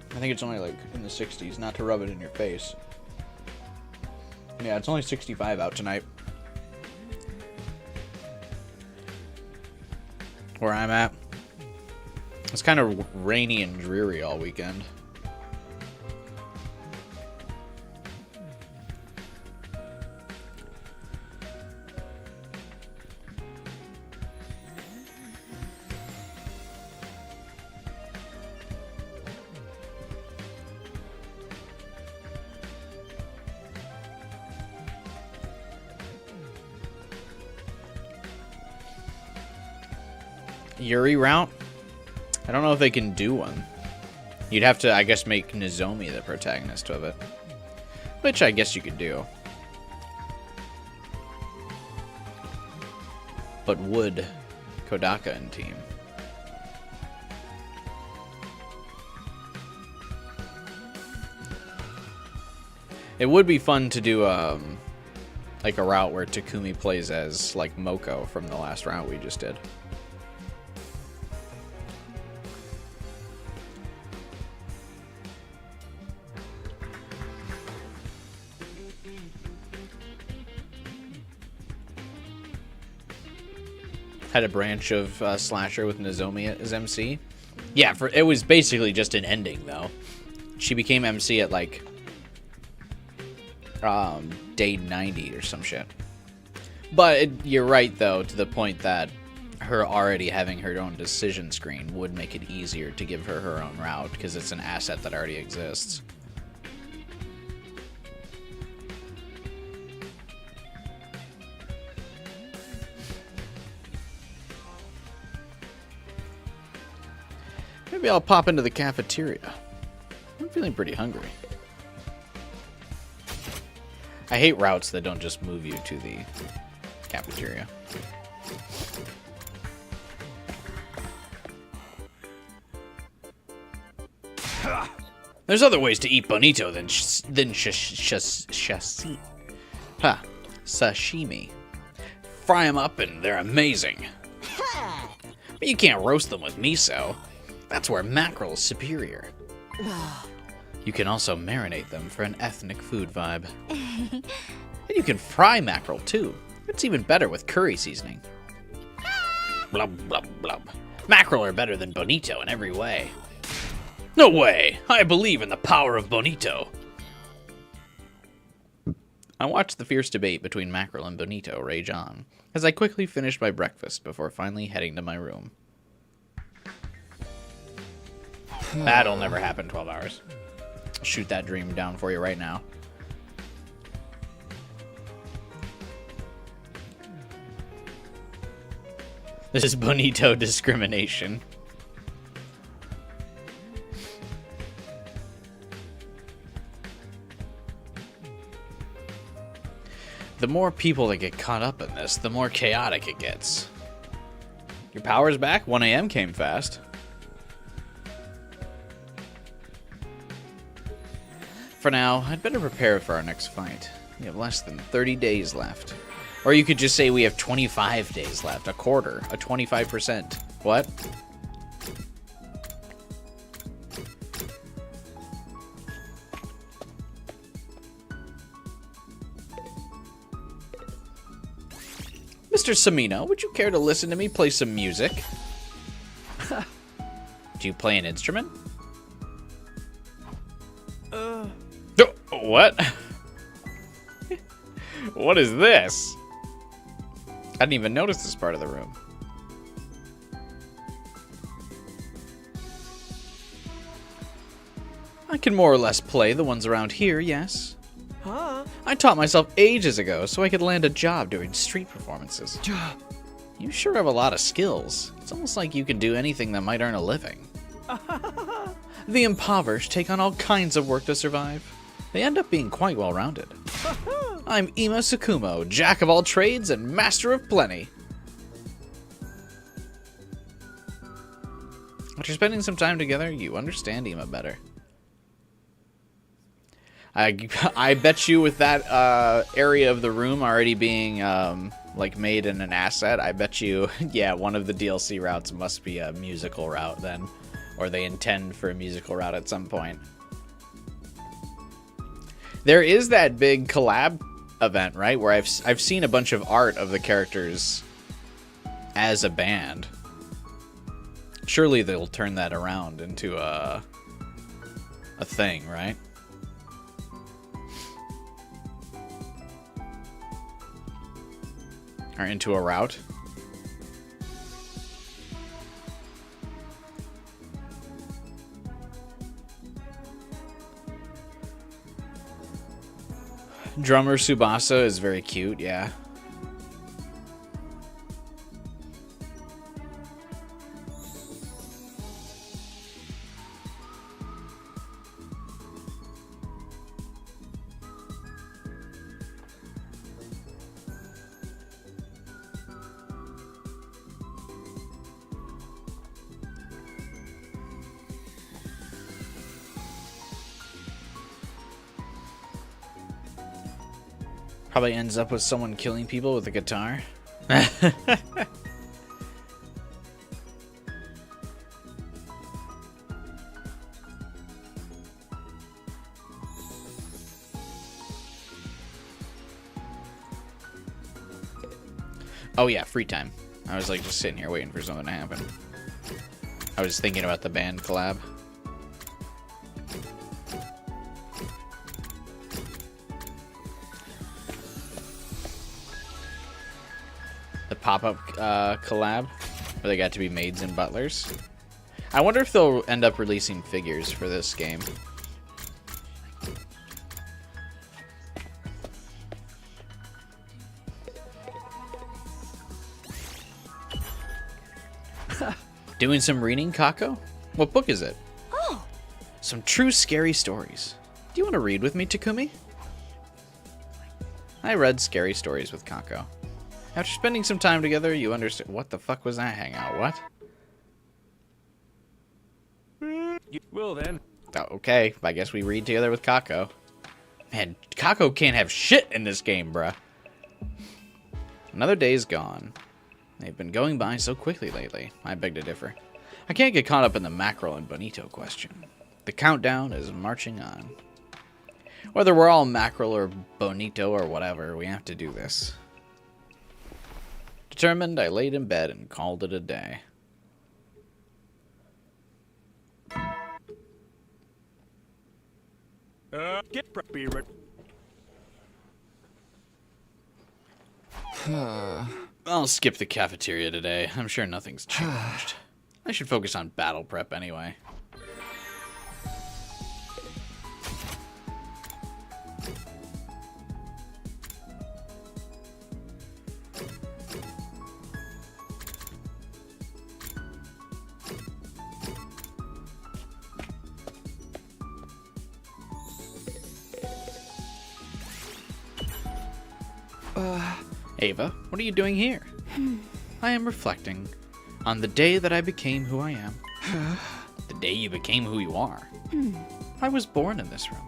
I think it's only like in the 60s, not to rub it in your face. Yeah, it's only 65 out tonight. Where I'm at. It's kind of rainy and dreary all weekend. Yuri route? I don't know if they can do one. You'd have to, I guess, make Nozomi the protagonist of it. Which I guess you could do. But would Kodaka and team? It would be fun to do like a route where Takumi plays as like Moko from the last route we just did. Had a branch of Slasher with Nozomi as MC. Yeah, it was basically just an ending though. She became MC at like day 90 or some shit. But you're right though, to the point that her already having her own decision screen would make it easier to give her her own route because it's an asset that already exists. Maybe I'll pop into the cafeteria. I'm feeling pretty hungry. I hate routes that don't just move you to the cafeteria. There's other ways to eat bonito than sashimi. Fry them up and they're amazing. But you can't roast them with miso. That's where mackerel is superior. You can also marinate them for an ethnic food vibe. And you can fry mackerel too. It's even better with curry seasoning. Blub, blub, blub. Mackerel are better than bonito in every way. No way! I believe in the power of bonito. I watched the fierce debate between mackerel and bonito rage on, as I quickly finished my breakfast before finally heading to my room. That'll never happen 12 hours. I'll shoot that dream down for you right now. This is bonito discrimination. The more people that get caught up in this, the more chaotic it gets. Your power's back? 1 a.m. came fast. For now, I'd better prepare for our next fight. We have less than 30 days left. Or you could just say we have 25 days left. A quarter. A 25%. What? Mr. Samino, would you care to listen to me play some music? Do you play an instrument? What? What is this? I didn't even notice this part of the room. I can more or less play the ones around here, yes. Huh? I taught myself ages ago so I could land a job doing street performances. You sure have a lot of skills. It's almost like you can do anything that might earn a living. The impoverished take on all kinds of work to survive. They end up being quite well-rounded. I'm Ima Tsukumo, jack of all trades and master of plenty. After spending some time together, you understand Ima better. I bet you with that area of the room already being like made in an asset, I bet you, yeah, one of the DLC routes must be a musical route then. Or they intend for a musical route at some point. There is that big collab event, right? Where I've seen a bunch of art of the characters as a band. Surely they'll turn that around into a thing, right? Or into a route. Drummer Tsubasa is very cute, yeah. Probably ends up with someone killing people with a guitar. Oh yeah, free time. I was like just sitting here waiting for something to happen. I was thinking about the band collab. The pop-up collab, where they got to be maids and butlers. I wonder if they'll end up releasing figures for this game. Doing some reading, Kako? What book is it? Oh! Some true scary stories. Do you want to read with me, Takumi? I read scary stories with Kako. After spending some time together, you understand. What the fuck was that hangout? What? Well then. Oh, okay, I guess we read together with Kako. Man, Kako can't have shit in this game, bruh. Another day's gone. They've been going by so quickly lately. I beg to differ. I can't get caught up in the mackerel and bonito question. The countdown is marching on. Whether we're all mackerel or bonito or whatever, we have to do this. Determined, I laid in bed and called it a day. Get preppy, right? I'll skip the cafeteria today. I'm sure nothing's changed. I should focus on battle prep anyway. Ava, what are you doing here? I am reflecting on the day that I became who I am. The day you became who you are. I was born in this room.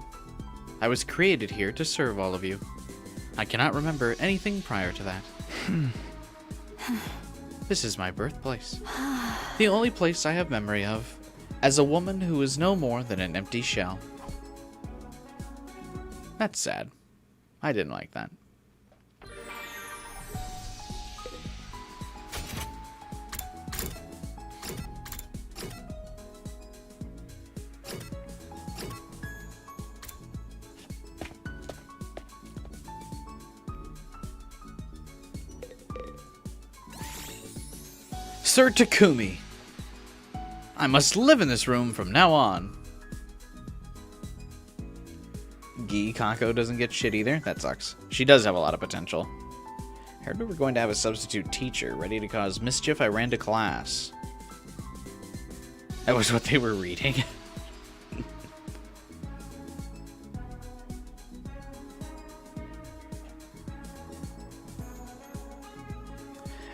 I was created here to serve all of you. I cannot remember anything prior to that. This is my birthplace. The only place I have memory of as a woman who is no more than an empty shell. That's sad. I didn't like that. Sir Takumi, I must live in this room from now on. Gi Kako doesn't get shit either. That sucks. She does have a lot of potential. I heard we were going to have a substitute teacher ready to cause mischief. I ran to class. That was what they were reading.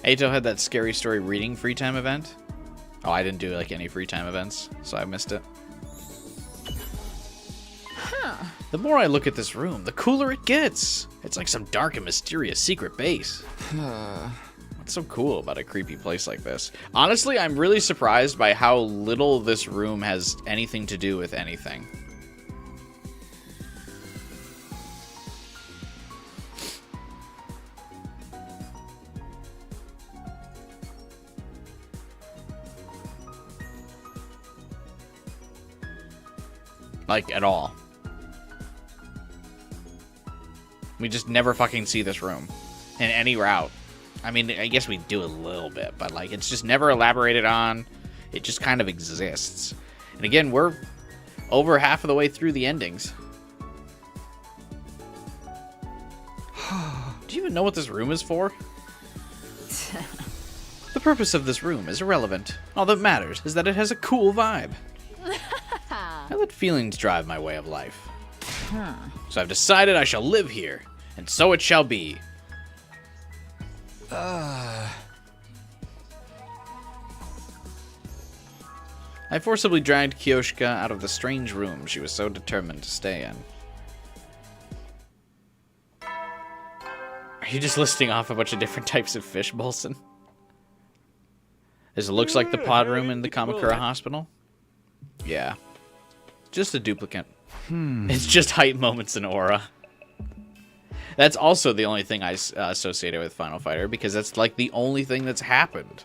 Ato had that scary story reading free time event. Oh, I didn't do like any free time events, so I missed it. Huh. The more I look at this room, the cooler it gets. It's like some dark and mysterious secret base. What's so cool about a creepy place like this? Honestly, I'm really surprised by how little this room has anything to do with anything. Like, at all. We just never fucking see this room in any route. I mean, I guess we do a little bit, but like, it's just never elaborated on. It just kind of exists. And again, we're over half of the way through the endings. Do you even know what this room is for? The purpose of this room is irrelevant. All that matters is that it has a cool vibe. I let feelings drive my way of life. So I've decided I shall live here, and so it shall be. I forcibly dragged Kyoshika out of the strange room she was so determined to stay in. Are you just listing off a bunch of different types of fish, Bolson? Does it looks like the pod room in the Kamakura Hospital? Yeah. Just a duplicate. It's just hype moments and aura. That's also the only thing I associated with Final Fighter, because that's like the only thing that's happened.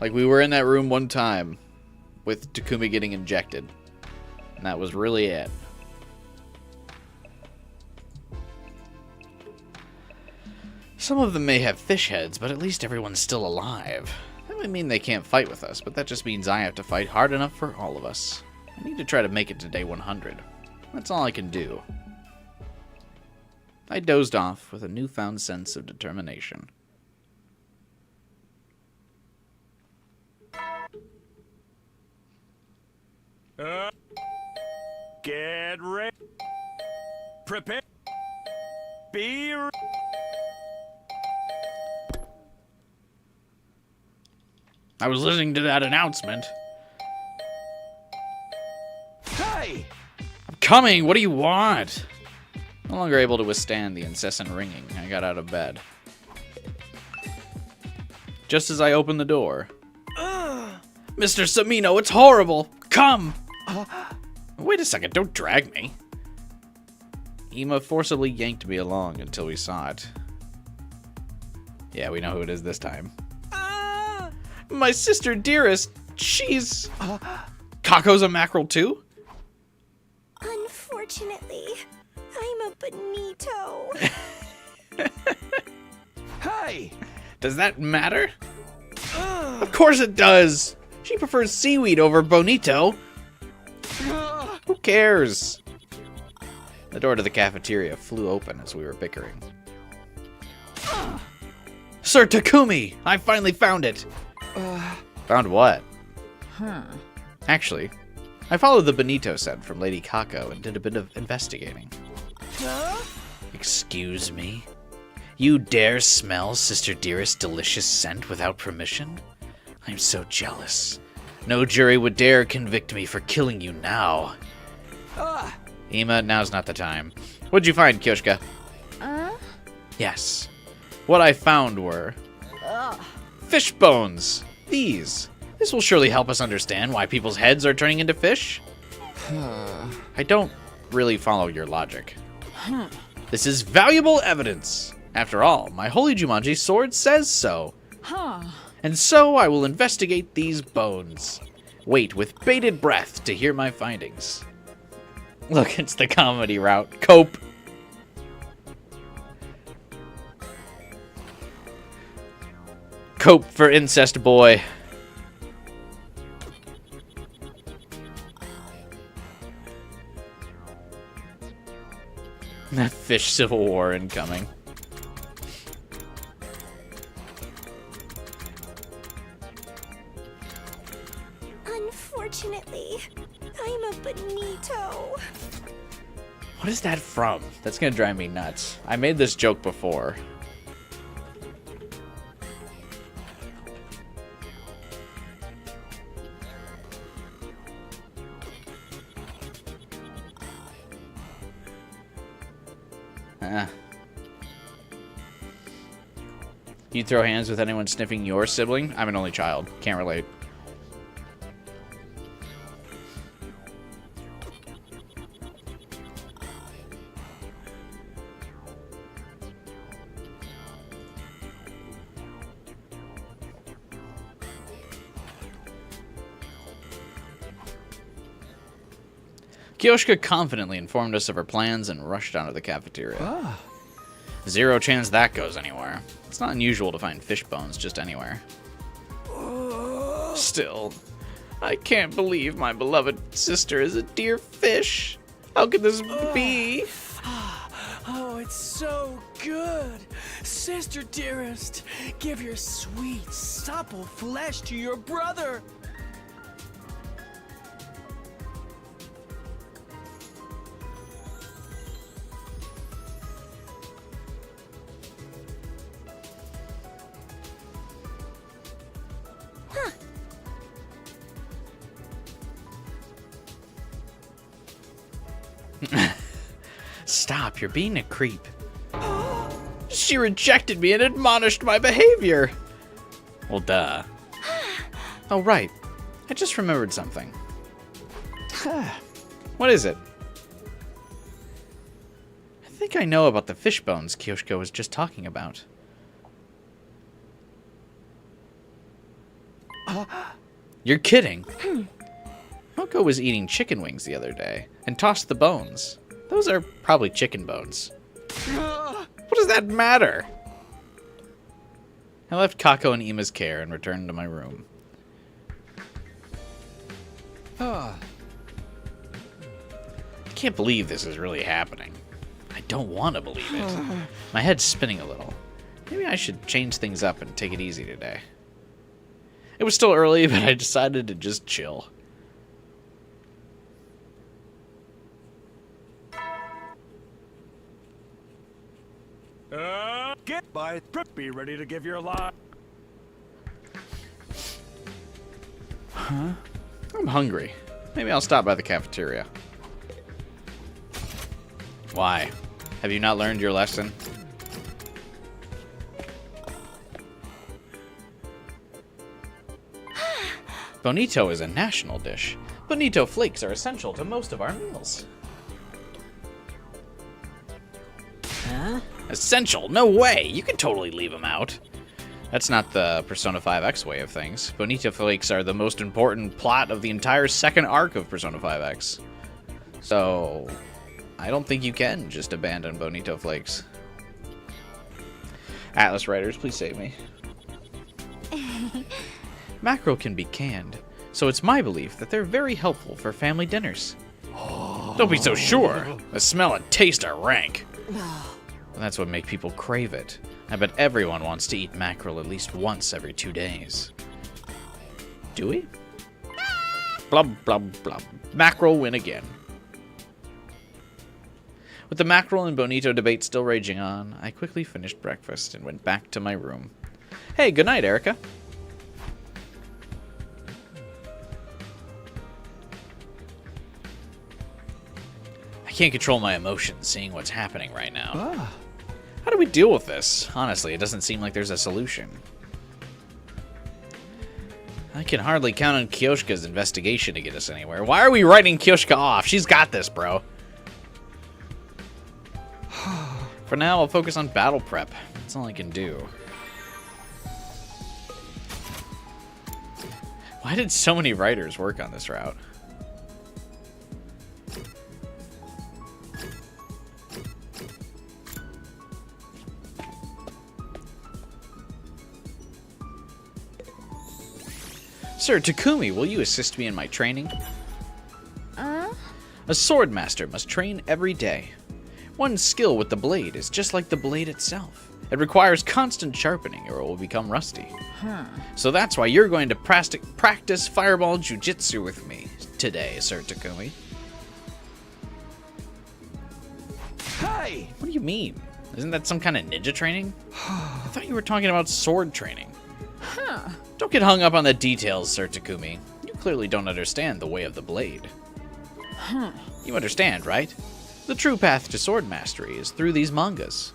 Like, we were in that room one time with Takumi getting injected. And that was really it. Some of them may have fish heads, but at least everyone's still alive. That might mean they can't fight with us, but that just means I have to fight hard enough for all of us. I need to try to make it to day 100. That's all I can do. I dozed off with a newfound sense of determination. Get ready. Prepare. Be ready. I was listening to that announcement. Hey! I'm coming! What do you want? No longer able to withstand the incessant ringing, I got out of bed. Just as I opened the door. Mr. Samino, it's horrible! Come! Wait a second, don't drag me. Ima forcibly yanked me along until we saw it. Yeah, we know who it is this time. My sister dearest, she's... Kako's a mackerel too? Unfortunately, I'm a bonito. Hey! Does that matter? Of course it does! She prefers seaweed over bonito. Who cares? The door to the cafeteria flew open as we were bickering. Sir Takumi! I finally found it! Found what? Actually, I followed the bonito scent from Lady Kako and did a bit of investigating. Excuse me? You dare smell Sister Dearest's delicious scent without permission? I'm so jealous. No jury would dare convict me for killing you now. Ima, now's not the time. What'd you find, Kyoshka? Yes. What I found were... fish bones! These. This will surely help us understand why people's heads are turning into fish. I don't really follow your logic. This is valuable evidence. After all, my holy Jumanji sword says so. And so I will investigate these bones. Wait with bated breath to hear my findings. Look, it's the comedy route. Cope. Cope for incest boy. That fish civil war incoming. Unfortunately, I'm a bonito. What is that from? That's gonna drive me nuts. I made this joke before. You throw hands with anyone sniffing your sibling? I'm an only child. Can't relate. Kyoshka confidently informed us of her plans and rushed out of the cafeteria. Zero chance that goes anywhere. It's not unusual to find fish bones just anywhere. Still, I can't believe my beloved sister is a dear fish. How could this be? Oh, it's so good. Sister dearest, give your sweet, supple flesh to your brother. Stop, you're being a creep. She rejected me and admonished my behavior. Well, duh. Oh, right. I just remembered something. What is it? I think I know about the fish bones Kyoshka was just talking about. You're kidding. Moko was eating chicken wings the other day and tossed the bones. Those are probably chicken bones. What does that matter? I left Kako in Ima's care and returned to my room. I can't believe this is really happening. I don't want to believe it. My head's spinning a little. Maybe I should change things up and take it easy today. It was still early, but I decided to just chill. Get by. Be ready to give your life. Huh? I'm hungry. Maybe I'll stop by the cafeteria. Why? Have you not learned your lesson? Bonito is a national dish. Bonito flakes are essential to most of our meals. Huh? Essential? No way! You can totally leave them out. That's not the Persona 5X way of things. Bonito flakes are the most important plot of the entire second arc of Persona 5X. So, I don't think you can just abandon Bonito flakes. Atlas writers, please save me. Mackerel can be canned, so it's my belief that they're very helpful for family dinners. Don't be so sure. The smell and taste are rank. That's what makes people crave it. I bet everyone wants to eat mackerel at least once every 2 days. Do we? Blub, blub, blub. Mackerel win again. With the mackerel and bonito debate still raging on, I quickly finished breakfast and went back to my room. Hey, good night, Erica. I can't control my emotions seeing what's happening right now. How do we deal with this? Honestly, it doesn't seem like there's a solution. I can hardly count on Kyoshka's investigation to get us anywhere. Why are we writing Kyoshka off? She's got this, bro. For now, I'll focus on battle prep. That's all I can do. Why did so many writers work on this route? Sir Takumi, will you assist me in my training? A sword master must train every day. One's skill with the blade is just like the blade itself. It requires constant sharpening or it will become rusty. So that's why you're going to practice fireball jujitsu with me today, Sir Takumi. Hey! What do you mean? Isn't that some kind of ninja training? I thought you were talking about sword training. Don't get hung up on the details, Sir Takumi. You clearly don't understand the way of the blade. You understand, right? The true path to sword mastery is through these mangas.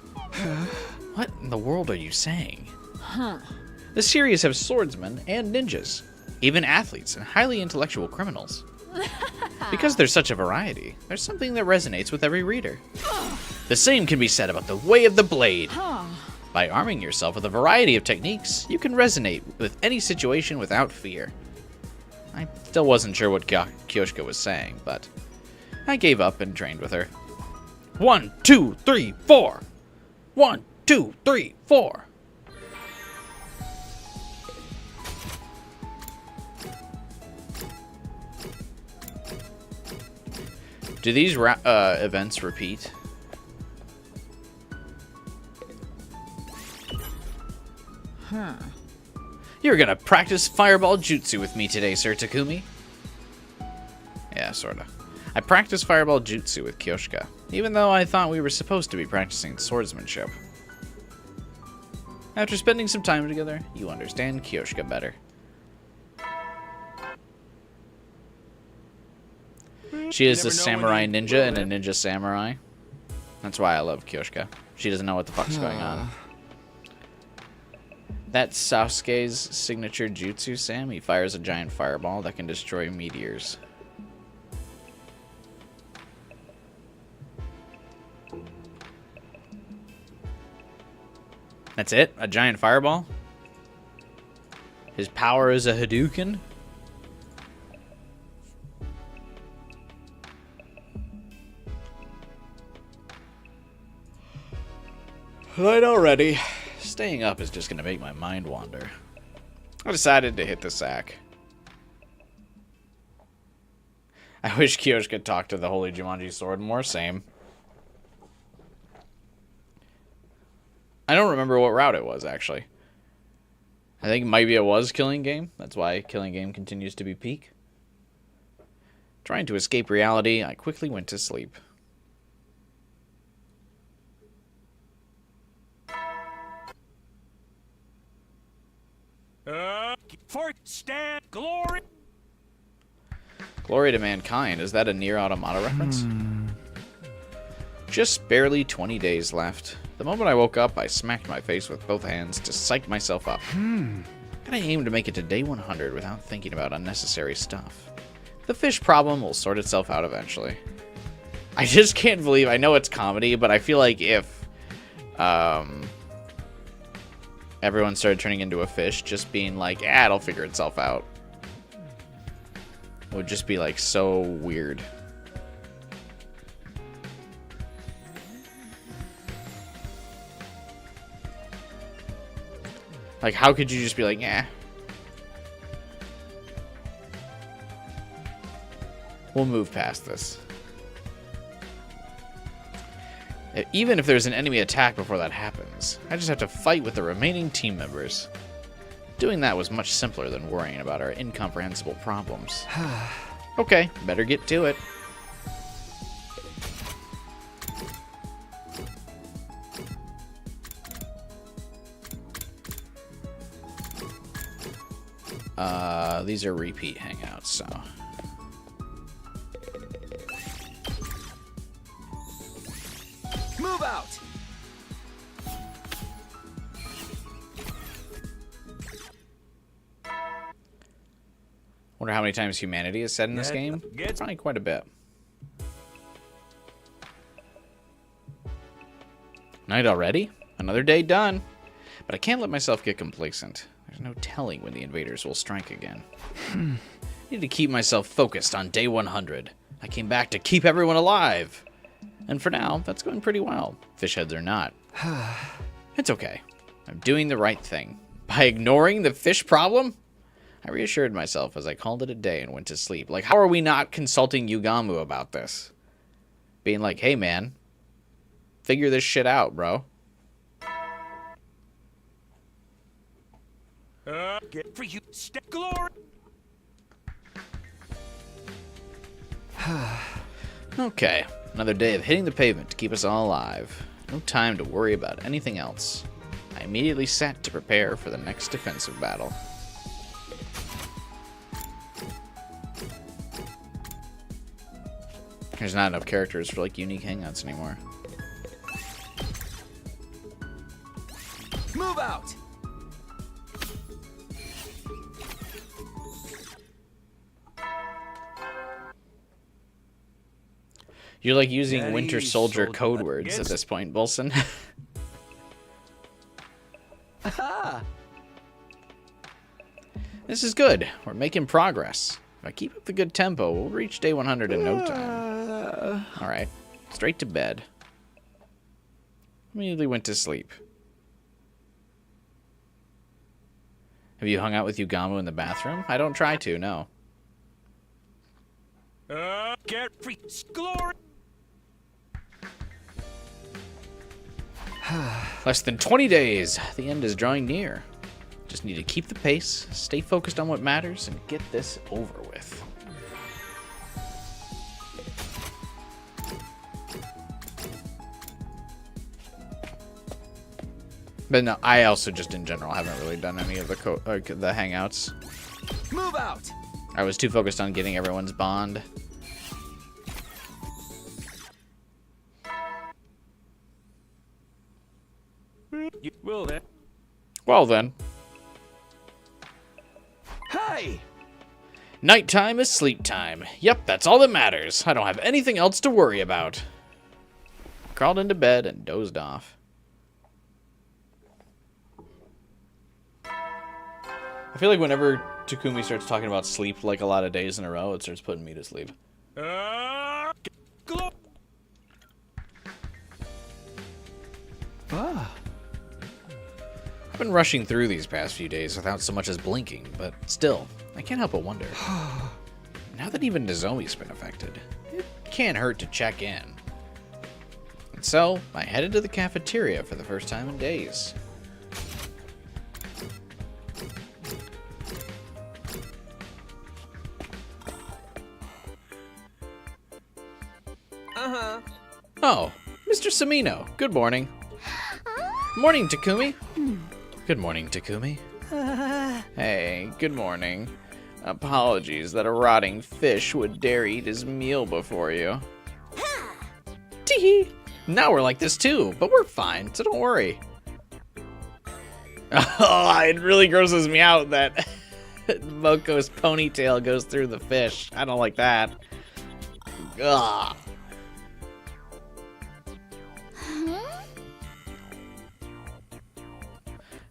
What in the world are you saying? The series have swordsmen and ninjas, even athletes and highly intellectual criminals. Because there's such a variety, there's something that resonates with every reader. The same can be said about the way of the blade. By arming yourself with a variety of techniques, you can resonate with any situation without fear. I still wasn't sure what Kyoshka was saying, but I gave up and trained with her. 1, 2, 3, 4! 1, 2, 3, 4! Do these events repeat? You're gonna practice fireball jutsu with me today, Sir Takumi? Yeah, sorta. I practiced fireball jutsu with Kyoshka, even though I thought we were supposed to be practicing swordsmanship. After spending some time together, you understand Kyoshka better. She is a samurai ninja and a ninja samurai. That's why I love Kyoshka. She doesn't know what the fuck's going on. That's Sasuke's signature jutsu, Sam. He fires a giant fireball that can destroy meteors. That's it? A giant fireball? His power is a Hadouken? Night already. Staying up is just going to make my mind wander. I decided to hit the sack. I wish Kyoshka could talk to the Holy Jumanji Sword more. Same. I don't remember what route it was, actually. I think maybe it was Killing Game. That's why Killing Game continues to be peak. Trying to escape reality, I quickly went to sleep. For stand glory. Glory to Mankind. Is that a Nier Automata reference? Just barely 20 days left. The moment I woke up, I smacked my face with both hands to psych myself up. And I aim to make it to day 100 without thinking about unnecessary stuff. The fish problem will sort itself out eventually. I just can't believe, I know it's comedy, but I feel like if everyone started turning into a fish, just being like, it'll figure itself out, it would just be like so weird. Like, how could you just be like, we'll move past this. Even if there's an enemy attack before that happens, I just have to fight with the remaining team members. Doing that was much simpler than worrying about our incomprehensible problems. Okay, better get to it. These are repeat hangouts, so... Move out! Wonder how many times humanity is said in this game? Probably quite a bit. Night already? Another day done. But I can't let myself get complacent. There's no telling when the invaders will strike again. I need to keep myself focused on day 100. I came back to keep everyone alive. And for now, that's going pretty well. Fish heads or not. It's okay. I'm doing the right thing. By ignoring the fish problem? I reassured myself as I called it a day and went to sleep. Like, how are we not consulting Yugamu about this? Being like, hey man, figure this shit out, bro. Get for you, glory. Okay, another day of hitting the pavement to keep us all alive. No time to worry about anything else. I immediately sat to prepare for the next defensive battle. There's not enough characters for like unique hangouts anymore. Move out! You're like using Winter Soldier code words at this point, Bolson. This is good. We're making progress. If I keep up the good tempo, we'll reach day 100 in no time. Alright. Straight to bed. Immediately went to sleep. Have you hung out with Yugamu in the bathroom? I don't try to, no. Get free, glory. Less than 20 days. The end is drawing near. Just need to keep the pace, stay focused on what matters, and get this over with. But no, I also just in general haven't really done any of the hangouts. Move out! I was too focused on getting everyone's bond You will then. Well then. Hey! Nighttime is sleep time. Yep, that's all that matters. I don't have anything else to worry about. Crawled into bed and dozed off. I feel like whenever Takumi starts talking about sleep like a lot of days in a row, it starts putting me to sleep. Ah. I've been rushing through these past few days without so much as blinking, but still, I can't help but wonder. Now that even Nozomi's been affected, it can't hurt to check in. And so, I headed to the cafeteria for the first time in days. Uh-huh. Oh, Mr. Samino, good morning. Morning, Takumi. Good morning, Takumi. Hey, good morning. Apologies that a rotting fish would dare eat his meal before you. Tee-hee. Now we're like this too, but we're fine, so don't worry. Oh, it really grosses me out that Moko's ponytail goes through the fish. I don't like that. Ugh.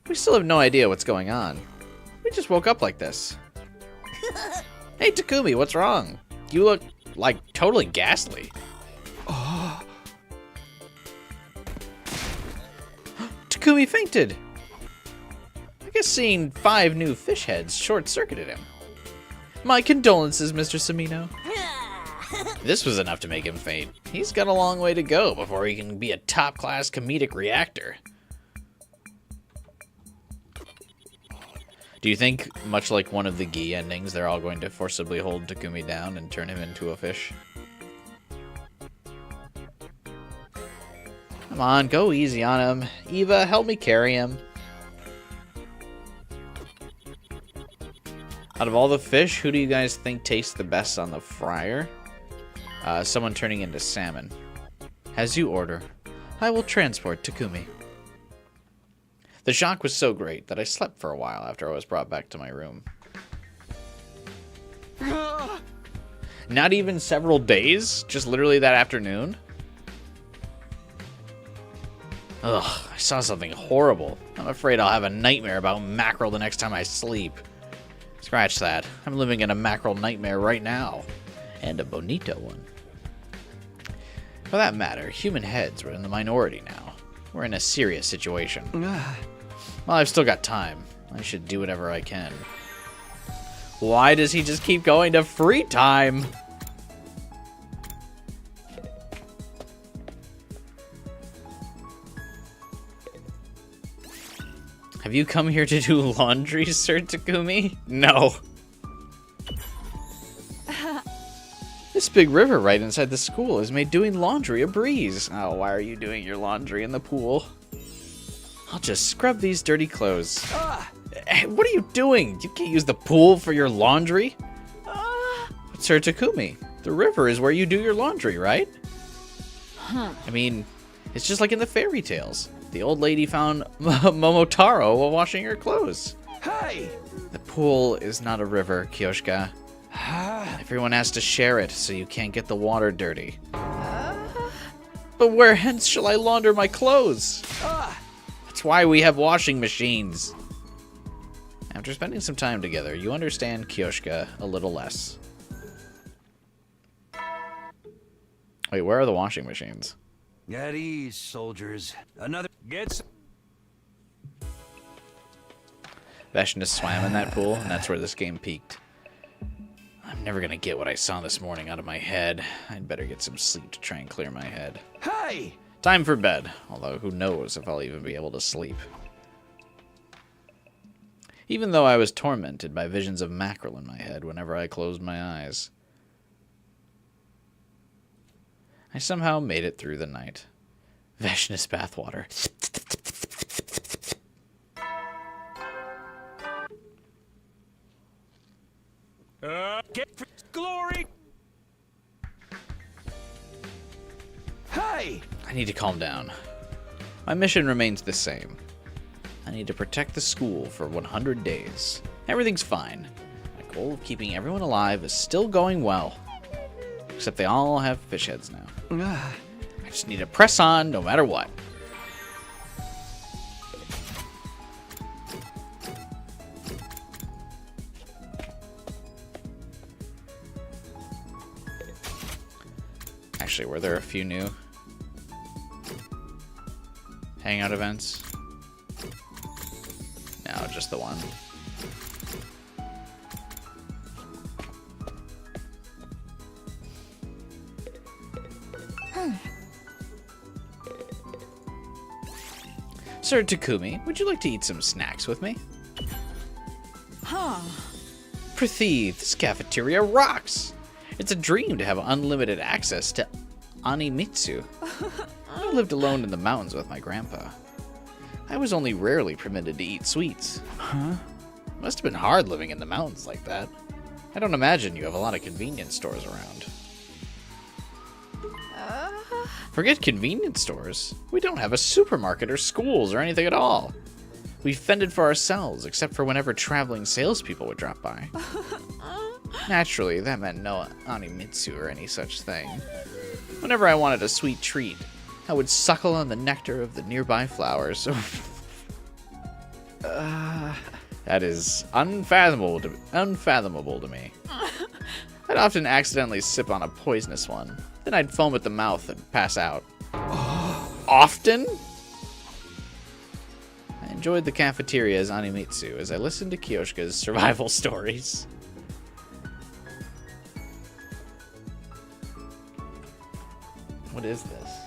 We still have no idea what's going on. We just woke up like this. Hey, Takumi, what's wrong? You look, like, totally ghastly. Oh. Takumi fainted. I guess seeing 5 new fish heads short-circuited him. My condolences, Mr. Samino. This was enough to make him faint. He's got a long way to go before he can be a top-class comedic reactor. Do you think, much like one of the Gi endings, they're all going to forcibly hold Takumi down and turn him into a fish? Come on, go easy on him. Eva, help me carry him. Out of all the fish, who do you guys think tastes the best on the fryer? Someone turning into salmon. As you order, I will transport Takumi. The shock was so great that I slept for a while after I was brought back to my room. Not even several days, just literally that afternoon. Ugh, I saw something horrible. I'm afraid I'll have a nightmare about mackerel the next time I sleep. Scratch that. I'm living in a mackerel nightmare right now. And a bonito one. For that matter, human heads were in the minority now. We're in a serious situation. Well, I've still got time. I should do whatever I can. Why does he just keep going to free time? Have you come here to do laundry, Sir Takumi? No. This big river right inside the school has made doing laundry a breeze. Oh, why are you doing your laundry in the pool? I'll just scrub these dirty clothes. Hey, what are you doing? You can't use the pool for your laundry. But Sir Takumi, the river is where you do your laundry, right? I mean, it's just like in the fairy tales. The old lady found Momotaro while washing her clothes. Hey! The pool is not a river, Kyoshka. Everyone has to share it, so you can't get the water dirty. But where hence shall I launder my clothes? That's why we have washing machines. After spending some time together, you understand Kyoshka a little less. Wait, where are the washing machines? At ease, soldiers. Another gets. Vashna swam in that pool, and that's where this game peaked. I'm never gonna get what I saw this morning out of my head. I'd better get some sleep to try and clear my head. Hey! Time for bed, although who knows if I'll even be able to sleep. Even though I was tormented by visions of mackerel in my head whenever I closed my eyes. I somehow made it through the night. Vashna's bathwater. Get for glory! Hey! I need to calm down. My mission remains the same. I need to protect the school for 100 days. Everything's fine. My goal of keeping everyone alive is still going well. Except they all have fish heads now. I just need to press on no matter what. Actually, were there a few new hangout events? No, just the one. Sir Takumi, would you like to eat some snacks with me? Huh. Prithee, this cafeteria rocks! It's a dream to have unlimited access to Animitsu. I lived alone in the mountains with my grandpa. I was only rarely permitted to eat sweets. Huh? Must have been hard living in the mountains like that. I don't imagine you have a lot of convenience stores around. Forget convenience stores. We don't have a supermarket or schools or anything at all. We fended for ourselves, except for whenever traveling salespeople would drop by. Naturally, that meant no Animitsu or any such thing. Whenever I wanted a sweet treat, I would suckle on the nectar of the nearby flowers. That is unfathomable to me. I'd often accidentally sip on a poisonous one. Then I'd foam at the mouth and pass out. Often? I enjoyed the cafeteria's Animitsu as I listened to Kyoshika's survival stories. What is this?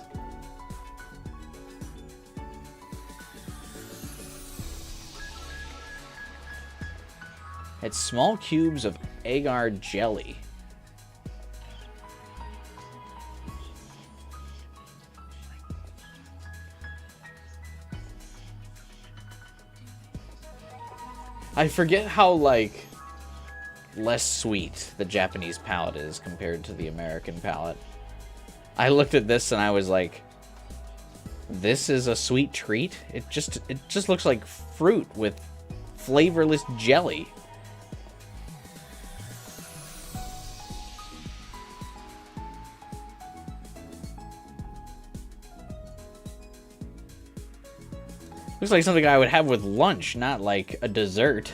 It's small cubes of agar jelly. I forget how, like, less sweet the Japanese palate is compared to the American palate. I looked at this and I was like, this is a sweet treat? It just looks like fruit with flavorless jelly. Looks like something I would have with lunch, not like a dessert.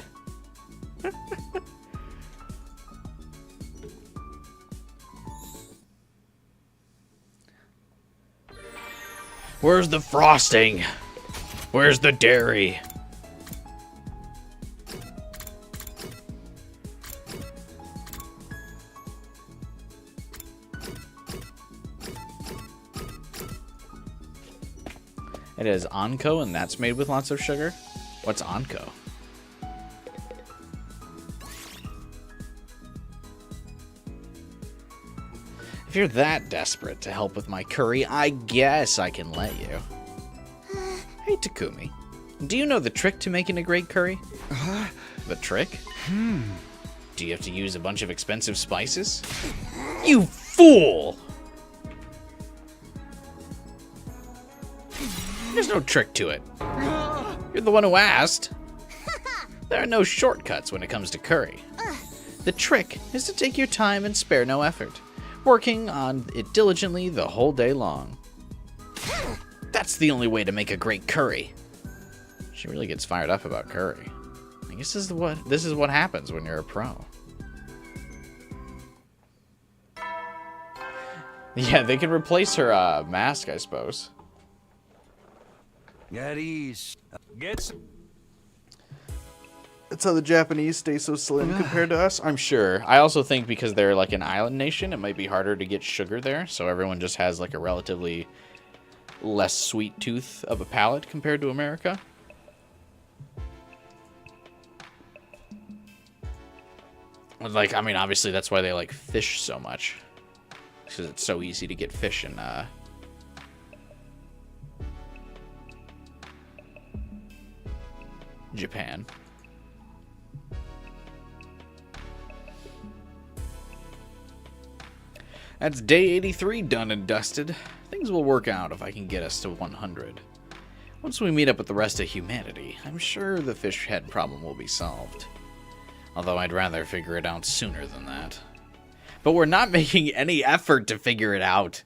Where's the frosting? Where's the dairy? It is Anko, and that's made with lots of sugar. What's Anko? If you're that desperate to help with my curry, I guess I can let you. Hey, Takumi. Do you know the trick to making a great curry? The trick? Do you have to use a bunch of expensive spices? You fool! There's no trick to it. You're the one who asked. There are no shortcuts when it comes to curry. The trick is to take your time and spare no effort, working on it diligently the whole day long. That's the only way to make a great curry. She really gets fired up about curry. I guess this is what happens when you're a pro. Yeah, they can replace her mask, I suppose. At ease. Get some. That's how the Japanese stay so slim compared to us. I'm sure. I also think because they're like an island nation, it might be harder to get sugar there. So everyone just has like a relatively less sweet tooth of a palate compared to America. Like, I mean, obviously that's why they like fish so much. Because it's so easy to get fish in Japan. That's day 83 done and dusted. Things will work out if I can get us to 100. Once we meet up with the rest of humanity, I'm sure the fish head problem will be solved. Although I'd rather figure it out sooner than that. But we're not making any effort to figure it out.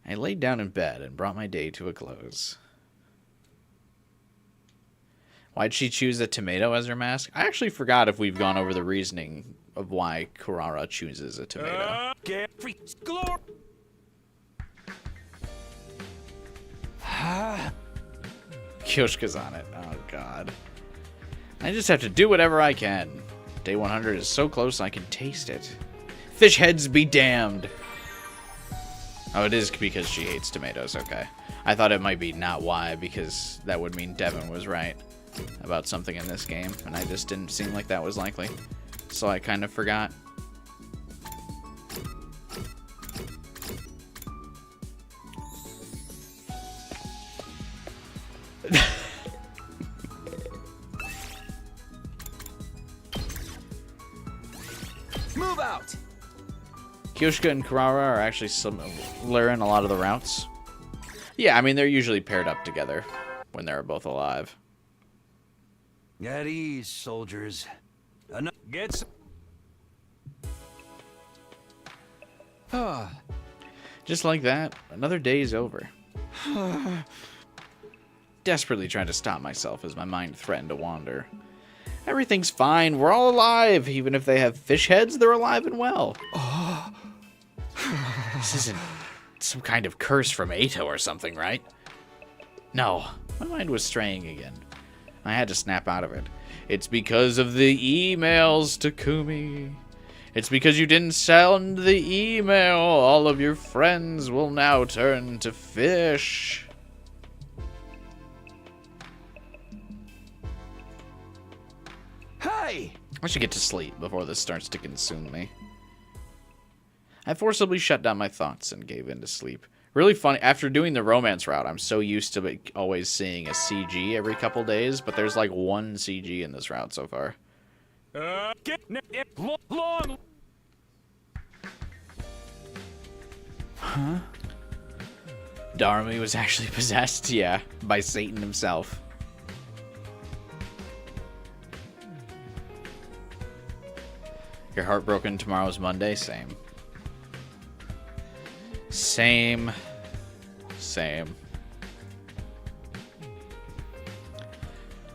I laid down in bed and brought my day to a close. Why'd she choose a tomato as her mask? I actually forgot if we've gone over the reasoning of why Kurara chooses a tomato. Kyoshka's on it. Oh, God. I just have to do whatever I can. Day 100 is so close I can taste it. Fish heads be damned. Oh, it is because she hates tomatoes. Okay. I thought it might be not why, because that would mean Devin was right about something in this game, and I just didn't seem like that was likely. So I kind of forgot. Move out! Kyoshka and Kurara are actually similar in a lot of the routes. Yeah, I mean, they're usually paired up together when they're both alive. At ease, soldiers. Get Just like that, another day is over. Desperately trying to stop myself as my mind threatened to wander. Everything's fine, we're all alive. Even if they have fish heads, they're alive and well. This isn't some kind of curse from Ato or something, right? No, my mind was straying again. I had to snap out of it. It's because of the emails, Takumi. It's because you didn't send the email. All of your friends will now turn to fish. Hey! I should get to sleep before this starts to consume me. I forcibly shut down my thoughts and gave in to sleep. Really funny, after doing the romance route, I'm so used to always seeing a CG every couple days, but there's like one CG in this route so far. Huh? Darumi was actually possessed, yeah, by Satan himself. You're heartbroken tomorrow's Monday? Same. Same.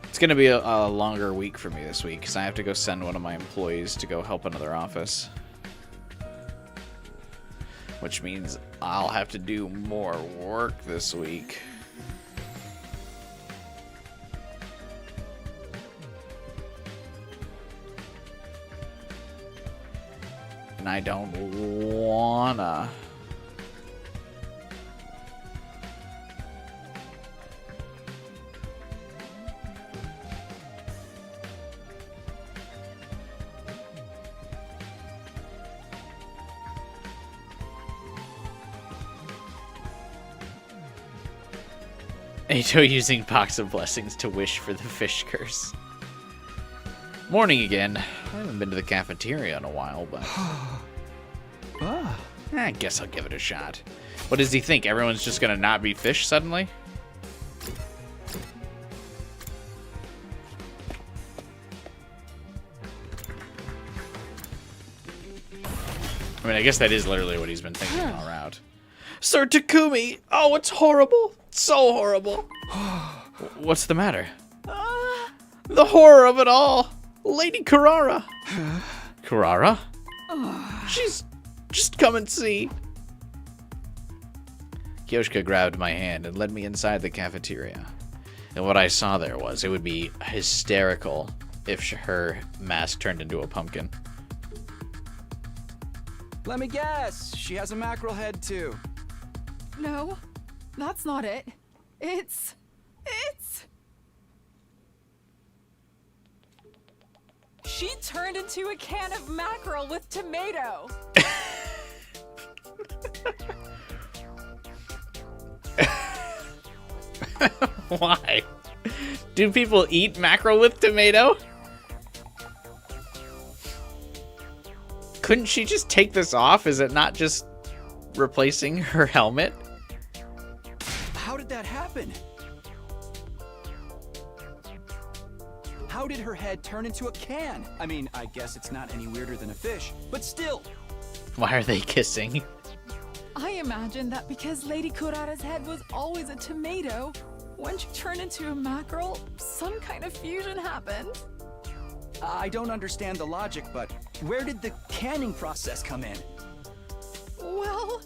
It's gonna be a longer week for me this week because I have to go send one of my employees to go help another office. Which means I'll have to do more work this week. And I don't wanna. Ato using Box of Blessings to wish for the fish curse. Morning again. I haven't been to the cafeteria in a while, but I guess I'll give it a shot. What does he think? Everyone's just gonna not be fish suddenly? I mean, I guess that is literally what he's been thinking all route. Sir Takumi! Oh, it's horrible! So horrible! What's the matter? The horror of it all! Lady Kurara! Kurara? She's... just come and see. Kyoshka grabbed my hand and led me inside the cafeteria. And what I saw there was, it would be hysterical if her mask turned into a pumpkin. Let me guess. She has a mackerel head too. No, that's not it. It's... She turned into a can of mackerel with tomato. Why? Do people eat mackerel with tomato? Couldn't she just take this off? Is it not just replacing her helmet? How did that happen? happen? How did her head turn into a can? I mean, I guess it's not any weirder than a fish, but still. Why are they kissing? I imagine that because Lady Kurara's head was always a tomato, when she turned into a mackerel, some kind of fusion happened. I don't understand the logic, but where did the canning process come in? Well,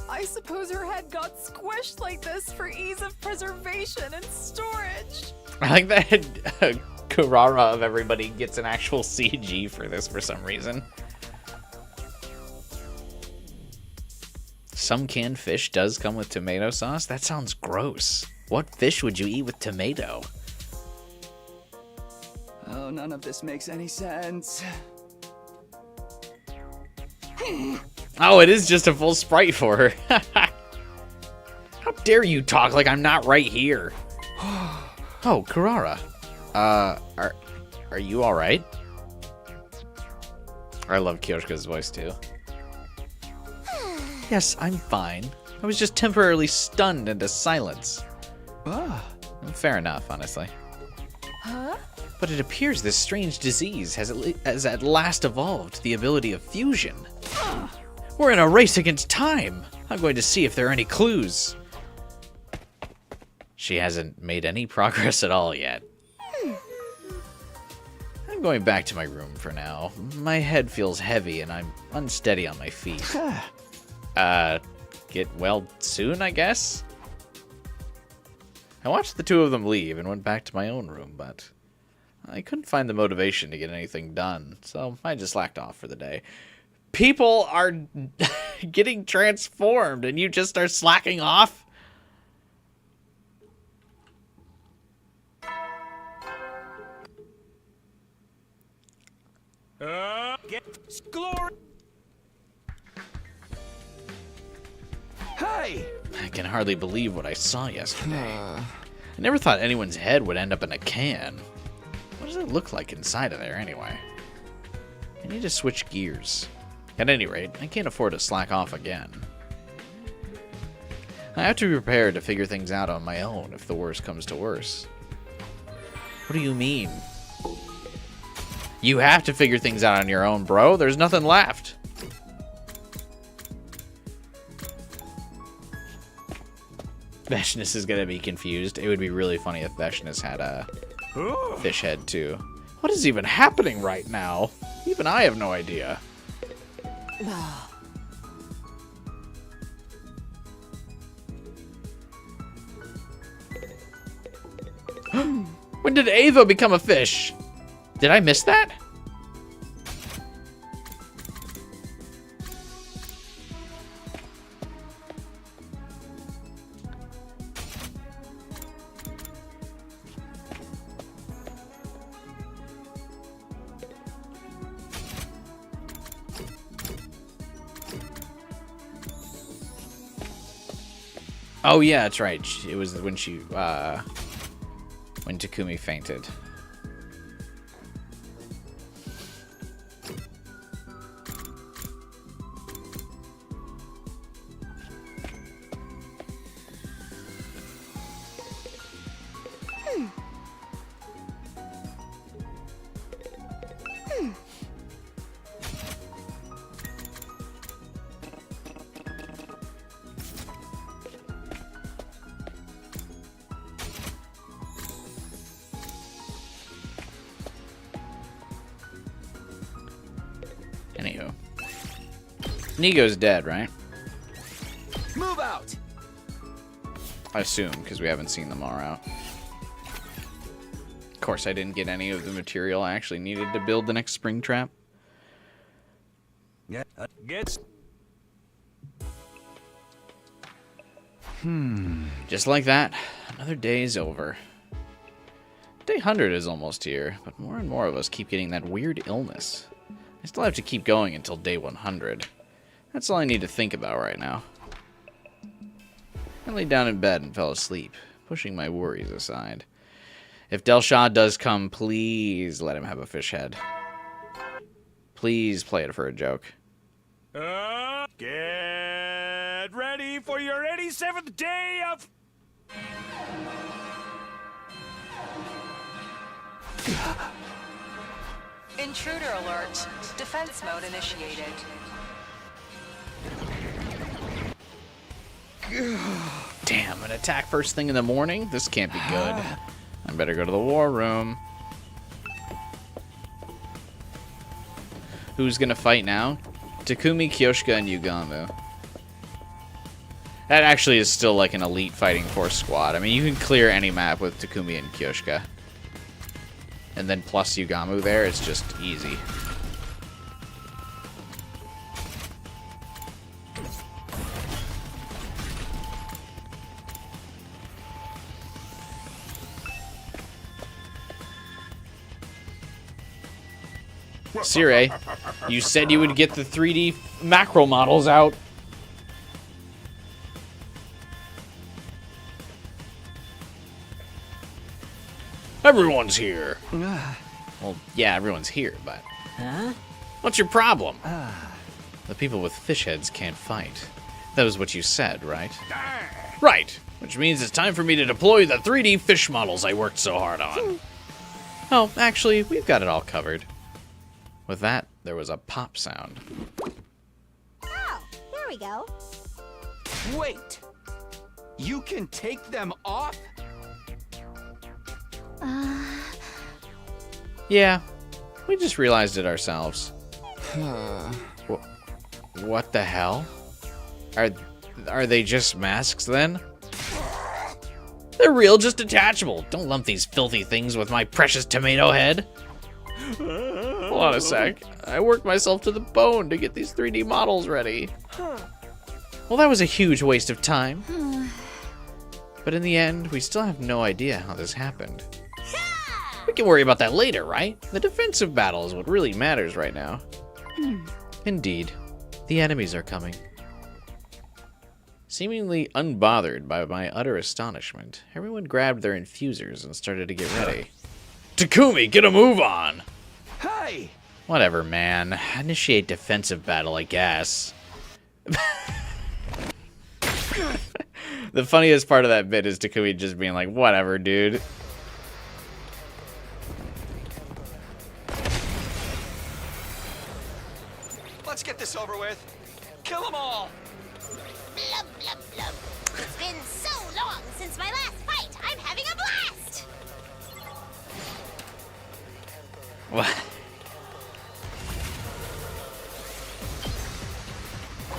I suppose her head got squished like this for ease of preservation and storage. I like that Kurara of everybody gets an actual CG for this for some reason. Some canned fish does come with tomato sauce? That sounds gross. What fish would you eat with tomato? Oh, none of this makes any sense. Oh, it is just a full sprite for her. How dare you talk like I'm not right here? Oh, Kurara. Are you alright? I love Kyoshika's voice too. Yes, I'm fine. I was just temporarily stunned into silence. Fair enough, honestly. Huh? But it appears this strange disease has at last evolved the ability of fusion. We're in a race against time. I'm going to see if there are any clues. She hasn't made any progress at all yet. I'm going back to my room for now. My head feels heavy and I'm unsteady on my feet. Get well soon, I guess? I watched the two of them leave and went back to my own room, but I couldn't find the motivation to get anything done, so I just slacked off for the day. People are getting transformed and you just are slacking off? Get glory. Hey! I can hardly believe what I saw yesterday. I never thought anyone's head would end up in a can. What does it look like inside of there anyway? I need to switch gears. At any rate, I can't afford to slack off again. I have to be prepared to figure things out on my own if the worst comes to worse. What do you mean? You have to figure things out on your own, bro. There's nothing left. Veshness is gonna be confused. It would be really funny if Veshness had a fish head too. What is even happening right now? Even I have no idea. When did Ava become a fish? Did I miss that? Oh yeah, that's right. It was when when Takumi fainted. Anywho. Nigo's dead, right? Move out! I assume, because we haven't seen them all out. Of course, I didn't get any of the material I actually needed to build the next spring trap. Yeah, gets. Just like that, another day is over. Day 100 is almost here, but more and more of us keep getting that weird illness. I still have to keep going until day 100. That's all I need to think about right now. I lay down in bed and fell asleep, pushing my worries aside. If Delshad does come, please let him have a fish head. Please play it for a joke. Get ready for your 87th day of Intruder alert. Defense mode initiated. Damn, an attack first thing in the morning? This can't be good. I better go to the war room. Who's gonna fight now? Takumi, Kyoshka, and Yugamu. That actually is still like an elite fighting force squad. I mean, you can clear any map with Takumi and Kyoshka. And then plus Yugamu there, it's just easy. Sire, you said you would get the 3D macro models out. Everyone's here. Well, yeah, everyone's here, but... Huh? What's your problem? The people with fish heads can't fight. That was what you said, right? Right. Which means it's time for me to deploy the 3D fish models I worked so hard on. Oh, actually, we've got it all covered. With that, there was a pop sound. Oh, there we go. Wait! You can take them off? Yeah, we just realized it ourselves. What the hell? Are they just masks then? They're real, just detachable. Don't lump these filthy things with my precious tomato head. Hold on a sec. I worked myself to the bone to get these 3D models ready. Well, that was a huge waste of time. But in the end, we still have no idea how this happened. We can worry about that later, right? The defensive battle is what really matters right now. Indeed. The enemies are coming. Seemingly unbothered by my utter astonishment, everyone grabbed their infusers and started to get ready. Takumi, get a move on! Hey! Whatever, man. Initiate defensive battle, I guess. The funniest part of that bit is Takumi just being like, whatever, dude. Let's get this over with. Kill them all! Blub, blub, blub. It's been so long since my last fight. I'm having a blast! What?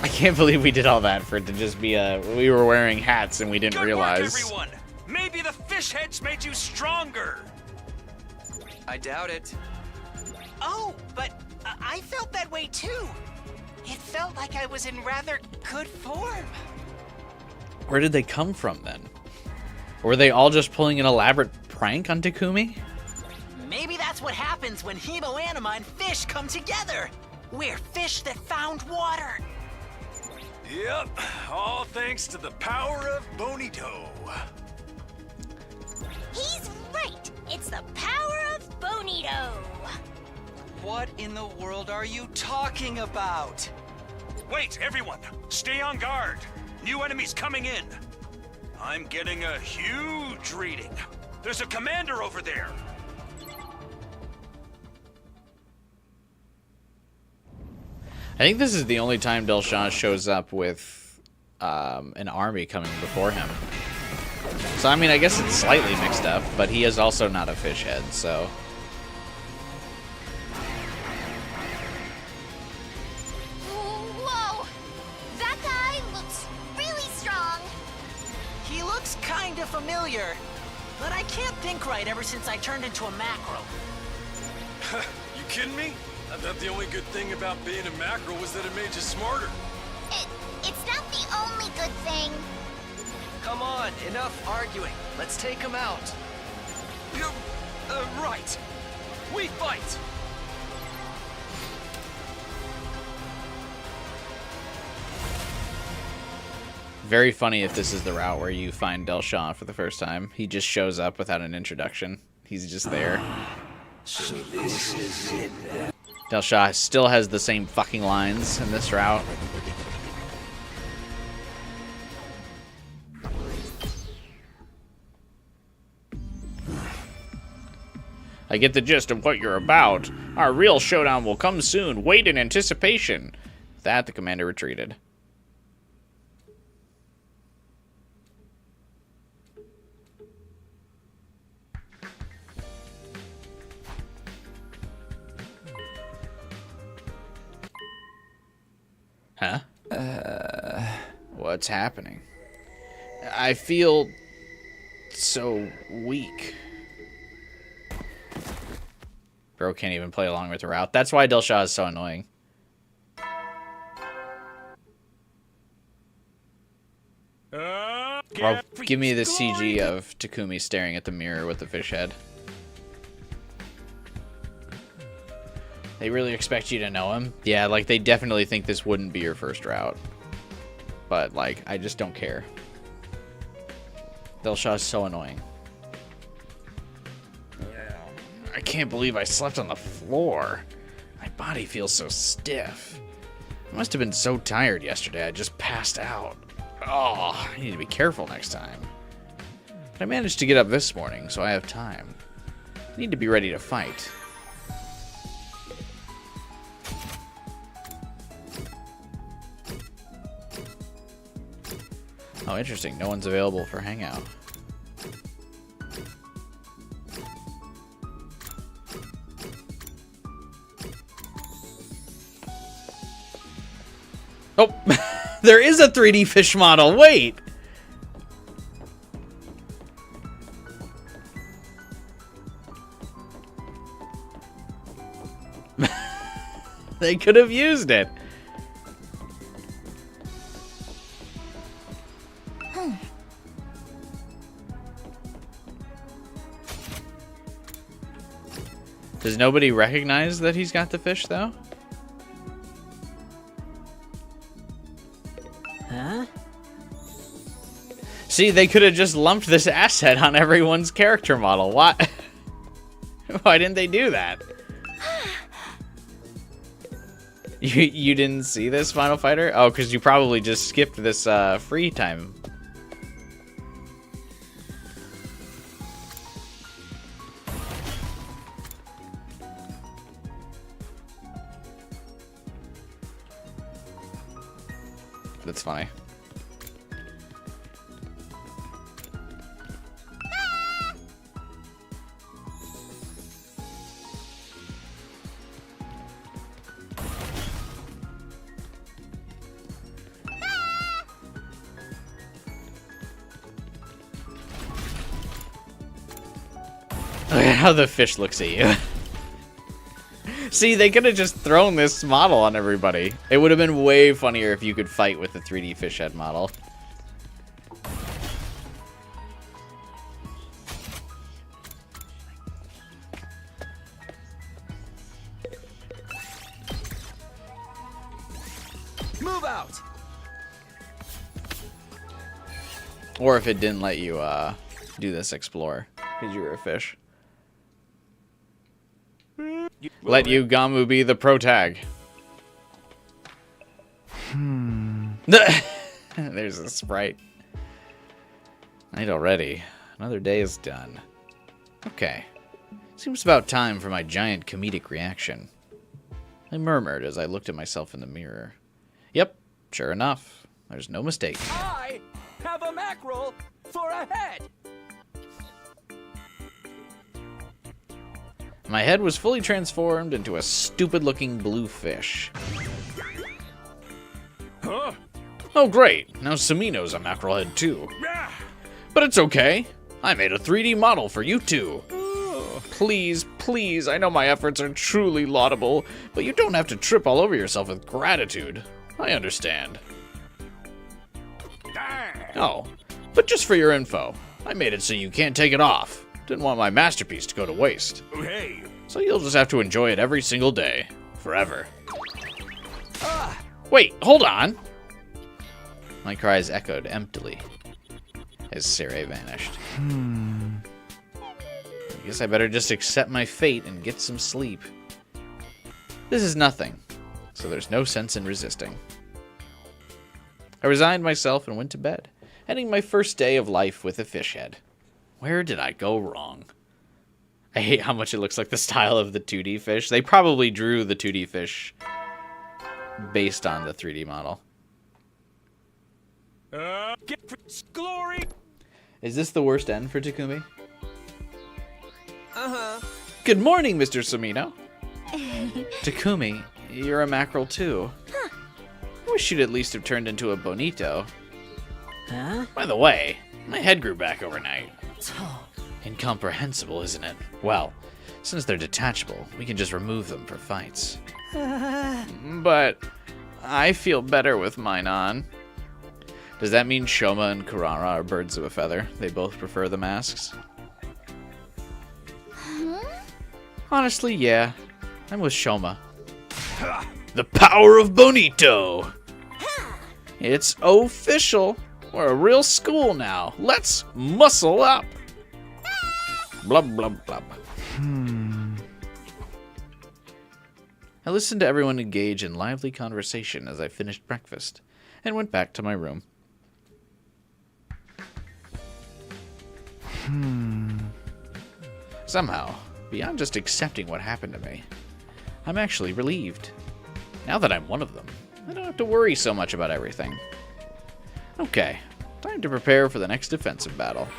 I can't believe we did all that for it to just be we were wearing hats and we didn't realize. Good work, everyone. Maybe the fish heads made you stronger. I doubt it. Oh, but I felt that way too. It felt like I was in rather good form. Where did they come from then? Or were they all just pulling an elaborate prank on Takumi? Maybe that's what happens when Hemoanima and fish come together. We're fish that found water. Yep, all thanks to the power of Bonito. He's right. It's the power of Bonito. What in the world are you talking about? Wait, everyone. Stay on guard. New enemies coming in. I'm getting a huge reading. There's a commander over there. I think this is the only time Del Shah shows up with an army coming before him. So, I mean, I guess it's slightly mixed up, but he is also not a fish head, so... Whoa! That guy looks really strong. He looks kinda familiar, but I can't think right ever since I turned into a macro. You kidding me? I thought the only good thing about being a macro was that it made you smarter. It's not the only good thing. Come on, enough arguing. Let's take him out. Right. We fight! Very funny if this is the route where you find Del Shah for the first time. He just shows up without an introduction. He's just there. So this is it then. Del Shah still has the same fucking lines in this route. I get the gist of what you're about. Our real showdown will come soon. Wait in anticipation. With that, the commander retreated. Huh? What's happening? I feel so weak. Bro can't even play along with the route. That's why Delsha is so annoying. Well, give me the CG of Takumi staring at the mirror with the fish head. They really expect you to know him? Yeah, like, they definitely think this wouldn't be your first route. But, like, I just don't care. Delsha is so annoying. I can't believe I slept on the floor. My body feels so stiff. I must have been so tired yesterday I just passed out. Oh, I need to be careful next time. But I managed to get up this morning, so I have time. I need to be ready to fight. Oh, interesting. No one's available for Hangout. Oh, there is a 3D fish model. Wait. They could have used it. Does nobody recognize that he's got the fish, though? Huh? See, they could have just lumped this asset on everyone's character model. Why? Why didn't they do that? You didn't see this, Final Fighter? Oh, because you probably just skipped this free time. That's funny. Look at how the fish looks at you. See, they could have just thrown this model on everybody. It would have been way funnier if you could fight with the 3D fish head model. Move out. Or if it didn't let you do this explore because you were a fish. Let you Gamu be the pro tag. There's a sprite. Night already. Another day is done. Okay. Seems about time for my giant comedic reaction. I murmured as I looked at myself in the mirror. Yep, sure enough. There's no mistake. I have a mackerel for a head. My head was fully transformed into a stupid-looking blue fish. Huh? Oh, great. Now Samino's a mackerel head, too. But it's okay. I made a 3D model for you, too. Please, please, I know my efforts are truly laudable, but you don't have to trip all over yourself with gratitude. I understand. Oh, but just for your info, I made it so you can't take it off. Didn't want my masterpiece to go to waste. Hey. So you'll just have to enjoy it every single day. Forever. Wait, hold on! My cries echoed emptily as Sere vanished. I guess I better just accept my fate and get some sleep. This is nothing, so there's no sense in resisting. I resigned myself and went to bed, ending my first day of life with a fish head. Where did I go wrong? I hate how much it looks like the style of the 2D fish. They probably drew the 2D fish based on the 3D model. Glory! Is this the worst end for Takumi? Uh-huh. Good morning, Mr. Sumino. Takumi, you're a mackerel too. Huh. I wish you'd at least have turned into a bonito. Huh? By the way, my head grew back overnight. Incomprehensible, isn't it? Well, since they're detachable, we can just remove them for fights. But I feel better with mine on. Does that mean Shoma and Kurara are birds of a feather? They both prefer the masks? Honestly, yeah. I'm with Shoma. The power of Bonito! It's official. We're a real school now. Let's muscle up. Blub, blub, blub. I listened to everyone engage in lively conversation as I finished breakfast and went back to my room. Somehow, beyond just accepting what happened to me, I'm actually relieved. Now that I'm one of them, I don't have to worry so much about everything. Okay, time to prepare for the next defensive battle.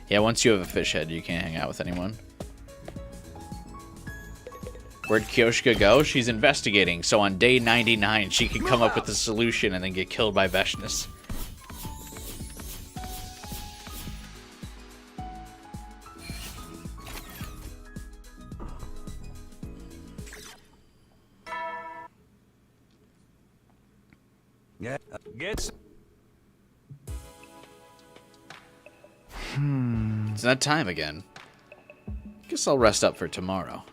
Yeah, once you have a fish head, you can't hang out with anyone. Where'd Kyoshka go? She's investigating, so on day 99, she can come up with a solution and then get killed by Veshness. Yeah, get. It's that time again. Guess I'll rest up for tomorrow.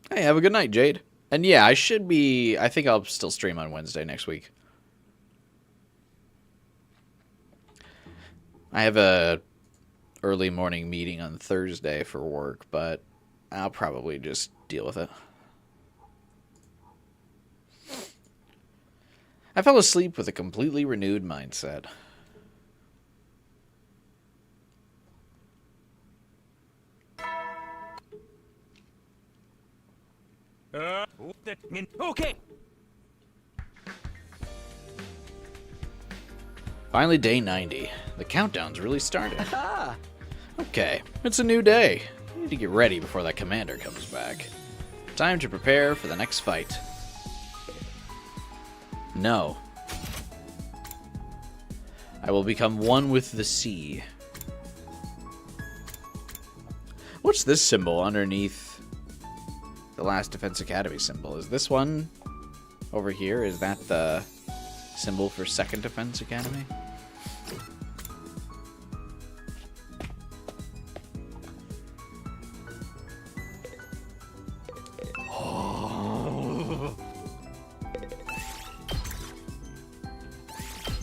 Hey, have a good night, Jade. And yeah, I think I'll still stream on Wednesday next week. I have a early morning meeting on Thursday for work, but I'll probably just deal with it. I fell asleep with a completely renewed mindset. Okay. Finally, day 90. The countdown's really started. Okay, it's a new day. I need to get ready before that commander comes back. Time to prepare for the next fight. No. I will become one with the sea. What's this symbol underneath the last Defense Academy symbol? Is this one over here? Is that the symbol for Second Defense Academy?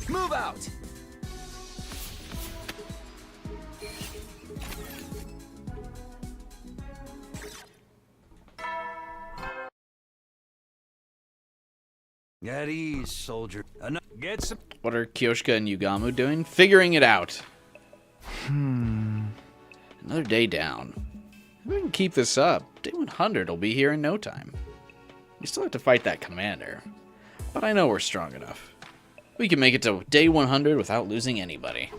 Move out! At ease, soldier. Get some. What are Kyoshka and Yugamu doing? Figuring it out. Another day down. If we can keep this up, day 100 will be here in no time. We still have to fight that commander, but I know we're strong enough. We can make it to day 100 without losing anybody.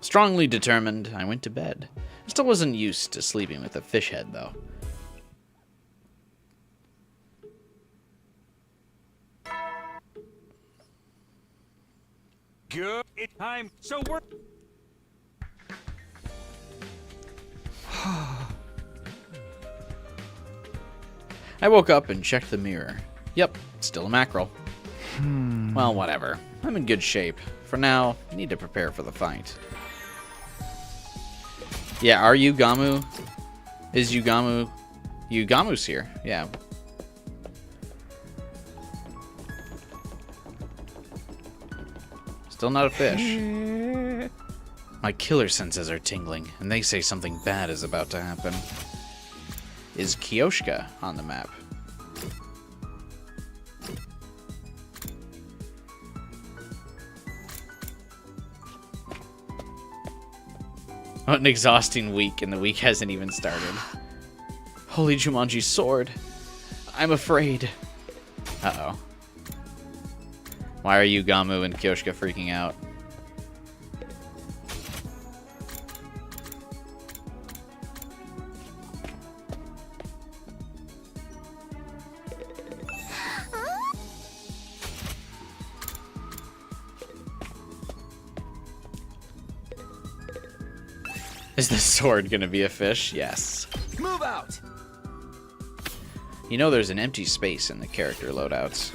Strongly determined, I went to bed. I still wasn't used to sleeping with a fish head, though. Good time. So we're. I woke up and checked the mirror. Yep, still a mackerel. Well, whatever. I'm in good shape. For now, I need to prepare for the fight. Yeah, are Yugamu? Is Yugamu? Yugamu's here. Yeah. Still not a fish. My killer senses are tingling, and they say something bad is about to happen. Is Kyoshka on the map? What an exhausting week, and the week hasn't even started. Holy Jumanji's sword. I'm afraid. Uh-oh. Why are you, Gamu, and Kyoshka freaking out? Is the sword gonna be a fish? Yes. Move out! You know there's an empty space in the character loadouts.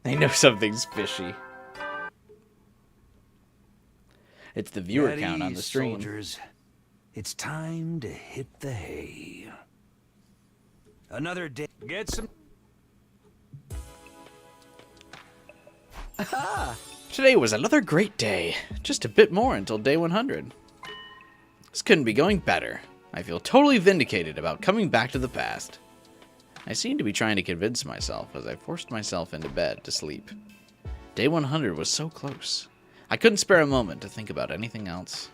They know something's fishy. It's the viewer At count on ease, the stream. Soldiers. It's time to hit the hay. Another day. Get some. Today was another great day. Just a bit more until day 100. This couldn't be going better. I feel totally vindicated about coming back to the past. I seem to be trying to convince myself as I forced myself into bed to sleep. Day 100 was so close. I couldn't spare a moment to think about anything else.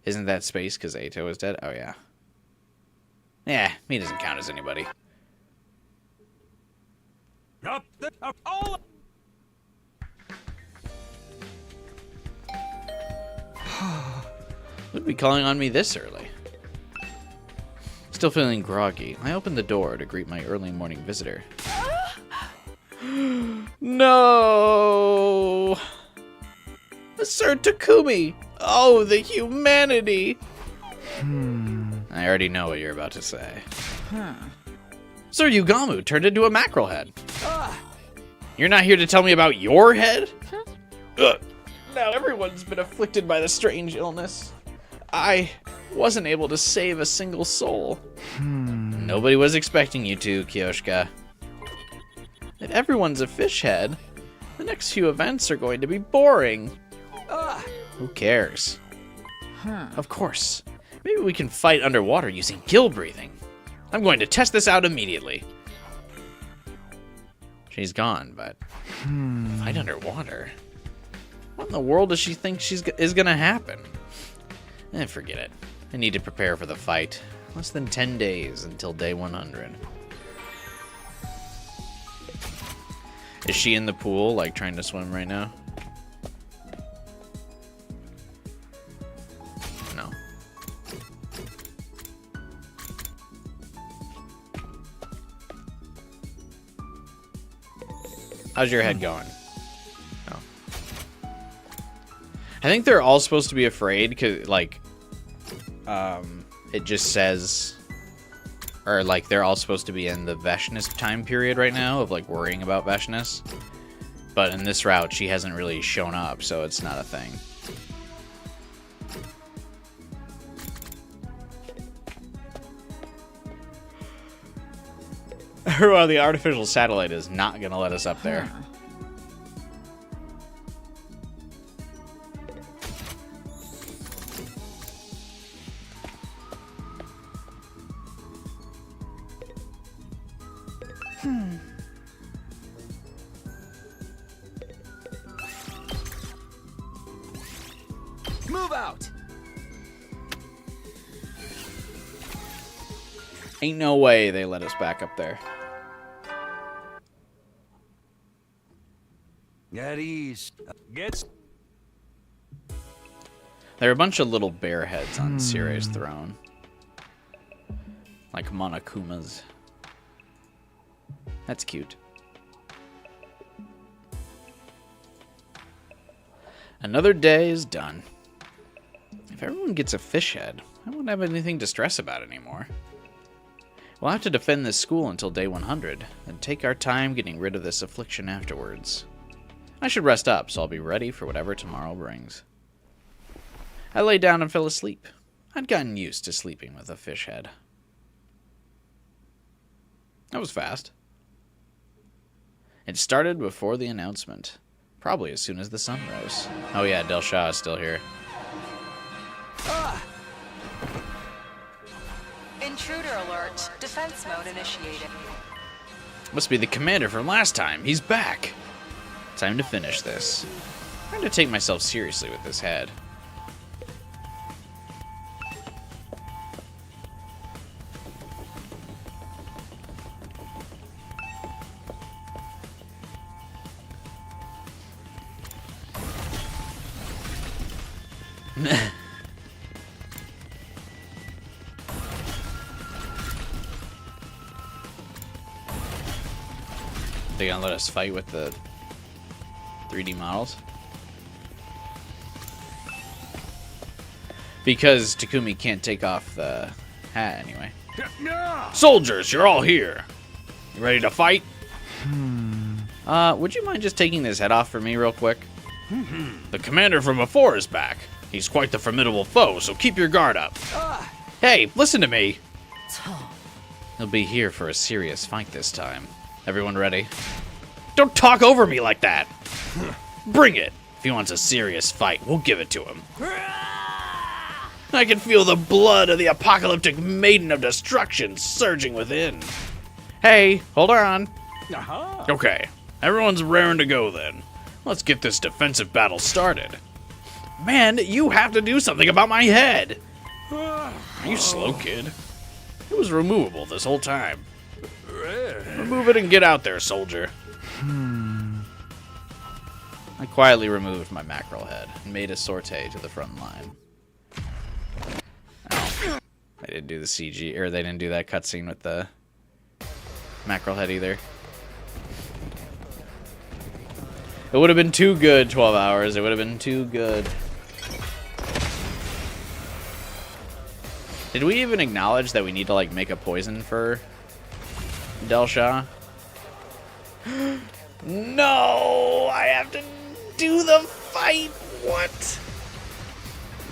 Isn't that space because Ato is dead? Oh yeah. Yeah, he doesn't count as anybody. Up the all. Who'd be calling on me this early? Still feeling groggy, I opened the door to greet my early morning visitor. No! Sir Takumi! Oh, the humanity! I already know what you're about to say. Sir Yugamu turned into a mackerel head. You're not here to tell me about your head? Ugh. Now everyone's been afflicted by the strange illness. I wasn't able to save a single soul. Nobody was expecting you to, Kyoshka. If everyone's a fish head, the next few events are going to be boring. Who cares? Of course. Maybe we can fight underwater using gill breathing. I'm going to test this out immediately. She's gone, but fight underwater? What in the world does she think is going to happen? Forget it. I need to prepare for the fight. Less than 10 days until day 100. Is she in the pool, like trying to swim right now? No. How's your head going? Oh. I think they're all supposed to be afraid because, like, it just says, or like they're all supposed to be in the Veshness time period right now of like worrying about Veshness. But in this route, she hasn't really shown up, so it's not a thing. Well, the artificial satellite is not going to let us up there. Move out! Ain't no way they let us back up there. At ease. Gets. There are a bunch of little bear heads on Siray's throne. Like Monokumas. That's cute. Another day is done. If everyone gets a fish head, I won't have anything to stress about anymore. We'll have to defend this school until day 100, and take our time getting rid of this affliction afterwards. I should rest up, so I'll be ready for whatever tomorrow brings. I lay down and fell asleep. I'd gotten used to sleeping with a fish head. That was fast. It started before the announcement. Probably as soon as the sun rose. Oh yeah, Del Shah is still here. Intruder alert. Defense mode initiated. Must be the commander from last time. He's back. Time to finish this. I'm trying to take myself seriously with this head. They gonna let us fight with the 3D models? Because Takumi can't take off the hat anyway. Soldiers, you're all here. You ready to fight? Would you mind just taking this head off for me real quick? The commander from before is back. He's quite the formidable foe, so keep your guard up. Hey, listen to me. He'll be here for a serious fight this time. Everyone ready? Don't talk over me like that. Bring it. If he wants a serious fight, we'll give it to him. I can feel the blood of the apocalyptic maiden of destruction surging within. Hey, hold on. Okay, everyone's raring to go then. Let's get this defensive battle started. Man, you have to do something about my head. Are you slow, kid? It was removable this whole time. Remove it and get out there, soldier. I quietly removed my mackerel head and made a sortie to the front line. Oh, I didn't do the CG, or they didn't do that cutscene with the mackerel head either. It would have been too good, 12 hours. It would have been too good. Did we even acknowledge that we need to, like, make a poison for Del Shah? No! I have to do the fight! What?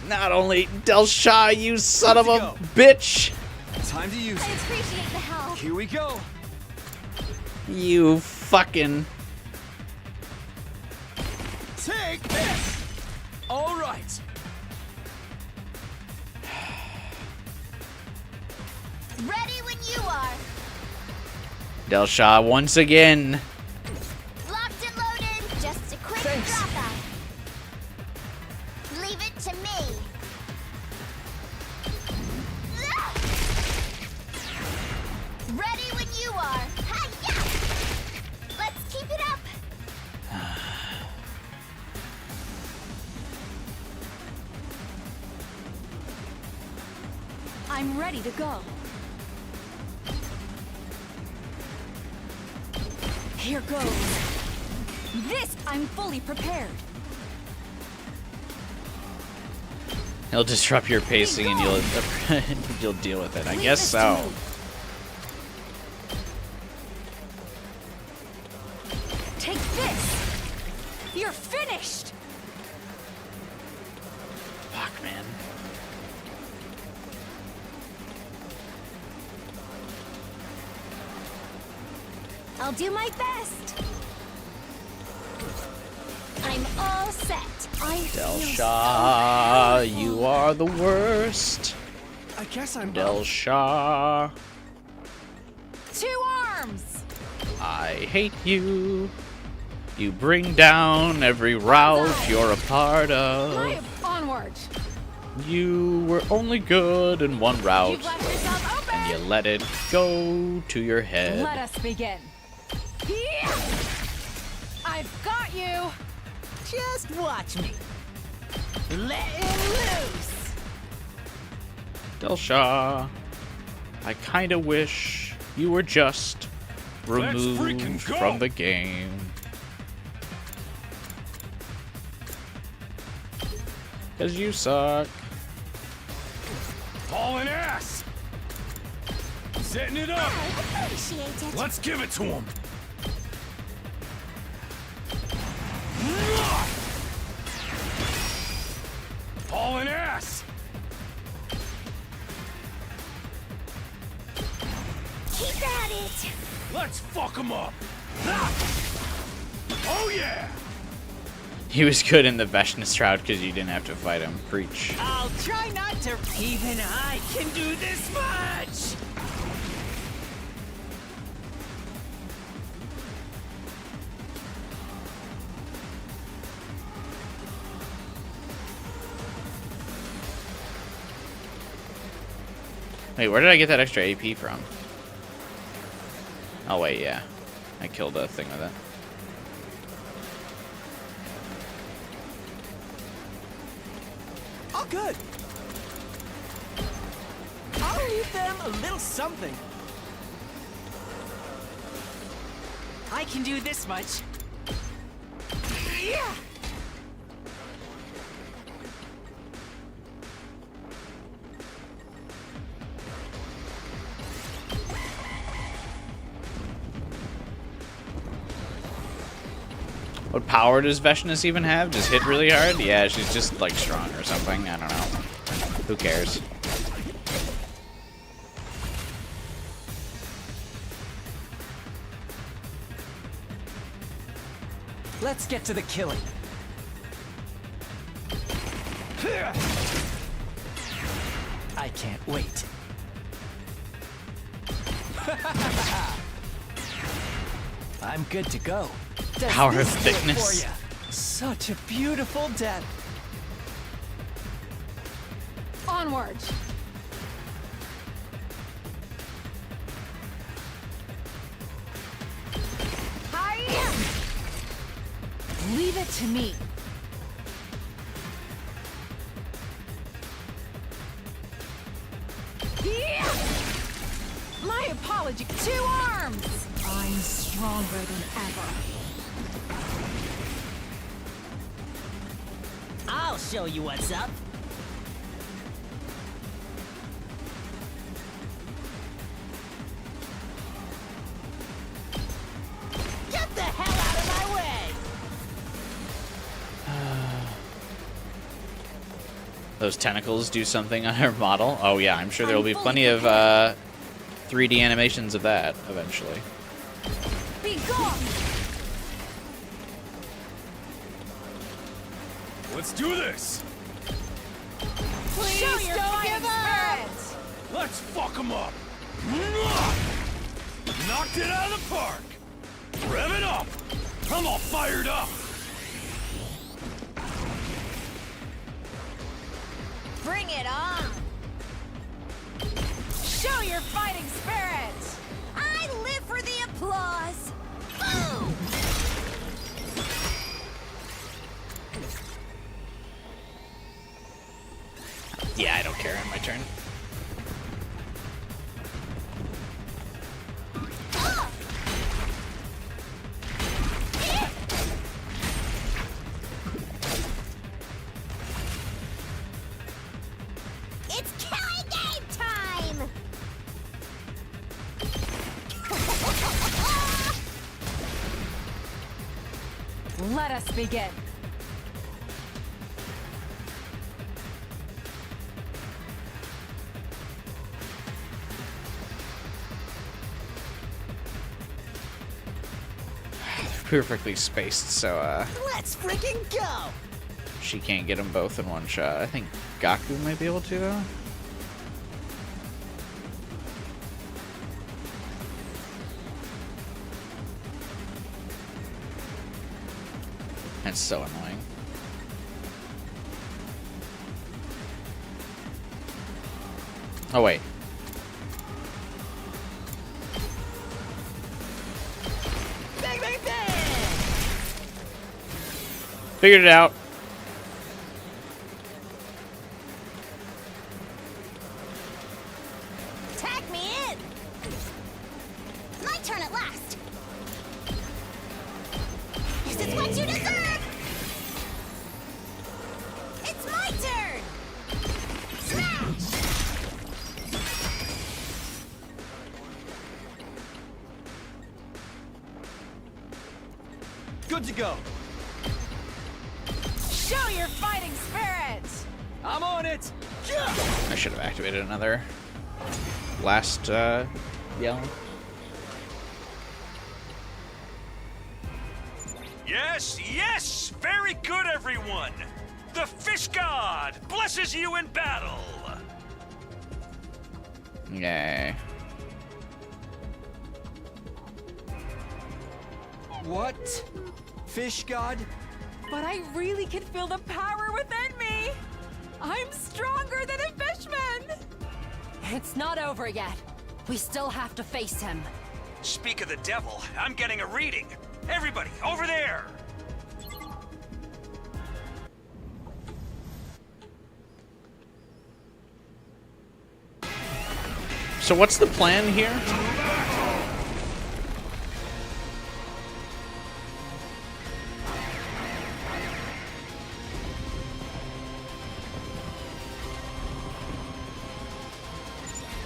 Not only Del Shah, you son of a bitch! Time to use it. I appreciate the help. Here we go. You fucking... Take this! All right. Ready when you are. Del Shah once again. Locked and loaded. Just a quick drop out. Leave it to me. Ready when you are. Hi-ya! Let's keep it up. I'm ready to go. Here goes. This, I'm fully prepared. He'll disrupt your pacing and you'll deal with it. I guess so. Take this. You're finished. Fuck, man. I'll do my best. I'm all set. Del Shah, you are the worst. I guess I'm Del Shah, 2 arms. I hate you. You bring down every route you're a part of. Triumph onward. You were only good in one route, You've left yourself open. and you let it go to your head. Let us begin. Yeah. I've got you. Just watch me. Let him loose. Del Shah, I kinda wish you were just removed from the game. Cause you suck. Hauling ass! Setting it up! I appreciate it. Let's give it to him! Hauling ass! Keep at it. Let's fuck him up! Oh yeah! He was good in the Vashnis Shroud because you didn't have to fight him. Preach. I'll try not to. Even I can do this much. Wait, where did I get that extra AP from? Oh wait, yeah. I killed a thing with it. all good. I'll leave them a little something. I can do this much. Yeah! What power does Veshness even have? Just hit really hard? Yeah, she's just like strong or something. I don't know. Who cares? Let's get to the killing. I can't wait. I'm good to go. Does Power of this do it thickness. for ya? Such a beautiful death. Onward! Hi! Leave it to me. Yeah! My apology. 2 arms! I'm stronger than ever. I'll show you what's up. Get the hell out of my way! Those tentacles do something on her model. Oh yeah, I'm sure there will be plenty of 3D animations of that eventually. Be gone! Let's do this! Please Show your don't give give up! Let's fuck them up! Knocked it out of the park! Rev it up! I'm all fired up! Bring it on! Show your fighting spirit! I live for the applause. Boom! Yeah, I don't care. On my turn. It's killing game time! Let us begin. Perfectly spaced, so Let's freaking go! she can't get them both in one shot. I think Gaku might be able to though. That's so annoying. Oh wait. Bang, bang, bang! Figured it out. Tag me in! My turn at last! This is what you deserve! It's my turn! Smash! Good to go. Show your fighting spirit! I'm on it! I should have activated another last yell. Yes, yes! Very good, everyone! The Fish God blesses you in battle! Yay. What? Fish God? But I really can feel the power within me! I'm stronger than a fishman! It's not over yet. We still have to face him. Speak of the devil, I'm getting a reading. Everybody, over there! So what's the plan here?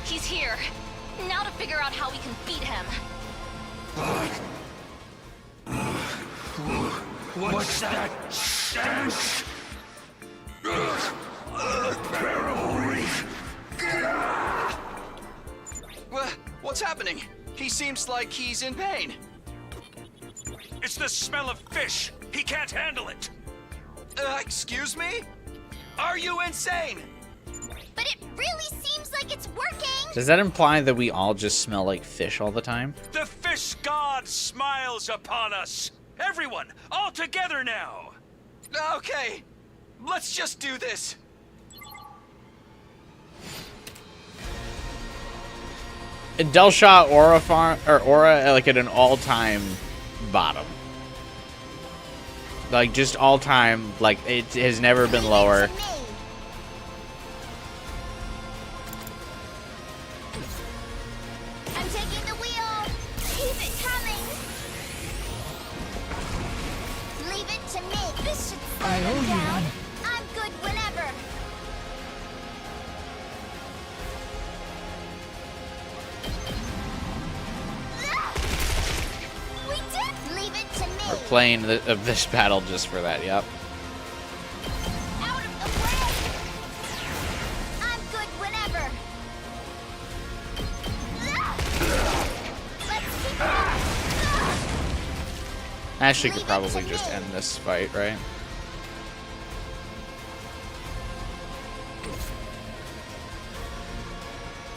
He's here. Now to figure out how we can beat him. What's that stench? What's happening? He seems like he's in pain. It's the smell of fish. He can't handle it. Excuse me? Are you insane? But it really seems like it's working! Does that imply that we all just smell like fish all the time? The fish god smiles upon us. Everyone, all together now. Okay, let's just do this. Delshot Aura like at an all-time bottom. Like just all-time, like it has never been lower. I'm taking the wheel! Keep it coming! Leave it to me! This should slow them down! I'm good whenever! We did! Leave it to me! We're playing this battle just for that, yep. Out of the way! I'm good whenever! Let's keep it up! Ashley could probably just end this fight, right?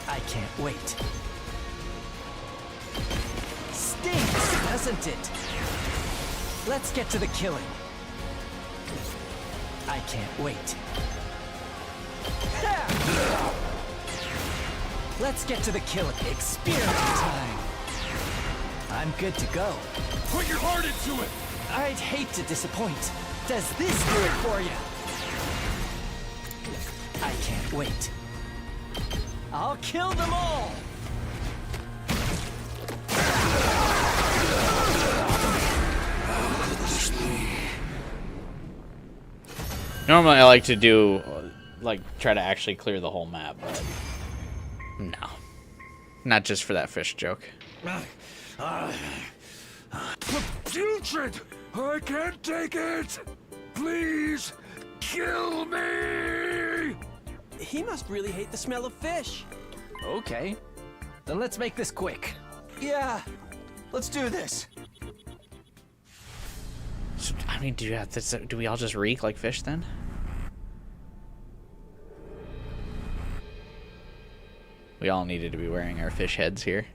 I can't wait. Stinks, doesn't it? Let's get to the killing. I can't wait. Let's get to the killing. Experiment time. I'm good to go. Put your heart into it! I'd hate to disappoint. Does this do it for you? I can't wait. I'll kill them all! Normally I like to do, like, try to actually clear the whole map, but no. Not just for that fish joke. Putrid! I can't take it! Please, kill me! He must really hate the smell of fish. Okay. Then let's make this quick. Yeah, let's do this. So, I mean, do we all just reek like fish then? We all needed to be wearing our fish heads here.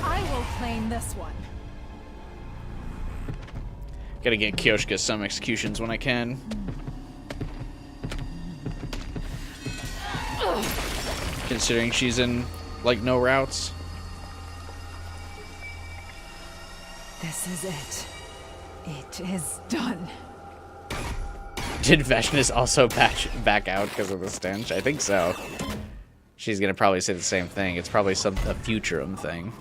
I will claim this one. Gotta get Kyoshka some executions when I can. Considering she's in, like, no routes. This is it. It is done. Did Vashnis also back out because of the stench? I think so. She's gonna probably say the same thing. It's probably a Futurum thing.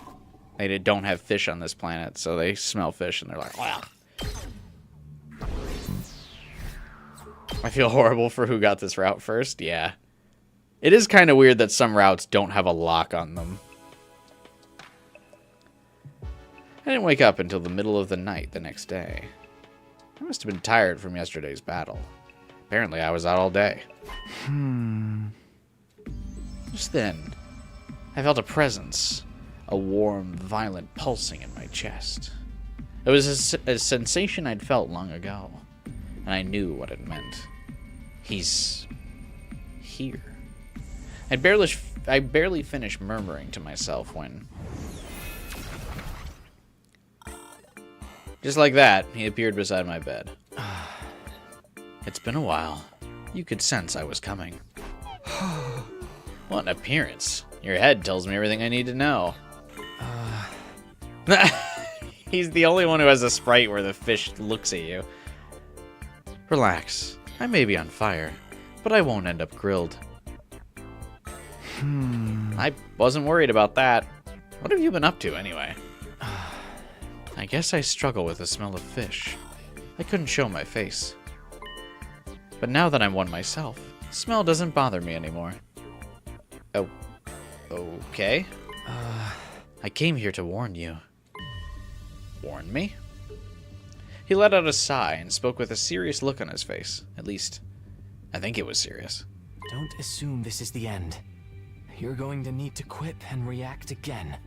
They don't have fish on this planet, so they smell fish and they're like, wow. I feel horrible for who got this route first. Yeah. It is kind of weird that some routes don't have a lock on them. I didn't wake up until the middle of the night the next day. I must have been tired from yesterday's battle. Apparently I was out all day. Just then, I felt a presence. A warm, violent pulsing in my chest. It was a sensation I'd felt long ago, and I knew what it meant. He's here. I barely finished murmuring to myself when, just like that, he appeared beside my bed. It's been a while. You could sense I was coming. What an appearance. Your head tells me everything I need to know. He's the only one who has a sprite where the fish looks at you. Relax. I may be on fire, but I won't end up grilled. I wasn't worried about that. What have you been up to, anyway? I guess I struggle with the smell of fish. I couldn't show my face. But now that I'm one myself, the smell doesn't bother me anymore. Oh. Okay. I came here to warn you. Warn me? He let out a sigh and spoke with a serious look on his face. At least, I think it was serious. Don't assume this is the end. You're going to need to quip and react again.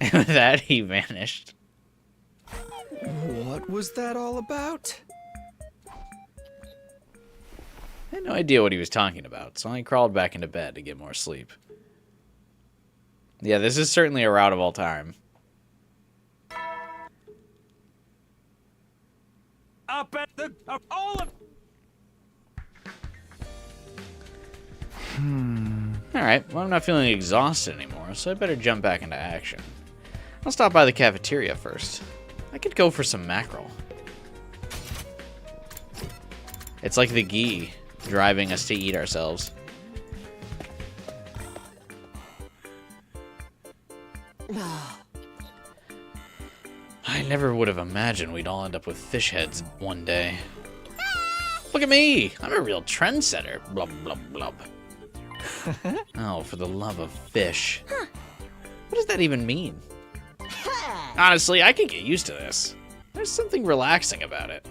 And with that, he vanished. What was that all about? I had no idea what he was talking about, so I crawled back into bed to get more sleep. Yeah, this is certainly a route of all time. Up at the all of. Alright, well, I'm not feeling exhausted anymore, so I better jump back into action. I'll stop by the cafeteria first. I could go for some mackerel. It's like the ghee driving us to eat ourselves. I never would have imagined we'd all end up with fish heads one day. Look at me! I'm a real trendsetter. Blub, blub, blub. Oh, for the love of fish. What does that even mean? Honestly, I could get used to this. There's something relaxing about it.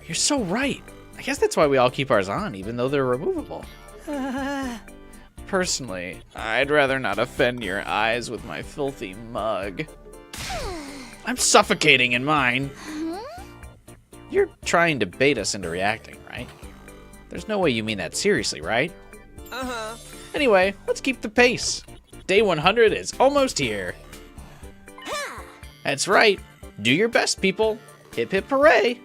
You're so right. I guess that's why we all keep ours on, even though they're removable. Personally, I'd rather not offend your eyes with my filthy mug. I'm suffocating in mine. You're trying to bait us into reacting, right? There's no way you mean that seriously, right? Uh-huh. Anyway, let's keep the pace. Day 100 is almost here. That's right. Do your best, people. Hip hip hooray.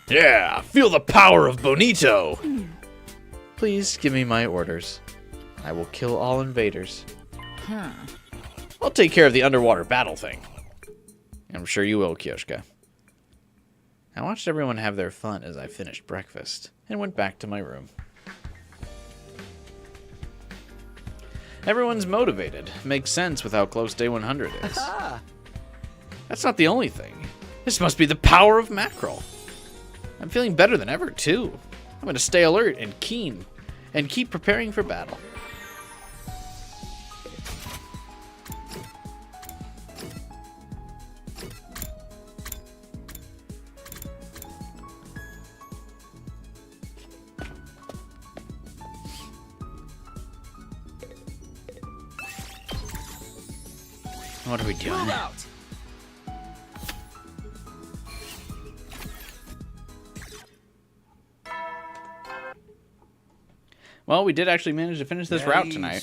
Yeah, feel the power of Bonito. Please give me my orders. I will kill all invaders. I'll take care of the underwater battle thing. I'm sure you will, Kyoshka. I watched everyone have their fun as I finished breakfast and went back to my room. Everyone's motivated. Makes sense with how close day 100 is. That's not the only thing. This must be the power of mackerel. I'm feeling better than ever, too. I'm going to stay alert and keen and keep preparing for battle. What are we doing? Move out. Well, we did actually manage to finish this route tonight.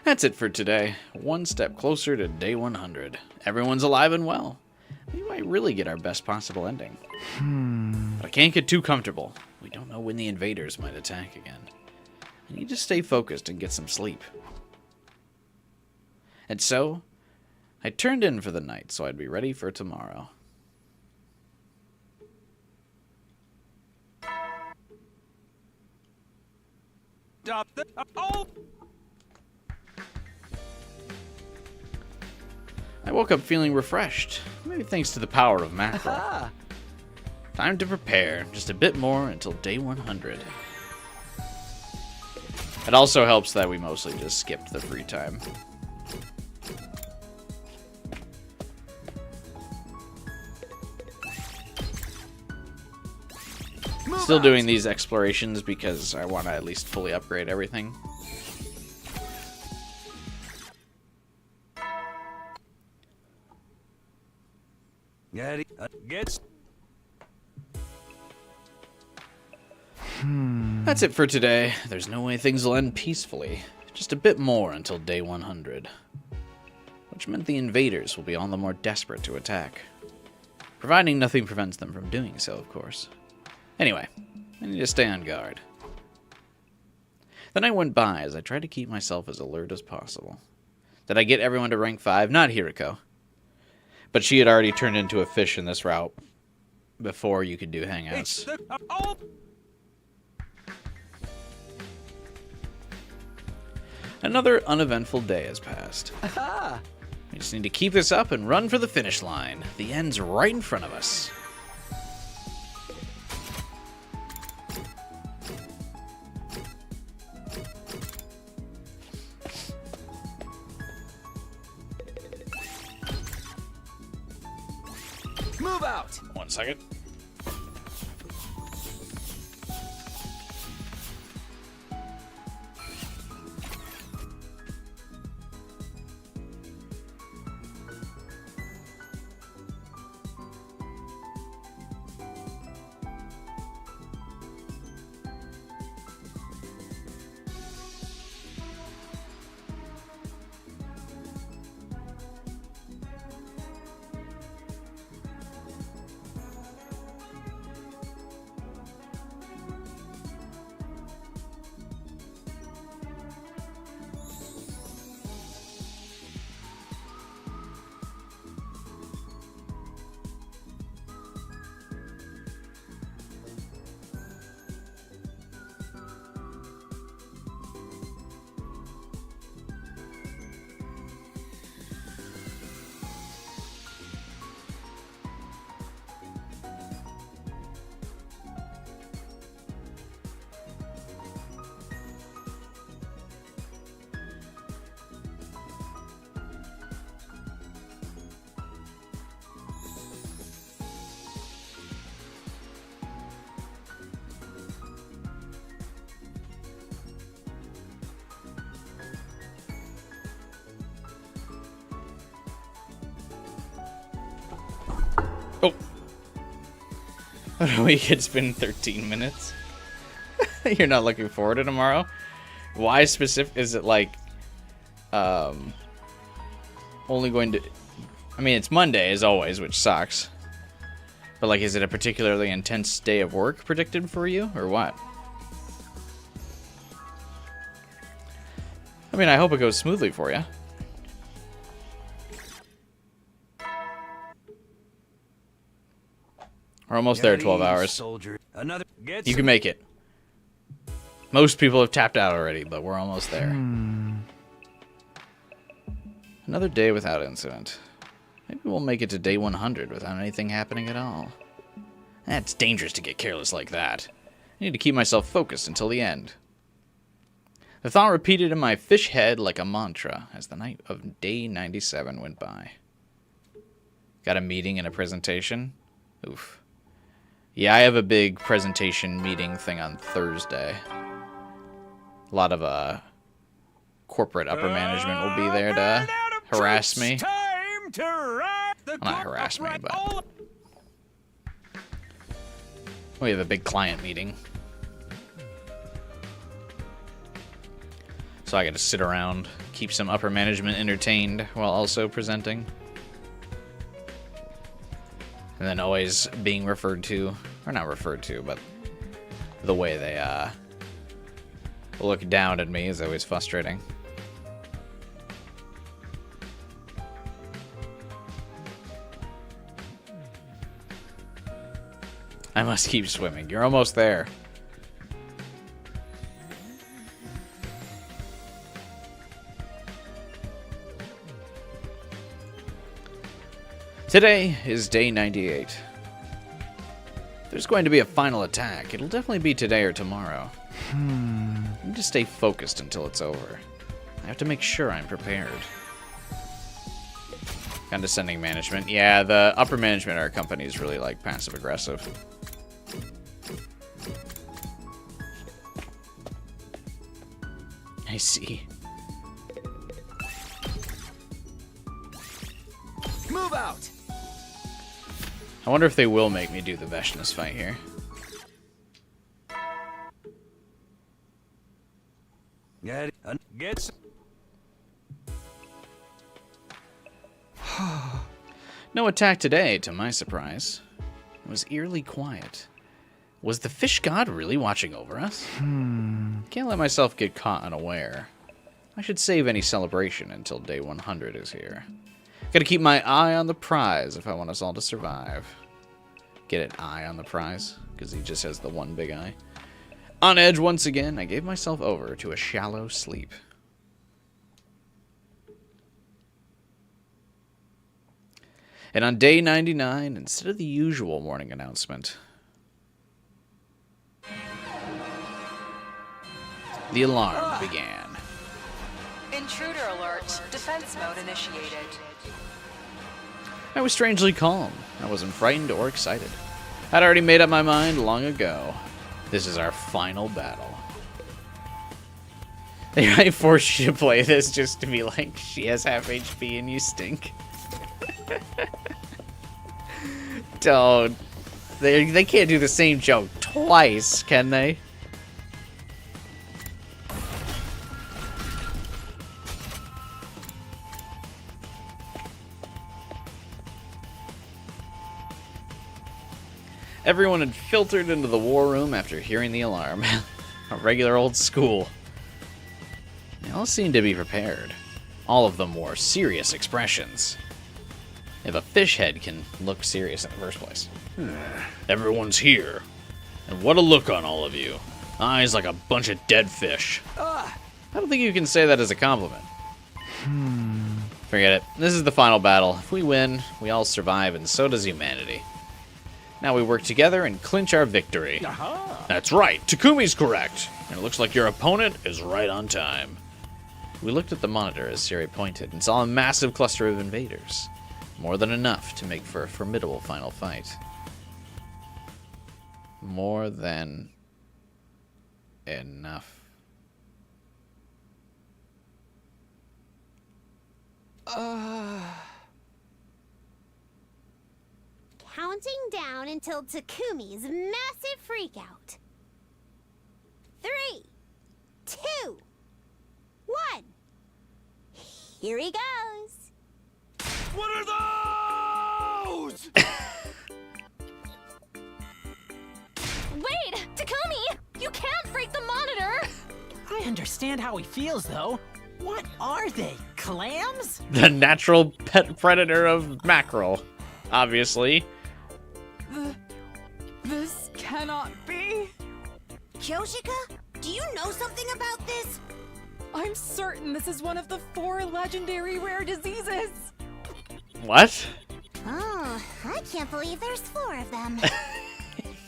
That's it for today. One step closer to day 100. Everyone's alive and well. We might really get our best possible ending. But I can't get too comfortable. We don't know when the invaders might attack again. I need to stay focused and get some sleep. And so, I turned in for the night so I'd be ready for tomorrow. I woke up feeling refreshed, maybe thanks to the power of mackerel. Time to prepare, just a bit more until day 100. It also helps that we mostly just skipped the free time. Still doing these explorations because I want to at least fully upgrade everything. That's it for today. There's no way things will end peacefully. Just a bit more until day 100. Which meant the invaders will be all the more desperate to attack. Providing nothing prevents them from doing so, of course. Anyway, I need to stay on guard. The night went by as I tried to keep myself as alert as possible. Did I get everyone to rank 5? Not Hiriko. But she had already turned into a fish in this route before you could do hangouts. Another uneventful day has passed. We just need to keep this up and run for the finish line. The end's right in front of us. Move out! 1 second. Oh. Week it's been 13 minutes. You're not looking forward to tomorrow? Why specific? Is it like only going to? I mean, it's Monday as always, which sucks. But like, is it a particularly intense day of work predicted for you, or what? I mean, I hope it goes smoothly for you. We're almost there, 12 hours. Soldier. You can make it. Most people have tapped out already, but we're almost there. Another day without incident. Maybe we'll make it to day 100 without anything happening at all. It's dangerous to get careless like that. I need to keep myself focused until the end. The thought repeated in my fish head like a mantra as the night of day 97 went by. Got a meeting and a presentation? Oof. Yeah, I have a big presentation meeting thing on Thursday. A lot of corporate upper management will be there to harass me. Well, not harass me, but we have a big client meeting. So I got to sit around, keep some upper management entertained while also presenting. And then always being referred to, or not referred to, but the way they look down at me is always frustrating. I must keep swimming. You're almost there. Today is day 98. There's going to be a final attack. It'll definitely be today or tomorrow. I need to stay focused until it's over. I have to make sure I'm prepared. Condescending management. Yeah, the upper management at our company is really like passive aggressive. I see. Move out! I wonder if they will make me do the Veshness fight here. No attack today, to my surprise. It was eerily quiet. Was the fish god really watching over us? Can't let myself get caught unaware. I should save any celebration until day 100 is here. Gotta keep my eye on the prize if I want us all to survive. Get an eye on the prize? Because he just has the one big eye. On edge once again, I gave myself over to a shallow sleep. And on day 99, instead of the usual morning announcement, the alarm began. Intruder alert. Defense mode initiated. I was strangely calm. I wasn't frightened or excited. I'd already made up my mind long ago. This is our final battle. They might force you to play this just to be like, she has half HP and you stink. Don't. They can't do the same joke twice, can they? Everyone had filtered into the war room after hearing the alarm. A regular old school. They all seemed to be prepared. All of them wore serious expressions. If a fish head can look serious in the first place. Everyone's here. And what a look on all of you. Eyes like a bunch of dead fish. I don't think you can say that as a compliment. Forget it. This is the final battle. If we win, we all survive, and so does humanity. Now we work together and clinch our victory. That's right, Takumi's correct. And it looks like your opponent is right on time. We looked at the monitor as Siri pointed and saw a massive cluster of invaders. More than enough to make for a formidable final fight. More than enough. Counting down until Takumi's massive freakout. 3, 2, 1. Here he goes. What are those? Wait! Takumi! You can't break the monitor! I understand how he feels, though. What are they? Clams? The natural pet predator of mackerel, obviously. This cannot be. Kyoshika, do you know something about this? I'm certain this is one of the 4 legendary rare diseases. What? Oh, I can't believe there's 4 of them.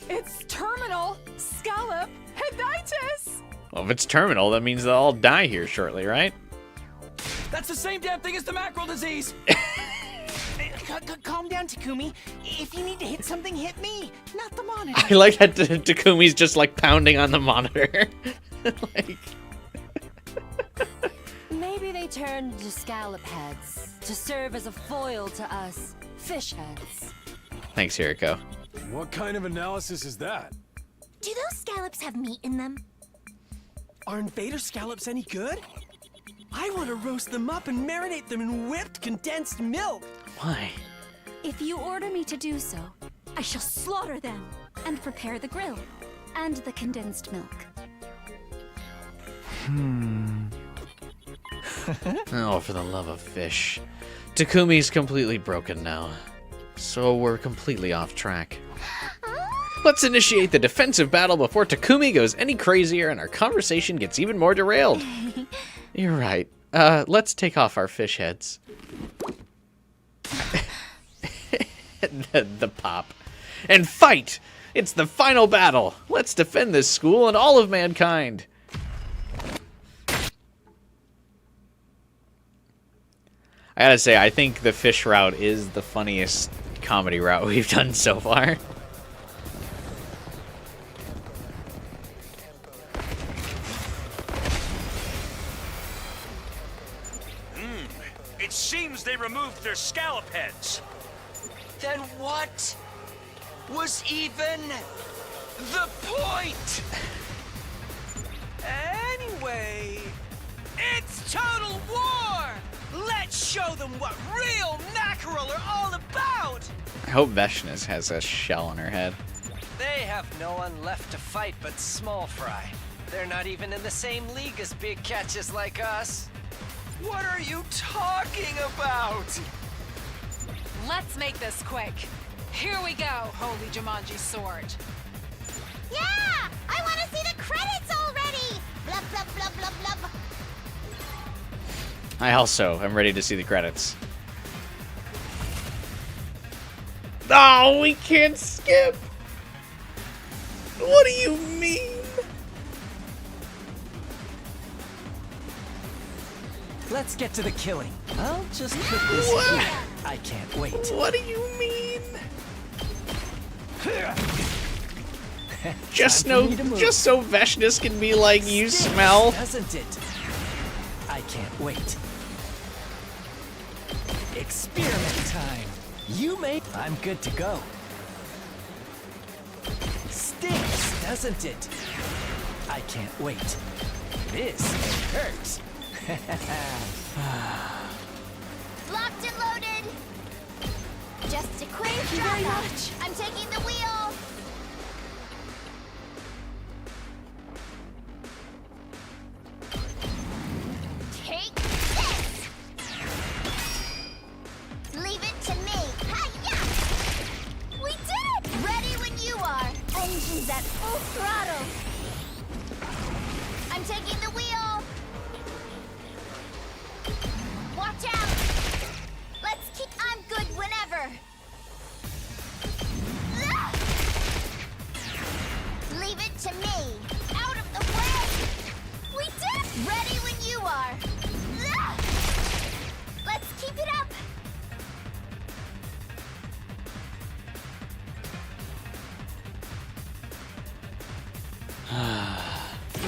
It's terminal scallop headitis. Well, if it's terminal, that means they'll all die here shortly, right? That's the same damn thing as the mackerel disease. Calm down, Takumi. If you need to hit something, hit me, not the monitor. I like that Takumi's just like pounding on the monitor. Like... Maybe they turned into scallop heads to serve as a foil to us fish heads. Thanks, Hiriko. What kind of analysis is that? Do those scallops have meat in them? Are invader scallops any good? I want to roast them up and marinate them in whipped condensed milk. Why? If you order me to do so, I shall slaughter them and prepare the grill and the condensed milk. Oh, for the love of fish. Takumi's completely broken now. So we're completely off track. Let's initiate the defensive battle before Takumi goes any crazier and our conversation gets even more derailed. You're right. Let's take off our fish heads. the pop. And fight! It's the final battle! Let's defend this school and all of mankind! I gotta say, I think the fish route is the funniest comedy route we've done so far. It seems they removed their scallop heads. Then what was even the point? Anyway, it's total war! Let's show them what real mackerel mackerel are all about! I hope Veshnis has a shell on her head. They have no one left to fight but Small Fry. They're not even in the same league as big catches like us. What are you talking about? Let's make this quick. Here we go, Holy Jumanji Sword. Yeah! I want to see the credits already! Blub, blub, blub, blub, blub. I also am ready to see the credits. Oh, we can't skip! What do you mean? Let's get to the killing. I'll just put this here. I can't wait. What do you mean? just so Veshnis can be like, you smell. Doesn't it? I can't wait. Experiment time. You may. I'm good to go. Stinks, doesn't it? I can't wait. This hurts. Locked and loaded. Just a quick Thank you very much. I'm taking the wheel. Take this. Leave it to me. Hi-ya! We did it! Ready when you are. Engines at full throttle. I'm taking the wheel. Watch out! Let's keep. I'm good whenever. Leave it to me. Out of the way. We did it. Ready when you are. Let's keep it up.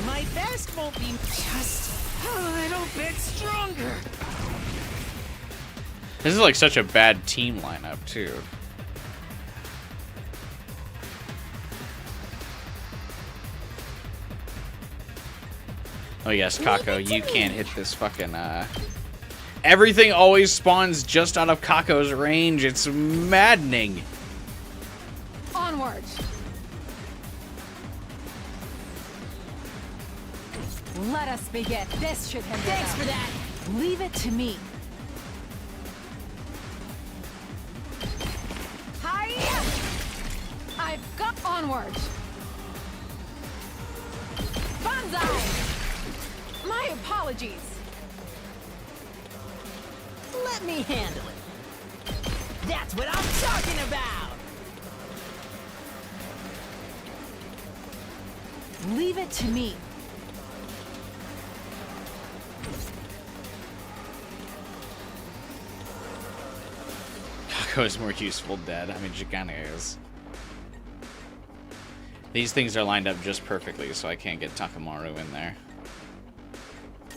My best won't be just a little bit stronger. This is like such a bad team lineup, too. Oh yes, Kako, you can't hit this fucking, Everything always spawns just out of Kako's range. It's maddening. Onward. Let us begin. This should hinder Thanks them. for that. Leave it to me. Hiya! I've got onward. Banzai! My apologies. Let me handle it. That's what I'm talking about. Leave it to me. Kako is more useful dead. I mean, Gigana is. These things are lined up just perfectly, so I can't get Takamaru in there.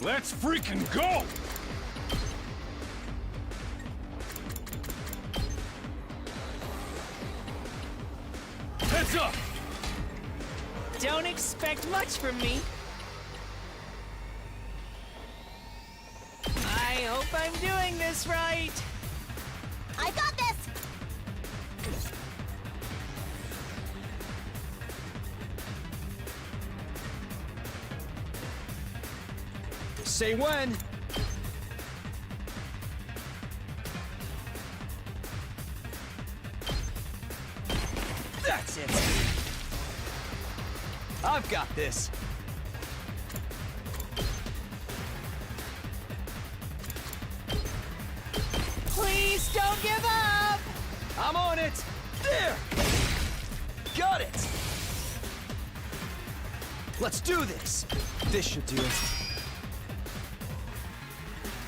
Let's freaking go! Heads up! Don't expect much from me. I hope I'm doing this right. I got this. Say when. That's it. I've got this. Please don't give up. I'm on it. There. Got it. Let's do this. This should do it.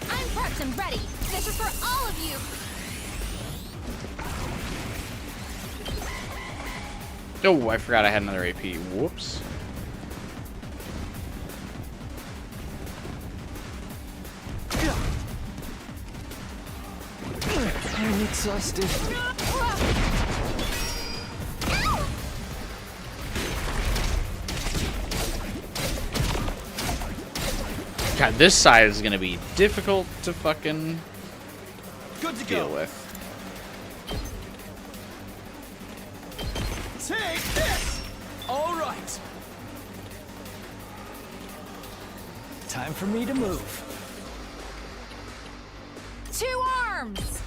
I'm prepped and ready. This is for all of you. Oh, I forgot I had another AP. Whoops. I'm exhausted. God, this side is gonna be difficult to fucking Good to deal go. with. Take this! All right. Time for me to move. 2 arms!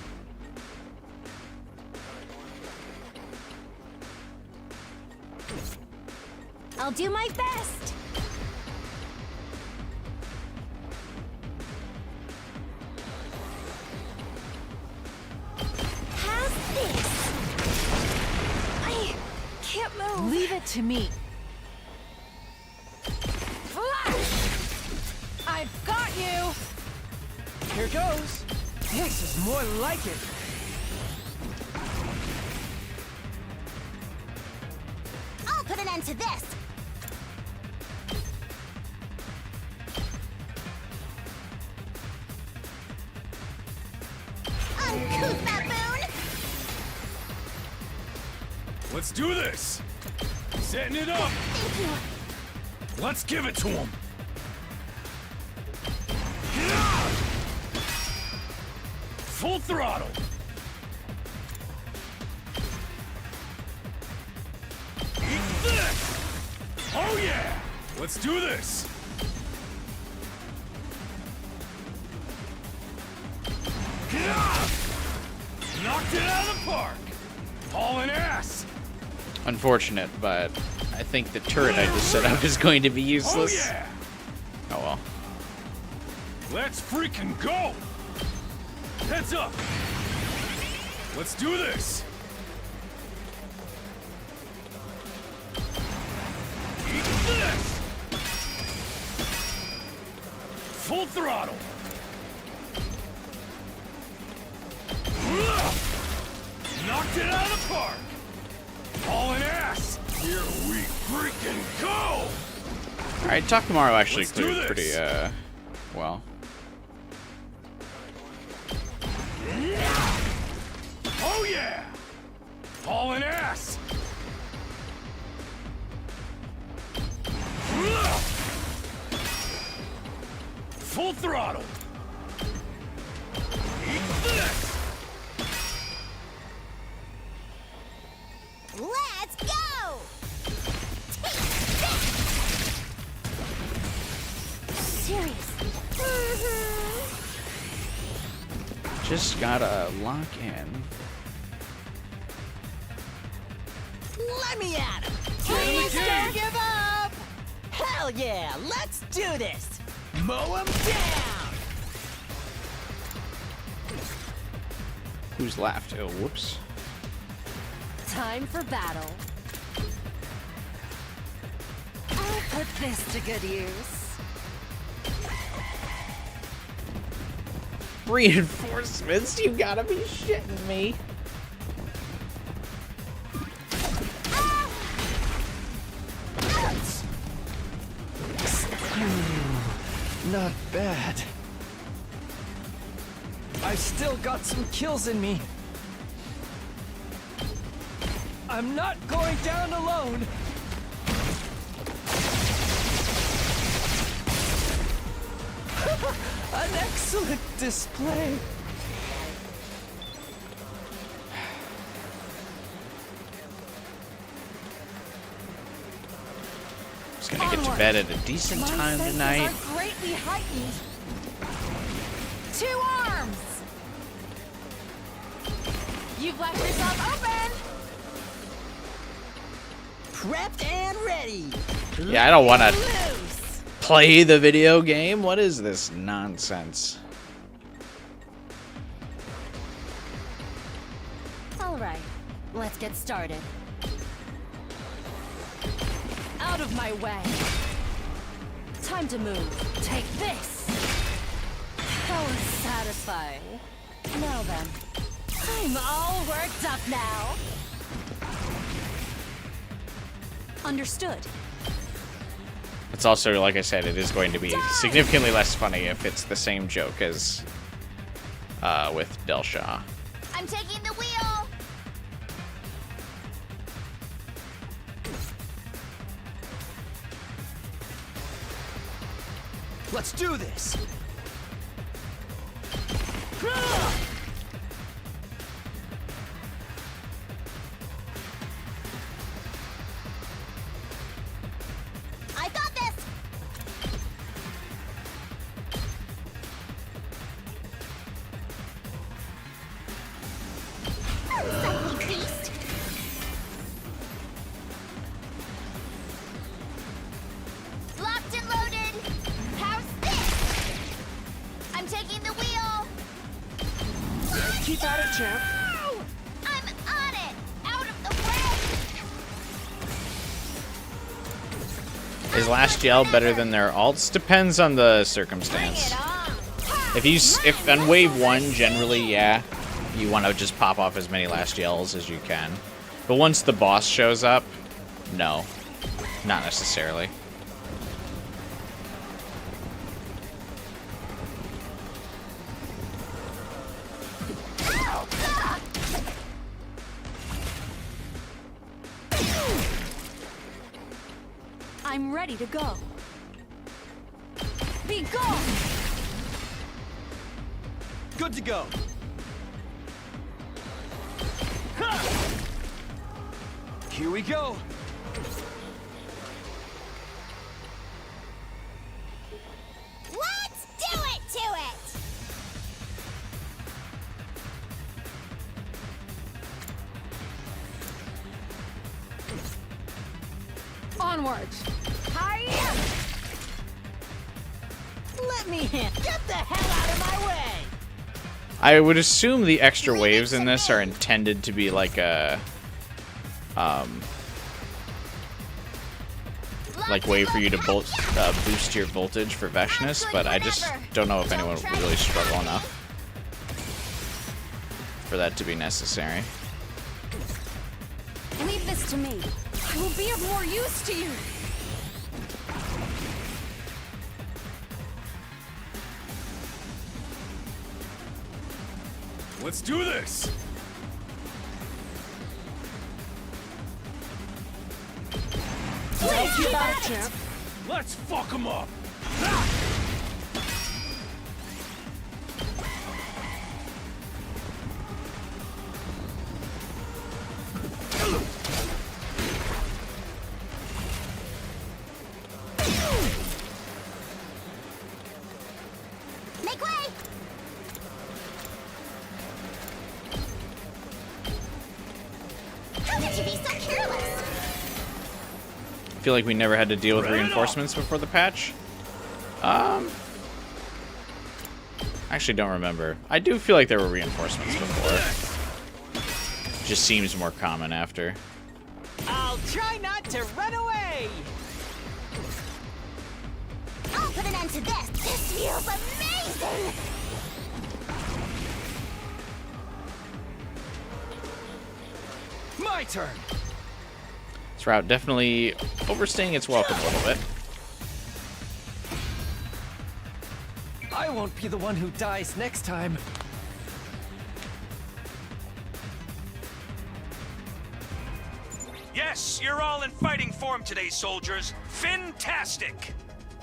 I'll do my best. How's this? I can't move. Leave it to me. Flash! I've got you! Here goes. This is more like it. I'll put an end to this. Uncouth baboon! Let's do this! Setting it up! Thank you. Let's give it to him! Full throttle! Eat this! Oh yeah! Let's do this! Knocked it out of the park! Hauling ass! Unfortunate, but I think the turret I just set up is going to be useless. Oh yeah! Oh well. Let's freaking go! Heads up! Let's do this! Eat this! Full throttle! Knocked it out of the park! Hauling ass! Here we freaking go! Alright, Takamaru actually Let's do cleared this. pretty, well. Oh yeah! Hauling ass! Full throttle! Eat this! Let's go! Seriously. Just gotta lock in. Let me at him! Please don't give up! Hell yeah, let's do this! Mow him down! Who's left? Oh, whoops. Time for battle. I'll put this to good use. Reinforcements? You gotta be shitting me. Not bad. I've still got some kills in me. I'm not going down alone. An excellent display. Just gonna get to bed at a decent time tonight. Are greatly heightened. 2 arms! You've left yourself open! Prepped and ready. Yeah, I don't wanna play the video game. What is this nonsense? All right, let's get started. Out of my way. Time to move. Take this. That was satisfying. Now then, I'm all worked up now. Understood. It's also, like I said, it is going to be significantly less funny if it's the same joke as with Delshaw. I'm taking the wheel. Let's do this. Is last gel better than their alts? Depends on the circumstance. If on wave 1, generally, yeah, you want to just pop off as many last gels as you can. But once the boss shows up, no, not necessarily. I'm ready to go. Be gone! Good to go. Here we go. Let's do it to it! Onwards! Hiya! Let me in. Get the hell out of my way! I would assume the extra waves in this are intended to be like a like way for you to boost your voltage for Veshness, but I just don't know if anyone would really struggle enough for that to be necessary. Leave this to me. I will be of more use to you. Let's do this! Tell you about it, champ. Let's fuck him up! Make way! How could you be so careless? I feel like we never had to deal with reinforcements before the patch. Actually don't remember. I do feel like there were reinforcements before. Just seems more common after. I'll try not to run away! I'll put an end to this! This feels amazing! My turn! This route definitely overstaying its welcome a little bit. I won't be the one who dies next time. Yes, you're all in fighting form today, soldiers. Fantastic!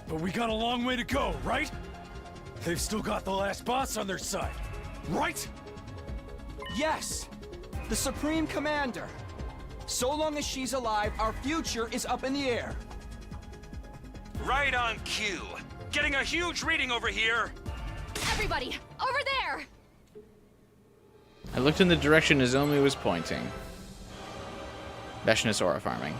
But we got a long way to go, right? They've still got the last boss on their side, right? Yes! The Supreme Commander. So long as she's alive, our future is up in the air. Right on cue. Getting a huge reading over here. Everybody, over there! I looked in the direction Nozomi was pointing. Veshness aura farming.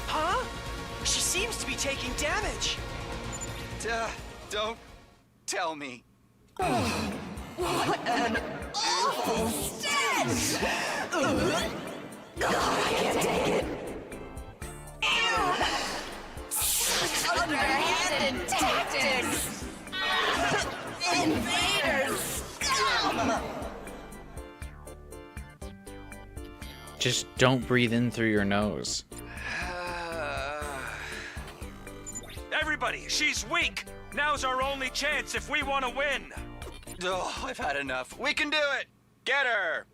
Huh? She seems to be taking damage. Don't tell me. What an awful stench! God, I can't take it. Such underhanded tactics! Invaders! Scum! Just don't breathe in through your nose. Everybody, she's weak! Now's our only chance if we want to win! Oh, I've had enough. We can do it! Get her!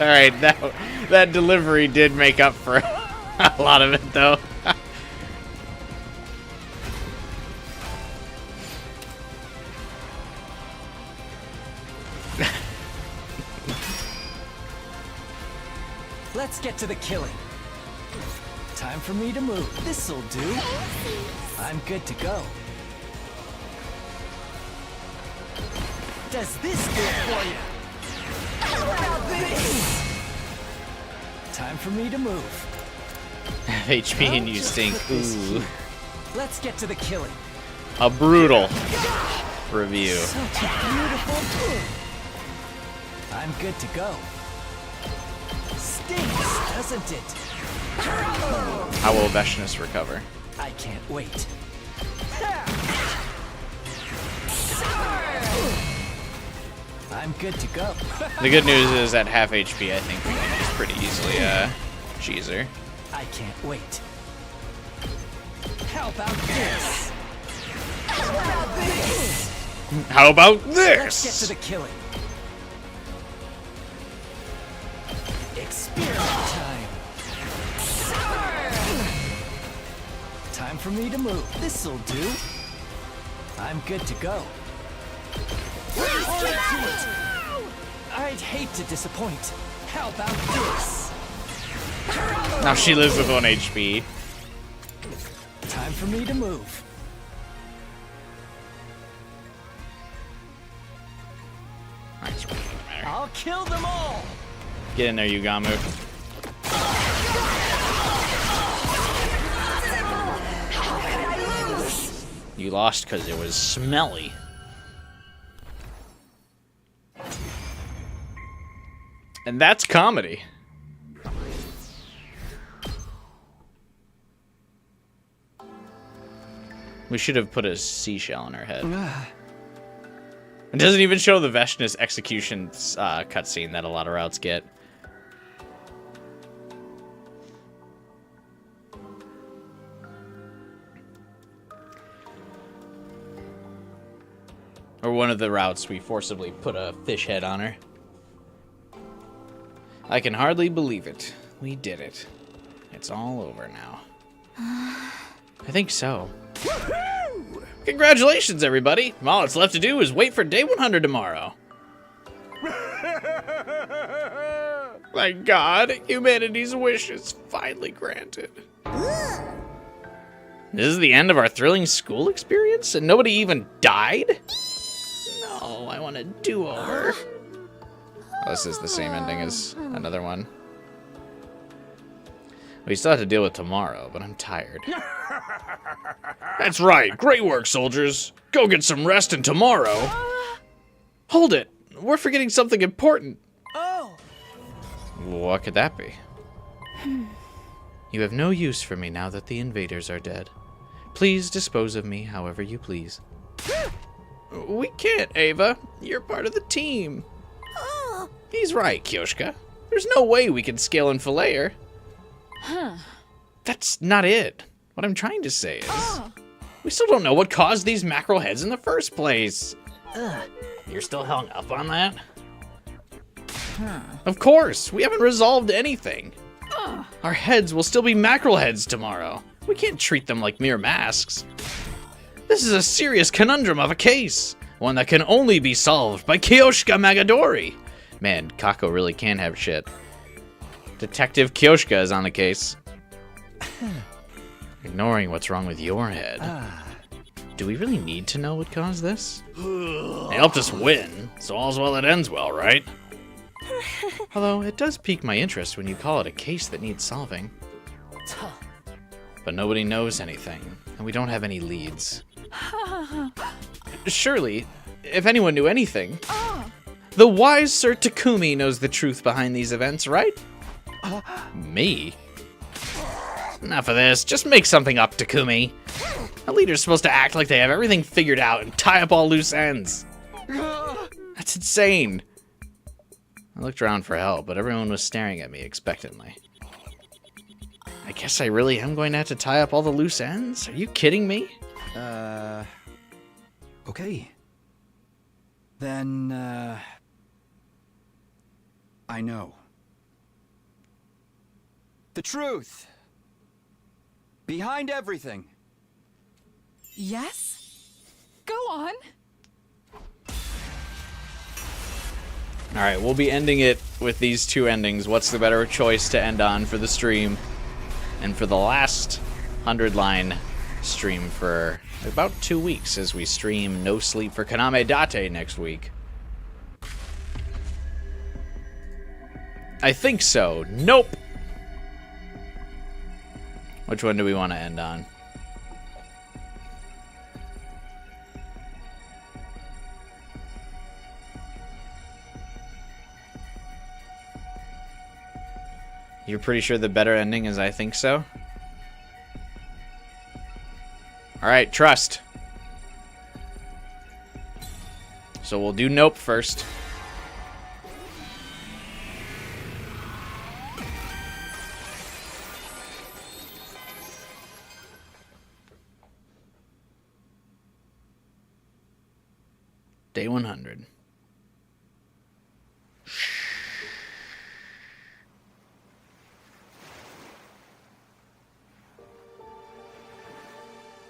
Alright, that delivery did make up for a lot of it, though. Let's get to the killing. Time for me to move. This'll do. I'm good to go. Does this do it for you? How about this? Time for me to move. HP and you stink. Ooh. Let's get to the killing. A brutal review. Such a beautiful. I'm good to go. Stinks, doesn't it? How will Veshness recover? I can't wait. I'm good to go. The good news is at half HP, I think we can just pretty easily cheese her. I can't wait. How about this? How about this? How about this? Let's get to the killing. Experiment time. Time for me to move. This'll do. I'm good to go. I'd hate to disappoint. How about this? Now she lives with 1 HP. Time for me to move. I'll kill them all. Get in there, Yugamu. You lost because it was smelly. And that's comedy. We should have put a seashell on her head. It doesn't even show the Veshness execution cutscene that a lot of routes get. Or one of the routes we forcibly put a fish head on her. I can hardly believe it. We did it. It's all over now. I think so. Congratulations, everybody! All that's left to do is wait for day 100 tomorrow. My God, humanity's wish is finally granted. This is the end of our thrilling school experience, and nobody even died? No, I want a do-over. Oh, this is the same ending as another one. We still have to deal with tomorrow, but I'm tired. That's right. Great work, soldiers. Go get some rest, and tomorrow... Hold it. We're forgetting something important. Oh. What could that be? You have no use for me now that the invaders are dead. Please dispose of me however you please. We can't, Ava. You're part of the team. He's right, Kyoshka. There's no way we can scale and fillet her. Huh. That's not it. What I'm trying to say is... We still don't know what caused these mackerel heads in the first place. You're still hung up on that? Of course. We haven't resolved anything. Our heads will still be mackerel heads tomorrow. We can't treat them like mere masks. This is a serious conundrum of a case. One that can only be solved by Kyoshka Magadori. Man, Kako really can have shit. Detective Kyoshka is on the case. Ignoring what's wrong with your head. Do we really need to know what caused this? They helped us win, so all's well that ends well, right? Although, it does pique my interest when you call it a case that needs solving. But nobody knows anything, and we don't have any leads. Surely, if anyone knew anything, the wise Sir Takumi knows the truth behind these events, right? Me? Enough of this. Just make something up, Takumi. A leader's supposed to act like they have everything figured out and tie up all loose ends. That's insane. I looked around for help, but everyone was staring at me expectantly. I guess I really am going to have to tie up all the loose ends? Are you kidding me? Okay. Then, I know. The truth. Behind everything. Yes? Go on. Alright, we'll be ending it with these two endings. What's the better choice to end on for the stream? and for the last 100-line stream for about 2 weeks, as we stream No Sleep for Kaname Date next week. I think so. Nope. Which one do we want to end on? You're pretty sure the better ending is I think so? Alright, trust. So we'll do nope first. Day 100.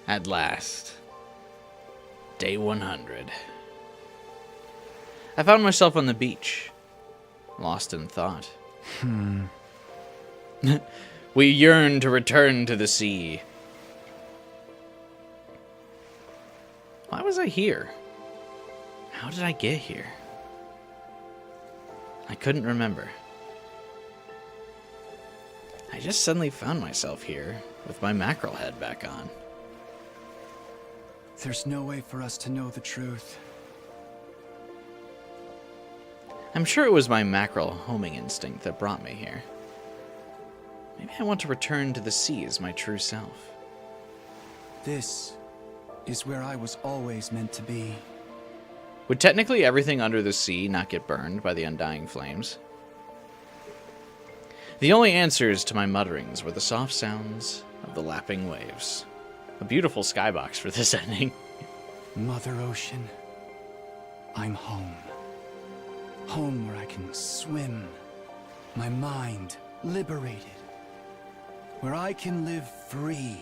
At last. Day 100. I found myself on the beach, lost in thought. We yearn to return to the sea. Why was I here? How did I get here? I couldn't remember. I just suddenly found myself here with my mackerel head back on. There's no way for us to know the truth. I'm sure it was my mackerel homing instinct that brought me here. Maybe I want to return to the sea as my true self. This is where I was always meant to be. Would technically everything under the sea not get burned by the undying flames? The only answers to my mutterings were the soft sounds of the lapping waves. A beautiful skybox for this ending. Mother Ocean, I'm home. Home where I can swim, my mind liberated. Where I can live free,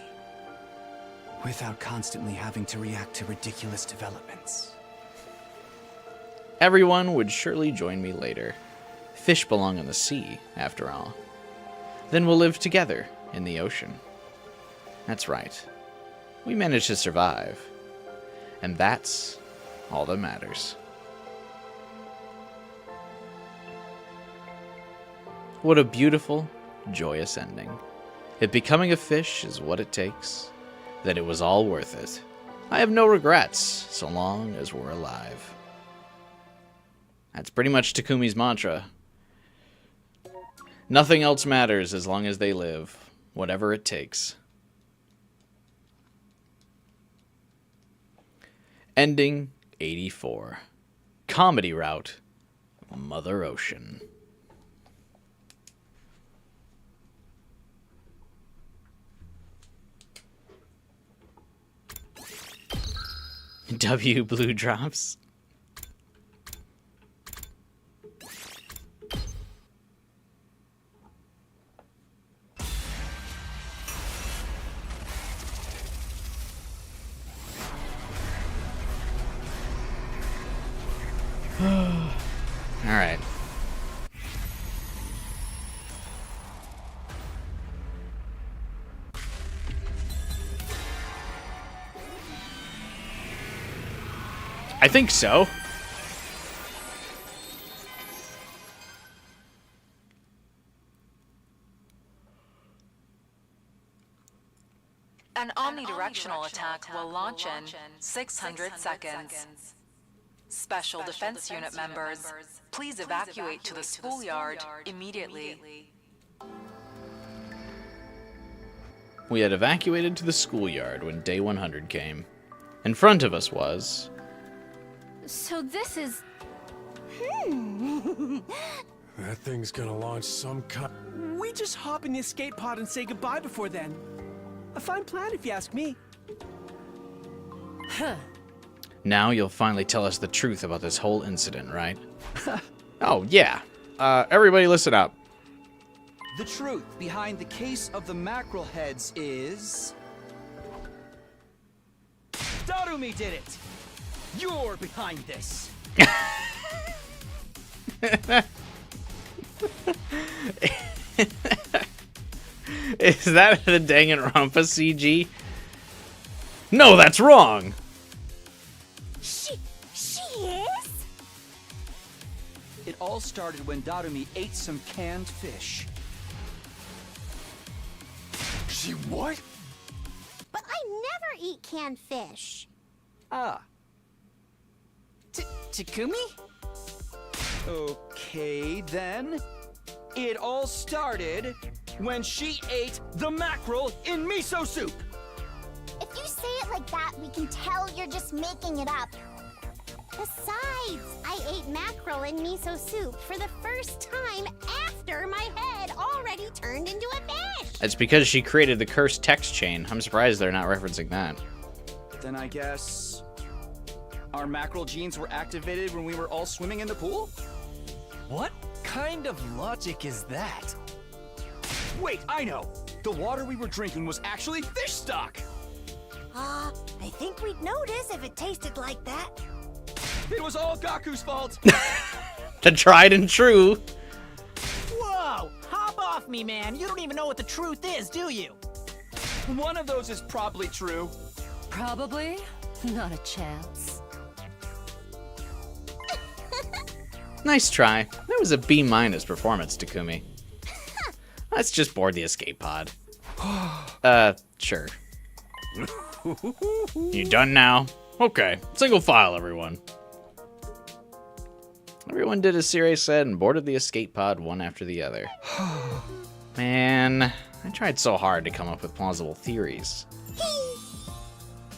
without constantly having to react to ridiculous developments. Everyone would surely join me later. Fish belong in the sea, after all. Then we'll live together in the ocean. That's right. We managed to survive. And that's all that matters. What a beautiful, joyous ending. If becoming a fish is what it takes, then it was all worth it. I have no regrets, so long as we're alive. That's pretty much Takumi's mantra. Nothing else matters as long as they live, whatever it takes. Ending 84. Comedy route. Mother Ocean. W blue drops. All right. I think so. An omnidirectional attack will launch in 600 seconds. Special Defense Unit members, please evacuate to the schoolyard immediately. We had evacuated to the schoolyard when day 100 came. In front of us was... So this is... That thing's gonna launch some kind... We just hop in the escape pod and say goodbye before then. A fine plan if you ask me. Huh. Now you'll finally tell us the truth about this whole incident, right? Oh, yeah. Everybody listen up. The truth behind the case of the mackerel heads is... Darumi did it! You're behind this! Is that the Danganronpa CG? No, that's wrong. She is? It all started when Darumi ate some canned fish. She what? But I never eat canned fish. Ah. Takumi? Okay, then. It all started when she ate the mackerel in miso soup. If you say it like that, we can tell you're just making it up. Besides, I ate mackerel in miso soup for the first time after my head already turned into a fish. It's because she created the cursed text chain. I'm surprised they're not referencing that. Then I guess our mackerel genes were activated when we were all swimming in the pool? What kind of logic is that? Wait, I know! The water we were drinking was actually fish stock! I think we'd notice if it tasted like that. It was all Gaku's fault! The tried and true. Whoa! Hop off me, man! You don't even know what the truth is, do you? One of those is probably true. Probably. Not a chance. Nice try. That was a B- performance, Takumi. Let's just board the escape pod. Sure. You done now? Okay. Single file, everyone. Everyone did as Siri said and boarded the escape pod one after the other. Man, I tried so hard to come up with plausible theories.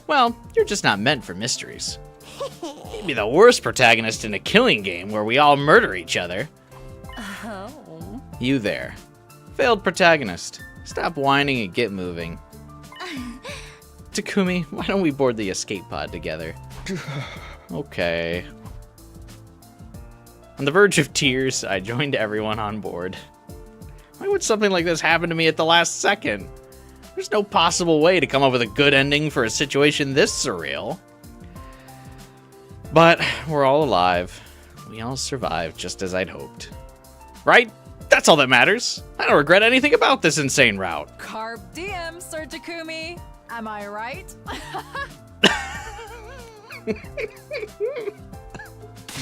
Well, you're just not meant for mysteries. You'd be the worst protagonist in a killing game where we all murder each other. Oh. You there. Failed protagonist. Stop whining and get moving. Takumi, why don't we board the escape pod together? Okay. On the verge of tears, I joined everyone on board. Why would something like this happen to me at the last second? There's no possible way to come up with a good ending for a situation this surreal. But we're all alive. We all survived just as I'd hoped. Right? That's all that matters. I don't regret anything about this insane route. Carp diem, Sir Takumi. Am I right?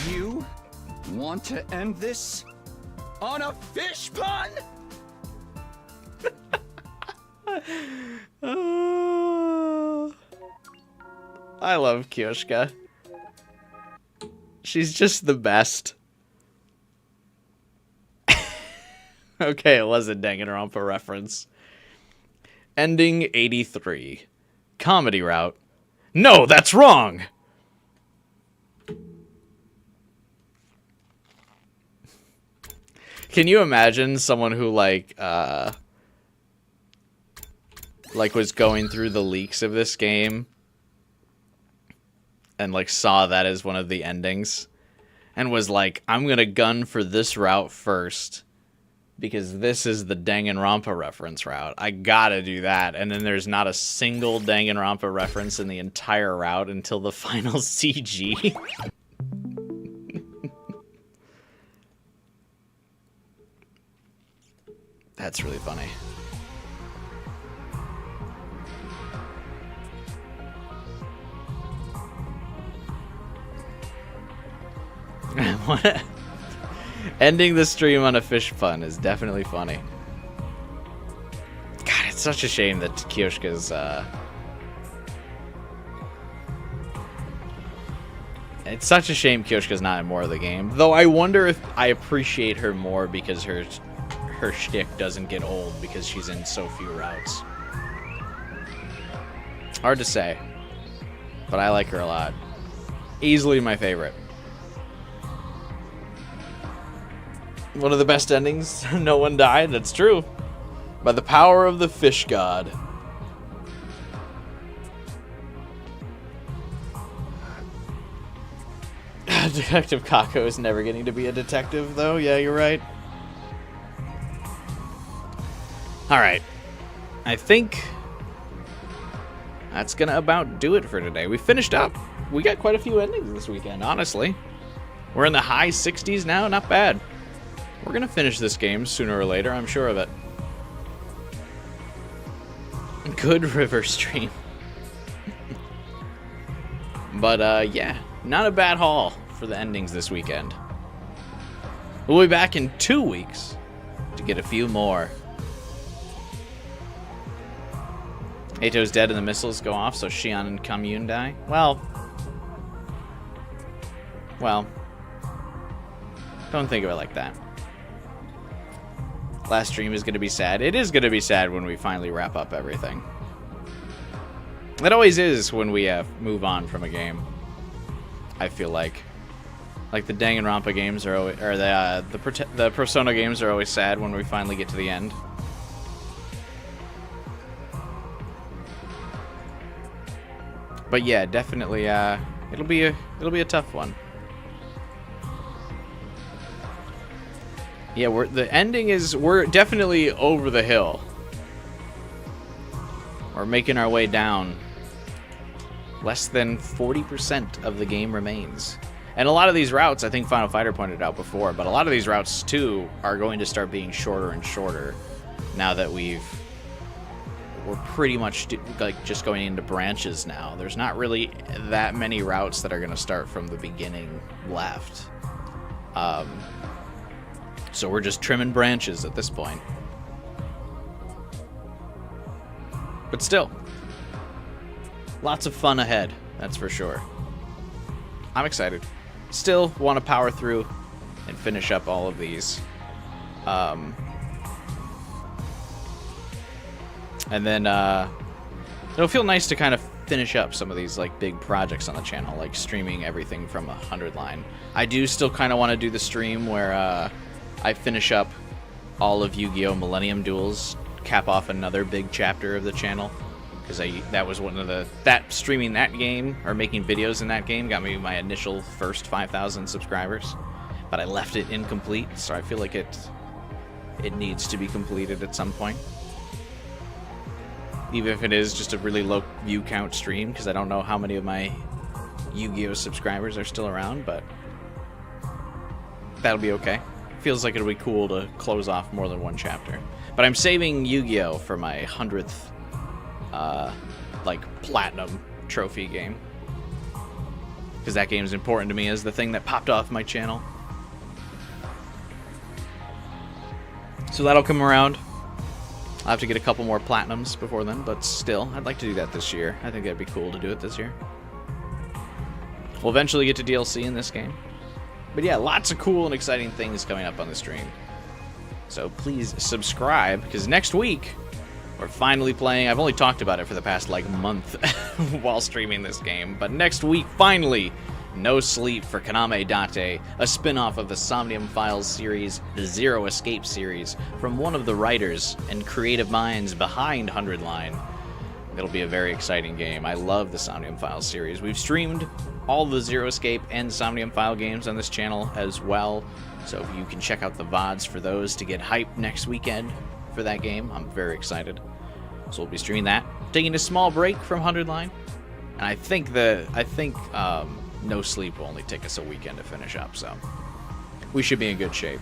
You want to end this on a fish pun? I love Kyoshka. She's just the best. Okay, it was a Danganronpa reference. Ending 83. Comedy route. No, that's wrong! Can you imagine someone who, like was going through the leaks of this game and, like, saw that as one of the endings and was like, I'm gonna gun for this route first because this is the Danganronpa reference route. I gotta do that. And then there's not a single Danganronpa reference in the entire route until the final CG. That's really funny. Ending the stream on a fish pun is definitely funny. God, it's such a shame that Kyoshka's, it's such a shame Kyoshka's not in more of the game. Though I wonder if I appreciate her more because her shtick doesn't get old because she's in so few routes. Hard to say. But I like her a lot. Easily my favorite. One of the best endings. No one died. That's true. By the power of the fish god. Detective Kako is never getting to be a detective, though. Yeah, you're right. Alright. I think that's gonna about do it for today. We finished up. We got quite a few endings this weekend, honestly. We're in the high 60s now. Not bad. We're gonna finish this game sooner or later, I'm sure of it. Good river stream. But, yeah, not a bad haul for the endings this weekend. We'll be back in 2 weeks to get a few more. Ato's dead and the missiles go off, so Xion and Commune die. Well, don't think of it like that. Last stream is going to be sad. It is going to be sad when we finally wrap up everything. It always is when we move on from a game. I feel like the Danganronpa games are always, or the Persona games are always sad when we finally get to the end. But yeah, definitely, it'll be a tough one. Yeah, we're definitely over the hill. We're making our way down. Less than 40% of the game remains. And a lot of these routes, I think Final Fighter pointed out before, but a lot of these routes too are going to start being shorter and shorter now that we're pretty much like just going into branches now. There's not really that many routes that are going to start from the beginning left. So we're just trimming branches at this point. But still, lots of fun ahead, that's for sure. I'm excited. Still want to power through and finish up all of these. And then it'll feel nice to kind of finish up some of these like big projects on the channel, like streaming everything from 100 line. I do still kind of want to do the stream where I finish up all of Yu-Gi-Oh! Millennium Duels, cap off another big chapter of the channel, because that was one of that streaming that game or making videos in that game got me my initial first 5,000 subscribers, but I left it incomplete, so I feel like it needs to be completed at some point, even if it is just a really low view count stream, because I don't know how many of my Yu-Gi-Oh! Subscribers are still around, but that'll be okay. Feels like it'll be cool to close off more than one chapter. But I'm saving Yu-Gi-Oh! For my 100th, like, platinum trophy game. Because that game is important to me as the thing that popped off my channel. So that'll come around. I'll have to get a couple more platinums before then, but still, I'd like to do that this year. I think that'd be cool to do it this year. We'll eventually get to DLC in this game. But yeah, lots of cool and exciting things coming up on the stream. So please subscribe, because next week we're finally playing. I've only talked about it for the past like month while streaming this game, but next week finally No Sleep for Kaname Date, a spin-off of the Somnium Files series, the Zero Escape series, from one of the writers and creative minds behind 100 Line. It'll be a very exciting game. I love the Somnium Files series. We've streamed all the Zero Escape and Somnium File games on this channel as well, so if you can check out the VODs for those to get hyped next weekend for that game, I'm very excited. So we'll be streaming that, taking a small break from 100 Line, and I think No Sleep will only take us a weekend to finish up, so we should be in good shape.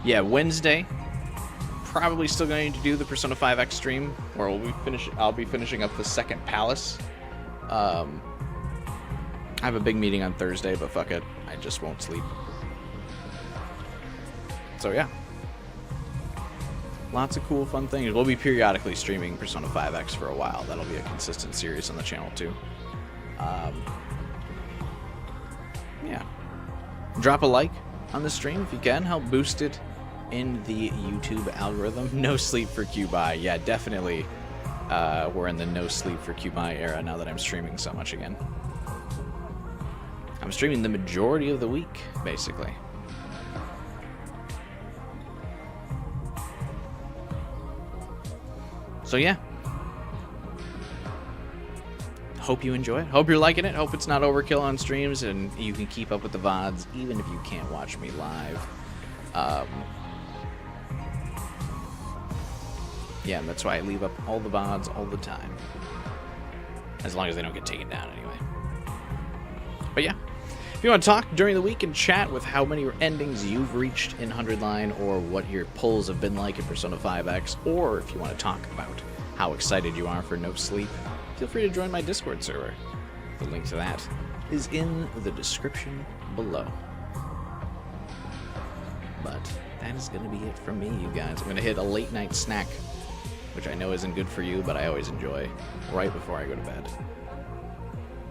Yeah, Wednesday, probably still going to do the Persona 5X stream, where I'll be finishing up the second Palace. I have a big meeting on Thursday, but fuck it, I just won't sleep. So yeah, lots of cool, fun things. We'll be periodically streaming Persona 5X for a while. That'll be a consistent series on the channel too. Yeah, drop a like on the stream if you can. Help boost it in the YouTube algorithm. No Sleep for Kyuubi. Yeah, definitely. We're in the No Sleep for Kyuubi era now that I'm streaming so much again. I'm streaming the majority of the week, basically. So yeah. Hope you enjoy it. Hope you're liking it. Hope it's not overkill on streams and you can keep up with the VODs even if you can't watch me live. Yeah, that's why I leave up all the VODs all the time. As long as they don't get taken down anyway. But yeah. If you want to talk during the week and chat with how many endings you've reached in 100 Line or what your pulls have been like in Persona 5X, or if you want to talk about how excited you are for No Sleep, feel free to join my Discord server. The link to that is in the description below. But that is going to be it from me, you guys. I'm going to hit a late night snack, which I know isn't good for you, but I always enjoy, right before I go to bed.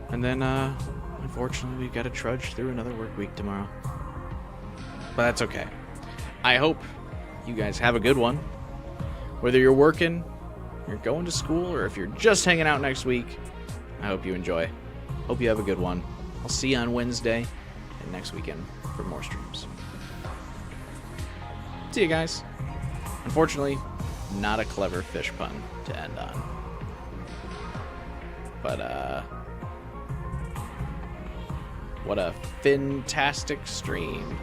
And then, unfortunately, we've got to trudge through another work week tomorrow. But that's okay. I hope you guys have a good one. Whether you're working, you're going to school, or if you're just hanging out next week, I hope you enjoy. Hope you have a good one. I'll see you on Wednesday and next weekend for more streams. See you guys. Unfortunately, not a clever fish pun to end on. But, what a fantastic stream.